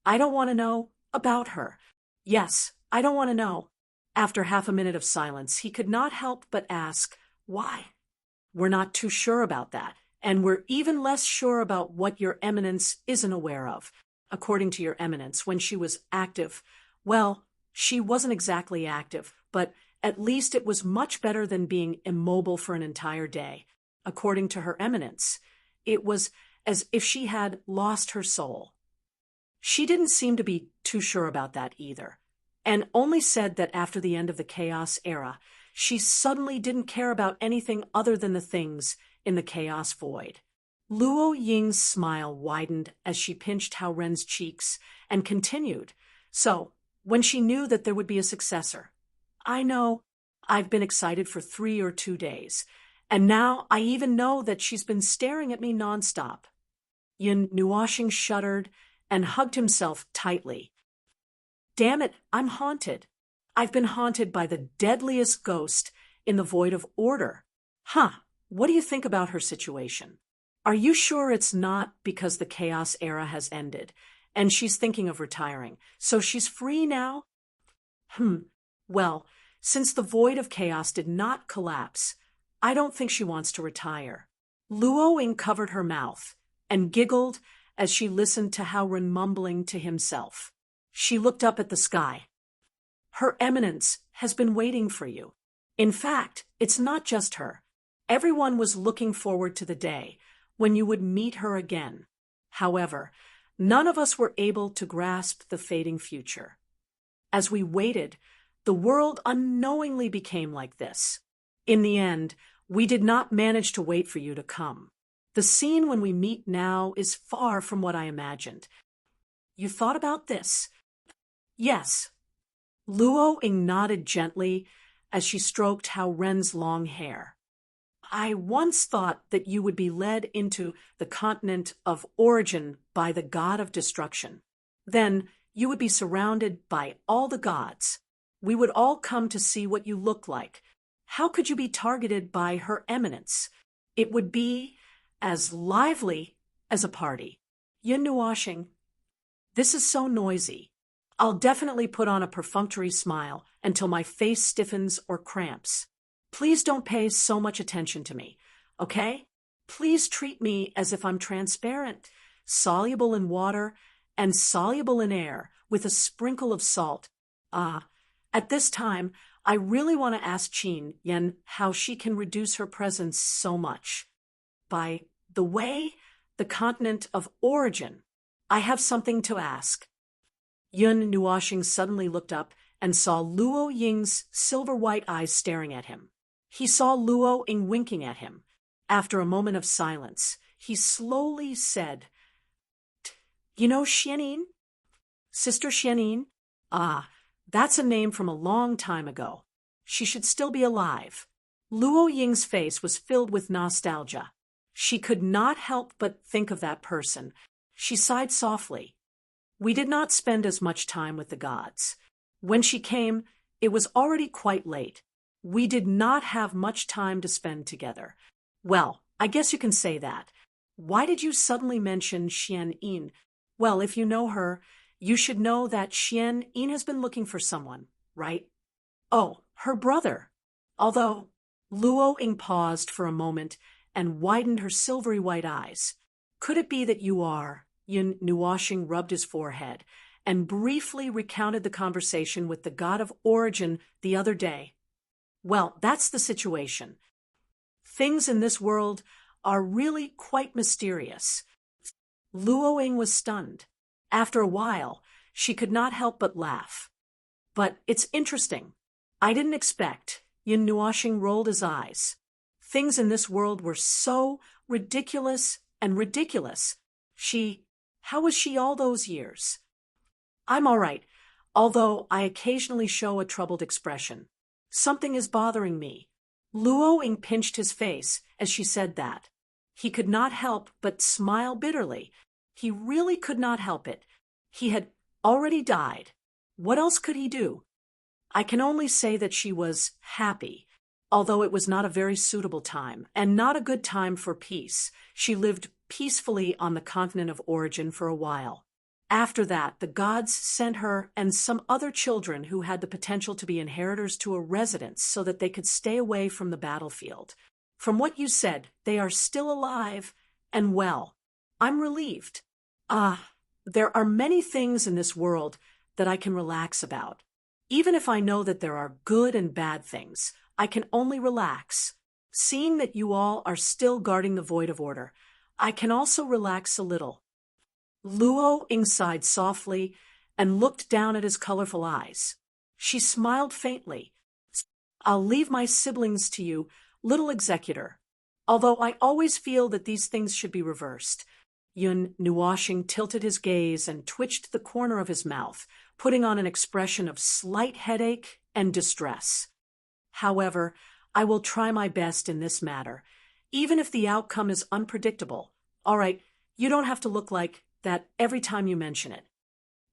I don't want to know about her. Yes, I don't want to know. After half a minute of silence, he could not help but ask, why? We're not too sure about that, and we're even less sure about what your Eminence isn't aware of. According to your Eminence, when she was active, well, she wasn't exactly active, but at least it was much better than being immobile for an entire day. According to her Eminence, it was as if she had lost her soul. She didn't seem to be too sure about that either, and only said that after the end of the Chaos Era, she suddenly didn't care about anything other than the things in the Chaos Void. Luo Ying's smile widened as she pinched Hao Ren's cheeks and continued. So, when she knew that there would be a successor, I know I've been excited for 3 or 2 days, and now I even know that she's been staring at me nonstop. Yun Nuoxing shuddered and hugged himself tightly. Damn it, I'm haunted. I've been haunted by the deadliest ghost in the void of order. What do you think about her situation? Are you sure it's not because the Chaos Era has ended, and she's thinking of retiring, so she's free now? Well, since the void of chaos did not collapse, I don't think she wants to retire. Luo Ying covered her mouth and giggled as she listened to Hao Ren mumbling to himself. She looked up at the sky. Her Eminence has been waiting for you. In fact, it's not just her. Everyone was looking forward to the day when you would meet her again. However, none of us were able to grasp the fading future. As we waited, The world unknowingly became like this. In the end, we did not manage to wait for you to come. The scene when we meet now is far from what I imagined. You thought about this? Yes. Luo Ying nodded gently as she stroked Hao Ren's long hair. I once thought that you would be led into the continent of origin by the god of destruction. Then you would be surrounded by all the gods. We would all come to see what you look like. How could you be targeted by Her Eminence? It would be as lively as a party. Yin Nuashing. This is so noisy. I'll definitely put on a perfunctory smile until my face stiffens or cramps. Please don't pay so much attention to me, okay? Please treat me as if I'm transparent, soluble in water, and soluble in air with a sprinkle of salt. At this time, I really want to ask Qin Yan how she can reduce her presence so much. By the way, the continent of origin. I have something to ask. Yun Nuashing suddenly looked up and saw Luo Ying's silver-white eyes staring at him. He saw Luo Ying winking at him. After a moment of silence, he slowly said, You know Xianin? Sister Xianin? That's a name from a long time ago. She should still be alive. Luo Ying's face was filled with nostalgia. She could not help but think of that person. She sighed softly. We did not spend as much time with the gods. When she came, it was already quite late. We did not have much time to spend together. Well, I guess you can say that. Why did you suddenly mention Xian Yin? Well, if you know her, you should know that Xian Yin has been looking for someone, right? Oh, her brother. Although, Luo Ying paused for a moment and widened her silvery white eyes. Could it be that you are? Yin Nuashing rubbed his forehead and briefly recounted the conversation with the god of origin the other day. Well, that's the situation. Things in this world are really quite mysterious. Luo Ying was stunned. After a while, she could not help but laugh. But it's interesting. I didn't expect. Yin Nuashing rolled his eyes. Things in this world were so ridiculous and ridiculous. How was she all those years? I'm all right, although I occasionally show a troubled expression. Something is bothering me. Luo Ying pinched his face as she said that. He could not help but smile bitterly. He really could not help it. He had already died. What else could he do? I can only say that she was happy, although it was not a very suitable time, and not a good time for peace. She lived peacefully on the continent of origin for a while. After that, the gods sent her and some other children who had the potential to be inheritors to a residence so that they could stay away from the battlefield. From what you said, they are still alive and well. I'm relieved. There are many things in this world that I can relax about. Even if I know that there are good and bad things, I can only relax. Seeing that you all are still guarding the void of order, I can also relax a little. Luo Ying sighed softly and looked down at his colorful eyes. She smiled faintly. I'll leave my siblings to you, little executor. Although I always feel that these things should be reversed. Yun Nuashing tilted his gaze and twitched the corner of his mouth, putting on an expression of slight headache and distress. However, I will try my best in this matter, even if the outcome is unpredictable. All right, you don't have to look like that every time you mention it.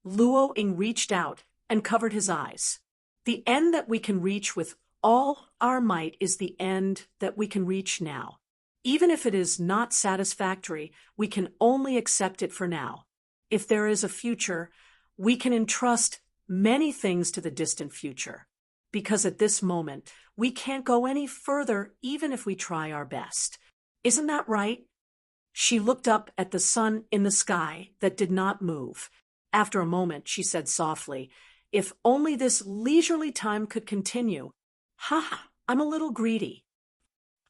Luo Ying reached out and covered his eyes. The end that we can reach with all our might is the end that we can reach now. Even if it is not satisfactory, we can only accept it for now. If there is a future, we can entrust many things to the distant future. Because at this moment, we can't go any further even if we try our best. Isn't that right? She looked up at the sun in the sky that did not move. After a moment, she said softly, If only this leisurely time could continue. I'm a little greedy.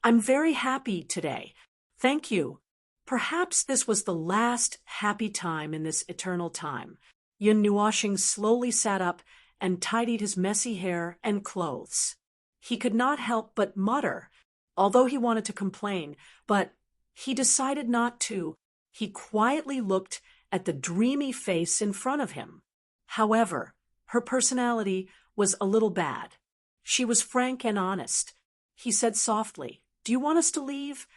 I'm very happy today. Thank you. Perhaps this was the last happy time in this eternal time. Yun Nuashing slowly sat up and tidied his messy hair and clothes. He could not help but mutter, although he wanted to complain, but he decided not to. He quietly looked at the dreamy face in front of him. However, her personality was a little bad. She was frank and honest. He said softly, "Do you want us to leave?"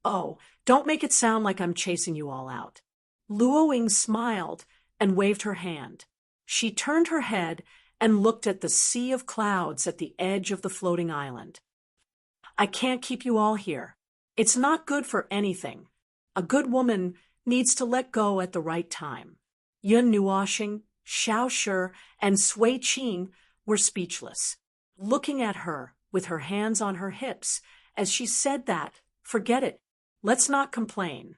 "Oh, don't make it sound like I'm chasing you all out." Luo Ying smiled and waved her hand. She turned her head and looked at the sea of clouds at the edge of the floating island. "I can't keep you all here. It's not good for anything. A good woman needs to let go at the right time." Yun Nuoxing, Xiao Shi, and Sui Qing were speechless, looking at her with her hands on her hips as she said that, "Forget it. Let's not complain.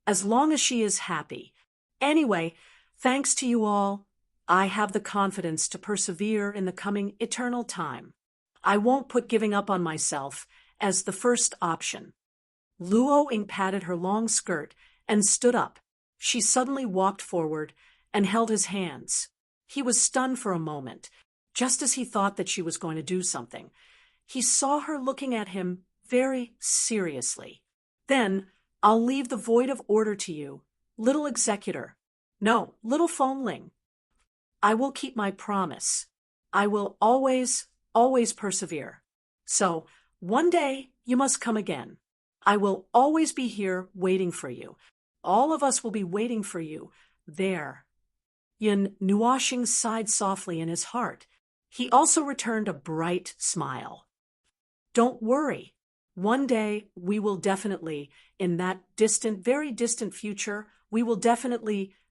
As long as she is happy. Anyway, thanks to you all, I have the confidence to persevere in the coming eternal time. I won't put giving up on myself as the first option." Luo Ying patted her long skirt and stood up. She suddenly walked forward and held his hands. He was stunned for a moment, just as he thought that she was going to do something. He saw her looking at him very seriously. "Then I'll leave the void of order to you, little executor. No, little foamling. I will keep my promise. I will always, always persevere. So, one day you must come again. I will always be here waiting for you. All of us will be waiting for you there." Yun Nuoxing sighed softly in his heart. He also returned a bright smile. "Don't worry. One day we will definitely, in that distant, very distant future,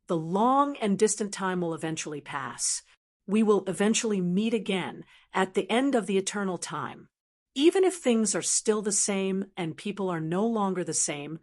the long and distant time will eventually pass. We will eventually meet again at the end of the eternal time. Even if things are still the same and people are no longer the same,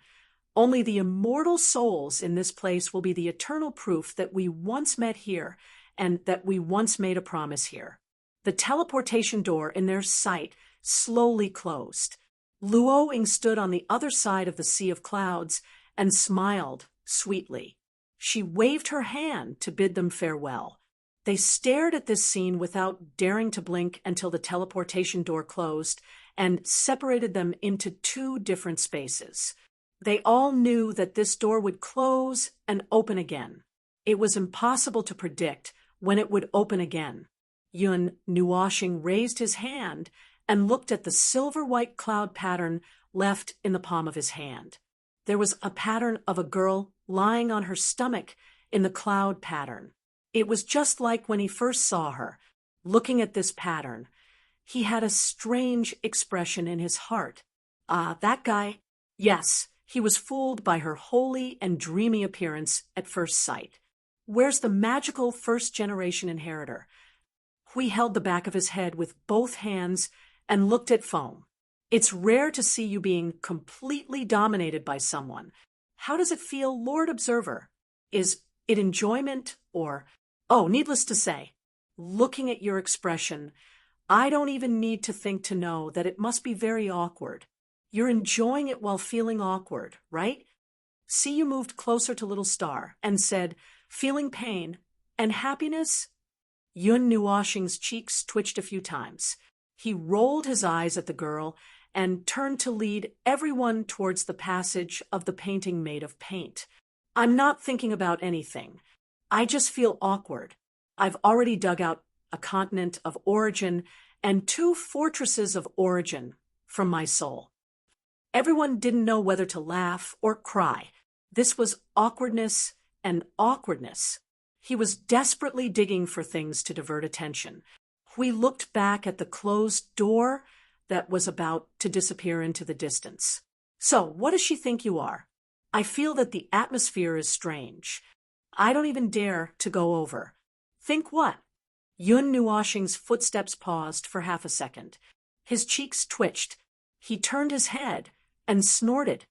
only the immortal souls in this place will be the eternal proof that we once met here and that we once made a promise here." The teleportation door in their sight slowly closed. Luo Ying stood on the other side of the sea of clouds and smiled sweetly. She waved her hand to bid them farewell. They stared at this scene without daring to blink until the teleportation door closed and separated them into two different spaces. They all knew that this door would close and open again. It was impossible to predict when it would open again. Yun Nuoxing raised his hand and looked at the silver-white cloud pattern left in the palm of his hand. There was a pattern of a girl lying on her stomach in the cloud pattern. It was just like when he first saw her. Looking at this pattern, he had a strange expression in his heart. That guy? Yes, he was fooled by her holy and dreamy appearance at first sight. Where's the magical first-generation inheritor? Hui held the back of his head with both hands and looked at Foam. "It's rare to see you being completely dominated by someone. How does it feel, Lord Observer? Is it enjoyment or... Oh, needless to say, looking at your expression, I don't even need to think to know that it must be very awkward. You're enjoying it while feeling awkward, right? See, you moved closer to Little Star and said, feeling pain and happiness?" Yun Nuoxing's cheeks twitched a few times. He rolled his eyes at the girl and turned to lead everyone towards the passage of the painting made of paint. "I'm not thinking about anything. I just feel awkward. I've already dug out a continent of origin and 2 fortresses of origin from my soul." Everyone didn't know whether to laugh or cry. This was awkwardness and awkwardness. He was desperately digging for things to divert attention. We looked back at the closed door that was about to disappear into the distance. "So, what does she think you are? I feel that the atmosphere is strange. I don't even dare to go over." "Think what?" Yun Nuoxing's footsteps paused for half a second. His cheeks twitched. He turned his head and snorted.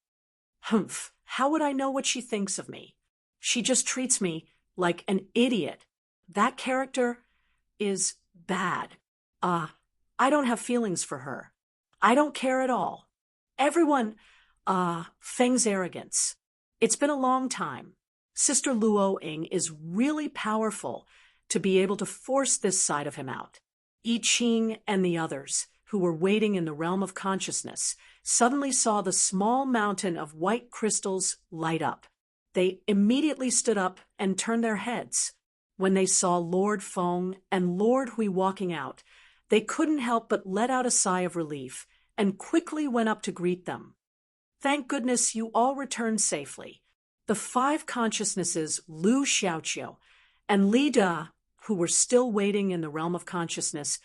"Humph, how would I know what she thinks of me? She just treats me like an idiot. That character is bad. I don't have feelings for her. I don't care at all. Everyone, Feng's arrogance. It's been a long time. Sister Luo Ying is really powerful, to be able to force this side of him out. I Ching and the others, who were waiting in the realm of consciousness, suddenly saw the small mountain of white crystals light up. They immediately stood up and turned their heads. When they saw Lord Feng and Lord Hui walking out, they couldn't help but let out a sigh of relief and quickly went up to greet them. Thank goodness you all returned safely. The 5 consciousnesses, Lu Xiaoqiu and Li Da, who were still waiting in the realm of consciousness,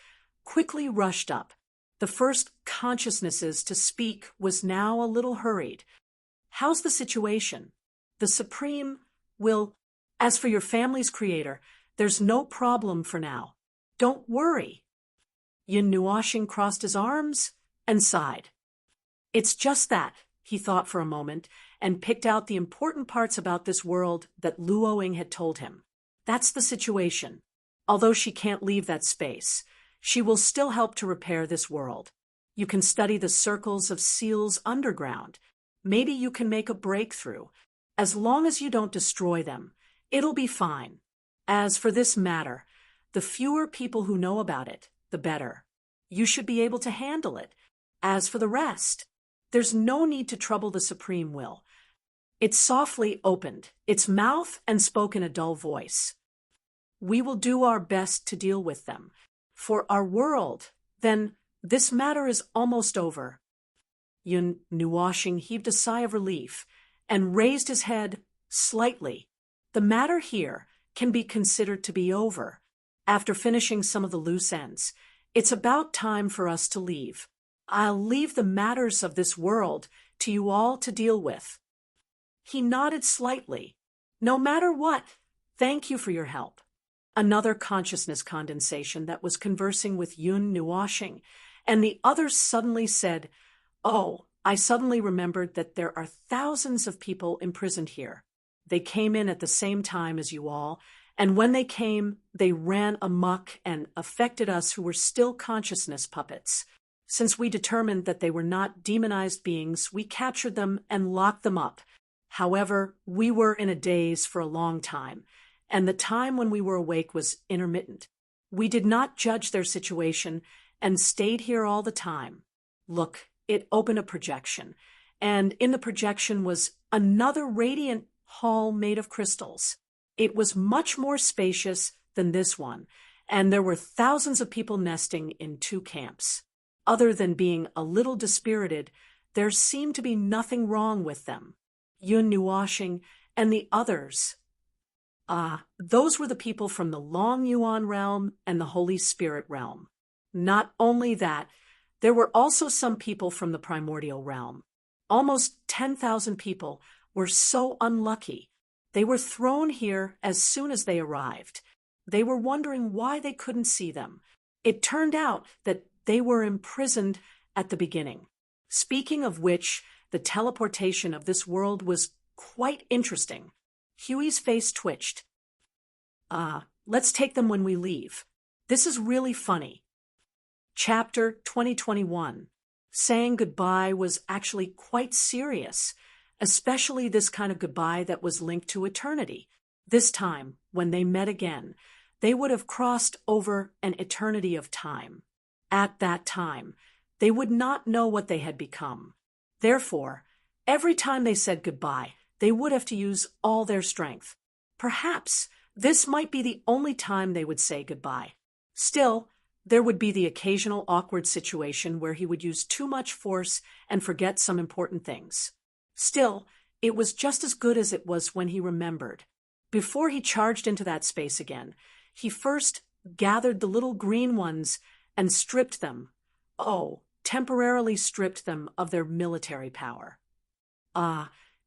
quickly rushed up. The first consciousnesses to speak was now a little hurried. How's the situation? The Supreme will, as for your family's creator, there's no problem for now. Don't worry. Yin Nuoxing crossed his arms and sighed. It's just that, he thought for a moment, and picked out the important parts about this world that Luoying had told him. That's the situation. Although she can't leave that space, she will still help to repair this world. You can study the circles of seals underground. Maybe you can make a breakthrough. As long as you don't destroy them, it'll be fine. As for this matter, the fewer people who know about it, the better. You should be able to handle it. As for the rest, there's no need to trouble the Supreme Will. It softly opened its mouth and spoke in a dull voice. We will do our best to deal with them. For our world, then, this matter is almost over. Yun Nuoxing heaved a sigh of relief and raised his head slightly. The matter here can be considered to be over. After finishing some of the loose ends, it's about time for us to leave. I'll leave the matters of this world to you all to deal with. He nodded slightly. No matter what, thank you for your help. Another consciousness condensation that was conversing with Yun Nuoxing, and the others suddenly said, Oh, I suddenly remembered that there are thousands of people imprisoned here. They came in at the same time as you all, and when they came, they ran amok and affected us who were still consciousness puppets. Since we determined that they were not demonized beings, we captured them and locked them up. However, we were in a daze for a long time, and the time when we were awake was intermittent. We did not judge their situation and stayed here all the time. Look, it opened a projection, and in the projection was another radiant hall made of crystals. It was much more spacious than this one, and there were thousands of people nesting in 2 camps. Other than being a little dispirited, there seemed to be nothing wrong with them. Yun Nuoxing and the others. Those were the people from the Long Yuan realm and the Holy Spirit realm. Not only that, there were also some people from the primordial realm. Almost 10,000 people were so unlucky. They were thrown here as soon as they arrived. They were wondering why they couldn't see them. It turned out that they were imprisoned at the beginning. Speaking of which, the teleportation of this world was quite interesting. Huey's face twitched. Let's take them when we leave. This is really funny. Chapter 2021. Saying goodbye was actually quite serious, especially this kind of goodbye that was linked to eternity. This time, when they met again, they would have crossed over an eternity of time. At that time, they would not know what they had become. Therefore, every time they said goodbye, they would have to use all their strength. Perhaps this might be the only time they would say goodbye. Still, there would be the occasional awkward situation where he would use too much force and forget some important things. Still, it was just as good as it was when he remembered. Before he charged into that space again, he first gathered the little green ones and stripped them. Temporarily stripped them of their military power.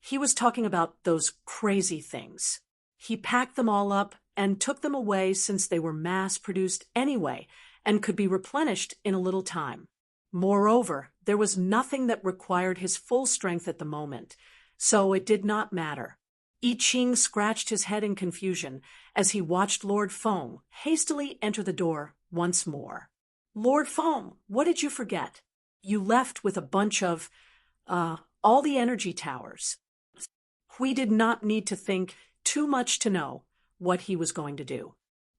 He was talking about those crazy things. He packed them all up and took them away since they were mass-produced anyway and could be replenished in a little time. Moreover, there was nothing that required his full strength at the moment, so it did not matter. I Ching scratched his head in confusion as he watched Lord Feng hastily enter the door once more. Lord Feng, what did you forget? You left with a bunch of, all the energy towers. We did not need to think too much to know what he was going to do.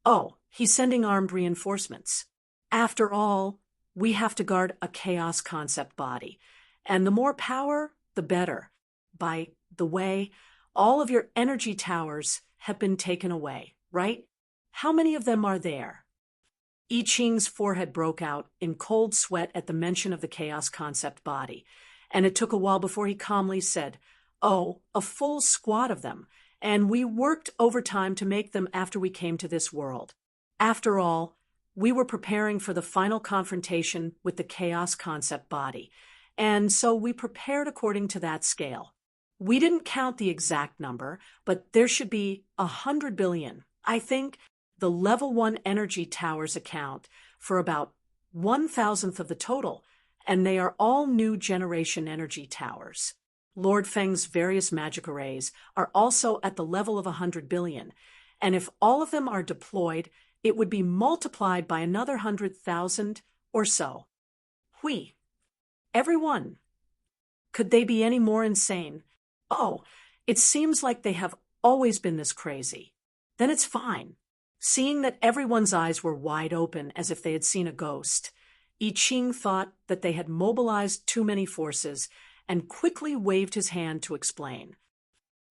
Oh, he's sending armed reinforcements. After all, we have to guard a chaos concept body. And the more power, the better. By the way, all of your energy towers have been taken away, right? How many of them are there? I Ching's forehead broke out in cold sweat at the mention of the chaos concept body, and it took a while before he calmly said, "Oh, a full squad of them, and we worked overtime to make them after we came to this world. After all, we were preparing for the final confrontation with the chaos concept body, and so we prepared according to that scale. We didn't count the exact number, but there should be 100 billion. I think the level 1 energy towers account for about 1,000th of the total, and they are all new generation energy towers. Lord Feng's various magic arrays are also at the level of 100 billion, and if all of them are deployed, it would be multiplied by another 100,000 or so. Hui. Everyone. Could they be any more insane? Oh, it seems like they have always been this crazy. Then it's fine. Seeing that everyone's eyes were wide open as if they had seen a ghost, I Ching thought that they had mobilized too many forces and quickly waved his hand to explain.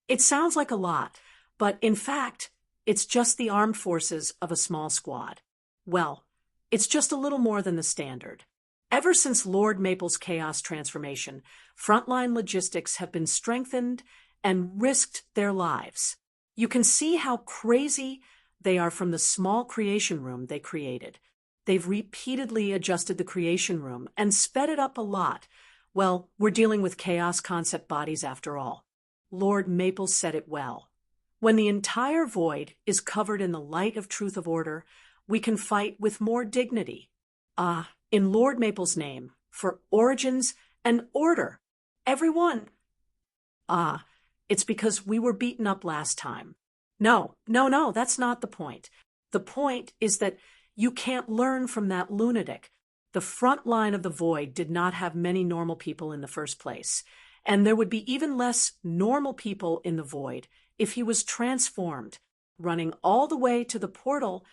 It sounds like a lot, but in fact, it's just the armed forces of a small squad. Well, it's just a little more than the standard. Ever since Lord Maple's chaos transformation, frontline logistics have been strengthened and risked their lives. You can see how crazy they are from the small creation room they created. They've repeatedly adjusted the creation room and sped it up a lot. Well, we're dealing with chaos concept bodies after all. Lord Maple said it well. When the entire void is covered in the light of truth of order, we can fight with more dignity. In Lord Maple's name, for origins and order. Everyone. It's because we were beaten up last time. No, that's not the point. The point is that you can't learn from that lunatic. The front line of the void did not have many normal people in the first place, and there would be even less normal people in the void if he was transformed. Running all the way to the portal,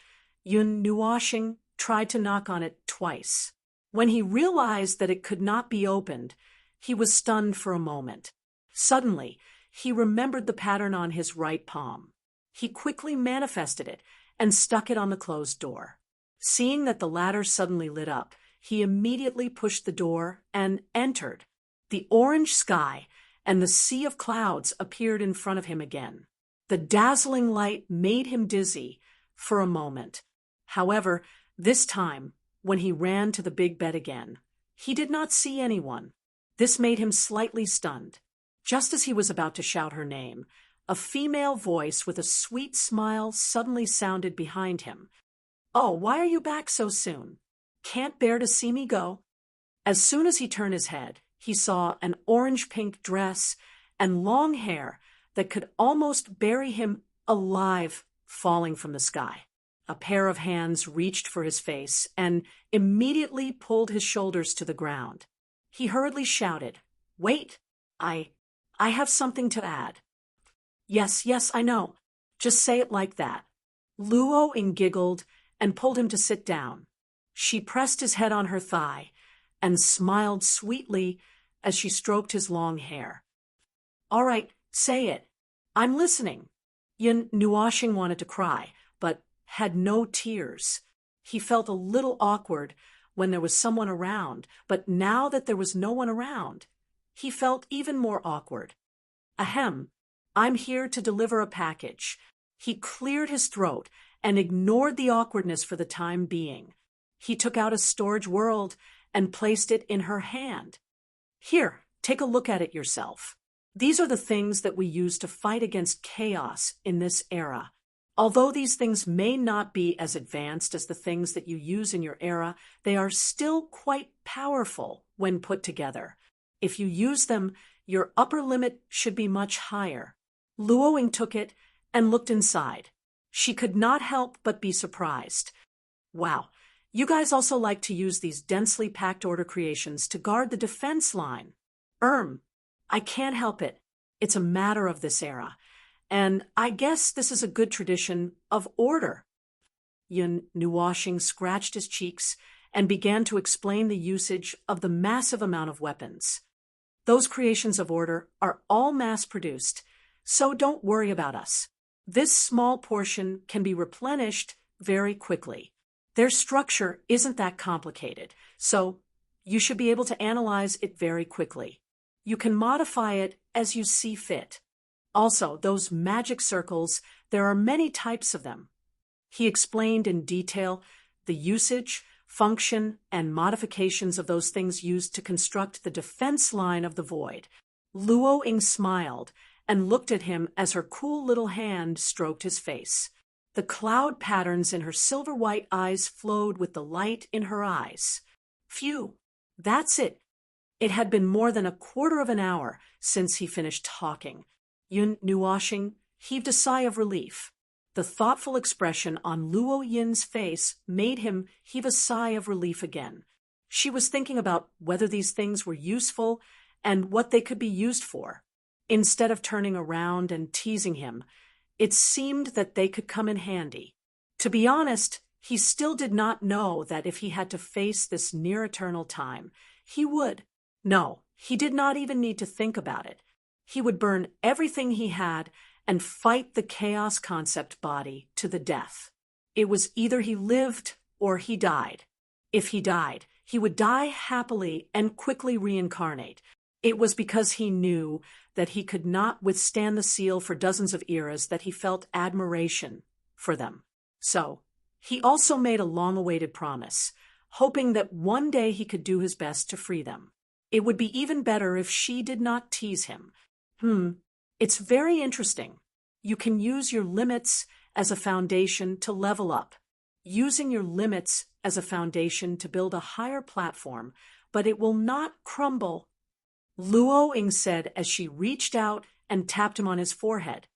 Yun Nuoshing tried to knock on it twice. When he realized that it could not be opened, he was stunned for a moment. Suddenly, he remembered the pattern on his right palm. He quickly manifested it and stuck it on the closed door. Seeing that the latter suddenly lit up, he immediately pushed the door and entered. The orange sky and the sea of clouds appeared in front of him again. The dazzling light made him dizzy for a moment. However, this time, when he ran to the big bed again, he did not see anyone. This made him slightly stunned. Just as he was about to shout her name, a female voice with a sweet smile suddenly sounded behind him. "Oh, why are you back so soon? Can't bear to see me go?" As soon as he turned his head, he saw an orange-pink dress and long hair that could almost bury him alive falling from the sky. A pair of hands reached for his face and immediately pulled his shoulders to the ground. He hurriedly shouted, "Wait, I have something to add." Yes, I know. Just say it like that." Luo Ying giggled and pulled him to sit down. She pressed his head on her thigh and smiled sweetly as she stroked his long hair. "All right, say it. I'm listening." Yun Nuoshing wanted to cry, but had no tears. He felt a little awkward when there was someone around, but now that there was no one around, he felt even more awkward. "Ahem, I'm here to deliver a package." He cleared his throat and ignored the awkwardness for the time being. He took out a storage world and placed it in her hand. "Here, take a look at it yourself. These are the things that we use to fight against chaos in this era. Although these things may not be as advanced as the things that you use in your era, they are still quite powerful when put together. If you use them, your upper limit should be much higher." Luo Ying took it and looked inside. She could not help but be surprised. "Wow, you guys also like to use these densely packed order creations to guard the defense line." I can't help it. It's a matter of this era. And I guess this is a good tradition of order." Yun Nuoshing scratched his cheeks and began to explain the usage of the massive amount of weapons. Those creations of order are all mass-produced, so don't worry about us. This small portion can be replenished very quickly. Their structure isn't that complicated, so you should be able to analyze it very quickly. You can modify it as you see fit. Also, those magic circles, there are many types of them. He explained in detail the usage, function, and modifications of those things used to construct the defense line of the void. Luo Ying smiled and looked at him as her cool little hand stroked his face. The cloud patterns in her silver-white eyes flowed with the light in her eyes. Phew, that's it. It had been more than a quarter of an hour since he finished talking. Yun Nuoshing heaved a sigh of relief. The thoughtful expression on Luo Yin's face made him heave a sigh of relief again. She was thinking about whether these things were useful and what they could be used for. Instead of turning around and teasing him, it seemed that they could come in handy. To be honest, he still did not know that if he had to face this near-eternal time, he would. No, he did not even need to think about it. He would burn everything he had and fight the chaos concept body to the death. It was either he lived or he died. If he died, he would die happily and quickly reincarnate. It was because he knew that he could not withstand the seal for dozens of eras that he felt admiration for them. So, he also made a long-awaited promise, hoping that one day he could do his best to free them. It would be even better if she did not tease him. It's very interesting. You can use your limits as a foundation to level up, using your limits as a foundation to build a higher platform, but it will not crumble. Luo Ying said as she reached out and tapped him on his forehead.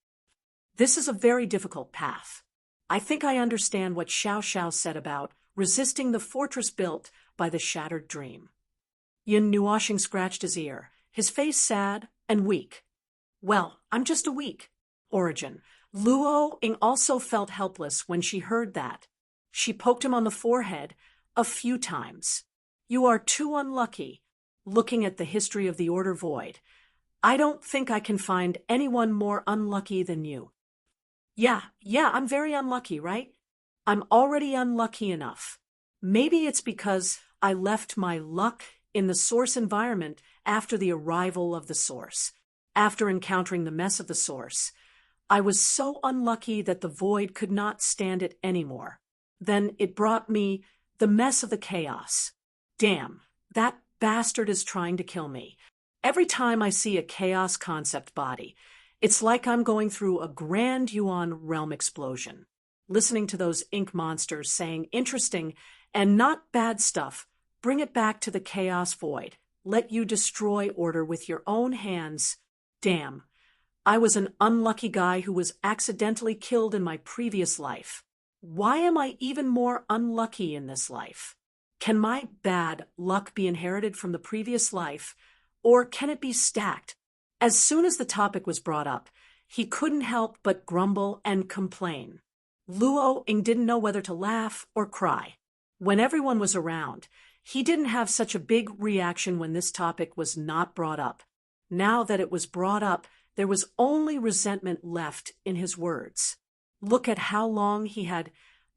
This is a very difficult path. I think I understand what Xiao Xiao said about resisting the fortress built by the shattered dream. Yun Nuoshing scratched his ear, his face sad and weak. Well, I'm just a weak origin. Luo Ying also felt helpless when she heard that. She poked him on the forehead a few times. You are too unlucky. Looking at the history of the Order Void, I don't think I can find anyone more unlucky than you. Yeah, I'm very unlucky, right? I'm already unlucky enough. Maybe it's because I left my luck in the source environment after the arrival of the source. After encountering the mess of the source, I was so unlucky that the void could not stand it anymore. Then it brought me the mess of the chaos. Damn, that bastard is trying to kill me. Every time I see a chaos concept body, it's like I'm going through a grand Yuan realm explosion. Listening to those ink monsters saying interesting and not bad stuff, bring it back to the chaos void. Let you destroy order with your own hands. Damn, I was an unlucky guy who was accidentally killed in my previous life. Why am I even more unlucky in this life? Can my bad luck be inherited from the previous life, or can it be stacked? As soon as the topic was brought up, he couldn't help but grumble and complain. Luo Ying didn't know whether to laugh or cry. When everyone was around, he didn't have such a big reaction when this topic was not brought up. Now that it was brought up, there was only resentment left in his words. Look at how long he had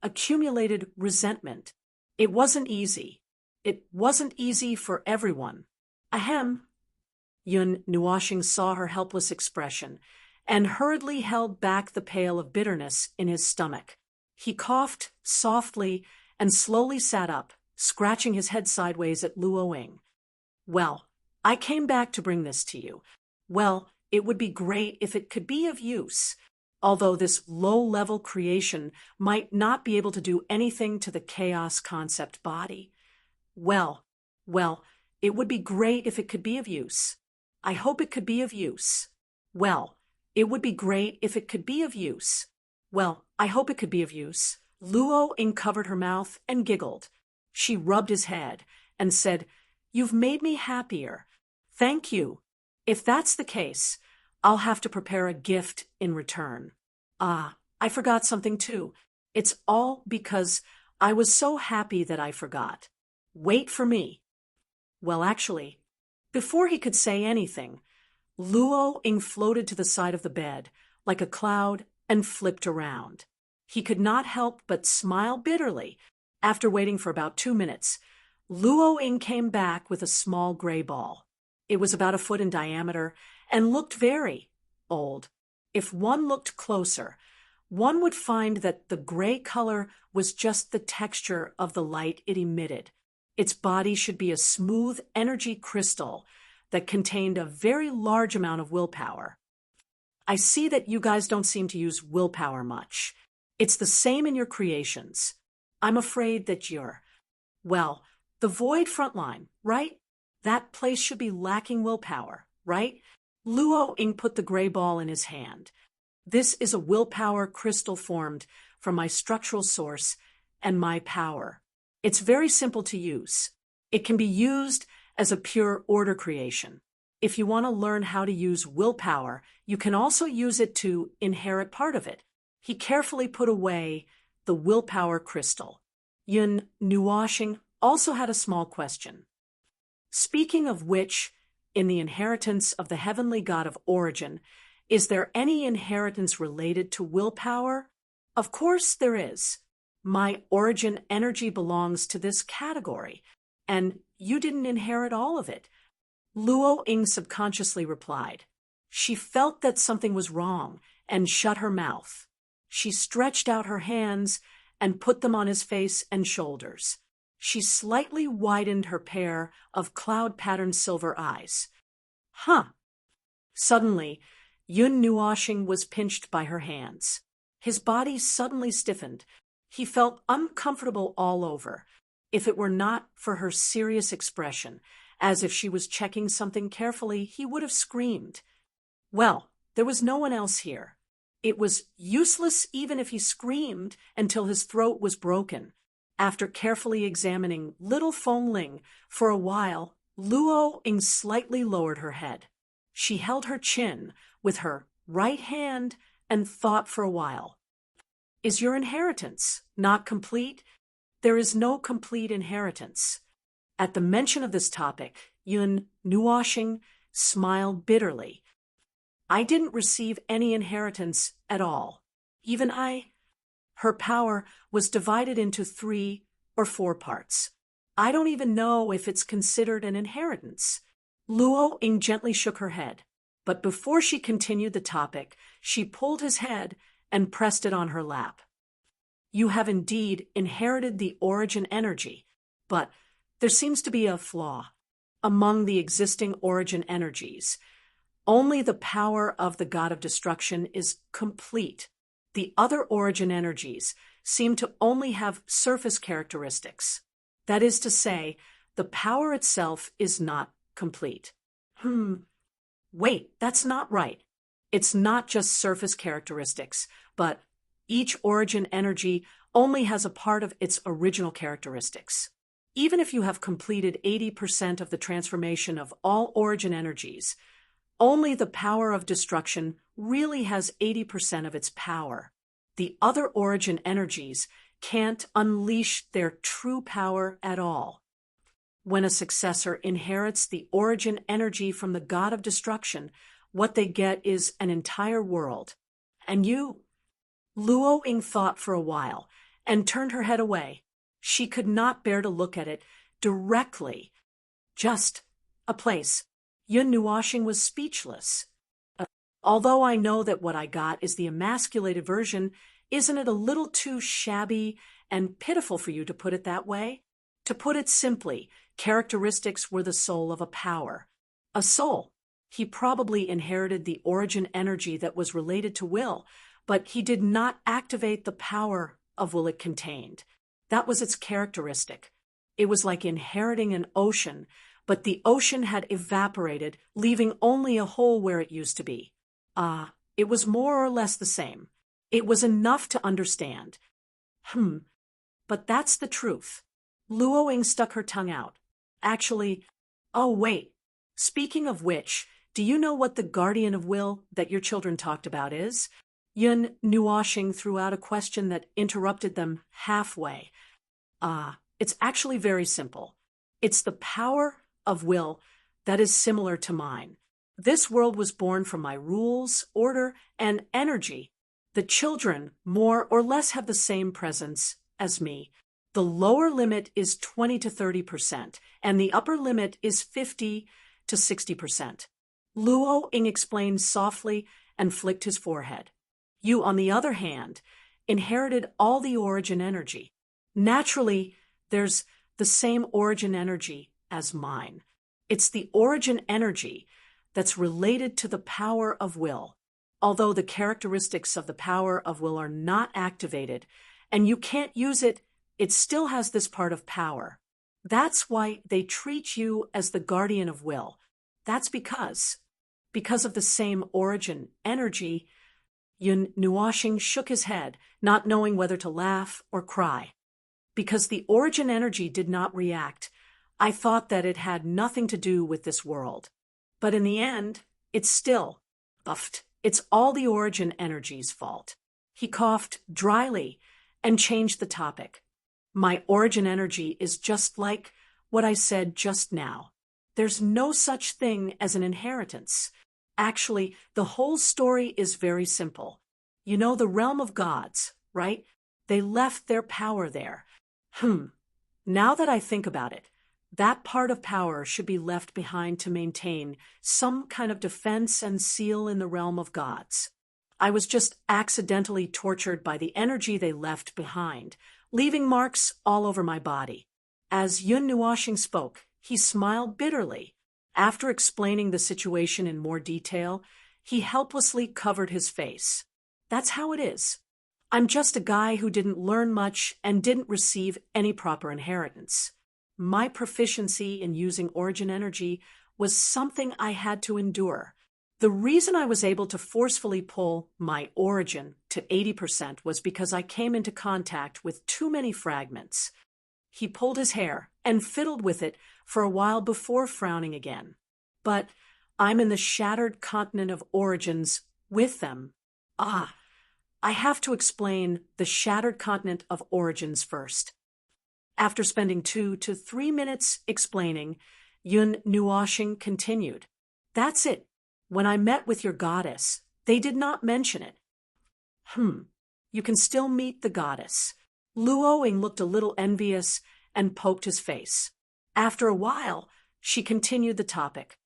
accumulated resentment. It wasn't easy. It wasn't easy for everyone. Ahem. Yun Nuoshing saw her helpless expression and hurriedly held back the pail of bitterness in his stomach. He coughed softly and slowly sat up, scratching his head sideways at Luo Ying. Well, I came back to bring this to you. Well, it would be great if it could be of use. Although this low-level creation might not be able to do anything to the chaos concept body. Well, it would be great if it could be of use. I hope it could be of use. Well, it would be great if it could be of use. Well, I hope it could be of use. Luo Ying covered her mouth and giggled. She rubbed his head and said, You've made me happier. Thank you. If that's the case, I'll have to prepare a gift in return. Ah, I forgot something too. It's all because I was so happy that I forgot. Wait for me. Well, actually, before he could say anything, Luo Ing floated to the side of the bed like a cloud and flipped around. He could not help but smile bitterly. After waiting for about 2 minutes, Luo Ing came back with a small gray ball. It was about a foot in diameter and looked very old. If one looked closer, one would find that the gray color was just the texture of the light it emitted. Its body should be a smooth energy crystal that contained a very large amount of willpower. I see that you guys don't seem to use willpower much. It's the same in your creations. I'm afraid that well, the void frontline, right? That place should be lacking willpower, right? Luo Ing put the gray ball in his hand. This is a willpower crystal formed from my structural source and my power. It's very simple to use. It can be used as a pure order creation. If you want to learn how to use willpower, you can also use it to inherit part of it. He carefully put away the willpower crystal. Yun Nuoshing also had a small question. Speaking of which, in the inheritance of the heavenly god of origin, is there any inheritance related to willpower? Of course there is. My origin energy belongs to this category, and you didn't inherit all of it. Luo Ing subconsciously replied. She felt that something was wrong and shut her mouth. She stretched out her hands and put them on his face and shoulders. She slightly widened her pair of cloud-patterned silver eyes. Huh. Suddenly, Yun Nuoshing was pinched by her hands. His body suddenly stiffened. He felt uncomfortable all over, if it were not for her serious expression, as if she was checking something carefully, he would have screamed. Well, there was no one else here. It was useless even if he screamed until his throat was broken. After carefully examining little Feng Ling for a while, Luo Ing slightly lowered her head. She held her chin with her right hand and thought for a while. Is your inheritance not complete? There is no complete inheritance. At the mention of this topic, Yun Nuoshing smiled bitterly. I didn't receive any inheritance at all. Even I. Her power was divided into 3 or 4 parts. I don't even know if it's considered an inheritance. Luo Ing gently shook her head, but before she continued the topic, she pulled his head and pressed it on her lap. You have indeed inherited the origin energy, but there seems to be a flaw. Among the existing origin energies, only the power of the god of destruction is complete. The other origin energies seem to only have surface characteristics. That is to say, the power itself is not complete. Wait, that's not right. It's not just surface characteristics, but each origin energy only has a part of its original characteristics. Even if you have completed 80% of the transformation of all origin energies, only the power of destruction really has 80% of its power. The other origin energies can't unleash their true power at all. When a successor inherits the origin energy from the god of destruction, what they get is an entire world. And you? Luo Ing thought for a while and turned her head away. She could not bear to look at it directly. Just a place. Yun Nuoshing was speechless. Although I know that what I got is the emasculated version, isn't it a little too shabby and pitiful for you to put it that way? To put it simply, characteristics were the soul of a power. A soul. He probably inherited the origin energy that was related to will, but he did not activate the power of will it contained. That was its characteristic. It was like inheriting an ocean, but the ocean had evaporated, leaving only a hole where it used to be. It was more or less the same. It was enough to understand. But that's the truth. Luo Ing stuck her tongue out. Actually, oh wait, speaking of which, do you know what the guardian of will that your children talked about is? Yun Nuoshing threw out a question that interrupted them halfway. It's actually very simple. It's the power of will that is similar to mine. This world was born from my rules, order, and energy. The children, more or less, have the same presence as me. The lower limit is 20 to 30%, and the upper limit is 50 to 60%. Luo Ying explained softly and flicked his forehead. You, on the other hand, inherited all the origin energy. Naturally, there's the same origin energy as mine. It's the origin energy that's related to the power of will. Although the characteristics of the power of will are not activated, and you can't use it, it still has this part of power. That's why they treat you as the guardian of will. That's because of the same origin energy. Yun Nuoshing shook his head, not knowing whether to laugh or cry. Because the origin energy did not react, I thought that it had nothing to do with this world. But in the end, it's still buffed. It's all the origin energy's fault. He coughed dryly and changed the topic. My origin energy is just like what I said just now. There's no such thing as an inheritance. Actually, the whole story is very simple. You know the realm of gods, right? They left their power there. Now that I think about it, that part of power should be left behind to maintain some kind of defense and seal in the realm of gods. I was just accidentally tortured by the energy they left behind, leaving marks all over my body. As Yun Nuoshing spoke, he smiled bitterly. After explaining the situation in more detail, he helplessly covered his face. That's how it is. I'm just a guy who didn't learn much and didn't receive any proper inheritance. My proficiency in using origin energy was something I had to endure. The reason I was able to forcefully pull my origin to 80% was because I came into contact with too many fragments. He pulled his hair and fiddled with it for a while before frowning again. But I'm in the shattered continent of origins with them. I have to explain the shattered continent of origins first. After spending 2 to 3 minutes explaining, Yun Nuoshing continued. That's it. When I met with your goddess, they did not mention it. You can still meet the goddess. Luo Ying looked a little envious and poked his face. After a while, she continued the topic.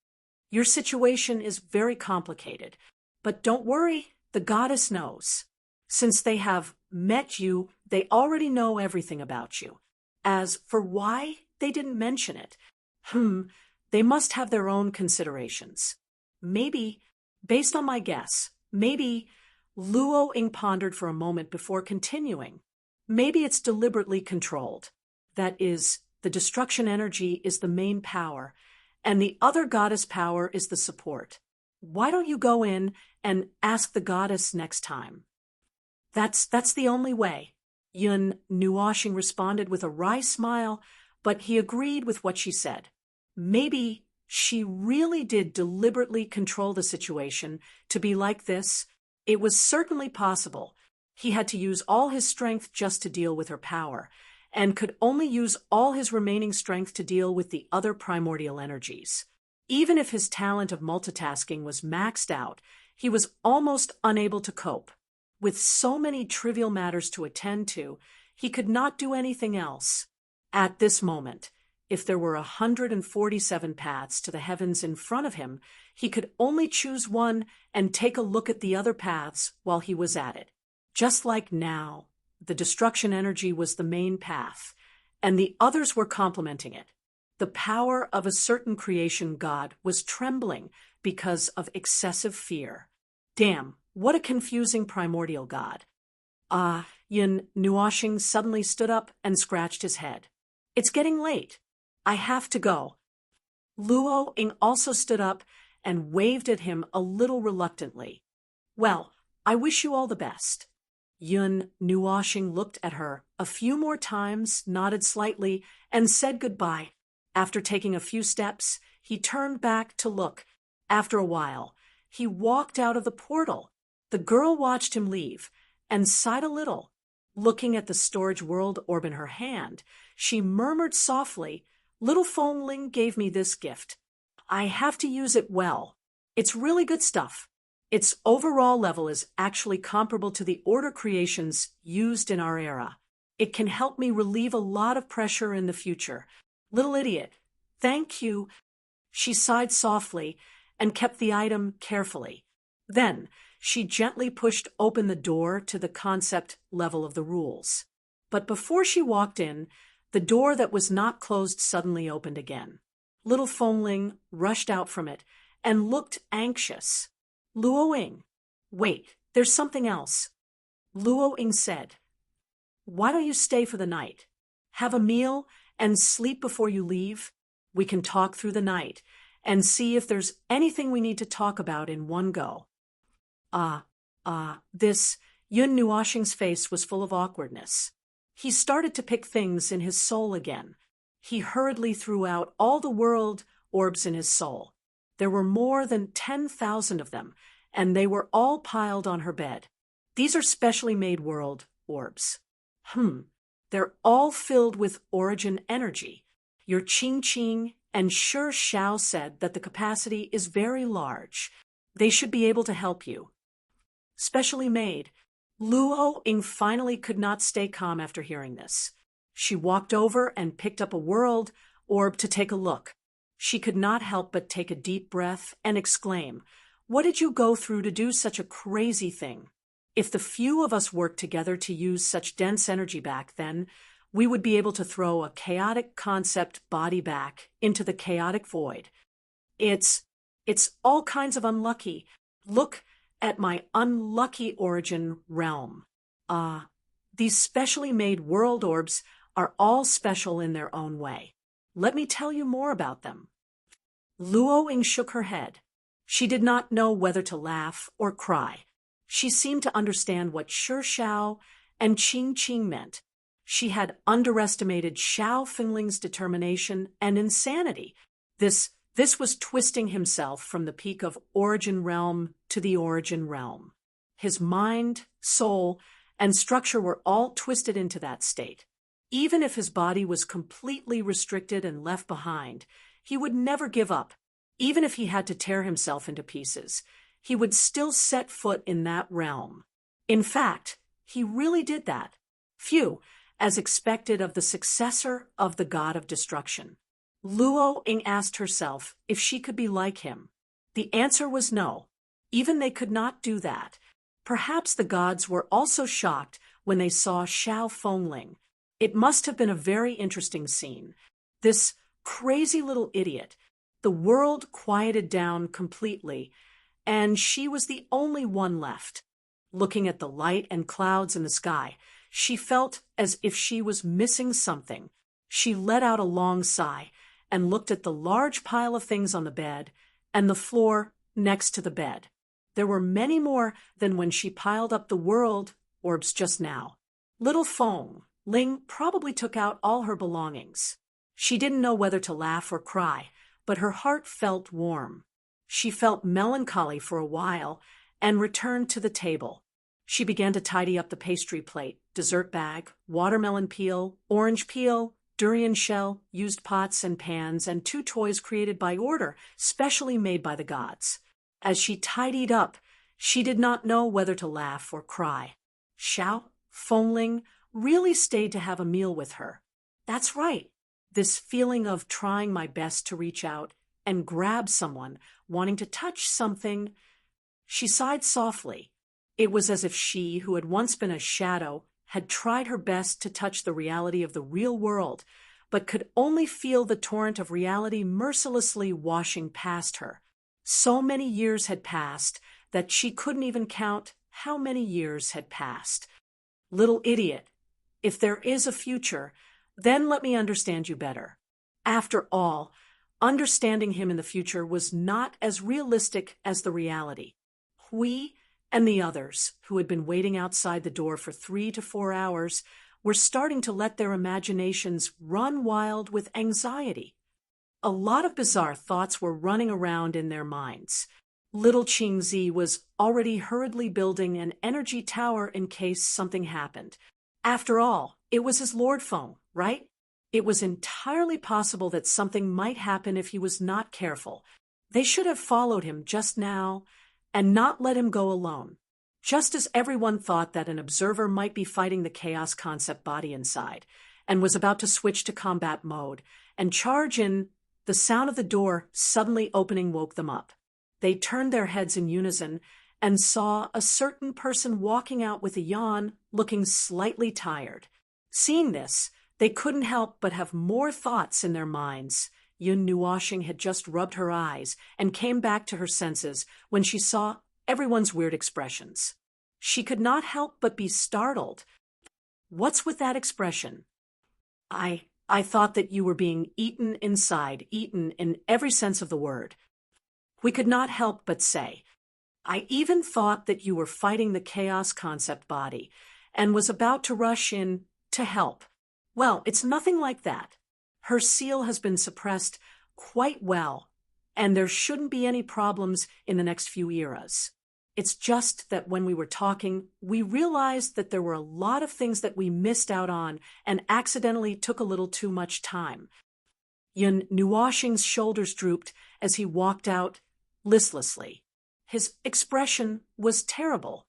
Your situation is very complicated, but don't worry, the goddess knows. Since they have met you, they already know everything about you. As for why they didn't mention it, they must have their own considerations. Maybe, based on my guess, maybe Luo Ying pondered for a moment before continuing. Maybe it's deliberately controlled. That is, the destruction energy is the main power, and the other goddess power is the support. Why don't you go in and ask the goddess next time? That's the only way. Yun Nuoshing responded with a wry smile, but he agreed with what she said. Maybe she really did deliberately control the situation to be like this. It was certainly possible. He had to use all his strength just to deal with her power, and could only use all his remaining strength to deal with the other primordial energies. Even if his talent of multitasking was maxed out, he was almost unable to cope. With so many trivial matters to attend to, he could not do anything else. At this moment, if there were 147 paths to the heavens in front of him, he could only choose one and take a look at the other paths while he was at it. Just like now, the destruction energy was the main path, and the others were complementing it. The power of a certain creation god was trembling because of excessive fear. Damn, what a confusing primordial god. Yun Nuoshing suddenly stood up and scratched his head. It's getting late. I have to go. Luo Ying also stood up and waved at him a little reluctantly. Well, I wish you all the best. Yun Nuoshing looked at her a few more times, nodded slightly, and said goodbye. After taking a few steps, he turned back to look. After a while, he walked out of the portal. The girl watched him leave and sighed a little. Looking at the storage world orb in her hand, she murmured softly, "Little Foamling gave me this gift. I have to use it well. It's really good stuff. Its overall level is actually comparable to the order creations used in our era. It can help me relieve a lot of pressure in the future. Little idiot, thank you." She sighed softly and kept the item carefully. Then she gently pushed open the door to the concept level of the rules. But before she walked in, the door that was not closed suddenly opened again. Little Foamling rushed out from it and looked anxious. "Luo Ying, wait, there's something else." Luo Ying said, "Why don't you stay for the night? Have a meal and sleep before you leave. We can talk through the night and see if there's anything we need to talk about in one go." This Yun Nuoxing's face was full of awkwardness. He started to pick things in his soul again. He hurriedly threw out all the world orbs in his soul. There were more than 10,000 of them, and they were all piled on her bed. These are specially made world orbs. They're all filled with origin energy. Your Qing Qing and Shi Xiao said that the capacity is very large. They should be able to help you. Specially made. Luo Ying finally could not stay calm after hearing this. She walked over and picked up a world orb to take a look. She could not help but take a deep breath and exclaim, "What did you go through to do such a crazy thing? If the few of us worked together to use such dense energy back then, we would be able to throw a chaotic concept body back into the chaotic void. It's all kinds of unlucky. Look at my unlucky origin realm. These specially made world orbs are all special in their own way. Let me tell you more about them." Luo Ying shook her head. She did not know whether to laugh or cry. She seemed to understand what Shi Xiao and Qing Qing meant. She had underestimated Xiao Fingling's determination and insanity. This was twisting himself from the peak of origin realm to the origin realm. His mind, soul, and structure were all twisted into that state. Even if his body was completely restricted and left behind, he would never give up. Even if he had to tear himself into pieces, he would still set foot in that realm. In fact, he really did that. Phew, as expected of the successor of the god of destruction. Luo Ying asked herself if she could be like him. The answer was no. Even they could not do that. Perhaps the gods were also shocked when they saw Xiao Fengling. It must have been a very interesting scene. This crazy little idiot. The world quieted down completely, and she was the only one left. Looking at the light and clouds in the sky, she felt as if she was missing something. She let out a long sigh and looked at the large pile of things on the bed and the floor next to the bed. There were many more than when she piled up the world orbs just now. Little Ling probably took out all her belongings. She didn't know whether to laugh or cry, but her heart felt warm. She felt melancholy for a while and returned to the table. She began to tidy up the pastry plate, dessert bag, watermelon peel, orange peel, durian shell, used pots and pans, and 2 toys created by order, specially made by the gods. As she tidied up, she did not know whether to laugh or cry. Xiao Fengling really stayed to have a meal with her. That's right. This feeling of trying my best to reach out and grab someone, wanting to touch something. She sighed softly. It was as if she, who had once been a shadow, had tried her best to touch the reality of the real world, but could only feel the torrent of reality mercilessly washing past her. So many years had passed that she couldn't even count how many years had passed. Little idiot, if there is a future, then let me understand you better. After all, understanding him in the future was not as realistic as the reality. We and the others, who had been waiting outside the door for 3 to 4 hours, were starting to let their imaginations run wild with anxiety. A lot of bizarre thoughts were running around in their minds. Little Qingzi was already hurriedly building an energy tower in case something happened. After all, it was his lord phone, right? It was entirely possible that something might happen if he was not careful. They should have followed him just now and not let him go alone. Just as everyone thought that an observer might be fighting the chaos concept body inside and was about to switch to combat mode and charge in, the sound of the door suddenly opening woke them up. They turned their heads in unison and saw a certain person walking out with a yawn, looking slightly tired. Seeing this, they couldn't help but have more thoughts in their minds. Yun Nuoxing had just rubbed her eyes and came back to her senses when she saw everyone's weird expressions. She could not help but be startled. What's with that expression? I thought that you were being eaten inside, eaten in every sense of the word. We could not help but say, I even thought that you were fighting the chaos concept body and was about to rush in to help. Well, it's nothing like that. Her seal has been suppressed quite well, and there shouldn't be any problems in the next few eras. It's just that when we were talking, we realized that there were a lot of things that we missed out on and accidentally took a little too much time. Yun Nuoxing's shoulders drooped as he walked out listlessly. His expression was terrible.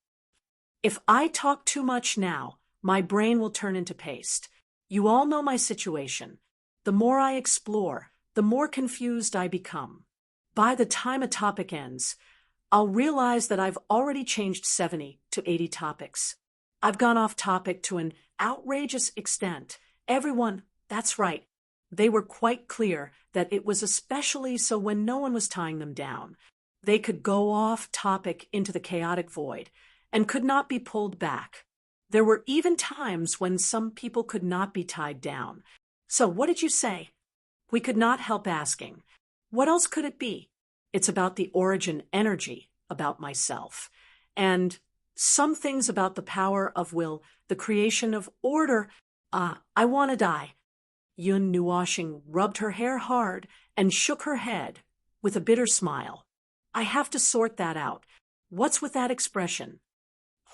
If I talk too much now, my brain will turn into paste. You all know my situation. The more I explore, the more confused I become. By the time a topic ends, I'll realize that I've already changed 70 to 80 topics. I've gone off topic to an outrageous extent. Everyone, that's right. They were quite clear that it was especially so when no one was tying them down. They could go off topic into the chaotic void and could not be pulled back. There were even times when some people could not be tied down. So what did you say? We could not help asking. What else could it be? It's about the origin energy, about myself, and some things about the power of will, the creation of order. I want to die. Yun Nuoxing rubbed her hair hard and shook her head with a bitter smile. I have to sort that out. What's with that expression?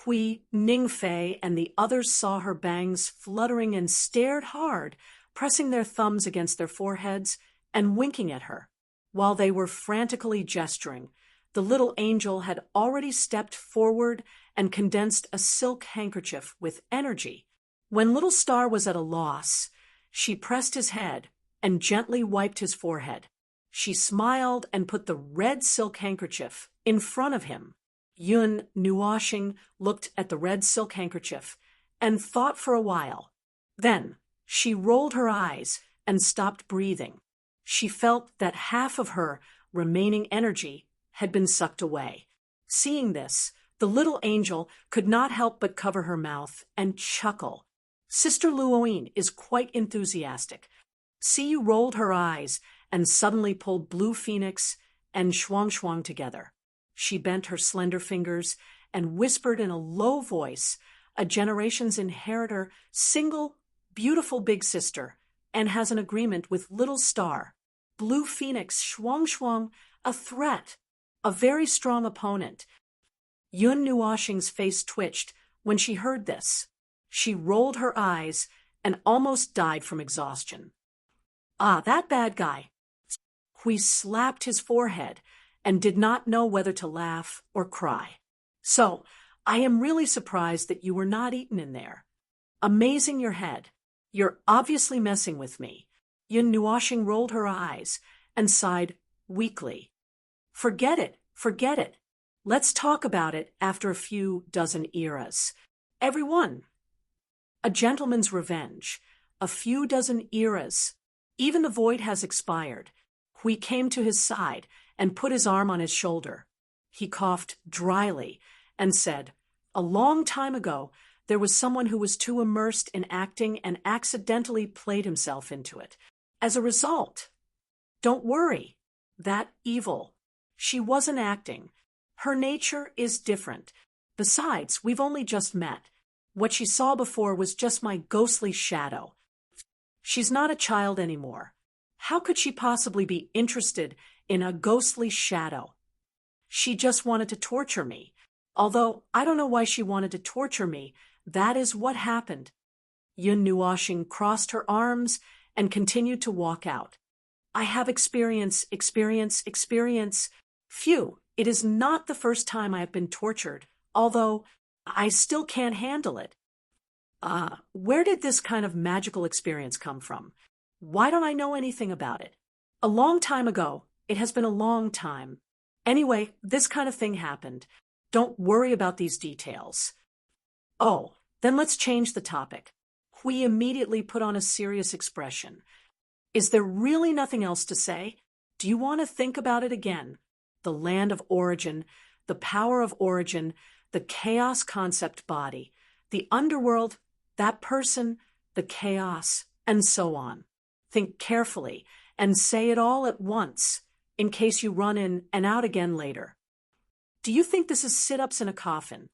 Hui, Ningfei, and the others saw her bangs fluttering and stared hard, pressing their thumbs against their foreheads and winking at her. While they were frantically gesturing, the little angel had already stepped forward and condensed a silk handkerchief with energy. When Little Star was at a loss, she pressed his head and gently wiped his forehead. She smiled and put the red silk handkerchief in front of him. Yun Nuoxing looked at the red silk handkerchief and thought for a while. Then she rolled her eyes and stopped breathing. She felt that half of her remaining energy had been sucked away. Seeing this, the little angel could not help but cover her mouth and chuckle. Sister Luoyin is quite enthusiastic. Siyu rolled her eyes and suddenly pulled Blue Phoenix and Shuang together. She bent her slender fingers and whispered in a low voice, a generation's inheritor, single, beautiful big sister, and has an agreement with Little Star. Blue Phoenix, Shuang, a threat, a very strong opponent. Yun Nuoxing's face twitched when she heard this. She rolled her eyes and almost died from exhaustion. Ah, that bad guy. Hui slapped his forehead and did not know whether to laugh or cry. So, I am really surprised that you were not eaten in there. Amazing your head. You're obviously messing with me. Yun Nuoxing rolled her eyes and sighed weakly. Forget it. Let's talk about it after a few dozen eras. Everyone. A gentleman's revenge. A few dozen eras. Even the void has expired. Hui came to his side and put his arm on his shoulder. He coughed dryly and said, "A long time ago, there was someone who was too immersed in acting and accidentally played himself into it. As a result, don't worry, that evil. She wasn't acting. Her nature is different. Besides, we've only just met. What she saw before was just my ghostly shadow. She's not a child anymore. How could she possibly be interested in a ghostly shadow? She just wanted to torture me. Although I don't know why she wanted to torture me, that is what happened. Yun Nuoxing crossed her arms and continued to walk out. I have experience. Phew, it is not the first time I have been tortured, although I still can't handle it. Where did this kind of magical experience come from? Why don't I know anything about it? A long time ago. It has been a long time. Anyway, this kind of thing happened. Don't worry about these details. Oh, then let's change the topic. Hui immediately put on a serious expression. Is there really nothing else to say? Do you want to think about it again? The land of origin, the power of origin, the chaos concept body, the underworld, that person, the chaos, and so on. Think carefully and say it all at once, in case you run in and out again later. Do you think this is sit-ups in a coffin?